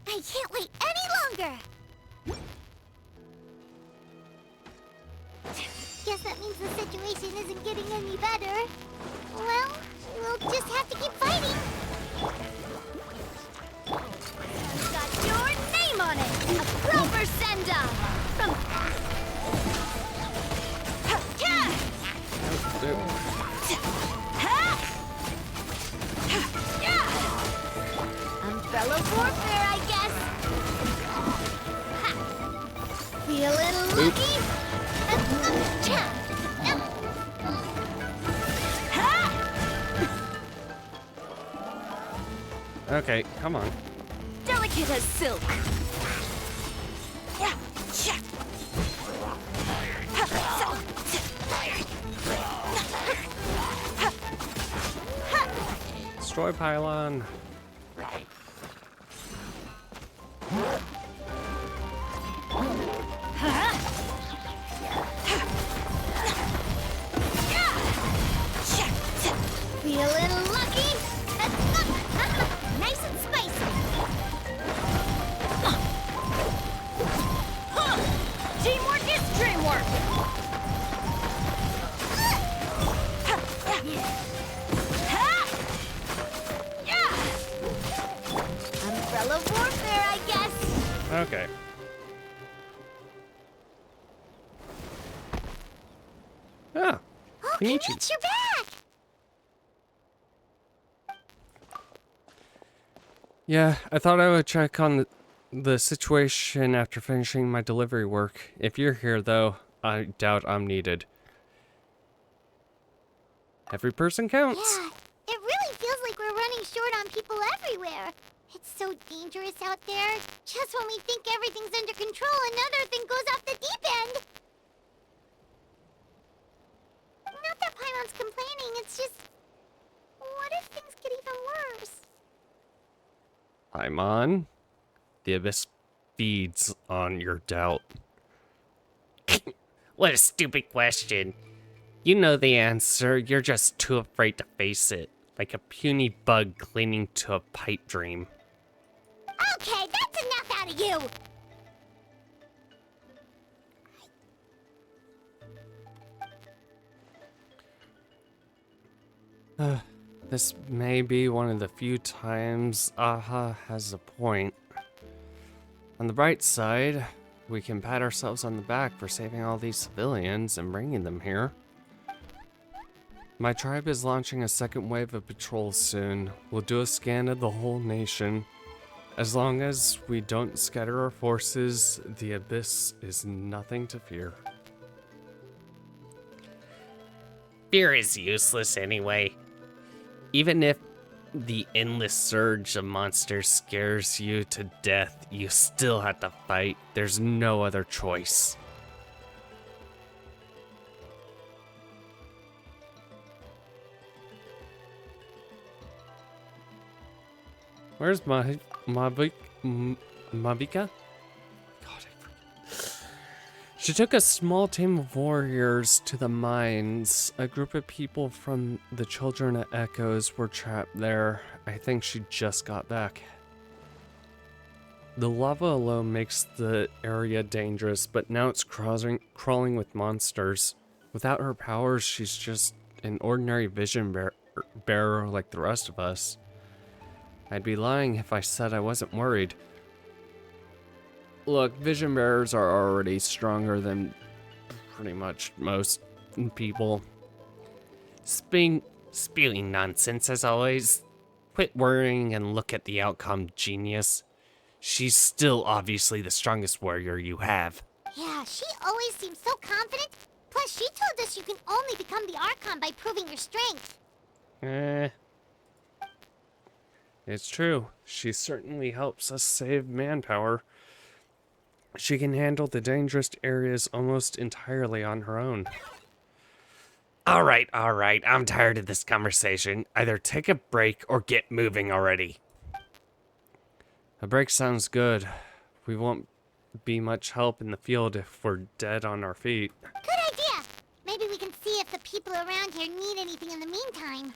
I can't wait any longer! Guess that means the situation isn't getting any better. Well, we'll just have to keep fighting. Got your name on it! A proper send-off! From... Umbrella warfare, I guess! Feeling lucky? Okay, come on. Delicate as silk. Destroy pylon. Feeling lucky? Nice and spicy. Teamwork is dreamwork! Umbrella warfare, I guess. Okay. Ah, Oh, Kenichi. Kenichi, you're back! Yeah, I thought I would check on the situation after finishing my delivery work. If you're here, though, I doubt I'm needed. Every person counts. Yeah, it really feels like we're running short on people everywhere. It's so dangerous out there. Just when we think everything's under control, another thing goes off the deep end. Not that Pylon's complaining, it's just... What if things get even worse? Paimon, the abyss feeds on your doubt. What a stupid question. You know the answer, you're just too afraid to face it. Like a puny bug clinging to a pipe dream. Okay, that's enough out of you! This may be one of the few times Aha has a point. On the bright side, we can pat ourselves on the back for saving all these civilians and bringing them here. My tribe is launching a second wave of patrols soon. We'll do a scan of the whole nation. As long as we don't scatter our forces, the abyss is nothing to fear. Fear is useless anyway. Even if the endless surge of monsters scares you to death, you still have to fight. There's no other choice. Where's Mavika? God, she took a small team of warriors to the mines. A group of people from the Children of Echoes were trapped there. I think she just got back. The lava alone makes the area dangerous, but now it's crawling with monsters. Without her powers, she's just an ordinary vision bearer like the rest of us. I'd be lying if I said I wasn't worried. Look, vision bearers are already stronger than pretty much most people. Spewing nonsense as always. Quit worrying and look at the outcome, genius. She's still obviously the strongest warrior you have. Yeah, she always seems so confident. Plus, she told us you can only become the Archon by proving your strength. It's true. She certainly helps us save manpower. She can handle the dangerous areas almost entirely on her own. All right. I'm tired of this conversation. Either take a break or get moving already. A break sounds good. We won't be much help in the field if we're dead on our feet. Good idea. Maybe we can see if the people around here need anything in the meantime.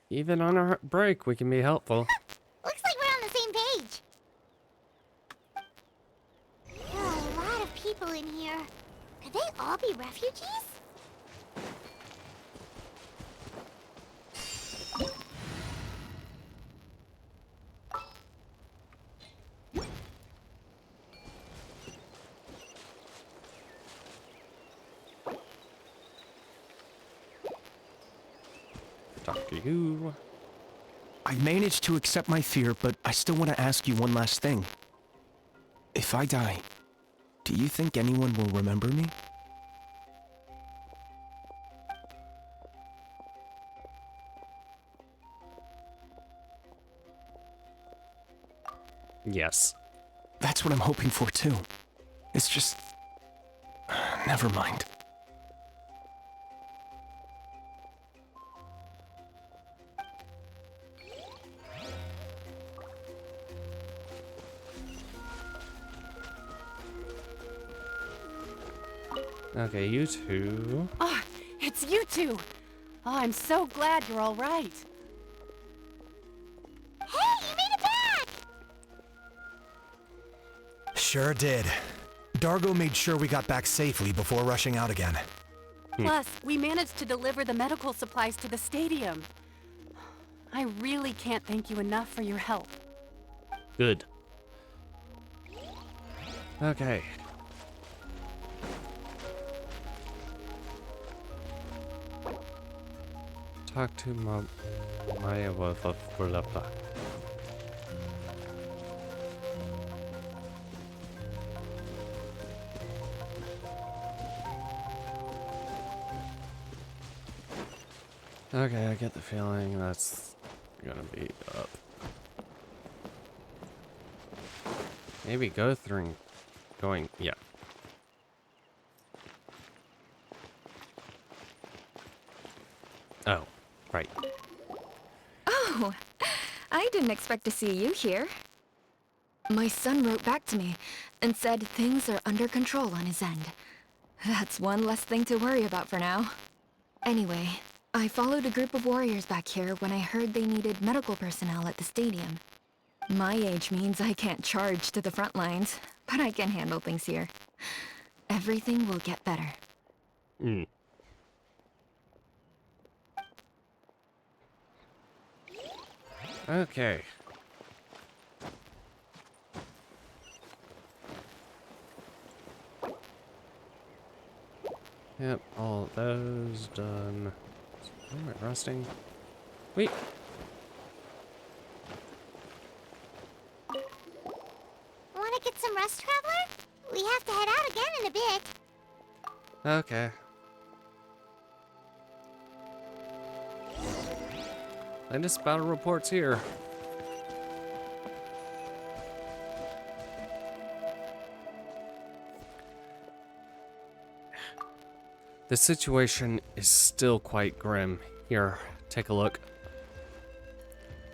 Even on our break, we can be helpful. Looks like we're on the same page. There are a lot of people in here. Could they all be refugees? Talk to you. I managed to accept my fear, but I still want to ask you one last thing. If I die, do you think anyone will remember me? Yes. That's what I'm hoping for too. It's just... never mind. Okay, you two. Oh, it's you two. Oh, I'm so glad you're all right. Hey, you made it back! Sure did. Dargo made sure we got back safely before rushing out again. Plus, we managed to deliver the medical supplies to the stadium. I really can't thank you enough for your help. Good. Okay. Talk to Maya. Okay, I get the feeling that's gonna be up. Maybe go through going, yeah. Oh, right. Oh, I didn't expect to see you here. My son wrote back to me and said things are under control on his end. That's one less thing to worry about for now. Anyway, I followed a group of warriors back here when I heard they needed medical personnel at the stadium. My age means I can't charge to the front lines, but I can handle things here. Everything will get better. Okay. Yep, all those done. Am I rusting? Wait. Wanna get some rest, Traveler? We have to head out again in a bit. Okay. Latest battle reports here. The situation is still quite grim. Here, take a look.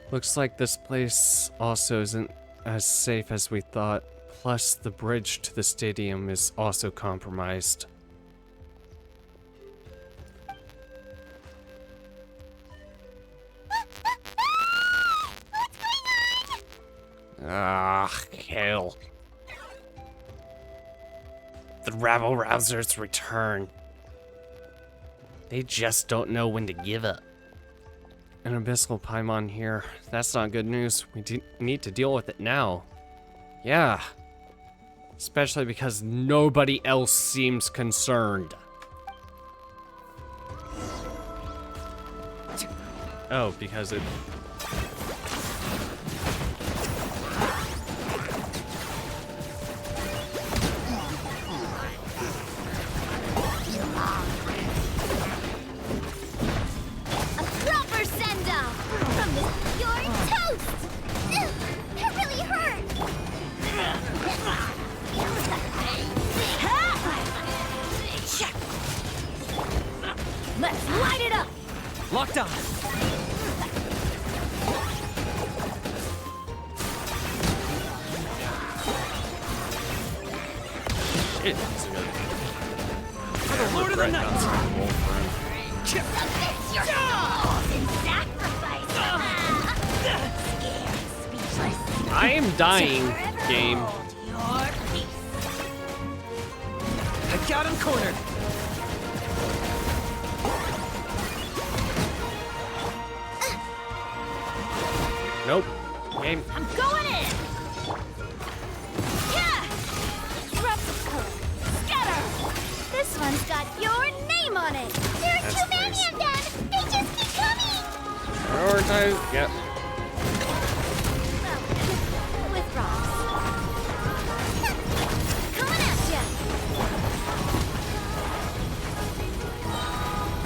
Looks like this place also isn't as safe as we thought. Plus, the bridge to the stadium is also compromised. Ah, hell. The rabble-rousers return. They just don't know when to give up. An abyssal paimon here. That's not good news. We need to deal with it now. Yeah. Especially because nobody else seems concerned. Oh, because it... Let's light it up! Locked on! Shit, this is good. Lord of the Night! I am dying, game. I got him cornered! Nope. Game. I'm going in! Yeah! Repticle! Scatter! This one's got your name on it! There are That's too many nice. of them! They just keep coming! Prioritize. Yep. With rocks. Coming at ya!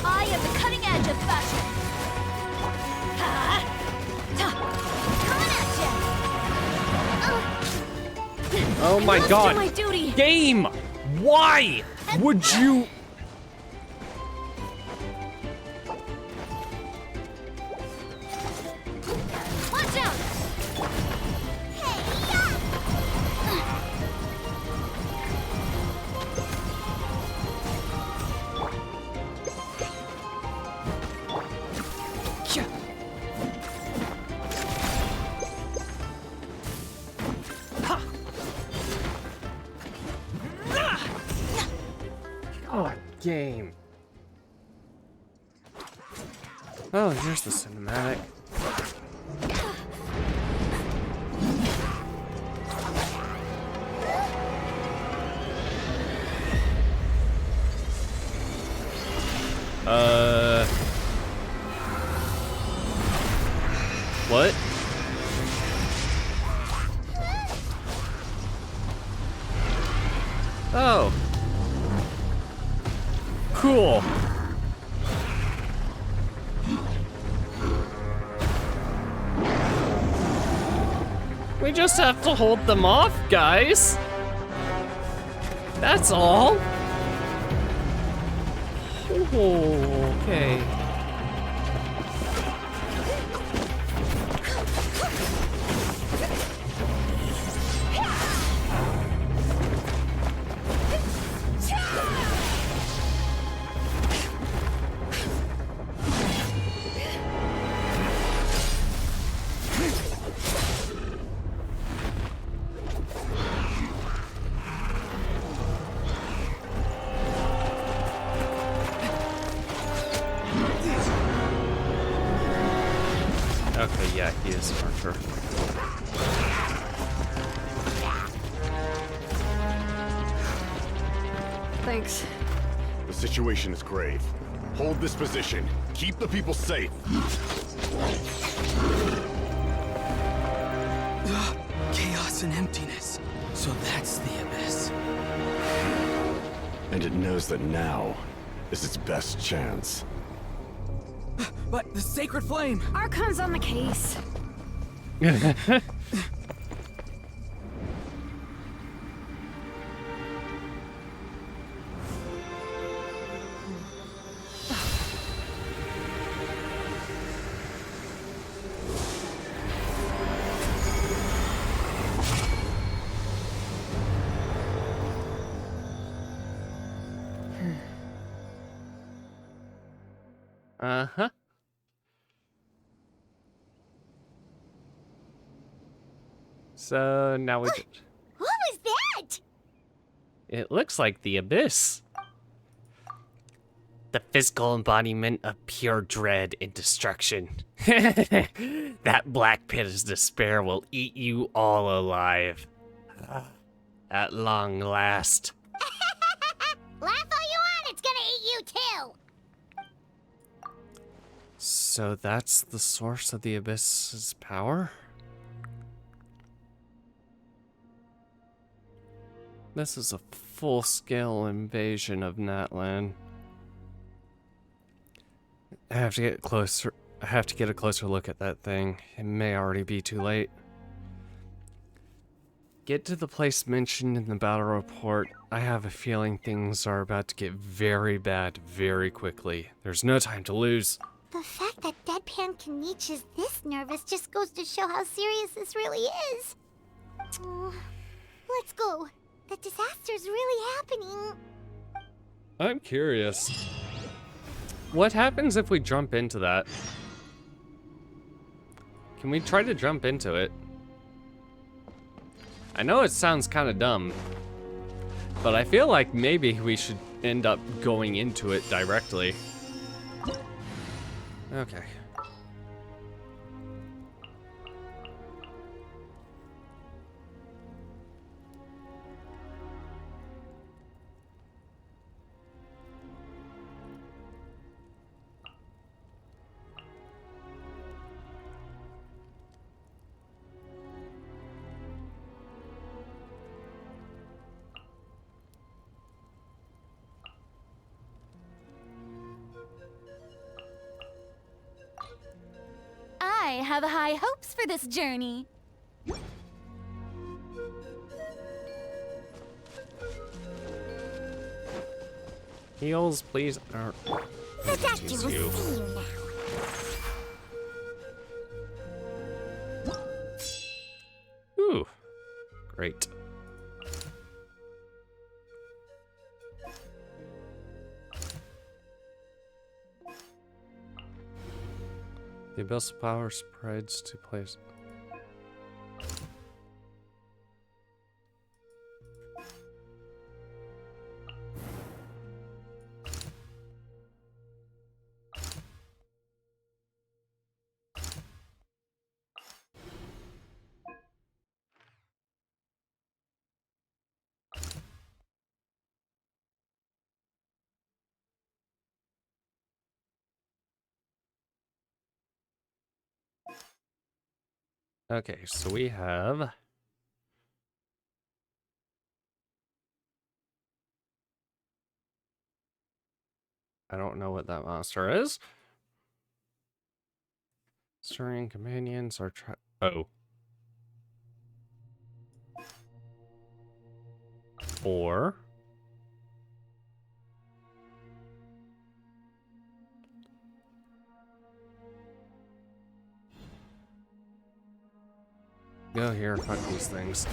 I am the cutting edge of fashion! Oh my god. Do my duty. Game! Why would you... Watch out! game. Oh, here's the cinematic. What? Oh. Cool. We just have to hold them off, guys. That's all. Oh, okay. Okay, yeah, he is an archer. Thanks. The situation is grave. Hold this position. Keep the people safe. Chaos and emptiness. So that's the abyss. And it knows that now is its best chance. But the sacred flame! Archon's on the case. Uh-huh. So now we... What was that? It looks like the abyss. The physical embodiment of pure dread and destruction. That black pit of despair will eat you all alive. At long last. Laugh all you want, it's gonna eat you too. So that's the source of the abyss's power? This is a full-scale invasion of Natlan. I have to get closer. I have to get a closer look at that thing. It may already be too late. Get to the place mentioned in the battle report. I have a feeling things are about to get very bad very quickly. There's no time to lose. The fact that Deadpan Kanich is this nervous just goes to show how serious this really is. Let's go. The disaster's really happening. I'm curious. What happens if we jump into that? Can we try to jump into it? I know it sounds kind of dumb, but I feel like maybe we should end up going into it directly. Okay. I have high hopes for this journey. Heals, please. The doctor will see you now. Ooh, great. The abyssal power spreads to place. Okay, so we have... I don't know what that monster is. Stirring companions are oh. 4. Go here, fuck these things.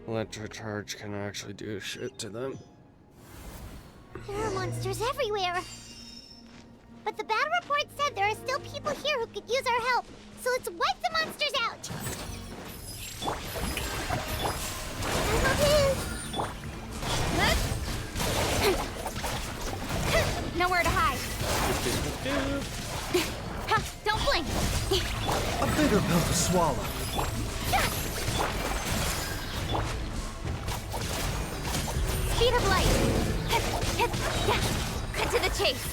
Electro charge can actually do shit to them. There are monsters everywhere. But the battle report said there are still people here who could use our help. So let's wipe the monsters out. Nowhere to hide. Ha, don't blink. A bitter pill to swallow. Speed of light. Yeah. Cut to the chase.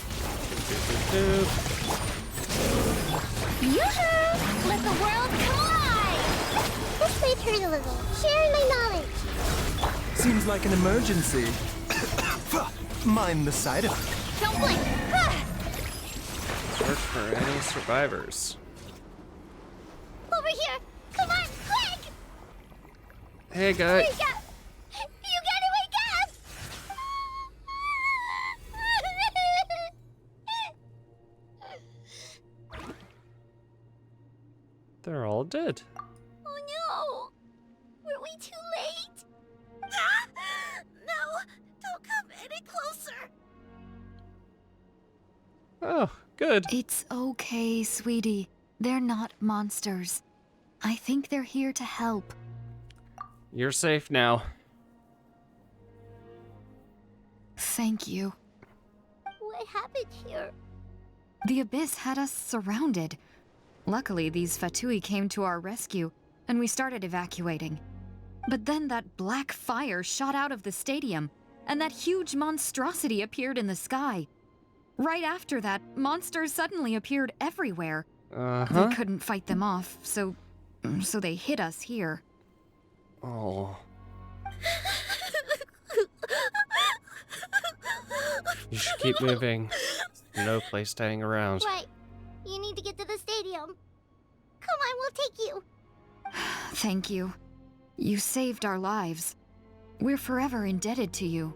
Yoo-hoo! Let the world collide! This might hurt a little. Sharing my knowledge. Seems like an emergency. Mind the side effect. Don't blink. Search for any survivors. Over here. Come on, quick! Hey, guys. Wake up! You gotta wake up! They're all dead. Oh no! Were we too late? Ah! No! Don't come any closer! Oh, good. It's okay, sweetie. They're not monsters. I think they're here to help. You're safe now. Thank you. What happened here? The Abyss had us surrounded. Luckily, these Fatui came to our rescue, and we started evacuating. But then that black fire shot out of the stadium, and that huge monstrosity appeared in the sky. Right after that, monsters suddenly appeared everywhere. They couldn't fight them off, so they hit us here. Oh. You should keep moving. No place to hang around. Right. You need to get to the stadium. Come on, we'll take you. Thank you. You saved our lives. We're forever indebted to you.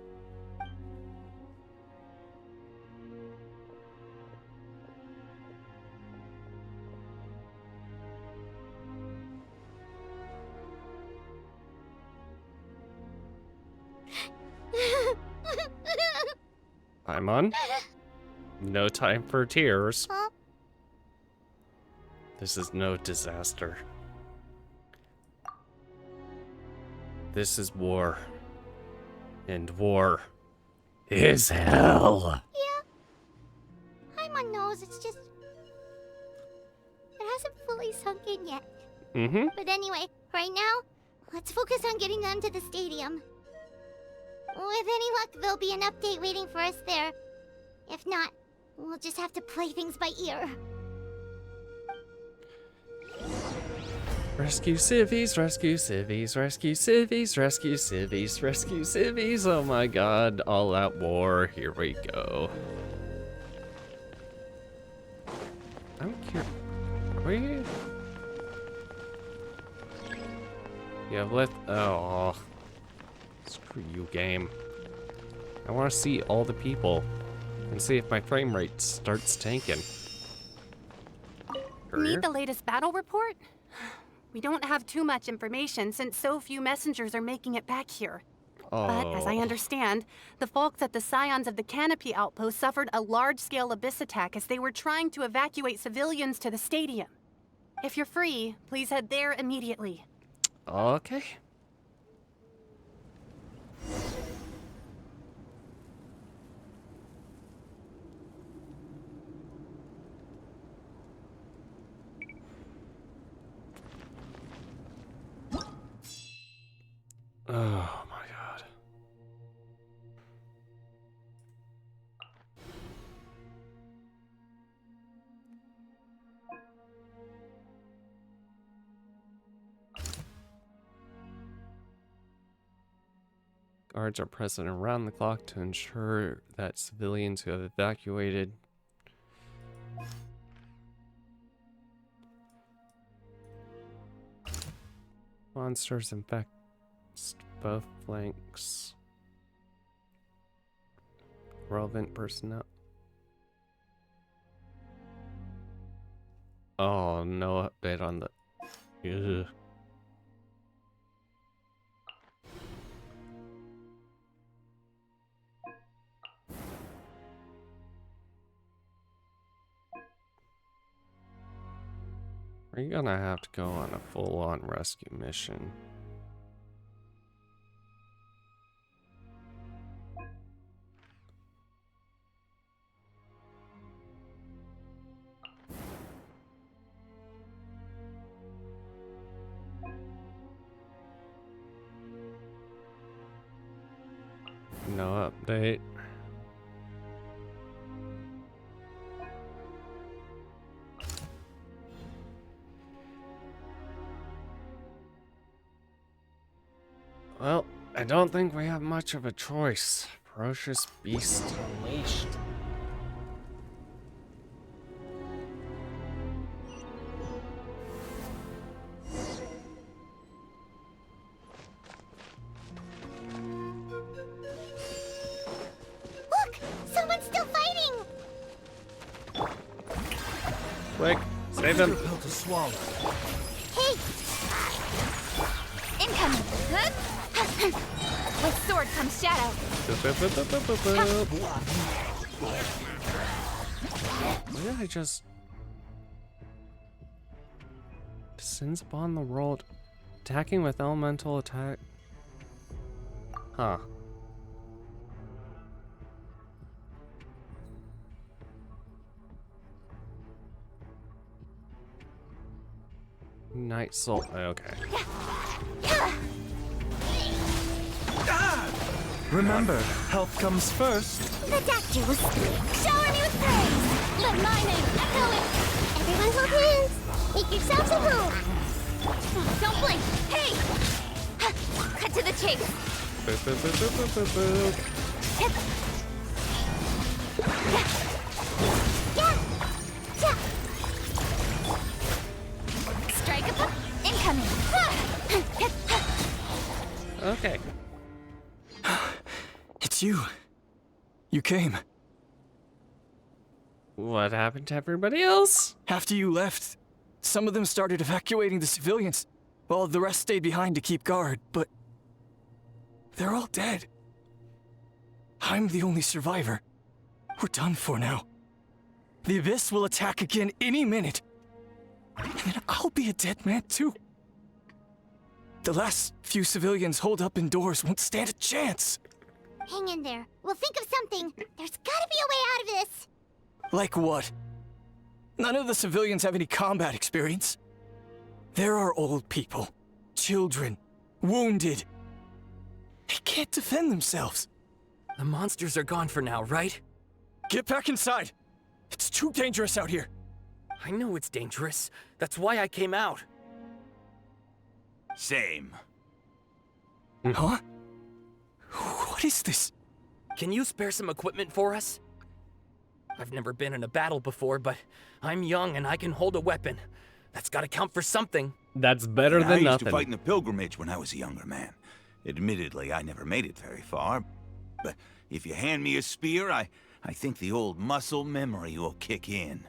Paimon? No time for tears. Huh? This is no disaster. This is war. And war is hell. Yeah. Paimon knows, it's just... It hasn't fully sunk in yet. Mm-hmm. But anyway, right now, let's focus on getting them to the stadium. With any luck, there'll be an update waiting for us there. If not, we'll just have to play things by ear. Rescue civvies, rescue civvies, rescue civvies, rescue civvies, rescue civvies. Oh my god, all out war. Here we go. I'm curious. We... You have left... Oh. Screw you, game. I want to see all the people and see if my frame rate starts tanking. Need the latest battle report? We don't have too much information since so few messengers are making it back here. But as I understand, the folks at the Scions of the Canopy Outpost suffered a large-scale abyss attack as they were trying to evacuate civilians to the stadium. If you're free, please head there immediately. Okay. Oh my god. Guards are present around the clock to ensure that civilians who have evacuated monsters infect both flanks. Relevant personnel. Oh, no update on the. Ugh. Are you gonna have to go on a full-on rescue mission? No update. Well, I don't think we have much of a choice. Ferocious beast unleashed. Look! Someone's still fighting! Quick, save him. Pill to swallow. Hey! Incoming! With sword comes shadow. Why did I just... Descends upon the world. Attacking with elemental attack. Huh. Night Soul. Okay. Remember, health comes first. The doctor was shower me with praise. Let my name echo it. Everyone hold hands. Make yourselves a room. Don't blink! Hey! Cut to the chase. Boop, boop, boop, boop, boop, boop, boop. Strike up. Incoming. Okay. It's you. You came. What happened to everybody else? After you left, some of them started evacuating the civilians, while the rest stayed behind to keep guard, but they're all dead. I'm the only survivor. We're done for now. The Abyss will attack again any minute. And then I'll be a dead man too. The last few civilians holed up indoors won't stand a chance. Hang in there. We'll think of something. There's gotta be a way out of this. Like what? None of the civilians have any combat experience. There are old people, children, wounded. They can't defend themselves. The monsters are gone for now, right? Get back inside. It's too dangerous out here. I know it's dangerous. That's why I came out. Same. Huh? What is this? Can you spare some equipment for us? I've never been in a battle before, but I'm young and I can hold a weapon. That's gotta count for something. That's better I than used nothing. to fight in the pilgrimage when I was a younger man. Admittedly, I never made it very far. But if you hand me a spear, I think the old muscle memory will kick in.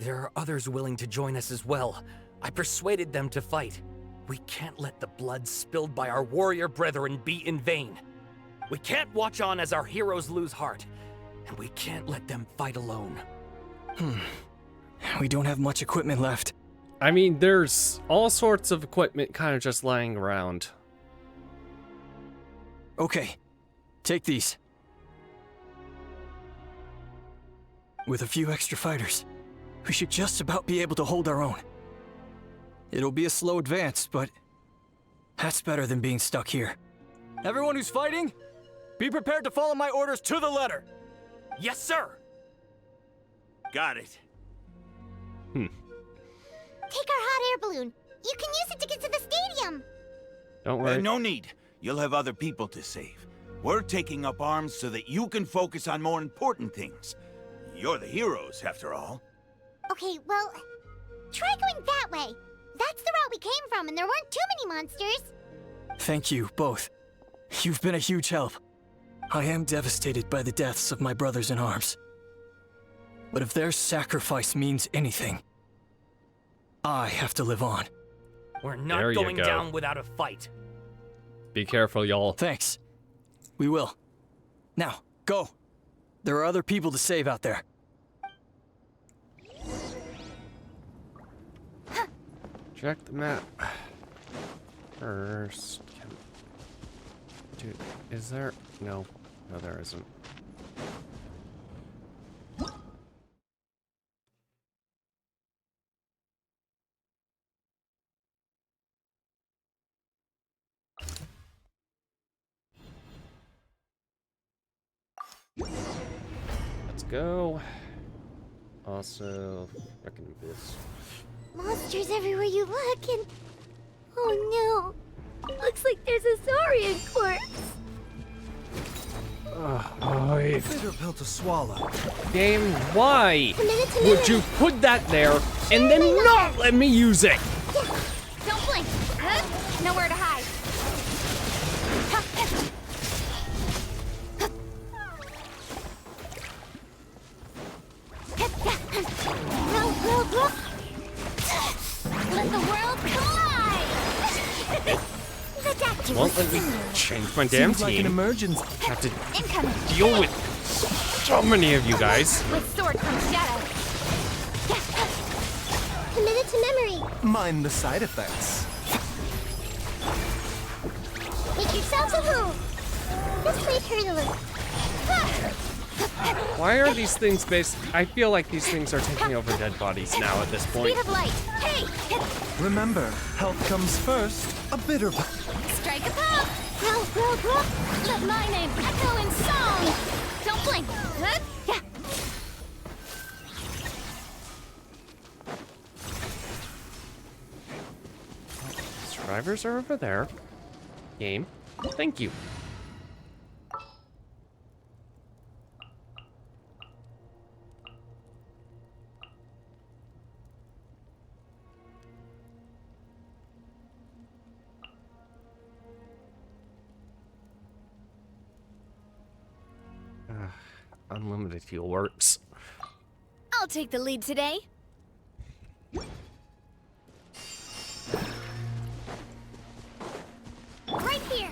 There are others willing to join us as well. I persuaded them to fight. We can't let the blood spilled by our warrior brethren be in vain. We can't watch on as our heroes lose heart. And we can't let them fight alone. We don't have much equipment left. I mean, there's all sorts of equipment kind of just lying around. Okay, take these. With a few extra fighters, we should just about be able to hold our own. It'll be a slow advance, but that's better than being stuck here. Everyone who's fighting, be prepared to follow my orders to the letter. Yes, sir! Got it. Take our hot air balloon. You can use it to get to the stadium. Don't worry. No need. You'll have other people to save. We're taking up arms so that you can focus on more important things. You're the heroes, after all. Okay, well, try going that way. That's the route we came from, and there weren't too many monsters. Thank you, both. You've been a huge help. I am devastated by the deaths of my brothers in arms. But if their sacrifice means anything, I have to live on. We're not There you going go. down without a fight. Be careful, y'all. Thanks. We will. Now, go. There are other people to save out there. Check the map. First. Dude, is there? No. No, there isn't. Let's go. Also, frickin' this. Monsters everywhere you look, and... Oh no. Looks like there's a saurian corpse. Bitter pill to swallow. Game, why A minute. would you put that there and then not let me use it? Don't blink. Nowhere to hide. Let the world collide. The doctor Won't let me change my damn Seems like an team. emergency. Have to incoming. deal with so many of you guys. With sword comes shadow. Committed to memory. Mind the side effects. Make yourselves at home. This place hurt a little. Why are these things based? I feel like these things are taking over dead bodies now at this point. Speed of light. Hey! Remember, health comes first. A bitter pill. Strike a pop! Growl. Let my name echo in song! Don't blink. Yeah. Survivors are over there. Game. Thank you. Unlimited heal works. I'll take the lead today. Right here.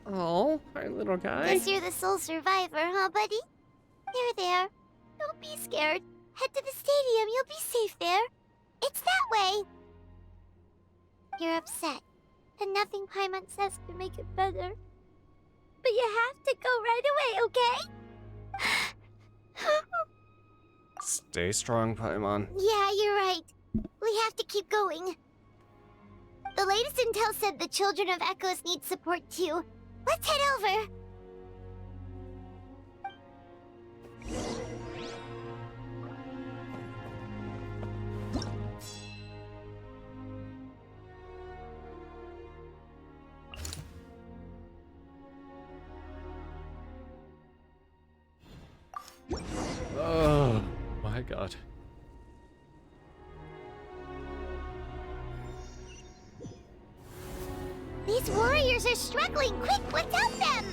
Oh, hi, little guy. Guess you're the sole survivor, huh, buddy? There. Don't be scared. Head to the stadium. You'll be safe there. It's that way. You're upset, and nothing Paimon says can make it better. But you have to go right away, okay? Stay strong, Paimon. Yeah, you're right. We have to keep going. The latest intel said the Children of Echoes need support too. Let's head over. Oh my god. These warriors are struggling. Quick, let's help them.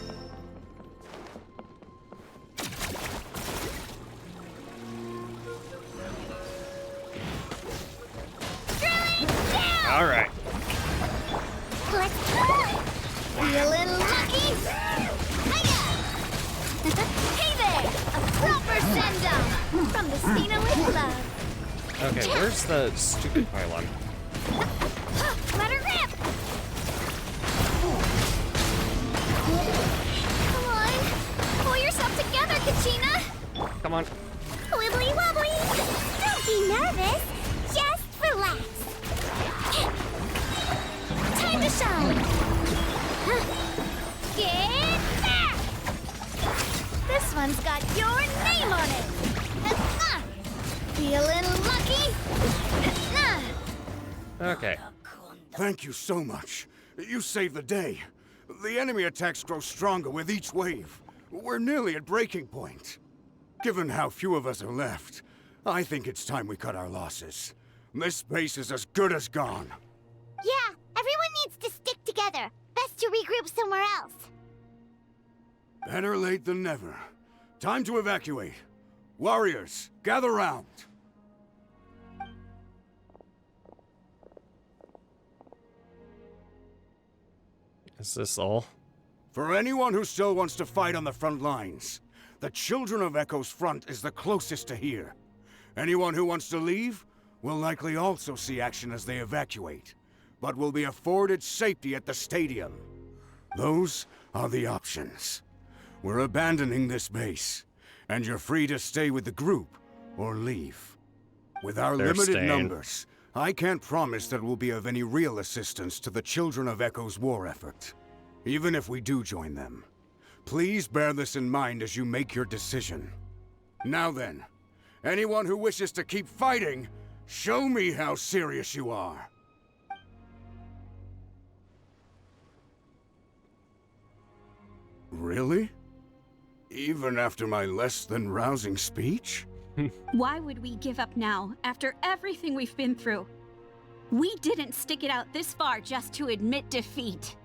All right. Let's go. Be a little lucky. Hey there! A proper send-off! From the Cena with love. Okay, where's the stupid pylon? Let her rip. Come on! Pull yourself together, Kachina! Come on. Wibbly wobbly. Don't be nervous. Just relax. Time to shine! Get back. Okay. Thank you so much. You saved the day. The enemy attacks grow stronger with each wave. We're nearly at breaking point. Given how few of us are left, I think it's time we cut our losses. This base is as good as gone. Yeah, everyone needs to stick together. Best to regroup somewhere else. Better late than never. Time to evacuate. Warriors, gather round. Is this all? For anyone who still wants to fight on the front lines, the Children of Echo's front is the closest to here. Anyone who wants to leave will likely also see action as they evacuate, but will be afforded safety at the stadium. Those are the options. We're abandoning this base, and you're free to stay with the group or leave. With our They're limited staying. numbers, I can't promise that we'll be of any real assistance to the Children of Echo's war effort. Even if we do join them, please bear this in mind as you make your decision. Now then, anyone who wishes to keep fighting, show me how serious you are. Really? Even after my less than rousing speech? Why would we give up now, after everything we've been through? We didn't stick it out this far just to admit defeat.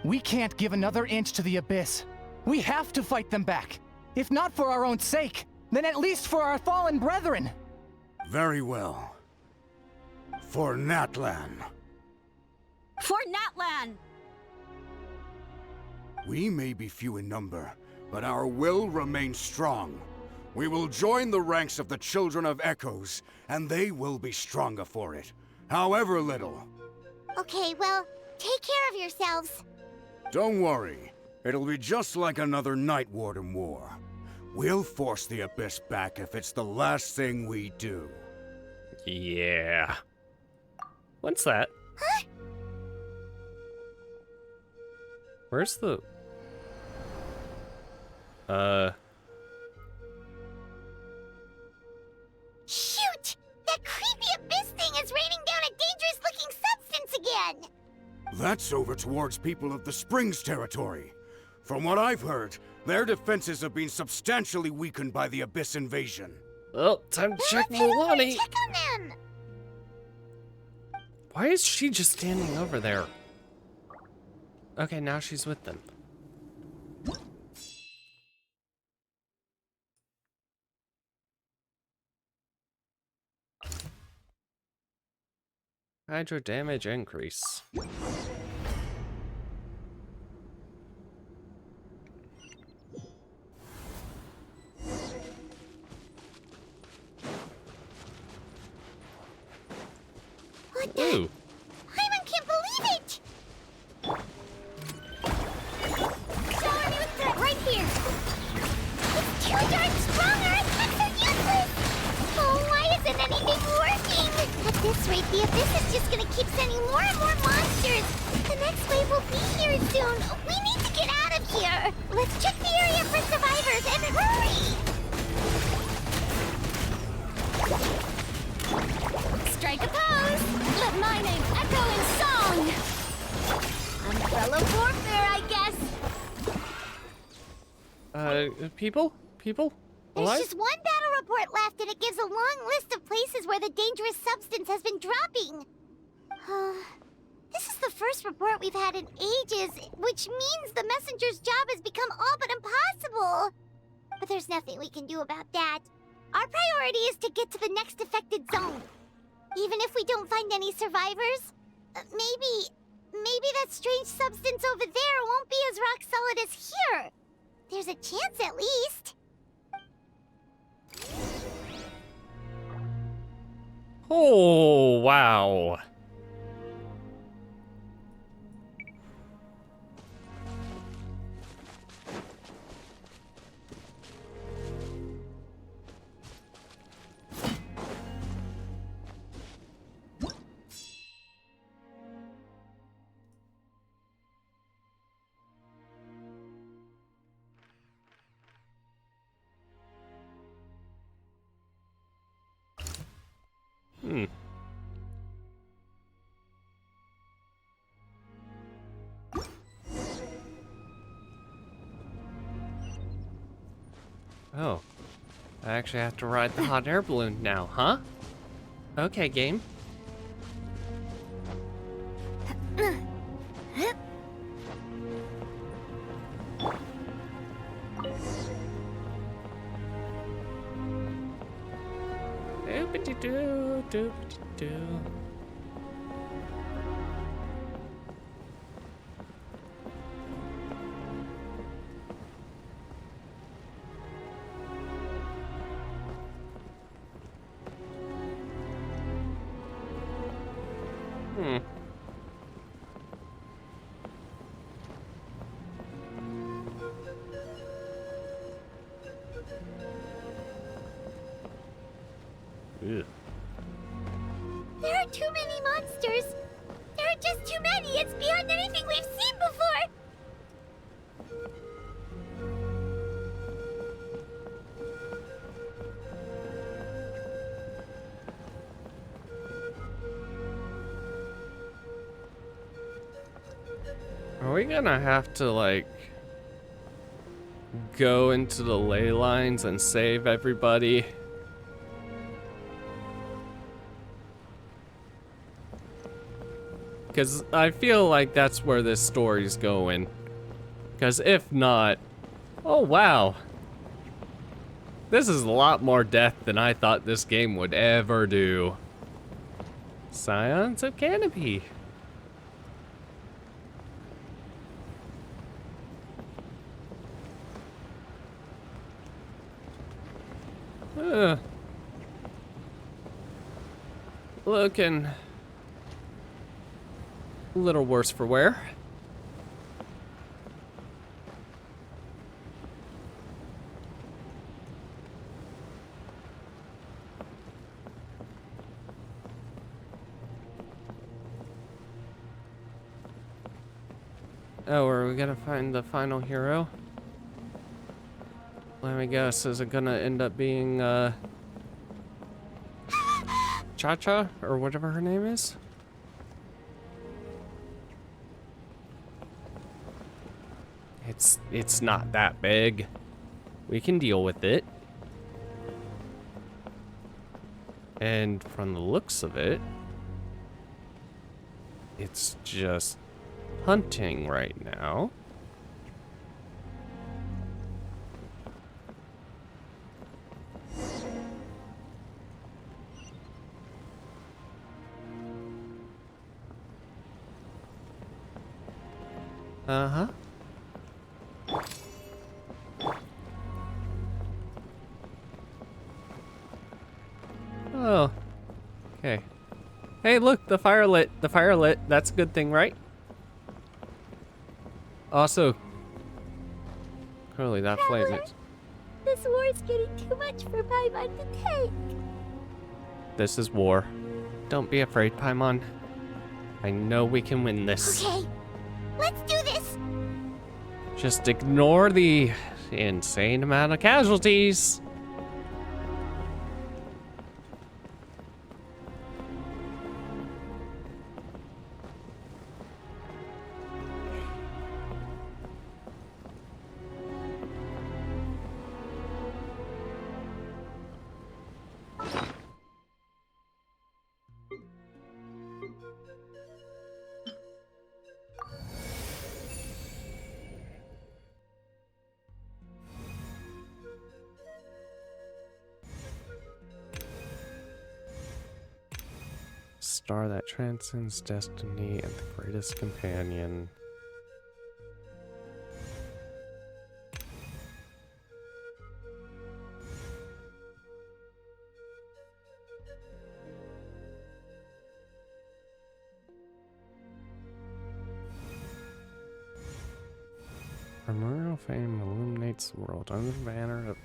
We can't give another inch to the Abyss. We have to fight them back. If not for our own sake, then at least for our fallen brethren. Very well. For Natlan. For Natlan! We may be few in number, but our will remains strong. We will join the ranks of the Children of Echoes, and they will be stronger for it, however little. Okay, well, take care of yourselves. Don't worry. It'll be just like another Night Warden war. We'll force the Abyss back if it's the last thing we do. Yeah. What's that? Huh? Where's the... Shoot! That creepy Abyss thing is raining down a dangerous-looking substance again! That's over towards people of the Springs territory. From what I've heard, their defenses have been substantially weakened by the Abyss invasion. Oh, time to check Let's head over and Milani. check on them! Why is she just standing over there? Okay, now she's with them. Hydro damage increase. What the? Ooh. Hyman can't believe it! Show our new threat right here! It's too darn strong, our attacks are useless! Oh, why isn't anything working? At this rate, the Abyss is just gonna keep sending more and more monsters! The next wave will be here soon! We need to get out of here! Let's check the area for survivors, and hurry! Strike a pose! Let my name echo in song! Umbrella warfare, I guess! People? People? There's Alive? just one battle report left, and it gives a long list of places where the dangerous substance has been dropping. This is the first report we've had in ages, which means the messenger's job has become all but impossible. But there's nothing we can do about that. Our priority is to get to the next affected zone. Even if we don't find any survivors, maybe that strange substance over there won't be as rock solid as here. There's a chance at least. Oh, wow. Oh. I actually have to ride the hot air balloon now, huh? Okay, game. Doopity-doo, doopity-doo. Ew. There are too many monsters. There are just too many. It's beyond anything we've seen before. Are we gonna have to, like, go into the ley lines and save everybody? Because I feel like that's where this story's going. Because if not, oh wow. This is a lot more death than I thought this game would ever do. Scions of Canopy. Looking a little worse for wear. Oh, are we gonna find the final hero? Let me guess, is it gonna end up being, Cha-Cha? Or whatever her name is? It's not that big. We can deal with it. And from the looks of it, it's just hunting right now. Uh-huh. Oh. Okay. Hey, look, the fire lit. The fire lit. That's a good thing, right? Also, clearly that flame is... This war's getting too much for Paimon to take. This is war. Don't be afraid, Paimon. I know we can win this. Okay, let's do this. Just ignore the insane amount of casualties. Star that transcends destiny and the greatest companion. Memorial fame illuminates the world under the banner of...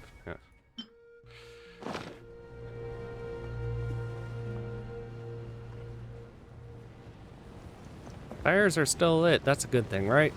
Fires are still lit. That's a good thing, right?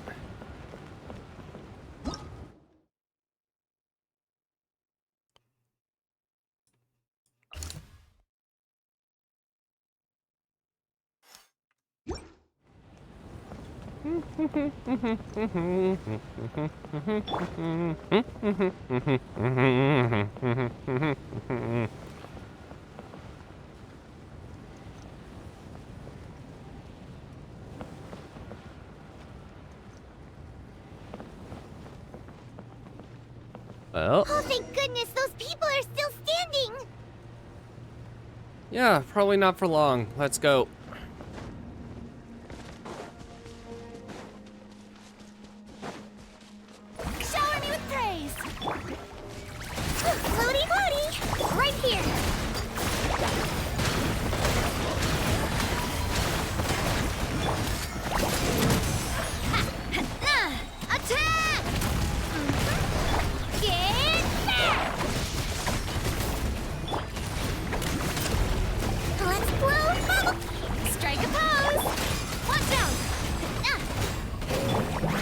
Well, Oh, thank goodness, those people are still standing! yeah, probably not for long. Let's go. Shower me with praise! Floaty, floaty! Right here! Attack! Get back! Let's blow bubble! Strike a pose! Watch out!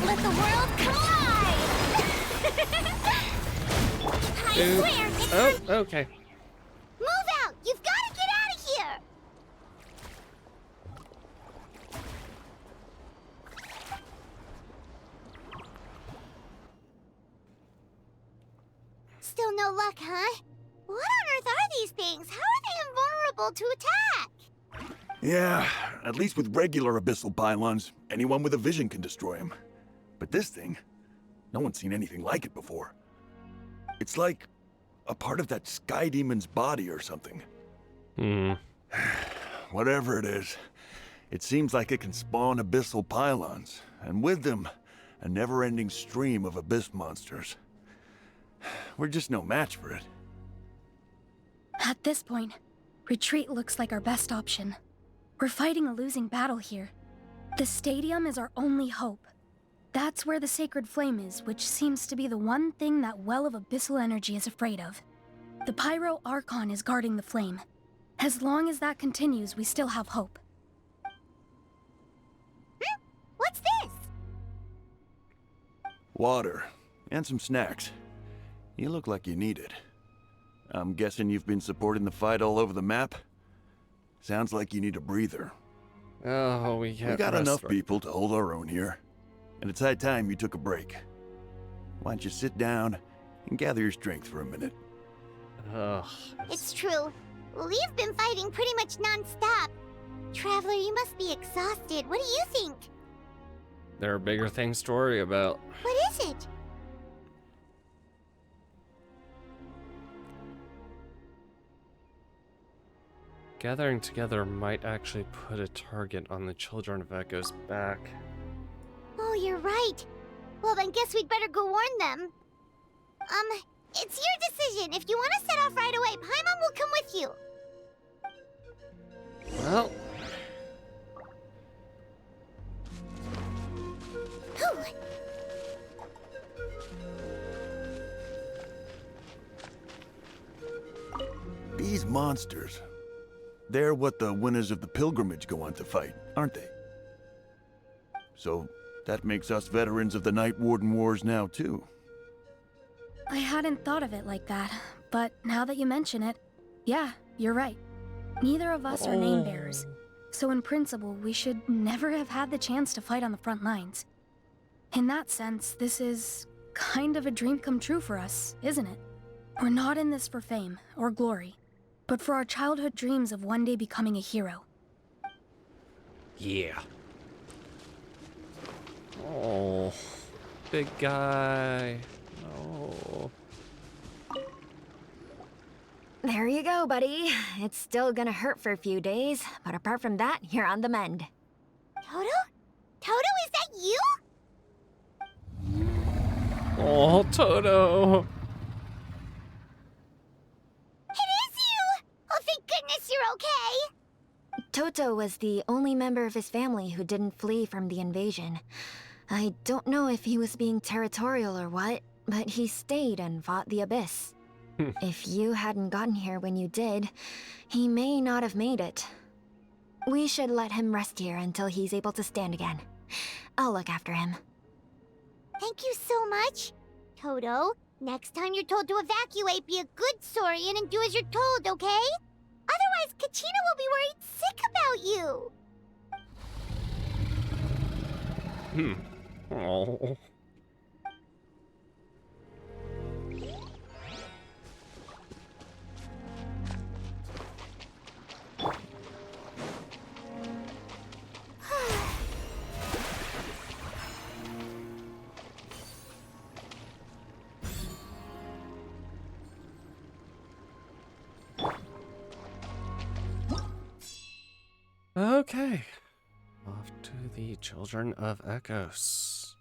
Let the world collide! I Dude. swear, it's Oh, okay. Move out! You've got to get out of here! Still no luck, huh? What on earth are these things? How are they invulnerable to attack? Yeah, at least with regular abyssal pylons, anyone with a vision can destroy them. But this thing, no one's seen anything like it before. It's like a part of that sky demon's body or something. Whatever it is, it seems like it can spawn abyssal pylons, and with them, a never-ending stream of abyss monsters. We're just no match for it. At this point, retreat looks like our best option. We're fighting a losing battle here. The stadium is our only hope. That's where the sacred flame is, which seems to be the one thing that well of abyssal energy is afraid of. The Pyro Archon is guarding the flame. As long as that continues, we still have hope. What's this? Water, and some snacks. You look like you need it. I'm guessing you've been supporting the fight all over the map? Sounds like you need a breather. Oh, we can't. We got rest enough right- people to hold our own here. And it's high time you took a break. Why don't you sit down and gather your strength for a minute? Ugh. It's true. We've been fighting pretty much non-stop. Traveler, you must be exhausted. What do you think? There are bigger things to worry about. What is it? Gathering together might actually put a target on the Children of Echo's back. Oh, you're right. Well, then guess we'd better go warn them. It's your decision. If you want to set off right away, Paimon will come with you. Well, Whew. These monsters, they're what the winners of the pilgrimage go on to fight, aren't they? So that makes us veterans of the Night Warden Wars now, too. I hadn't thought of it like that, but now that you mention it, yeah, you're right. Neither of us are name bearers, so in principle, we should never have had the chance to fight on the front lines. In that sense, this is kind of a dream come true for us, isn't it? We're not in this for fame or glory, but for our childhood dreams of one day becoming a hero. yeah. Oh, big guy. Oh. There you go, buddy. It's still gonna hurt for a few days, but apart from that, you're on the mend. Toto? Toto, is that you? Oh, Toto. It is you! Oh, thank goodness you're okay! Toto was the only member of his family who didn't flee from the invasion. I don't know if he was being territorial or what, but he stayed and fought the Abyss. If you hadn't gotten here when you did, he may not have made it. We should let him rest here until he's able to stand again. I'll look after him. Thank you so much. Toto, next time you're told to evacuate, be a good saurian and do as you're told, okay? Otherwise, Kachina will be worried sick about you. Oh. Okay. Off to the Children of Echoes.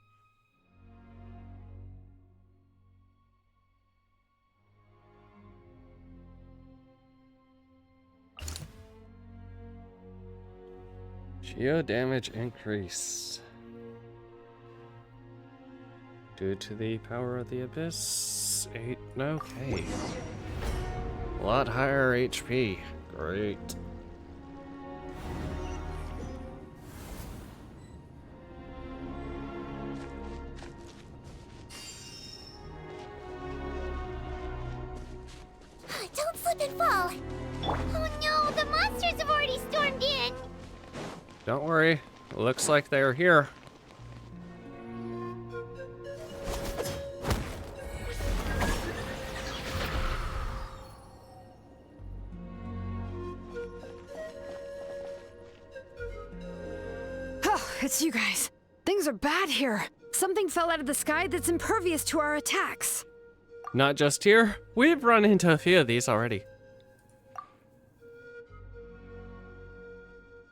Geo damage increase. Due to the power of the abyss. 8. Okay. A lot higher HP. Great. Don't slip and fall! Oh no, the monsters have already stormed in! Don't worry. Looks like they're here. Oh, it's you guys. Things are bad here. Something fell out of the sky that's impervious to our attacks. Not just here. We've run into a few of these already.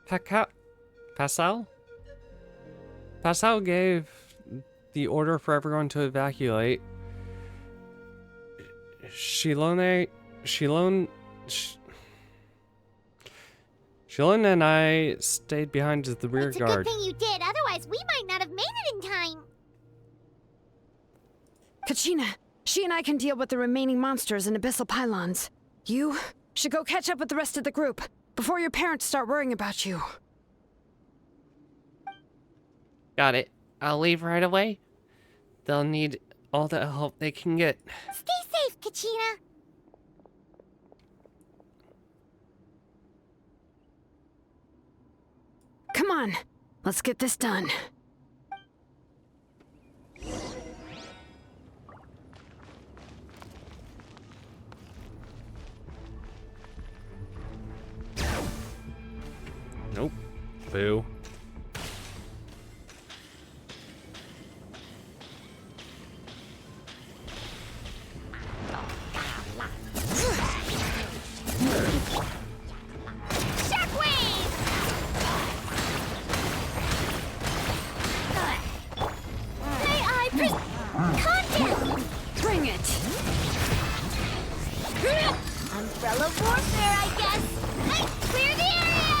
Pascal gave the order for everyone to evacuate. Shilon and I stayed behind the rear It's a guard. good thing you did, otherwise we might not have made it in time. Kachina, she and I can deal with the remaining monsters and abyssal pylons. You should go catch up with the rest of the group before your parents start worrying about you. Got it. I'll leave right away. They'll need all the help they can get. Stay safe, Kachina. Come on, let's get this done. Nope. Boo. Bring it! Umbrella warfare, I guess. Hey, clear the area!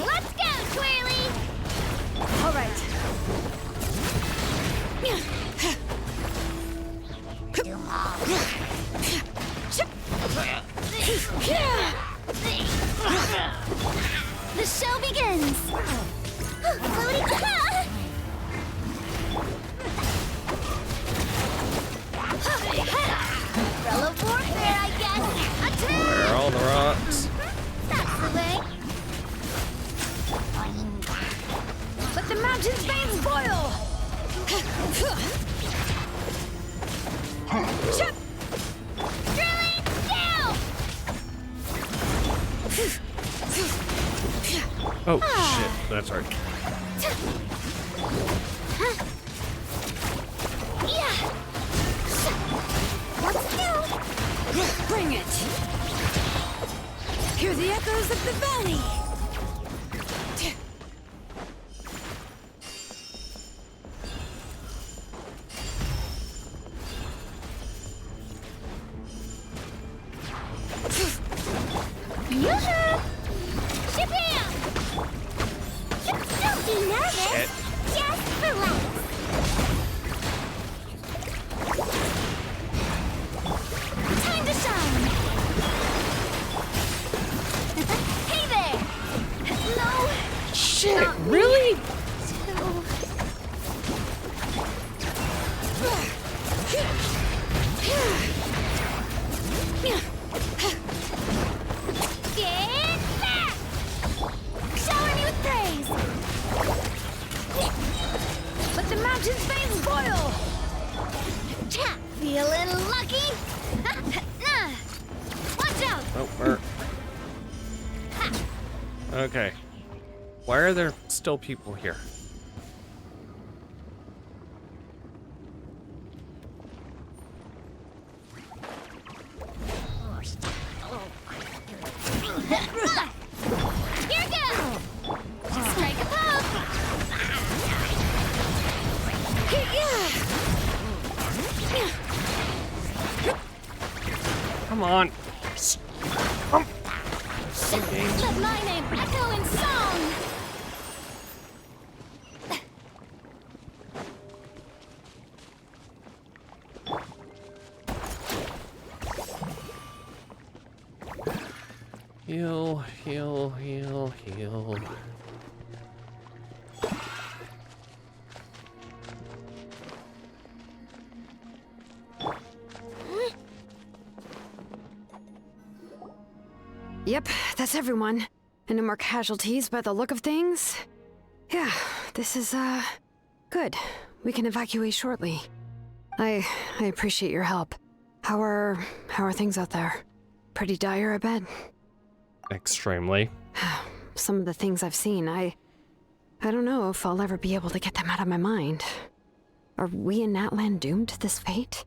Let's go, Twirly! All right. The show begins! Floating. Umbrella warfare, I guess. Attack! Where are all the rocks? That's the way. Let the mountain's veins boil! Chip! Drilling down! Oh, shit. That's right. Yeah. Let's go. Bring it! Hear the echoes of the valley! Yoo-hoo! Shabam! Don't be nervous. Just relax. Time to shine. Hey there. No. Shit, really? Get back! Feeling lucky? Watch out! Oh, okay. Why are there still people here? Here goes! Strike a pose! Come on. Let my name echo in song! Heal, heal, heal, heal. Yep, that's everyone. And no more casualties by the look of things. Yeah, this is, good. We can evacuate shortly. I appreciate your help. How are things out there? Pretty dire, I bet. Extremely. Some of the things I've seen, I don't know if I'll ever be able to get them out of my mind. Are we in Natlan doomed to this fate?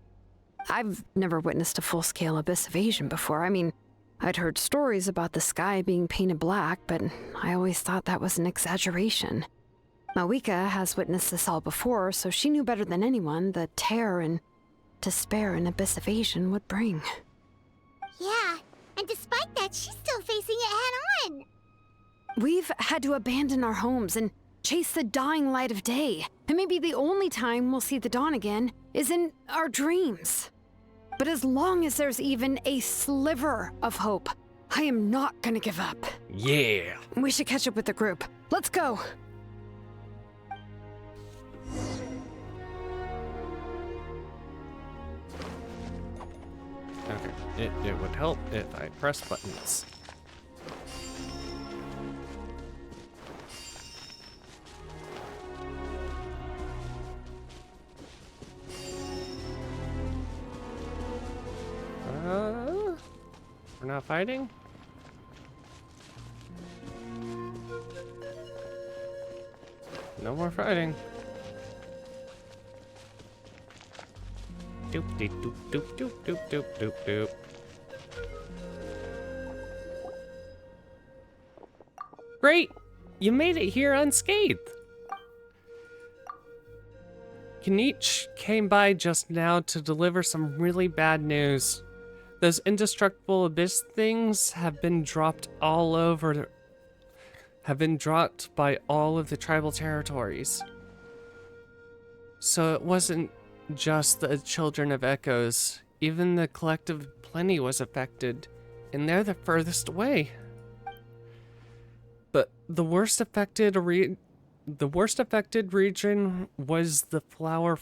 I've never witnessed a full-scale abyss invasion before. I mean, I'd heard stories about the sky being painted black, but I always thought that was an exaggeration. Mawika has witnessed this all before, so she knew better than anyone the terror and despair an abyss invasion would bring. Yeah, and despite that, she's still facing it head-on. We've had to abandon our homes and chase the dying light of day. And maybe the only time we'll see the dawn again is in our dreams. But as long as there's even a sliver of hope, I am not gonna give up. Yeah. We should catch up with the group. Let's go. Okay, it would help if I press buttons. We're not fighting? No more fighting. Doop doop doop doop doop doop doop doop doop. Great! You made it here unscathed! Kinich came by just now to deliver some really bad news. Those indestructible abyss things have been dropped all over. Have been dropped by all of the tribal territories. So it wasn't just the children of Echoes. Even the collective Plenty was affected, and they're the furthest away. But the worst affected region was the Flower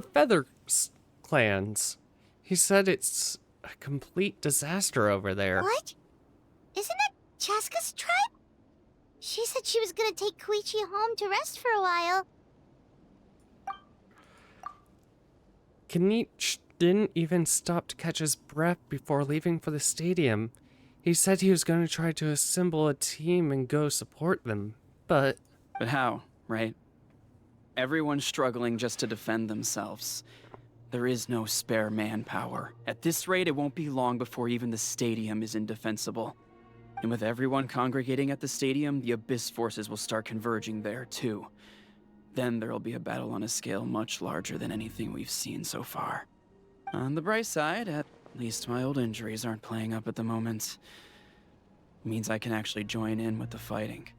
Feathers clans. He said it's a complete disaster over there. What? Isn't that Chaska's tribe? She said she was gonna take Koichi home to rest for a while. Kinich didn't even stop to catch his breath before leaving for the stadium. He said he was going to try to assemble a team and go support them, but... But how, right? Everyone's struggling just to defend themselves. There is no spare manpower. At this rate, it won't be long before even the stadium is indefensible. And with everyone congregating at the stadium, the Abyss forces will start converging there, too. Then there'll be a battle on a scale much larger than anything we've seen so far. On the bright side, at least my old injuries aren't playing up at the moment. Means I can actually join in with the fighting.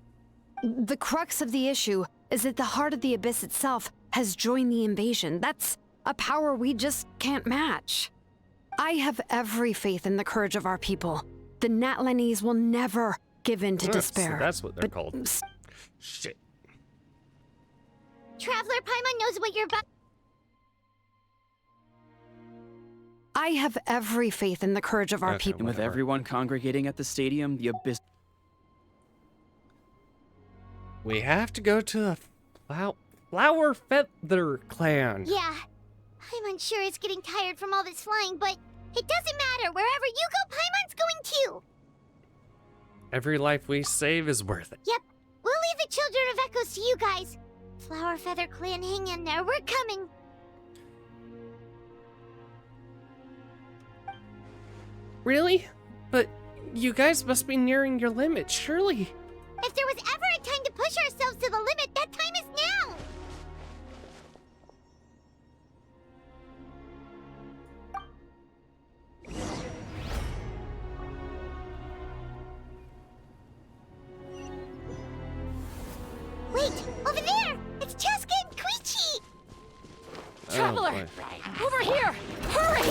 The crux of the issue is that the heart of the Abyss itself has joined the invasion. That's a power we just can't match. I have every faith in the courage of our people. The Natlanese will never give in to despair. So that's what they're called. Shit. Traveler Paimon knows what you're about. I have every faith in the courage of our people. And with everyone congregating at the stadium, the Abyss... We have to go to the Flower Feather clan. Yeah. I'm unsure it's getting tired from all this flying, but it doesn't matter. Wherever you go, Paimon's going too. Every life we save is worth it. Yep. We'll leave the Children of Echoes to you guys. Flower Feather Clan, hang in there. We're coming. Really? But you guys must be nearing your limit, surely. If there was ever a time to push ourselves to the limit, that time is now. Wait, over there! It's Cheska and Koichi! Traveler! Over here! Hurry!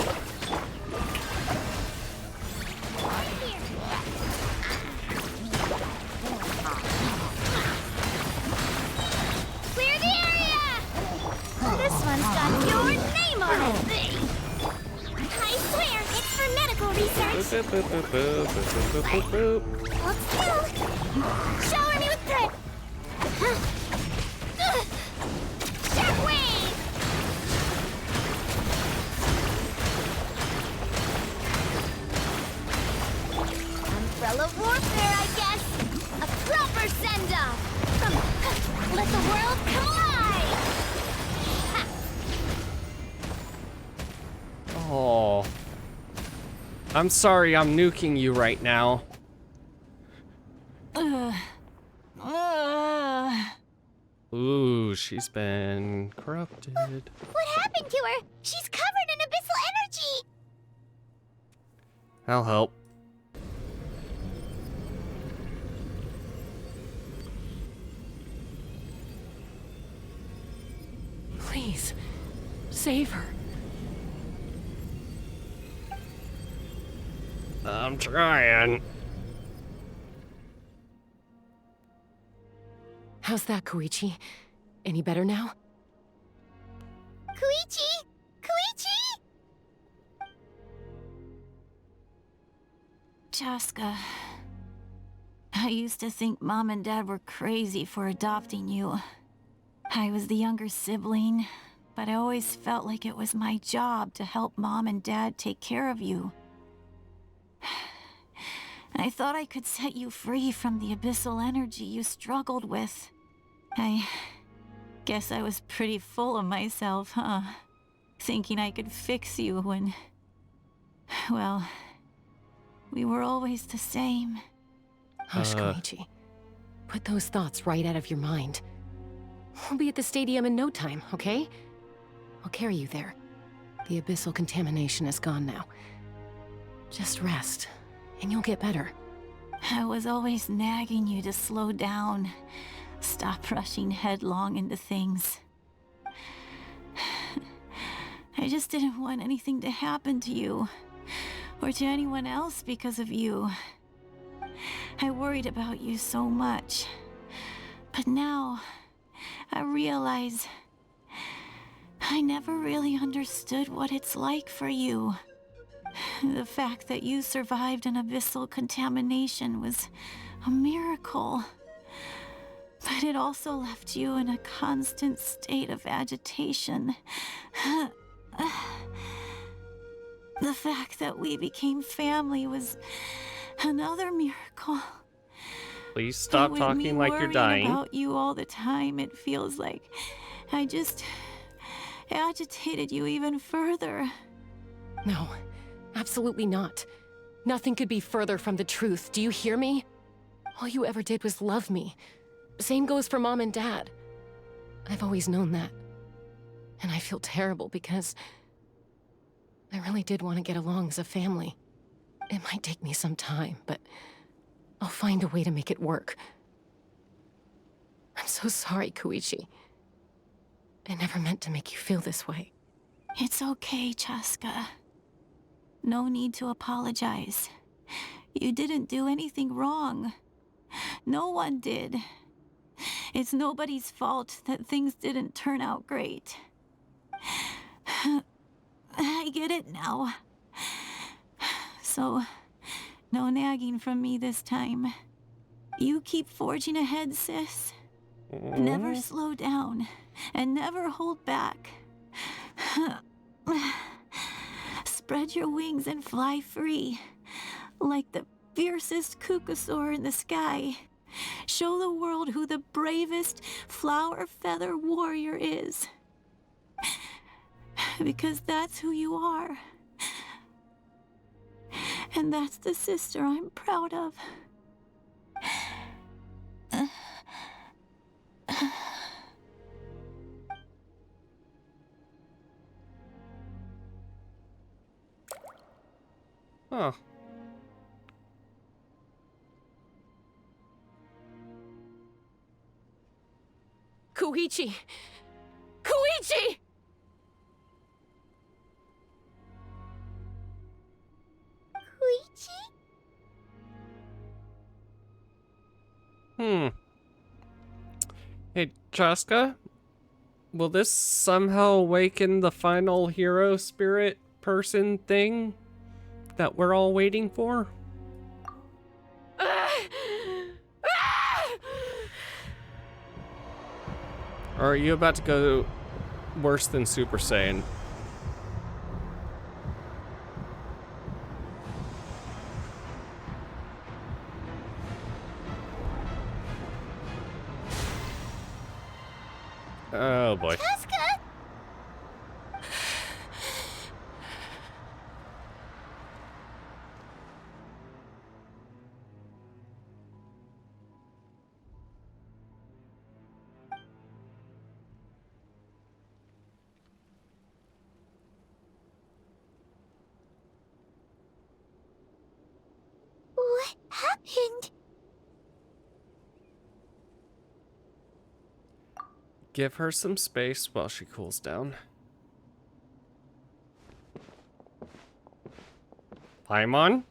Clear the area! This one's got your name on it! I swear, it's for medical research. Boop, boop, boop, boop, boop, boop, boop, boop. Hold still. Shower me with grit. Shockwave! Umbrella warfare, I guess! A proper send-off! Let the world come alive! Oh. I'm sorry I'm nuking you right now. Ooh, she's been corrupted. What happened to her? She's covered in abyssal energy! I'll help. Please, save her. I'm trying. How's that, Koichi? Any better now? Koichi! Koichi! Cheska, I used to think Mom and Dad were crazy for adopting you. I was the younger sibling, but I always felt like it was my job to help Mom and Dad take care of you. I thought I could set you free from the abyssal energy you struggled with. I guess I was pretty full of myself, huh? Thinking I could fix you when... well, we were always the same. Hush, Koichi. Put those thoughts right out of your mind. We'll be at the stadium in no time, okay? I'll carry you there. The abyssal contamination is gone now. Just rest, and you'll get better. I was always nagging you to slow down. Stop rushing headlong into things. I just didn't want anything to happen to you, or to anyone else because of you. I worried about you so much. But now, I realize I never really understood what it's like for you. The fact that you survived an abyssal contamination was a miracle. But it also left you in a constant state of agitation. The fact that we became family was another miracle. Please stop With talking me like you're worrying dying. about you all the time, it feels like I just agitated you even further. No, absolutely not. Nothing could be further from the truth. Do you hear me? All you ever did was love me. Same goes for Mom and Dad. I've always known that. And I feel terrible because I really did want to get along as a family. It might take me some time, but I'll find a way to make it work. I'm so sorry, Koichi. I never meant to make you feel this way. It's okay, Cheska. No need to apologize. You didn't do anything wrong. No one did. It's nobody's fault that things didn't turn out great. I get it now. So, no nagging from me this time. You keep forging ahead, sis. Never slow down, and never hold back. spread your wings and fly free, like the fiercest kukasaur in the sky. Show the world who the bravest flower feather warrior is. Because that's who you are. And that's the sister I'm proud of. Huh. Koichi! Koichi! Koichi? Hey, Chaska? Will this somehow awaken the final hero spirit person thing that we're all waiting for? Or are you about to go worse than Super Saiyan? Oh boy. Chaska? What happened? Give her some space while she cools down. Paimon?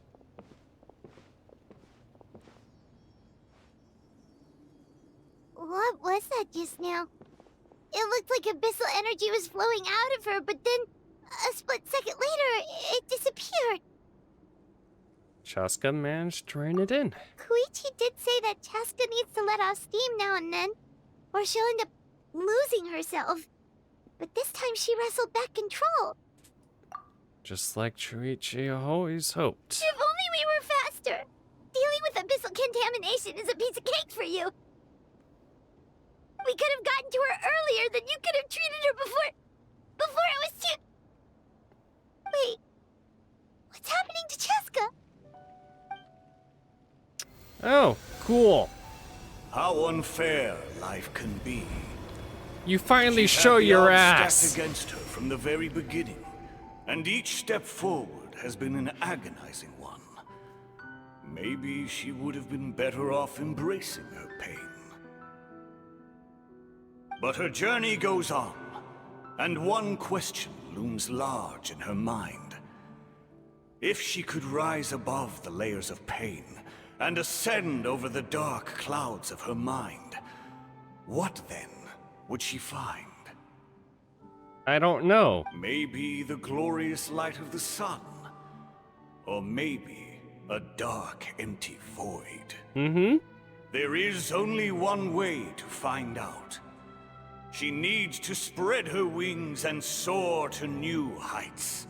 What was that just now? It looked like abyssal energy was flowing out of her, but then a split second later, it disappeared. Chaska managed to rein it in. Koichi did say that Chaska needs to let off steam now and then, or she'll end up losing herself. But this time she wrestled back control. Just like Chuichi always hoped. If only we were faster. Dealing with abyssal contamination is a piece of cake for you. We could have gotten to her earlier, then you could have treated her before it was too... Wait. What's happening to Chaska? Oh, cool. How unfair life can be. You finally She's show had the your odds ass. stacked against her from the very beginning, and each step forward has been an agonizing one. Maybe she would have been better off embracing her pain. But her journey goes on, and one question looms large in her mind. If she could rise above the layers of pain and ascend over the dark clouds of her mind, what then would she find? I don't know. Maybe the glorious light of the sun, or maybe a dark, empty void. Mm-hmm. There is only one way to find out. She needs to spread her wings and soar to new heights.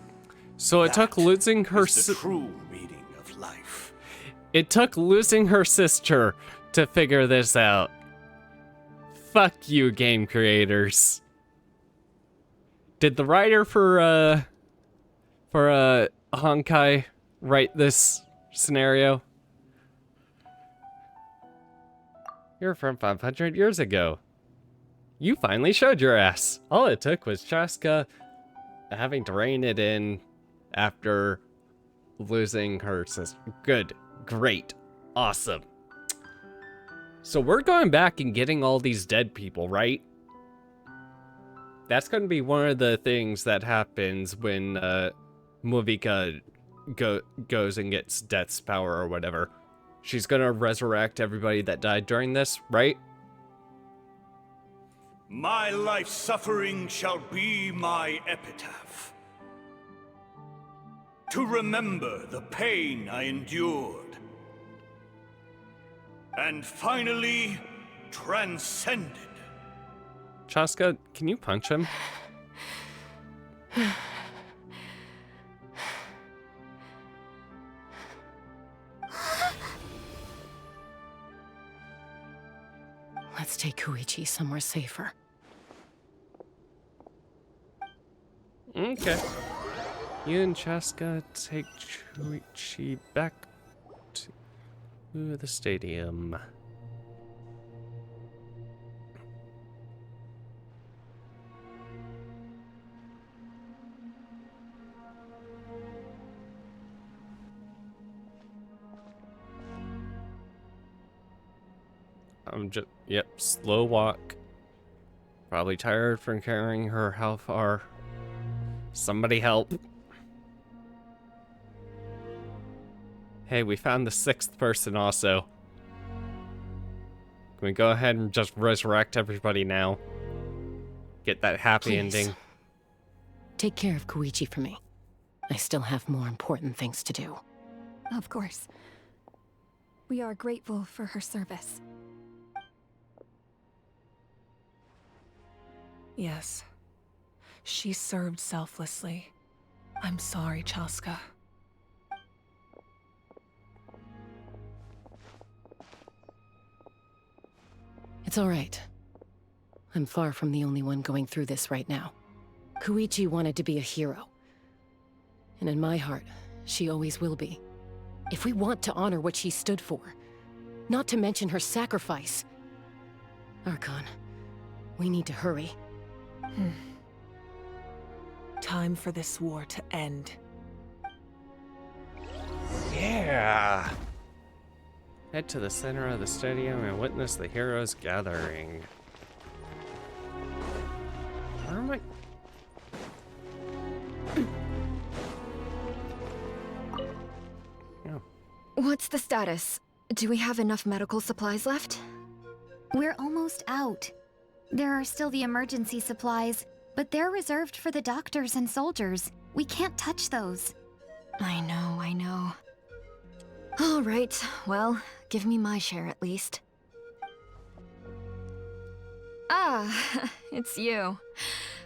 So it took losing her the true meaning of life. It took losing her sister to figure this out. Fuck you, game creators. Did the writer for Honkai write this scenario? You're from 500 years ago. You finally showed your ass. All it took was Chaska having to rein it in after losing her sister. Good. Great. Awesome. So we're going back and getting all these dead people, right? That's going to be one of the things that happens when Muvika goes and gets Death's power or whatever. She's going to resurrect everybody that died during this, right? My life's suffering shall be my epitaph. To remember the pain I endured. And finally, transcended. Chaska, can you punch him? Let's take Koichi somewhere safer. Okay. You and Chaska take Koichi back to the stadium. Yep, slow walk. Probably tired from carrying her how far. Somebody help. Hey, we found the 6th person also. Can we go ahead and just resurrect everybody now? Get that happy Please. ending. Take care of Koichi for me. I still have more important things to do. Of course. We are grateful for her service. Yes. She served selflessly. I'm sorry, Chaska. It's all right. I'm far from the only one going through this right now. Koichi wanted to be a hero. And in my heart, she always will be. If we want to honor what she stood for, not to mention her sacrifice. Archon, we need to hurry. Time for this war to end. Yeah. Head to the center of the stadium and witness the heroes gathering. Where am I? What's the status? Do we have enough medical supplies left? We're almost out. There are still the emergency supplies, but they're reserved for the doctors and soldiers. We can't touch those. I know. All right, well, give me my share at least. Ah, it's you.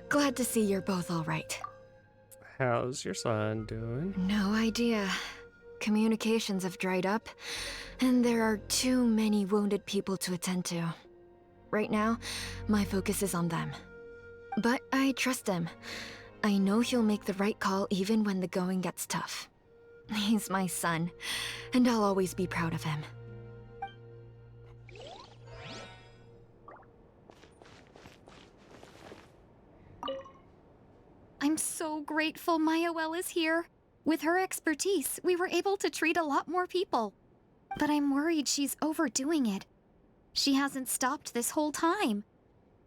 Glad to see you're both all right. How's your son doing? No idea. Communications have dried up, and there are too many wounded people to attend to. Right now, my focus is on them. But I trust him. I know he'll make the right call even when the going gets tough. He's my son, and I'll always be proud of him. I'm so grateful Mayoel is here. With her expertise, we were able to treat a lot more people. But I'm worried she's overdoing it. She hasn't stopped this whole time.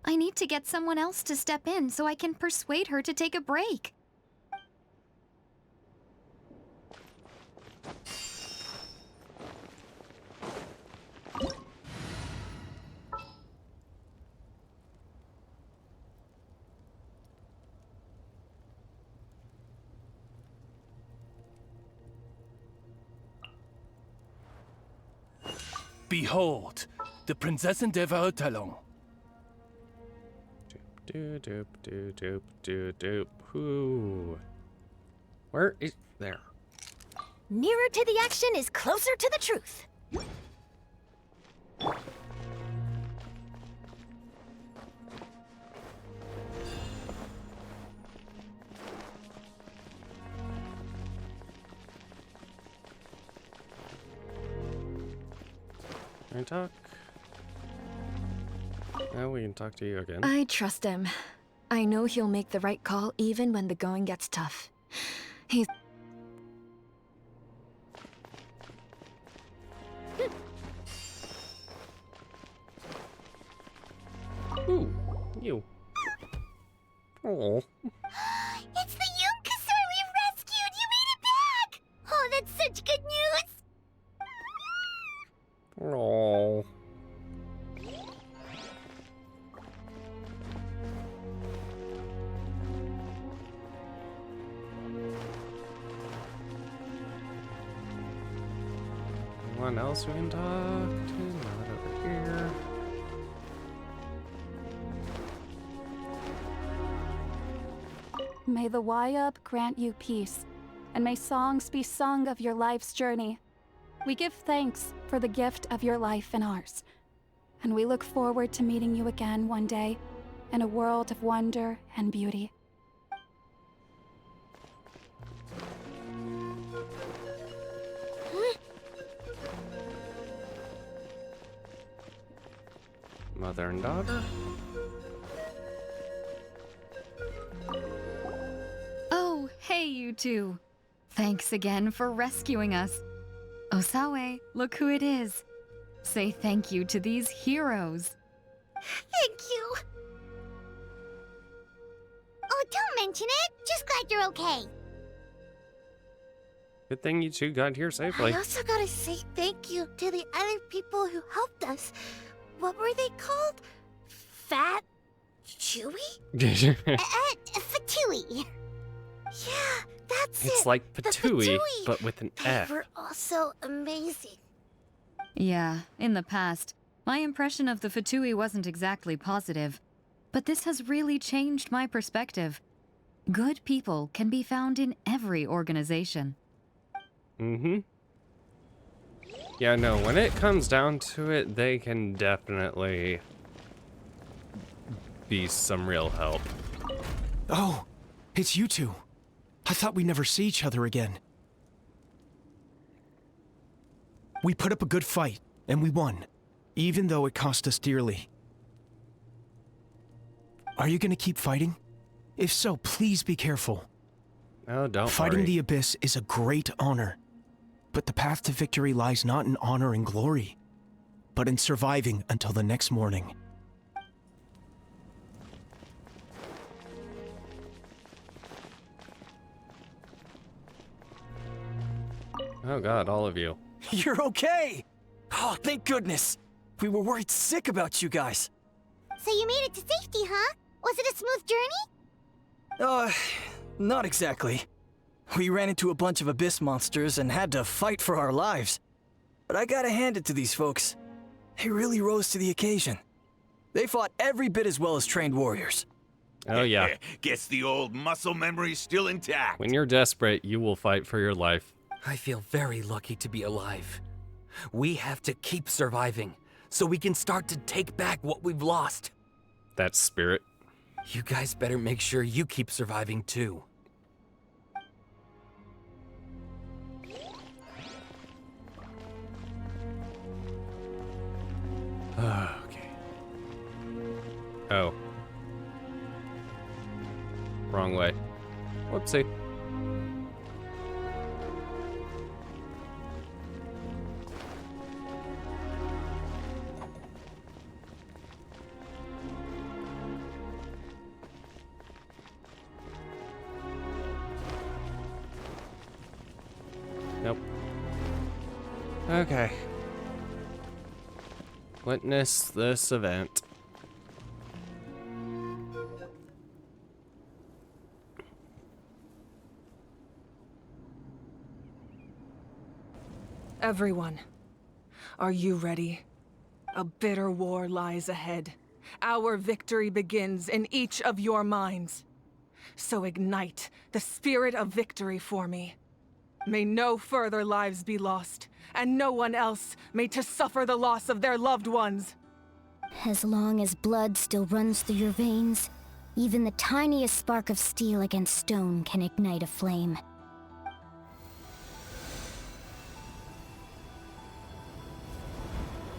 I need to get someone else to step in so I can persuade her to take a break. Behold, the Prinzessin der Welttalon. Doop, doop, doop, doop, doop. Who? Where is there? Nearer to the action is closer to the truth. Can I talk? Now we can talk to you again. I trust him. I know he'll make the right call even when the going gets tough. He's... Ooh, you. Oh. It's the Yunkasur we rescued! You made it back! Oh, that's such good news! Oh. Anyone else we can talk to? Not over here. May the Wayub grant you peace, and may songs be sung of your life's journey. We give thanks for the gift of your life and ours. and we look forward to meeting you again one day in a world of wonder and beauty. Mother and daughter? Oh, hey, you two. Thanks again for rescuing us. Osawe, look who it is. Say thank you to these heroes. Thank you. Oh, don't mention it. Just glad you're okay. Good thing you two got here safely. I also gotta say thank you to the other people who helped us. What were they called? Fat Chewy? Fatui. Yeah, that's it. It's like The Patooey, Fatui. but with an They F. were also amazing. Yeah, in the past, my impression of the Fatui wasn't exactly positive. But this has really changed my perspective. Good people can be found in every organization. Mm-hmm. Yeah, no, when it comes down to it, they can definitely be some real help. Oh, it's you two. I thought we'd never see each other again. We put up a good fight, and we won, even though it cost us dearly. Are you gonna keep fighting? If so, please be careful. Oh, don't Fighting worry. the Abyss is a great honor, but the path to victory lies not in honor and glory, but in surviving until the next morning. Oh god, all of you. You're okay! Oh, thank goodness! We were worried sick about you guys. So you made it to safety, huh? Was it a smooth journey? Not exactly. We ran into a bunch of Abyss monsters and had to fight for our lives. But I gotta hand it to these folks. They really rose to the occasion. They fought every bit as well as trained warriors. Oh yeah. Guess the old muscle memory's still intact. When you're desperate, you will fight for your life. I feel very lucky to be alive. We have to keep surviving, so we can start to take back what we've lost. That's spirit. You guys better make sure you keep surviving too. Okay. Oh. Wrong way. Whoopsie. Nope. Okay. Witness this event. Everyone, are you ready? A bitter war lies ahead. Our victory begins in each of your minds. So ignite the spirit of victory for me. May no further lives be lost, and no one else may to suffer the loss of their loved ones. As long as blood still runs through your veins, even the tiniest spark of steel against stone can ignite a flame.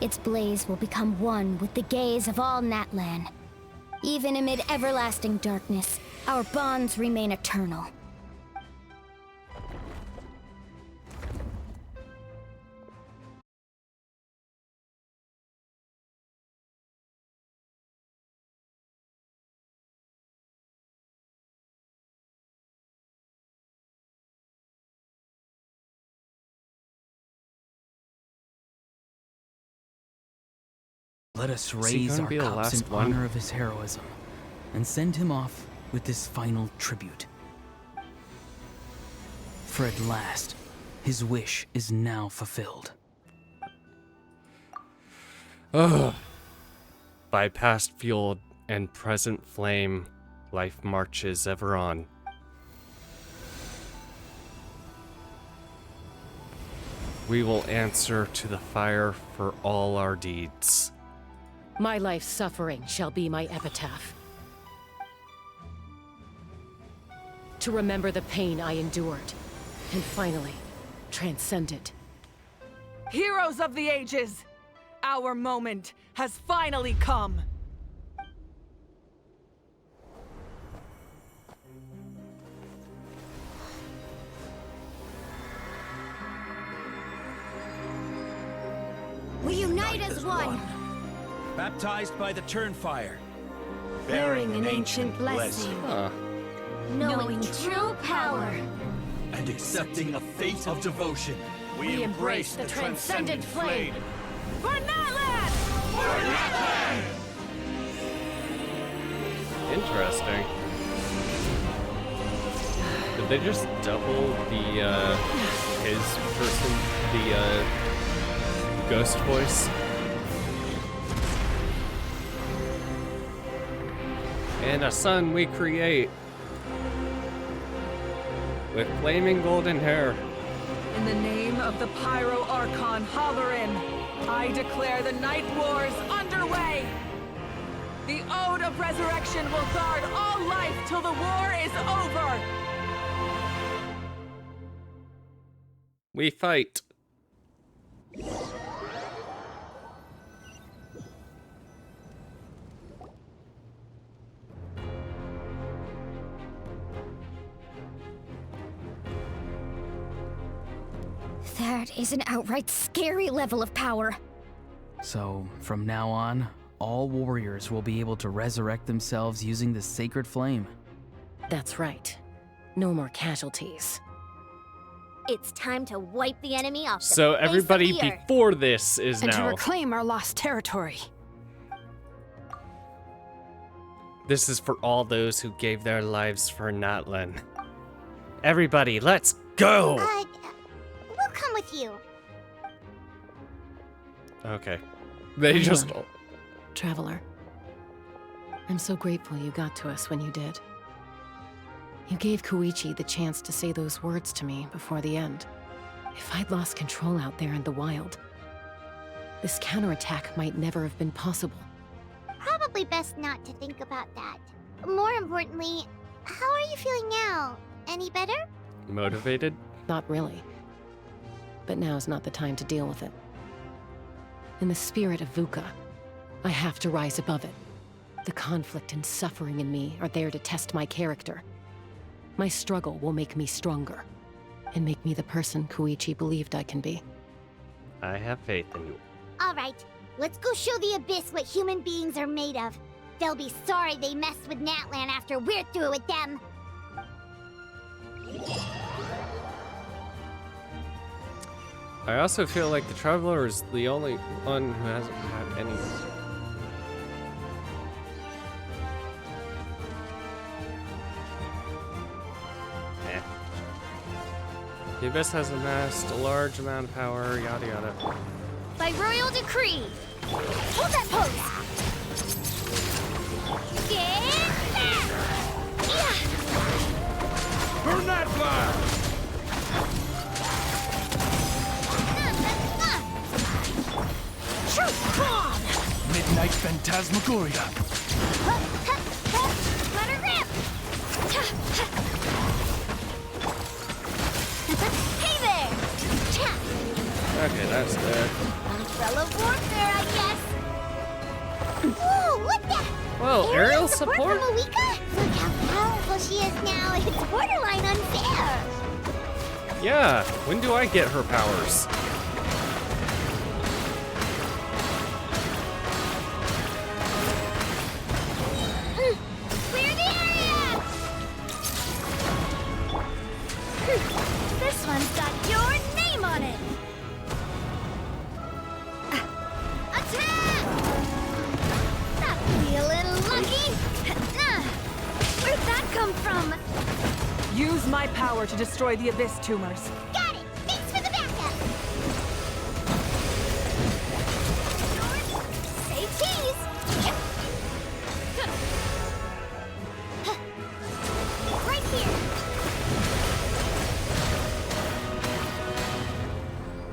Its blaze will become one with the gaze of all Natlan. Even amid everlasting darkness, our bonds remain eternal. Let us he raise gonna our be the cups last in one? honor of his heroism and send him off with this final tribute. For at last, his wish is now fulfilled. Ugh. By past fuel and present flame, life marches ever on. We will answer to the fire for all our deeds. My life's suffering shall be my epitaph. To remember the pain I endured, and finally, transcend it. Heroes of the ages! Our moment has finally come! We unite as one! Baptized by the Turnfire. Bearing an ancient blessing. Knowing true power. And accepting a fate of devotion. We embrace the transcendent flame. For Natlan! For Natlan! Interesting. Did they just double the, his person, the, ghost voice? And a son we create with flaming golden hair. In the name of the Pyro Archon Halloran, I declare the Night Wars underway! The Ode of Resurrection will guard all life till the war is over! We fight. That is an outright scary level of power. So, from now on, all warriors will be able to resurrect themselves using the sacred flame. That's right. No more casualties. It's time to wipe the enemy off the So face of everybody the earth. before this is And to now. reclaim our lost territory. This is for all those who gave their lives for Natlan. Everybody, let's go! We'll come with you. Okay. They Hang just... on. Traveler, I'm so grateful you got to us when you did. You gave Koichi the chance to say those words to me before the end. If I'd lost control out there in the wild, this counterattack might never have been possible. Probably best not to think about that. More importantly, how are you feeling now? Any better? Motivated? Not really. But now's not the time to deal with it. In the spirit of VUCA, I have to rise above it. The conflict and suffering in me are there to test my character. My struggle will make me stronger, and make me the person Koichi believed I can be. I have faith in you. Alright, let's go show the Abyss what human beings are made of. They'll be sorry they messed with Natlan after we're through with them. I also feel like the Traveler is the only one who hasn't had any... The Abyss has amassed a large amount of power, yada yada. By royal decree. Hold that pose. Get back. Yeah. For Natlan! Truth bomb. Midnight Phantasmagoria. Let her rip. Hey there. Okay, that's dead. Umbrella warfare, I guess. Whoa, what the? Whoa, aerial support? support? From Awika? Look how powerful she is now. It's borderline unfair. Yeah, when do I get her powers? Clear the area! This one's got your name on it! Attack! That would be a little lucky! Where'd that come from? Use my power to destroy the Abyss tumors. Got it. Thanks for the backup. Say cheese. Yep. Right here.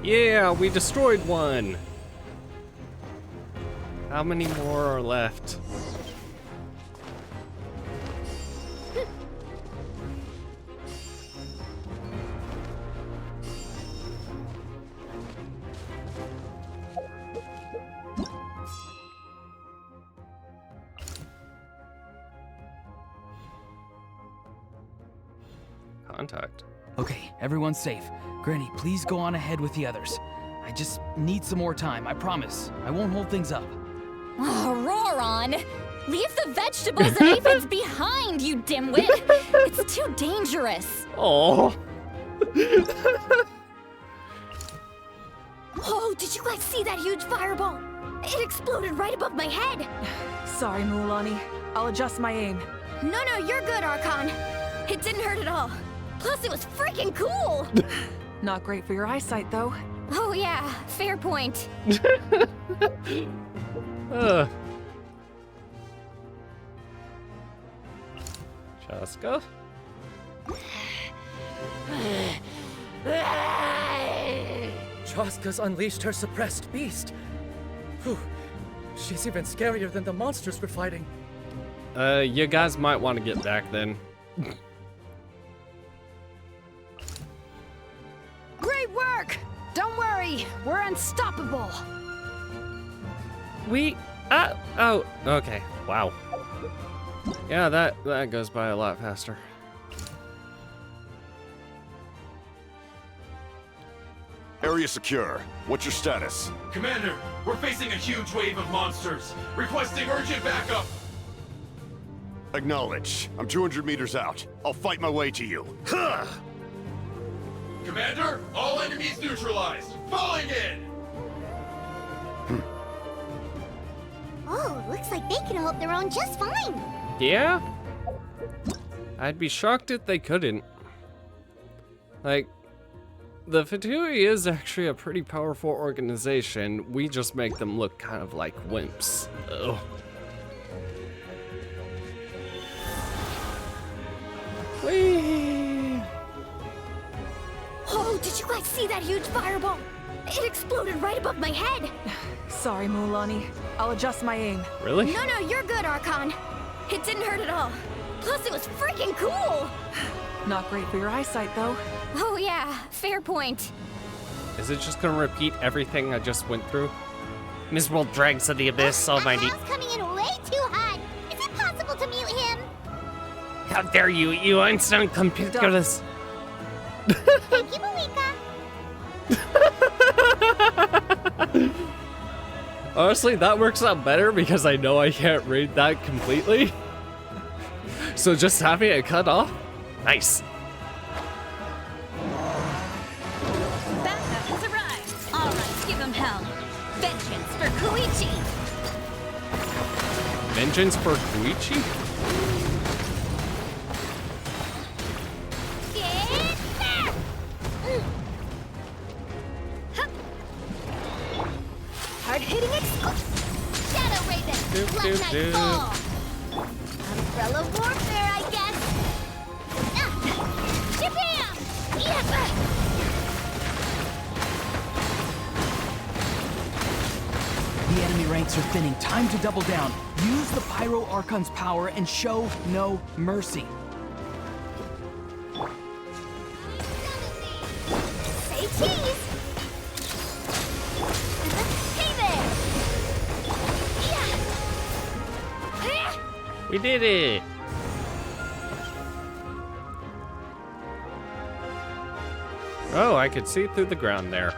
Yeah, we destroyed one. How many more are left? Contact. Okay, everyone's safe. Granny, please go on ahead with the others. I just need some more time, I promise. I won't hold things up. Oh, Roron! Leave the vegetables and aphids behind, you dimwit! It's too dangerous! Oh. Oh, did you guys see that huge fireball? It exploded right above my head. Sorry, Mulani. I'll adjust my aim. No, you're good, Archon. It didn't hurt at all. Plus, it was freaking cool. Not great for your eyesight, though. Oh, yeah. Fair point. Chaska? Chaska's unleashed her suppressed beast. Whew. She's even scarier than the monsters we're fighting. You guys might want to get back then. Great work! Don't worry, we're unstoppable. Oh, okay. Wow. Yeah, that goes by a lot faster. Area secure. What's your status? Commander, we're facing a huge wave of monsters. Requesting urgent backup. Acknowledge. I'm 200 meters out. I'll fight my way to you. Huh! Commander, all enemies neutralized. Falling in. Oh, looks like they can hold their own just fine. Yeah? I'd be shocked if they couldn't. Like, the Fatui is actually a pretty powerful organization. We just make them look kind of like wimps. Ugh. Whee! Oh, did you guys see that huge fireball? It exploded right above my head. Sorry, Mulani. I'll adjust my aim. Really? No, you're good, Archon. It didn't hurt at all. Plus, it was freaking cool. Not great for your eyesight, though. Oh, yeah. Fair point. Is it just gonna repeat everything I just went through? Miserable dregs of the abyss, almighty. Ball's coming in way too hot. Is it possible to mute him? How dare you, you Einstein computers! Thank you, Malika. Honestly, that works out better because I know I can't read that completely. So just having it cut off, nice. Backup has arrived. All right, give him hell. Vengeance for Koichi. Vengeance for Koichi? Hard-hitting Shadow Raven. Black Knight Fall. Umbrella warfare, I guess. Shabam! Yes! The enemy ranks are thinning. Time to double down. Use the Pyro Archon's power and show no mercy. Say cheese! Hey there! Yeah. We did it! Oh, I could see through the ground there.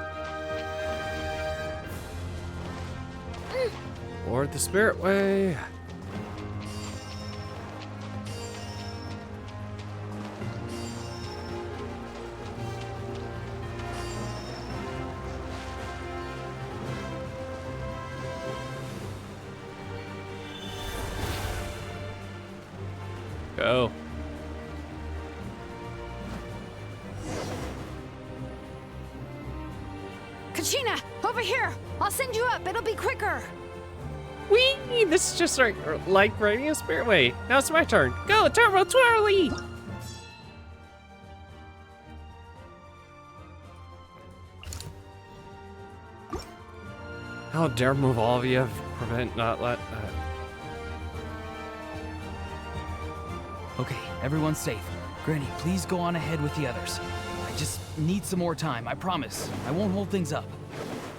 Board the Spirit Way. Go. Kachina, over here! I'll send you up, it'll be quicker! Whee! This is just like riding a Spirit Way. Now it's my turn. Go, Turbo Twirly! How dare move all of you prevent Natlan. Okay, everyone's safe. Granny, please go on ahead with the others. I just need some more time, I promise. I won't hold things up.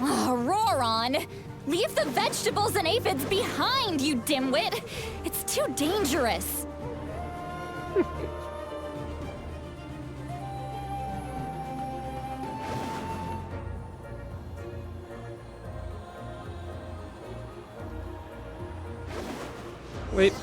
Oh, Roron! Leave the vegetables and aphids behind, you dimwit! It's too dangerous! Wait.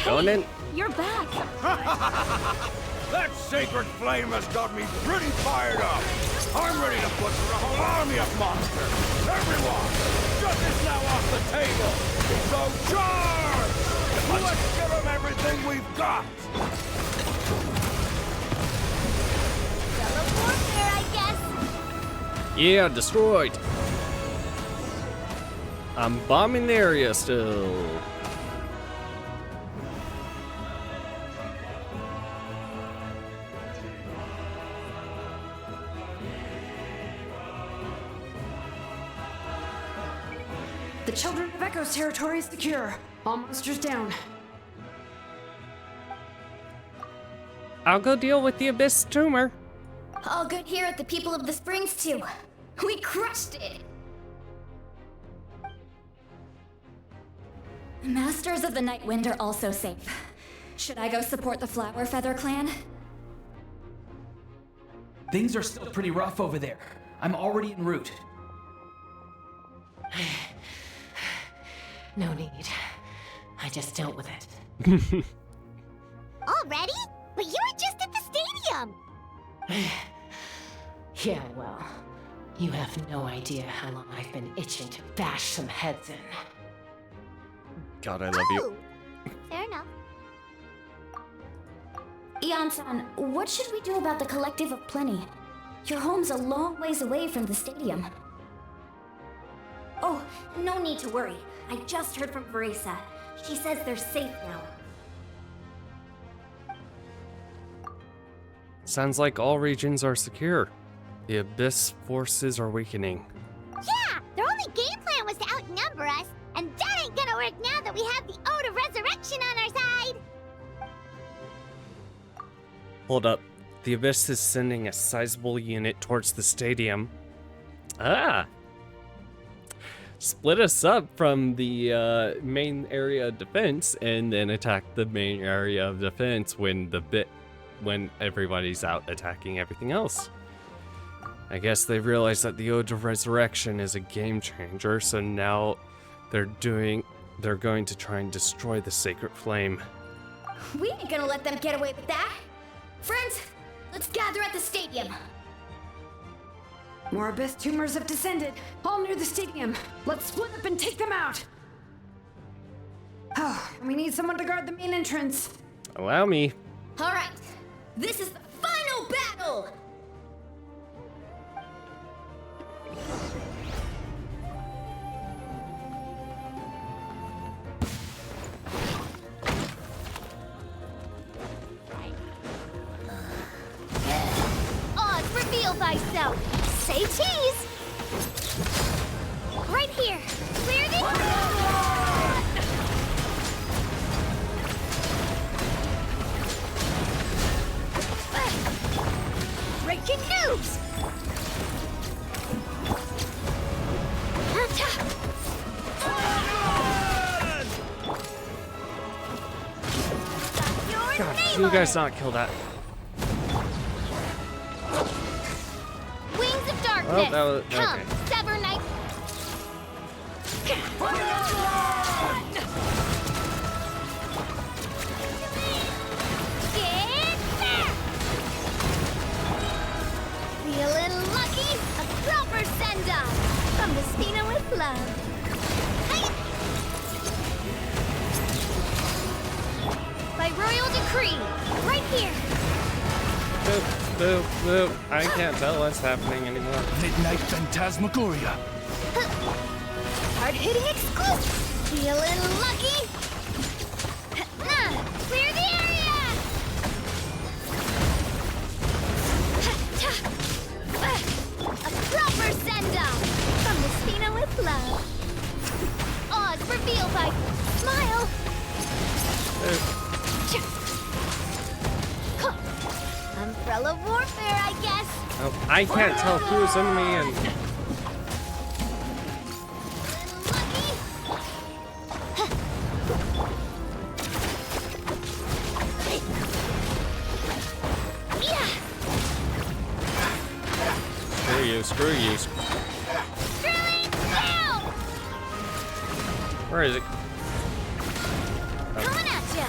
Going in. You're back! That sacred flame has got me pretty fired up. I'm ready to butcher a whole army of monsters. Everyone, justice now off the table. So charge! Let's give them everything we've got. Fellow warfare, I guess. Yeah, destroyed. I'm bombing the area still. The Children of Echo's territory is secure. All monsters down. I'll go deal with the Abyss tumor. All good here at the People of the Springs, too. We crushed it! Masters of the Night Wind are also safe. Should I go support the Flower Feather clan? Things are still pretty rough over there. I'm already en route. No need. I just dealt with it. Already? But you were just at the stadium! Yeah, well, you have no idea how long I've been itching to bash some heads in. God, I love you. Fair enough. Ian-san, what should we do about the Collective of Plenty? Your home's a long ways away from the stadium. Oh, no need to worry. I just heard from Veresa. She says they're safe now. Sounds like all regions are secure. The Abyss forces are weakening. Yeah! Their only game plan was to outnumber us, and that ain't gonna work now that we have the Ode of Resurrection on our side! Hold up. The Abyss is sending a sizable unit towards the stadium. Ah! Split us up from the main area of defense and then attack the main area of defense when everybody's out attacking everything else. I guess they realized that the Ode of Resurrection is a game changer, so now they're going to try and destroy the Sacred Flame. We ain't gonna let them get away with that! Friends, let's gather at the stadium! More Abyss tumors have descended, all near the stadium. Let's split up and take them out. Oh, we need someone to guard the main entrance. Allow me. Alright, this is the final battle! Oz, reveal thyself! Say cheese! Right here! Clear this! Breaking news! God, you guys not kill that. Wings of darkness! Oh, that was, Come, okay. sever night! Get back! Feeling lucky? A proper send-off! From the Spina with love. By royal decree, right here! Boop, boop, boop. I can't tell what's happening anymore. Midnight Phantasmagoria. Hard-hitting exclusive! Feeling lucky? Clear the area! A proper send-off! From Messina with love. Oz revealed by smile! Umbrella warfare, I guess! Oh, I can't tell who's enemy and... Screw you. Where is it? Coming at ya!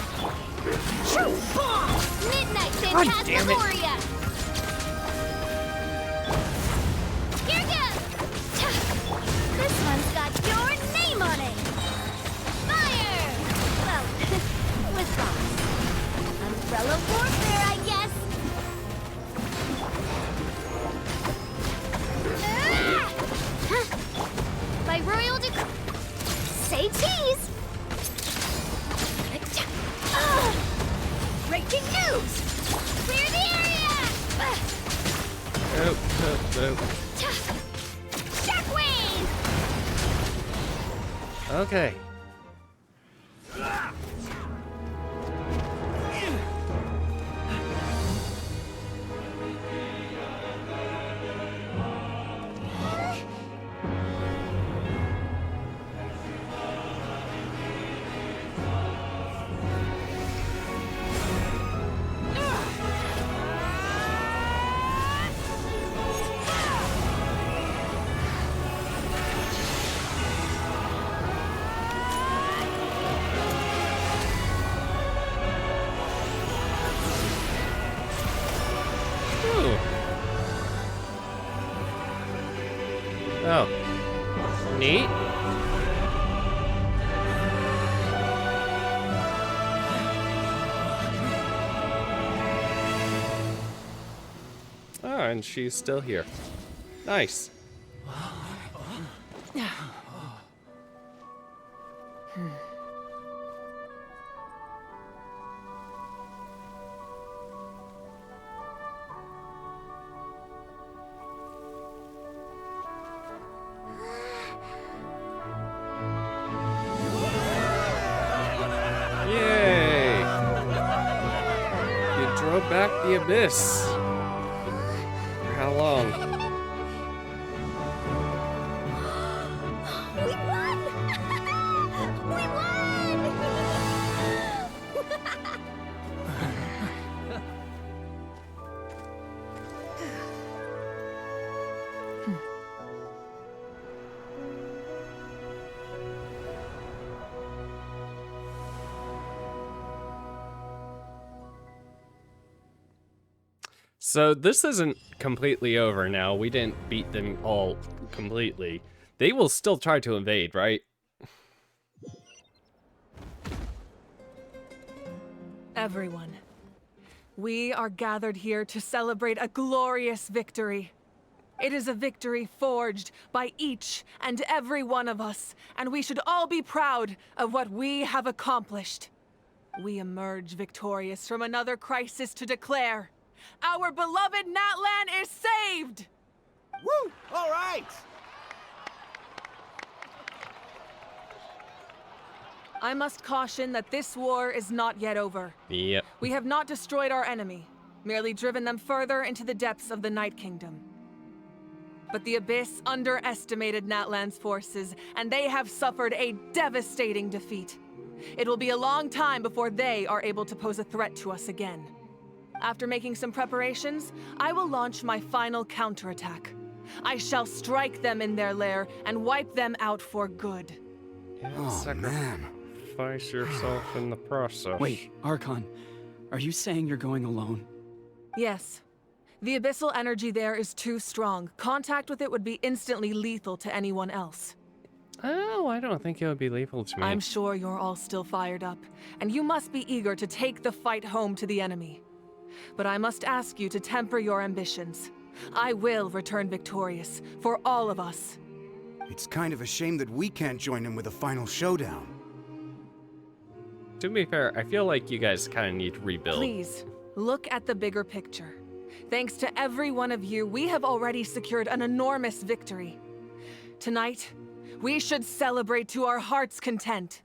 Midnight Phantasmagoria! Here goes! This one's got your name on it! Fire! Well, with boss. Umbrella warfare, I guess! By royal decree. Say cheese! Breaking news! Clear the area! Shockwave! Okay. Oh. Neat. Oh, and she's still here. Nice. Yay! You drove back the abyss. For how long? We won! We won! So this isn't completely over now. We didn't beat them all completely. They will still try to invade, right? Everyone, we are gathered here to celebrate a glorious victory. It is a victory forged by each and every one of us, and we should all be proud of what we have accomplished. We emerge victorious from another crisis to declare, our beloved Natlan is saved! Woo! All right! I must caution that this war is not yet over. Yep. We have not destroyed our enemy, merely driven them further into the depths of the Night Kingdom. But the Abyss underestimated Natlan's forces, and they have suffered a devastating defeat. It will be a long time before they are able to pose a threat to us again. After making some preparations, I will launch my final counterattack. I shall strike them in their lair and wipe them out for good. Oh, man. Sacrifice yourself in the process. Wait, Archon, are you saying you're going alone? Yes. The abyssal energy there is too strong. Contact with it would be instantly lethal to anyone else. Oh, I don't think it would be lethal to me. I'm sure you're all still fired up, and you must be eager to take the fight home to the enemy. But I must ask you to temper your ambitions. I will return victorious, for all of us. It's kind of a shame that we can't join him with a final showdown. To be fair, I feel like you guys kind of need to rebuild. Please, look at the bigger picture. Thanks to every one of you, we have already secured an enormous victory. Tonight, we should celebrate to our heart's content.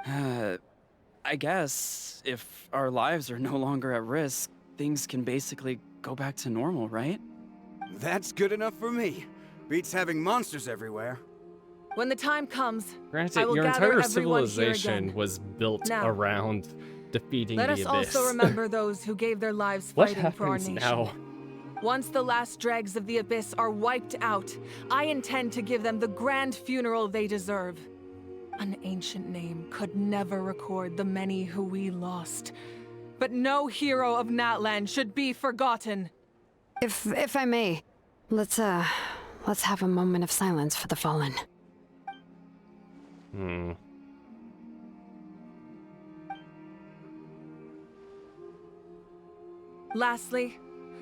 I guess if our lives are no longer at risk, things can basically go back to normal, right? That's good enough for me. Beats having monsters everywhere. When the time comes, Granted, I will your gather entire everyone here civilization again. was built Now, around defeating let the us Abyss. also remember those who gave their lives What fighting for our happens nation. now? Once the last dregs of the Abyss are wiped out, I intend to give them the grand funeral they deserve. An ancient name could never record the many who we lost. But no hero of Natlan should be forgotten. If I may, let's have a moment of silence for the fallen. Lastly,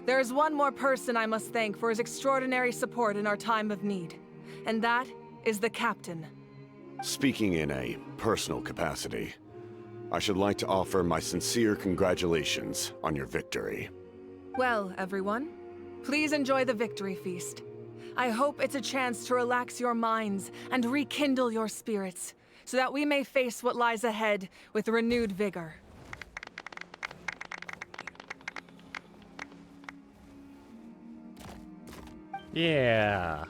there is one more person I must thank for his extraordinary support in our time of need, and that is the Captain. Speaking in a personal capacity, I should like to offer my sincere congratulations on your victory. Well, everyone, please enjoy the victory feast. I hope it's a chance to relax your minds and rekindle your spirits, so that we may face what lies ahead with renewed vigor. Yeah.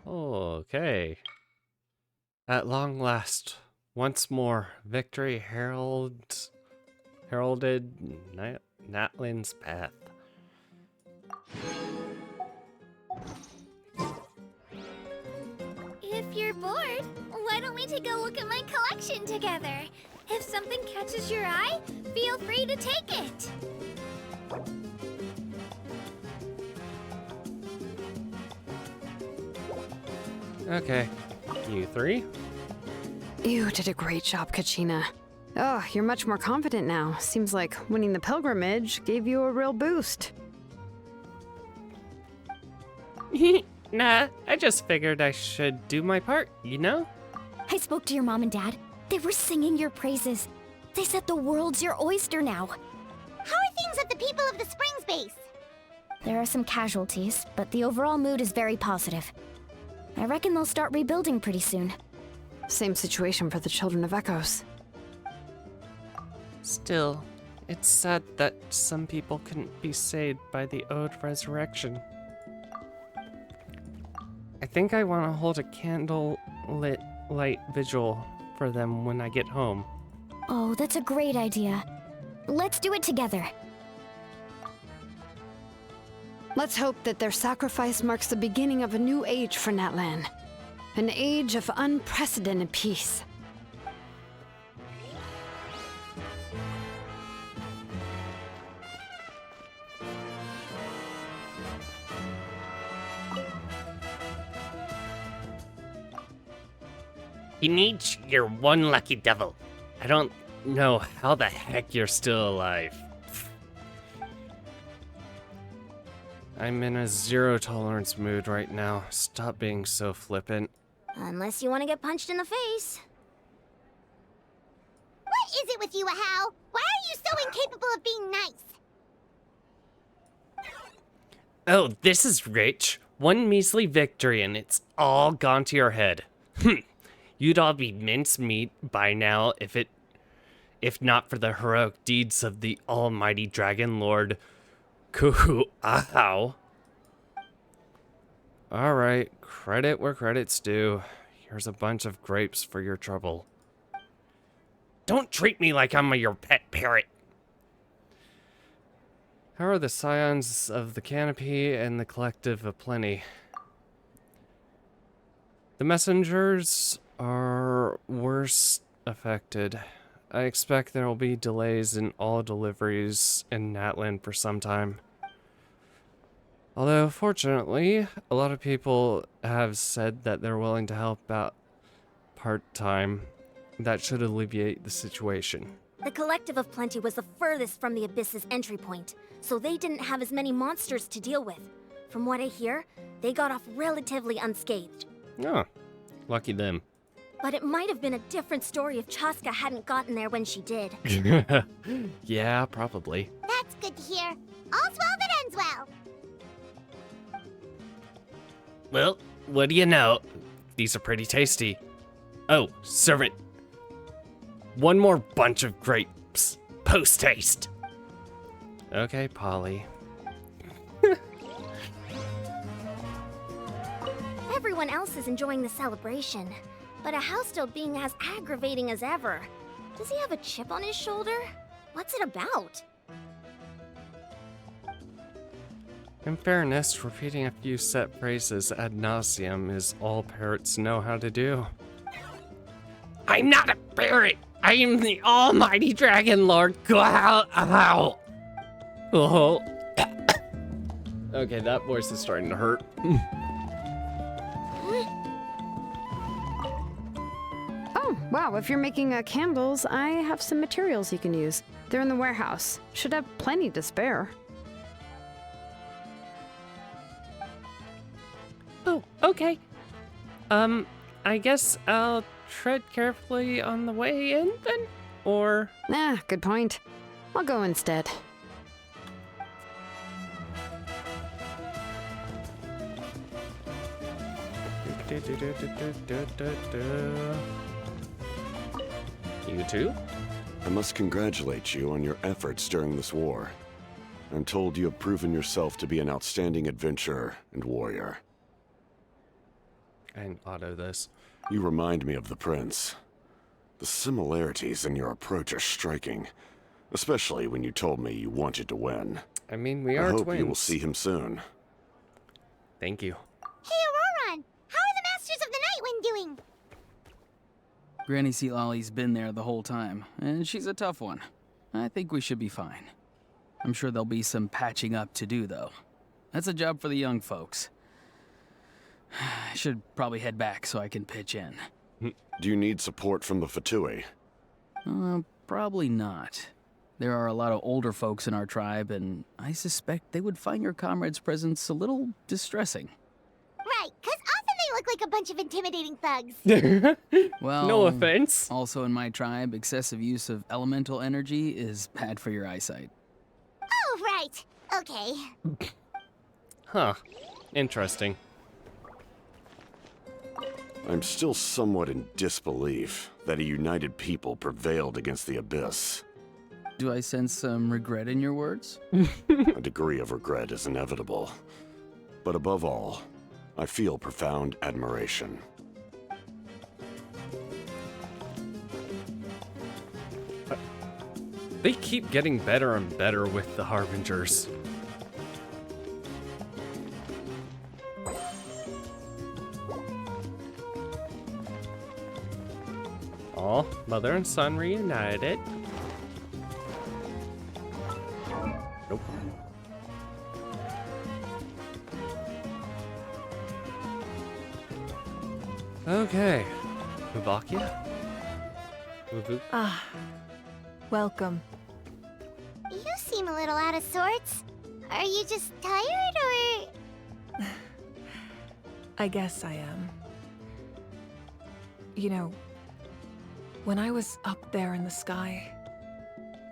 Okay. At long last, once more, victory heralded Natlan's path. If you're bored, why don't we take a look at my collection together? If something catches your eye, feel free to take it. Okay. You three? You did a great job, Kachina. Oh, you're much more confident now. Seems like winning the pilgrimage gave you a real boost. Nah, I just figured I should do my part, you know? I spoke to your mom and dad. They were singing your praises. They said the world's your oyster now. How are things at the People of the Springs base? There are some casualties, but the overall mood is very positive. I reckon they'll start rebuilding pretty soon. Same situation for the Children of Echoes. Still, it's sad that some people couldn't be saved by the Ode Resurrection. I think I want to hold a candle-lit light vigil for them when I get home. Oh, that's a great idea. Let's do it together. Let's hope that their sacrifice marks the beginning of a new age for Natlan. An age of unprecedented peace. You need your one lucky devil. I don't know how the heck you're still alive. I'm in a zero-tolerance mood right now. Stop being so flippant. Unless you want to get punched in the face. What is it with you, Ahau? Why are you so incapable of being nice? Oh, this is rich. One measly victory and it's all gone to your head. You'd all be mincemeat by now if not for the heroic deeds of the almighty Dragon Lord Ahau. Alright, credit where credit's due. Here's a bunch of grapes for your trouble. Don't treat me like I'm your pet parrot. How are the scions of the Canopy and the Collective of Plenty? The messengers are worse affected. I expect there will be delays in all deliveries in Natlan for some time. Although, fortunately, a lot of people have said that they're willing to help out part-time. That should alleviate the situation. The Collective of Plenty was the furthest from the Abyss's entry point, so they didn't have as many monsters to deal with. From what I hear, they got off relatively unscathed. Oh, lucky them. But it might have been a different story if Chaska hadn't gotten there when she did. Yeah, probably. That's good to hear. All's well that ends well. Well, what do you know? These are pretty tasty. Oh, servant. One more bunch of grapes. Post-haste. Okay, Polly. Everyone else is enjoying the celebration, but a house still being as aggravating as ever. Does he have a chip on his shoulder? What's it about? In fairness, repeating a few set phrases ad nauseum is all parrots know how to do. I'm not a parrot. I am the almighty Dragon Lord. Go out. Oh. Okay, that voice is starting to hurt. Oh, wow, if you're making candles, I have some materials you can use. They're in the warehouse. Should have plenty to spare. Oh, okay. I guess I'll tread carefully on the way in then? Or... Good point. I'll go instead. You too? I must congratulate you on your efforts during this war. I'm told you have proven yourself to be an outstanding adventurer and warrior. And auto this. You remind me of the prince. The similarities in your approach are striking, especially when you told me you wanted to win. I mean, we are I hope twins. you will see him soon. Thank you. Hey, Auroron! How are the Masters of the Nightwind doing? Granny Sealolly's been there the whole time, and she's a tough one. I think we should be fine. I'm sure there'll be some patching up to do, though. That's a job for the young folks. I should probably head back so I can pitch in. Do you need support from the Fatui? Probably not. There are a lot of older folks in our tribe, and I suspect they would find your comrade's presence a little distressing. Right, because often they look like a bunch of intimidating thugs. Well, no offense. Also in my tribe, excessive use of elemental energy is bad for your eyesight. Oh, right. Okay. Huh. Interesting. I'm still somewhat in disbelief that a united people prevailed against the Abyss. Do I sense some regret in your words? A degree of regret is inevitable. But above all, I feel profound admiration. They keep getting better and better with the Harbingers. Aw, mother and son reunited. Nope. Okay. Mubakia? Ah, welcome. You seem a little out of sorts. Are you just tired, or...? I guess I am. You know, when I was up there in the sky,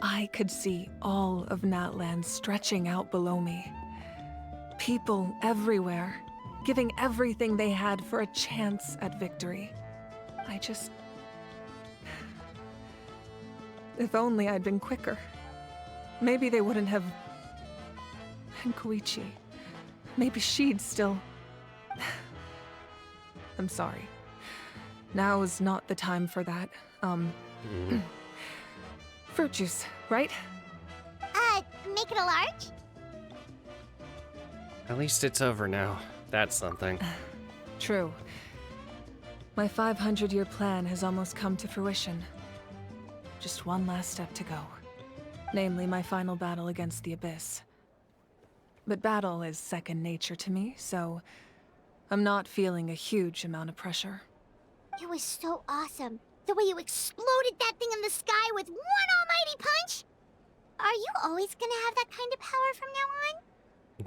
I could see all of Natlan stretching out below me. People everywhere, giving everything they had for a chance at victory. If only I'd been quicker. Maybe they wouldn't have... And Koichi. Maybe she'd still... I'm sorry. Now is not the time for that. Fruit juice, right? Make it a large? At least it's over now. That's something. True. My 500-year plan has almost come to fruition. Just one last step to go. Namely, my final battle against the Abyss. But battle is second nature to me, so I'm not feeling a huge amount of pressure. It was so awesome. The way you exploded that thing in the sky with one almighty always gonna have that kind of power from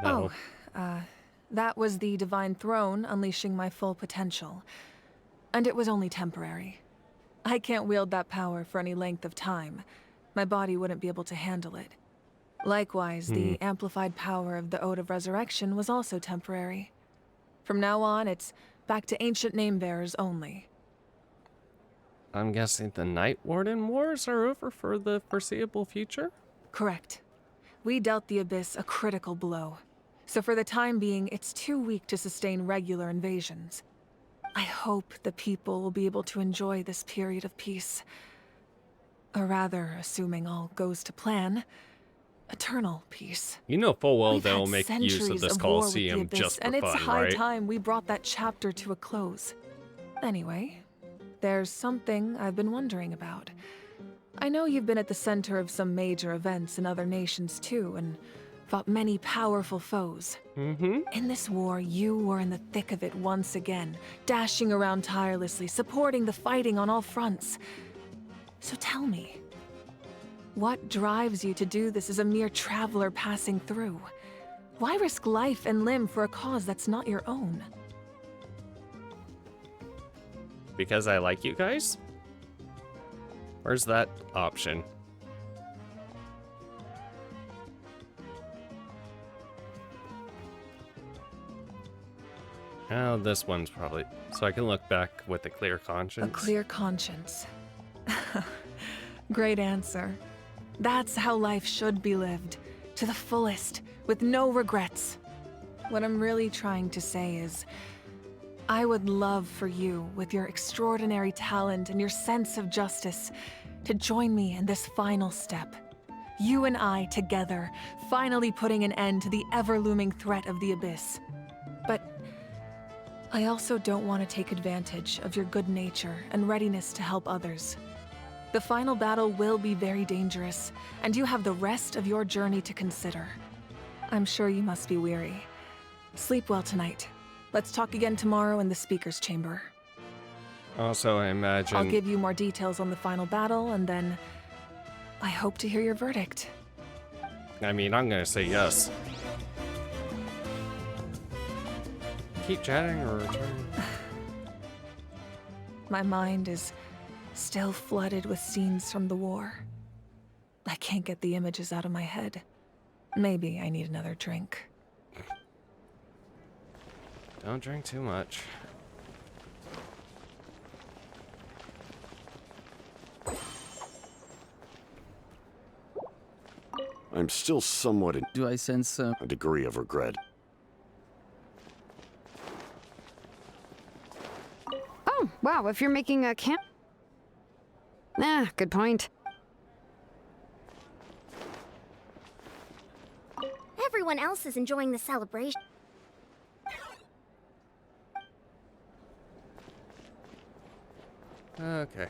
now on? No. That was the Divine Throne unleashing my full potential. And it was only temporary. I can't wield that power for any length of time. My body wouldn't be able to handle it. Likewise, the amplified power of the Ode of Resurrection was also temporary. From now on, it's back to ancient name-bearers only. I'm guessing the Night Warden Wars are over for the foreseeable future? Correct. We dealt the Abyss a critical blow. So for the time being, it's too weak to sustain regular invasions. I hope the people will be able to enjoy this period of peace. Or rather, assuming all goes to plan, eternal peace. You know full well We've they'll had make use of centuries this war with the Coliseum Abyss, just for and it's fun, high right? time we brought that chapter to a close. Anyway, there's something I've been wondering about. I know you've been at the center of some major events in other nations too, and fought many powerful foes. In this war, you were in the thick of it once again, dashing around tirelessly, supporting the fighting on all fronts. So tell me, what drives you to do this as a mere traveler passing through? Why risk life and limb for a cause that's not your own? Because I like you guys? Where's that option? Oh, this one's probably... So I can look back with a clear conscience. A clear conscience. Great answer. That's how life should be lived. To the fullest, with no regrets. What I'm really trying to say is, I would love for you, with your extraordinary talent and your sense of justice, to join me in this final step. You and I together, finally putting an end to the ever-looming threat of the Abyss. But I also don't want to take advantage of your good nature and readiness to help others. The final battle will be very dangerous, and you have the rest of your journey to consider. I'm sure you must be weary. Sleep well tonight. Let's talk again tomorrow in the speaker's chamber. Also, I imagine... I'll give you more details on the final battle, and then I hope to hear your verdict. I mean, I'm gonna say yes. Keep chatting or return? My mind is still flooded with scenes from the war. I can't get the images out of my head. Maybe I need another drink. Don't drink too much. I'm still somewhat in... Do I sense a degree of regret. Oh, wow, if you're making a camp... good point. Everyone else is enjoying the celebration. Okay.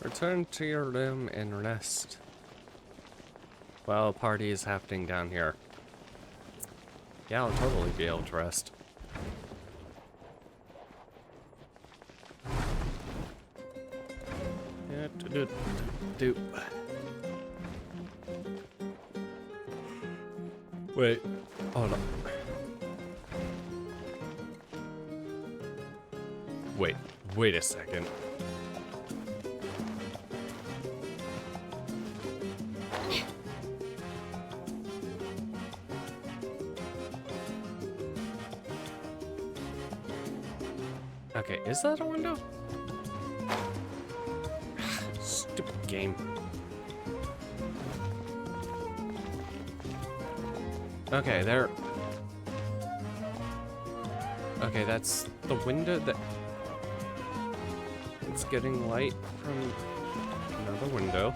Return to your room and rest. While a party is happening down here. Yeah, I'll totally be able to rest. Wait, hold on. Wait a second. Okay, is that a window? Stupid game. Okay, there. Okay, that's the window that... It's getting light from another window.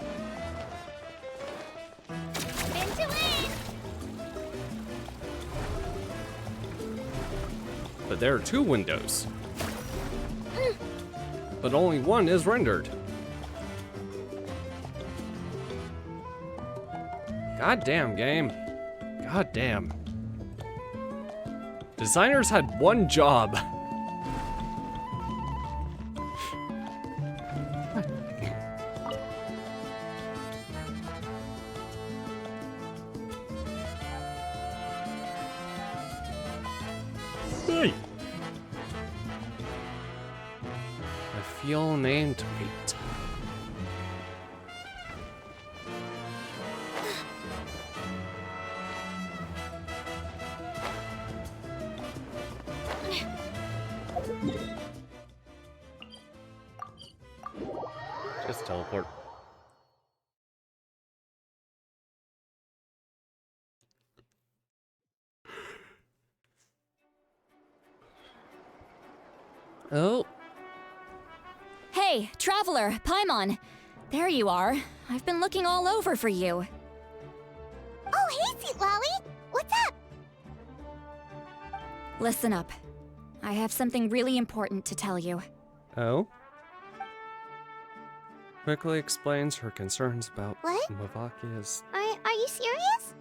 But there are two windows. But only one is rendered. God damn, game. God damn. Designers had one job. You'll name to beat. Just teleport. Oh. Hey, traveler, Paimon. There you are. I've been looking all over for you. Oh, hey, Sweet Lolly! What's up? Listen up. I have something really important to tell you. Oh? Quickly explains her concerns about What? Mavakia's. Are you serious?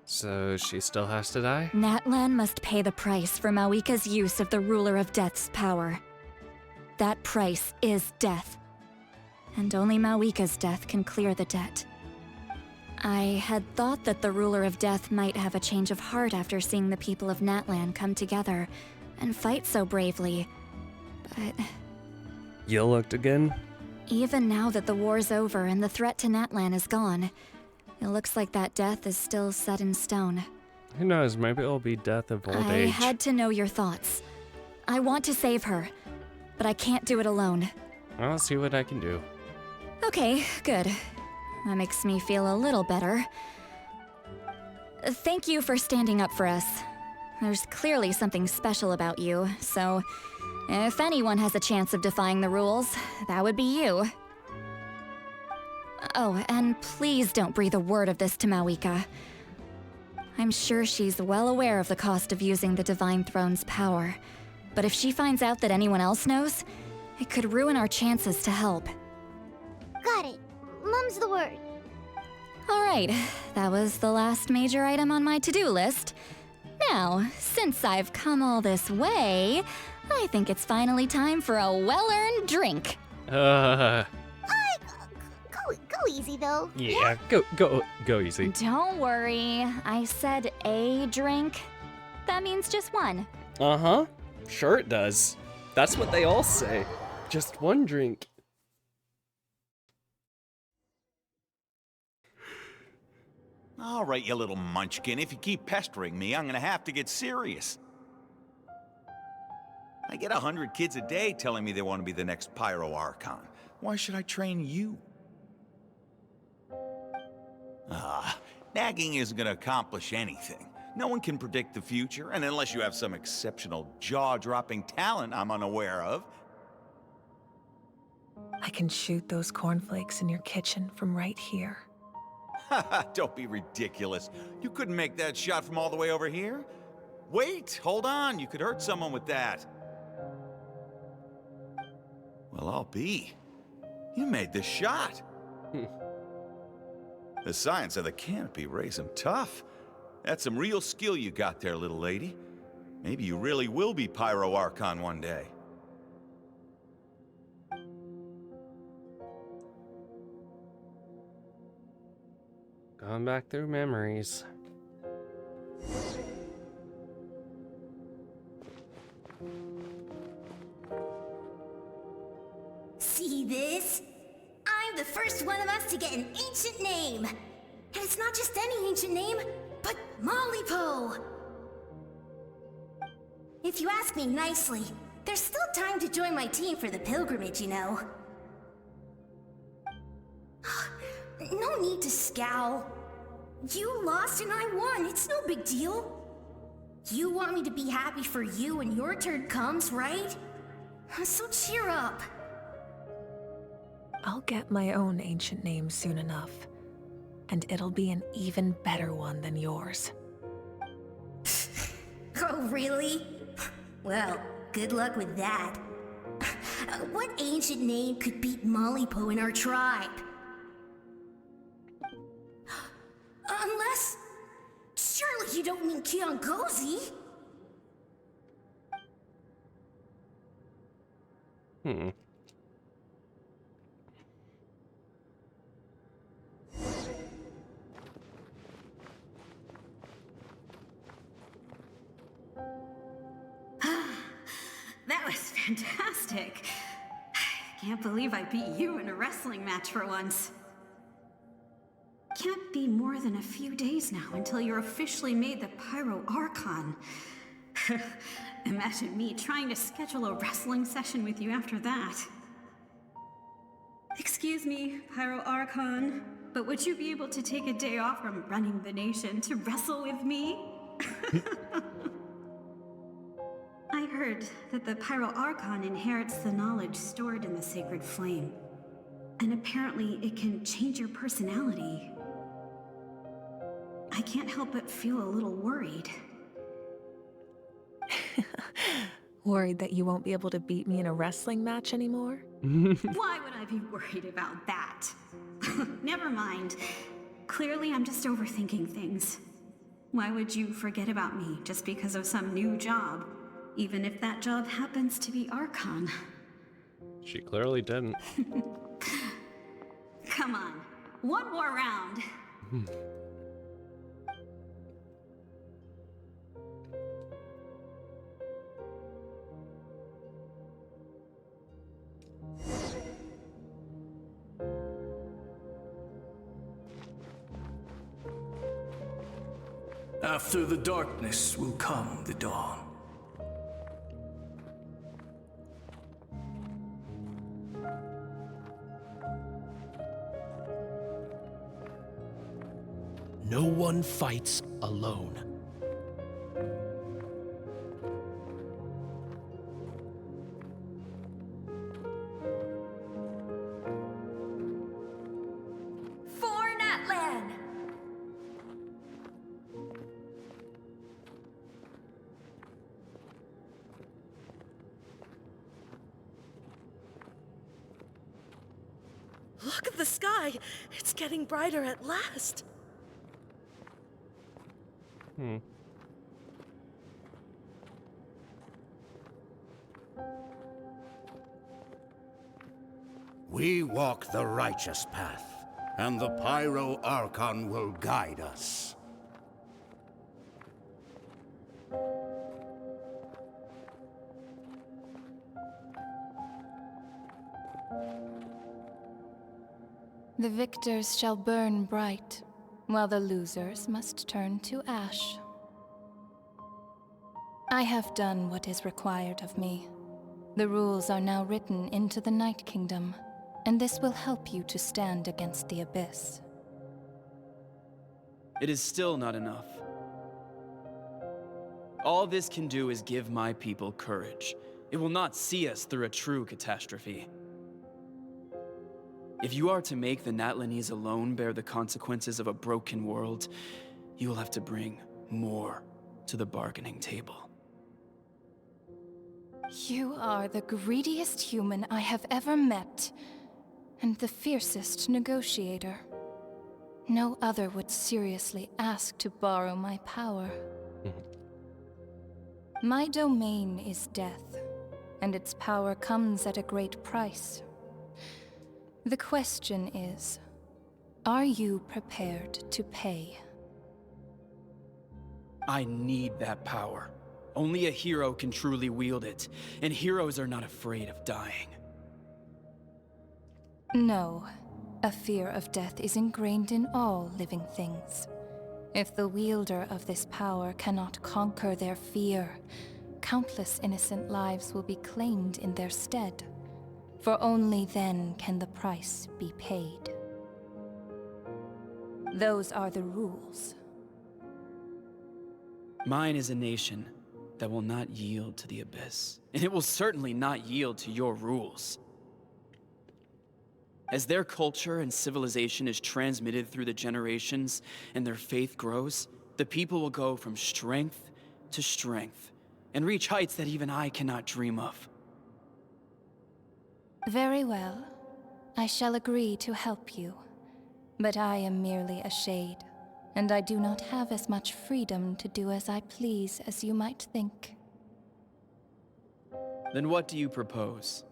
So she still has to die? Natlan must pay the price for Mawika's use of the Ruler of Death's power. That price is death. And only Mawika's death can clear the debt. I had thought that the Ruler of Death might have a change of heart after seeing the people of Natlan come together and fight so bravely. But You looked again? even now that the war's over and the threat to Natlan is gone, it looks like that death is still set in stone. Who knows, maybe it'll be death of old I age. had to know your thoughts. I want to save her, but I can't do it alone. I'll see what I can do. Okay, good. That makes me feel a little better. Thank you for standing up for us. There's clearly something special about you, so if anyone has a chance of defying the rules, that would be you. Oh, and please don't breathe a word of this to Mawika. I'm sure she's well aware of the cost of using the Divine Throne's power, but if she finds out that anyone else knows, it could ruin our chances to help. Got it. Mum's the word. Alright, that was the last major item on my to-do list. Now, since I've come all this way, I think it's finally time for a well-earned drink. Go easy, though. Yeah, go easy. Don't worry, I said a drink. That means just one. Uh-huh. Sure it does. That's what they all say. Just one drink. All right, you little munchkin. If you keep pestering me, I'm gonna have to get serious. I get 100 kids a day telling me they want to be the next Pyro Archon. Why should I train you? Nagging isn't gonna accomplish anything. No one can predict the future, and unless you have some exceptional jaw-dropping talent I'm unaware of. I can shoot those cornflakes in your kitchen from right here. Don't be ridiculous. You couldn't make that shot from all the way over here? Wait, hold on. You could hurt someone with that. Well, I'll be. You made the shot. The science of the canopy raised him tough. That's some real skill you got there, little lady. Maybe you really will be Pyro Archon one day. Going back through memories. See this? I'm the first one of us to get an ancient name. And it's not just any ancient name, but Mollypo. If you ask me nicely, there's still time to join my team for the pilgrimage, you know. No need to scowl. You lost and I won, it's no big deal. You want me to be happy for you when your turn comes, right? So cheer up. I'll get my own ancient name soon enough. And it'll be an even better one than yours. Oh, really? Well, good luck with that. What ancient name could beat Mollypo in our tribe? Unless... surely you don't mean Kiangozi? That was fantastic. Can't believe I beat you in a wrestling match for once. Can't be more than a few days now until you're officially made the Pyro Archon. Imagine me trying to schedule a wrestling session with you after that. Excuse me, Pyro Archon, but would you be able to take a day off from running the nation to wrestle with me? I heard that the Pyro Archon inherits the knowledge stored in the sacred flame. And apparently it can change your personality. I can't help but feel a little worried. Worried that you won't be able to beat me in a wrestling match anymore? Why would I be worried about that? Never mind. Clearly, I'm just overthinking things. Why would you forget about me just because of some new job? Even if that job happens to be Archon. She clearly didn't. Come on, one more round. After the darkness will come the dawn. No one fights alone. For Natlan! Look at the sky! It's getting brighter at last! We walk the righteous path, and the Pyro Archon will guide us. The victors shall burn bright, while the losers must turn to ash. I have done what is required of me. The rules are now written into the Night Kingdom, and this will help you to stand against the Abyss. It is still not enough. All this can do is give my people courage. It will not see us through a true catastrophe. If you are to make the Natlanese alone bear the consequences of a broken world, you will have to bring more to the bargaining table. You are the greediest human I have ever met, and the fiercest negotiator. No other would seriously ask to borrow my power. My domain is death, and its power comes at a great price. The question is, are you prepared to pay? I need that power. Only a hero can truly wield it, and heroes are not afraid of dying. No. A fear of death is ingrained in all living things. If the wielder of this power cannot conquer their fear, countless innocent lives will be claimed in their stead. For only then can the price be paid. Those are the rules. Mine is a nation that will not yield to the Abyss, and it will certainly not yield to your rules. As their culture and civilization is transmitted through the generations and their faith grows, the people will go from strength to strength and reach heights that even I cannot dream of. Very well. I shall agree to help you. But I am merely a shade, and I do not have as much freedom to do as I please as you might think. Then what do you propose?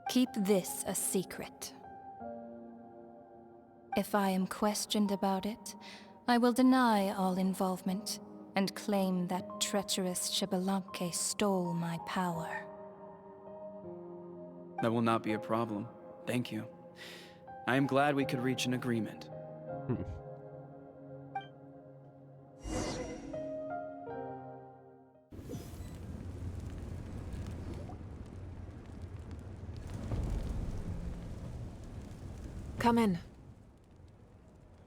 Keep this a secret. If I am questioned about it, I will deny all involvement and claim that treacherous Xbalanque stole my power. That will not be a problem. Thank you. I am glad we could reach an agreement. Come in.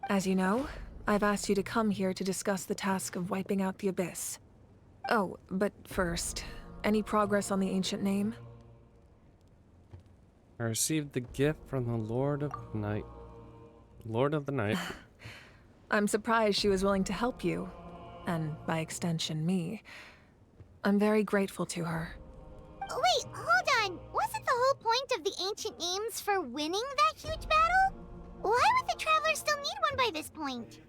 As you know, I've asked you to come here to discuss the task of wiping out the Abyss. Oh, but first, any progress on the ancient name? I received the gift from the Lord of Night. Lord of the Night. I'm surprised she was willing to help you, and by extension, me. I'm very grateful to her. Wait, hold on. Wasn't the whole point of the ancient names for winning that huge battle? Why would the Traveler still need one by this point?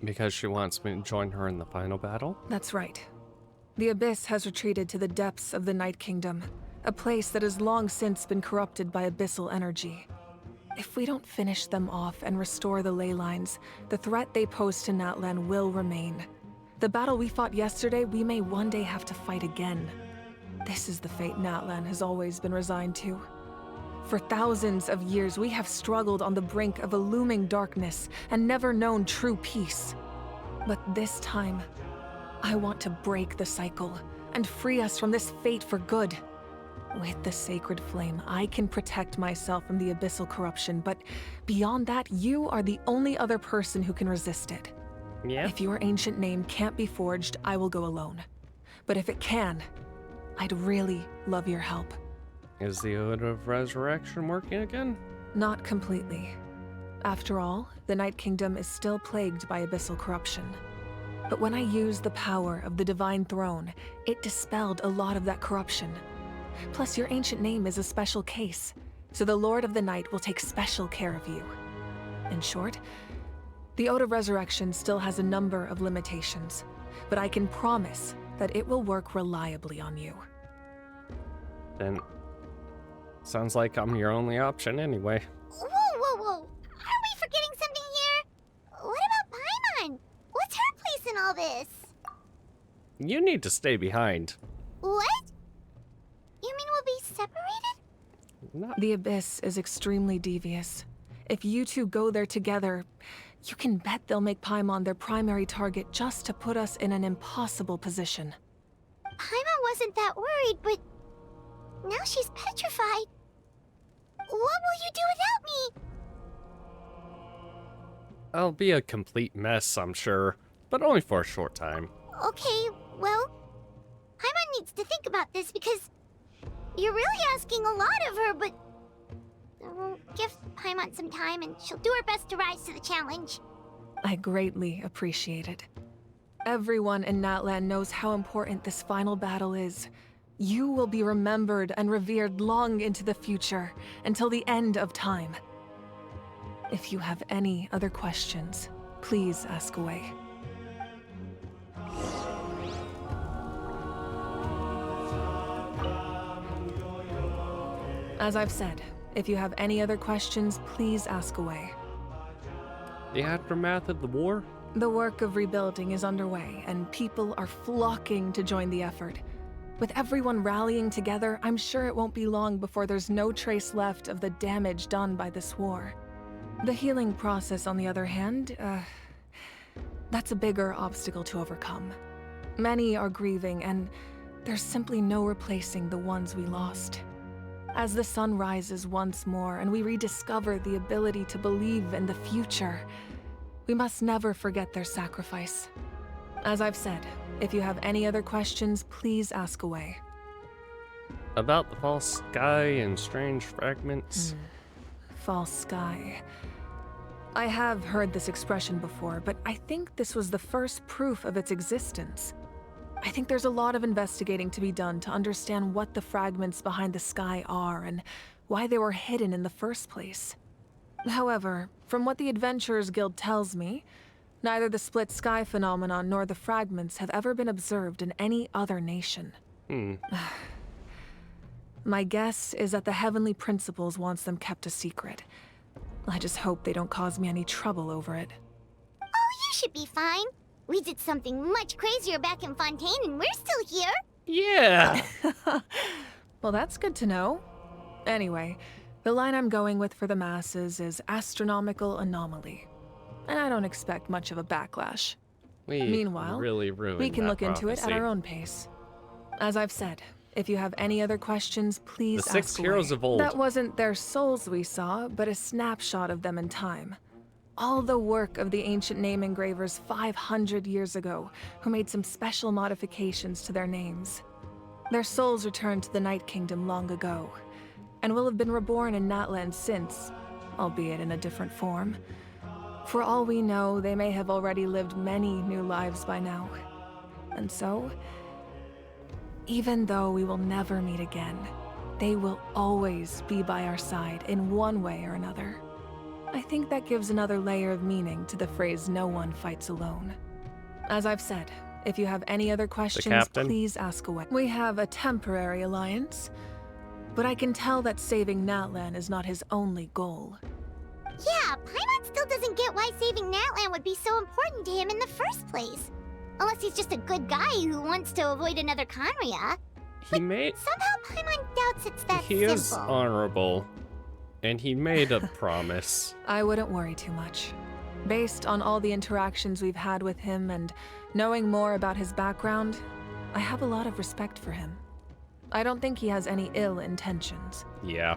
Because she wants me to join her in the final battle? That's right. The Abyss has retreated to the depths of the Night Kingdom, a place that has long since been corrupted by abyssal energy. If we don't finish them off and restore the ley lines, the threat they pose to Natlan will remain. The battle we fought yesterday, we may one day have to fight again. This is the fate Natlan has always been resigned to. For thousands of years, we have struggled on the brink of a looming darkness and never known true peace. But this time, I want to break the cycle and free us from this fate for good. With the sacred flame, I can protect myself from the abyssal corruption, but beyond that, you are the only other person who can resist it. Yeah. If your ancient name can't be forged, I will go alone. But if it can, I'd really love your help. Is the Ode of Resurrection working again? Not completely. After all, the Night Kingdom is still plagued by abyssal corruption. But when I used the power of the Divine Throne, it dispelled a lot of that corruption. Plus, your ancient name is a special case, so the Lord of the Night will take special care of you. In short, the Ode of Resurrection still has a number of limitations, but I can promise that it will work reliably on you. Then, sounds like I'm your only option anyway. Whoa, whoa, whoa. Aren't we forgetting something here? What about Paimon? What's her place in all this? You need to stay behind. What? You mean we'll be separated? The Abyss is extremely devious. If you two go there together, you can bet they'll make Paimon their primary target just to put us in an impossible position. Paimon wasn't that worried, but now she's petrified. What will you do without me? I'll be a complete mess, I'm sure, but only for a short time. Okay, well, Paimon needs to think about this because you're really asking a lot of her, but we'll give Paimon some time and she'll do her best to rise to the challenge. I greatly appreciate it. Everyone in Natlan knows how important this final battle is. You will be remembered and revered long into the future, until the end of time. If you have any other questions, please ask away. As I've said, if you have any other questions, please ask away. The aftermath of the war? The work of rebuilding is underway, and people are flocking to join the effort. With everyone rallying together, I'm sure it won't be long before there's no trace left of the damage done by this war. The healing process, on the other hand, that's a bigger obstacle to overcome. Many are grieving, and there's simply no replacing the ones we lost. As the sun rises once more and we rediscover the ability to believe in the future, we must never forget their sacrifice. As I've said, if you have any other questions, please ask away. About the false sky and strange fragments? False sky. I have heard this expression before, but I think this was the first proof of its existence. I think there's a lot of investigating to be done to understand what the fragments behind the sky are and why they were hidden in the first place. However, from what the Adventurers Guild tells me, neither the split sky phenomenon nor the fragments have ever been observed in any other nation. My guess is that the Heavenly Principles wants them kept a secret. I just hope they don't cause me any trouble over it. Oh, you should be fine. We did something much crazier back in Fontaine and we're still here. Yeah! Well, that's good to know. Anyway, the line I'm going with for the masses is astronomical anomaly. And I don't expect much of a backlash. Meanwhile, really ruined we can that look into it at prophecy. our own pace. As I've said, if you have any other questions, please The 6 ask heroes away. of old. That wasn't their souls we saw, but a snapshot of them in time. All the work of the ancient name engravers 500 years ago, who made some special modifications to their names. Their souls returned to the Night Kingdom long ago, and will have been reborn in Natlan since, albeit in a different form. For all we know, they may have already lived many new lives by now. And so, even though we will never meet again, they will always be by our side in one way or another. I think that gives another layer of meaning to the phrase, "no one fights alone." As I've said, if you have any other questions, captain? please ask away. We have a temporary alliance, but I can tell that saving Natlan is not his only goal. Yeah, Paimon still doesn't get why saving Natlan would be so important to him in the first place. Unless he's just a good guy who wants to avoid another Conria. He made... Somehow Paimon doubts it's that He simple. is honorable. And he made a promise. I wouldn't worry too much. Based on all the interactions we've had with him and knowing more about his background, I have a lot of respect for him. I don't think he has any ill intentions. Yeah.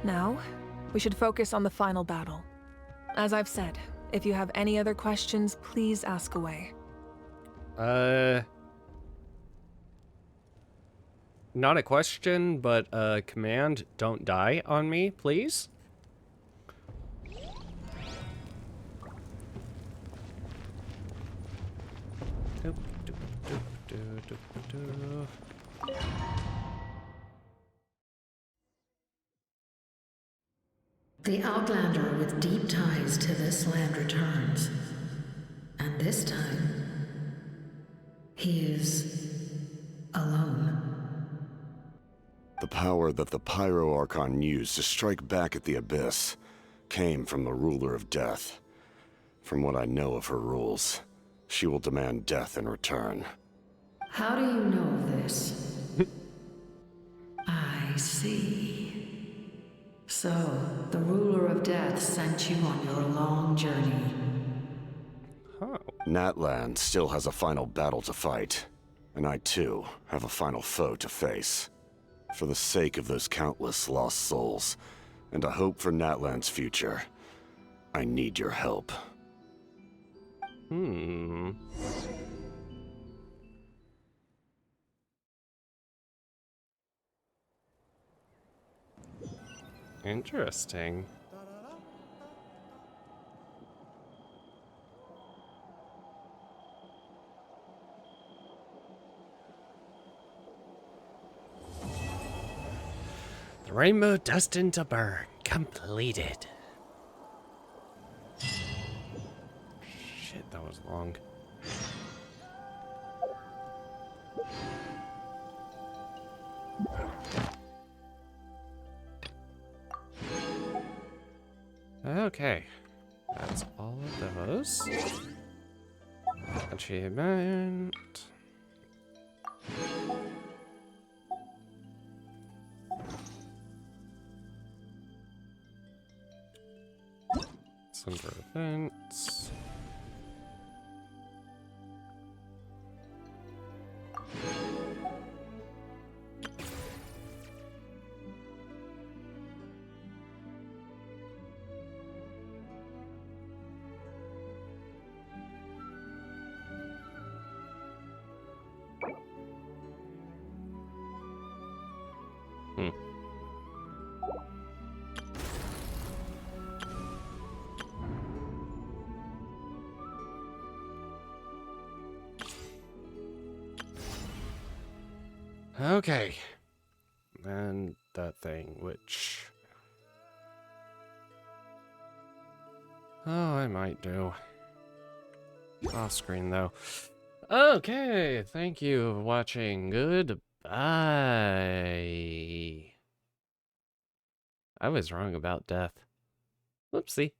Now, we should focus on the final battle. As I've said, if you have any other questions, please ask away. Not a question, but a command. Don't die on me, please. The Outlander with deep ties to this land returns. And this time, he is alone. The power that the Pyro Archon used to strike back at the Abyss came from the Ruler of Death. From what I know of her rules, she will demand death in return. How do you know this? I see. So, the Ruler of Death sent you on your long journey. Natlan still has a final battle to fight, and I too have a final foe to face. For the sake of those countless lost souls, and a hope for Natlan's future, I need your help. Interesting. The rainbow destined to burn. Completed. Shit, that was long. Okay. That's all of those. Achievement. Center events. Okay. And that thing, which... Oh, I might do. Off screen, though. Okay, thank you for watching. Goodbye. I was wrong about death. Whoopsie.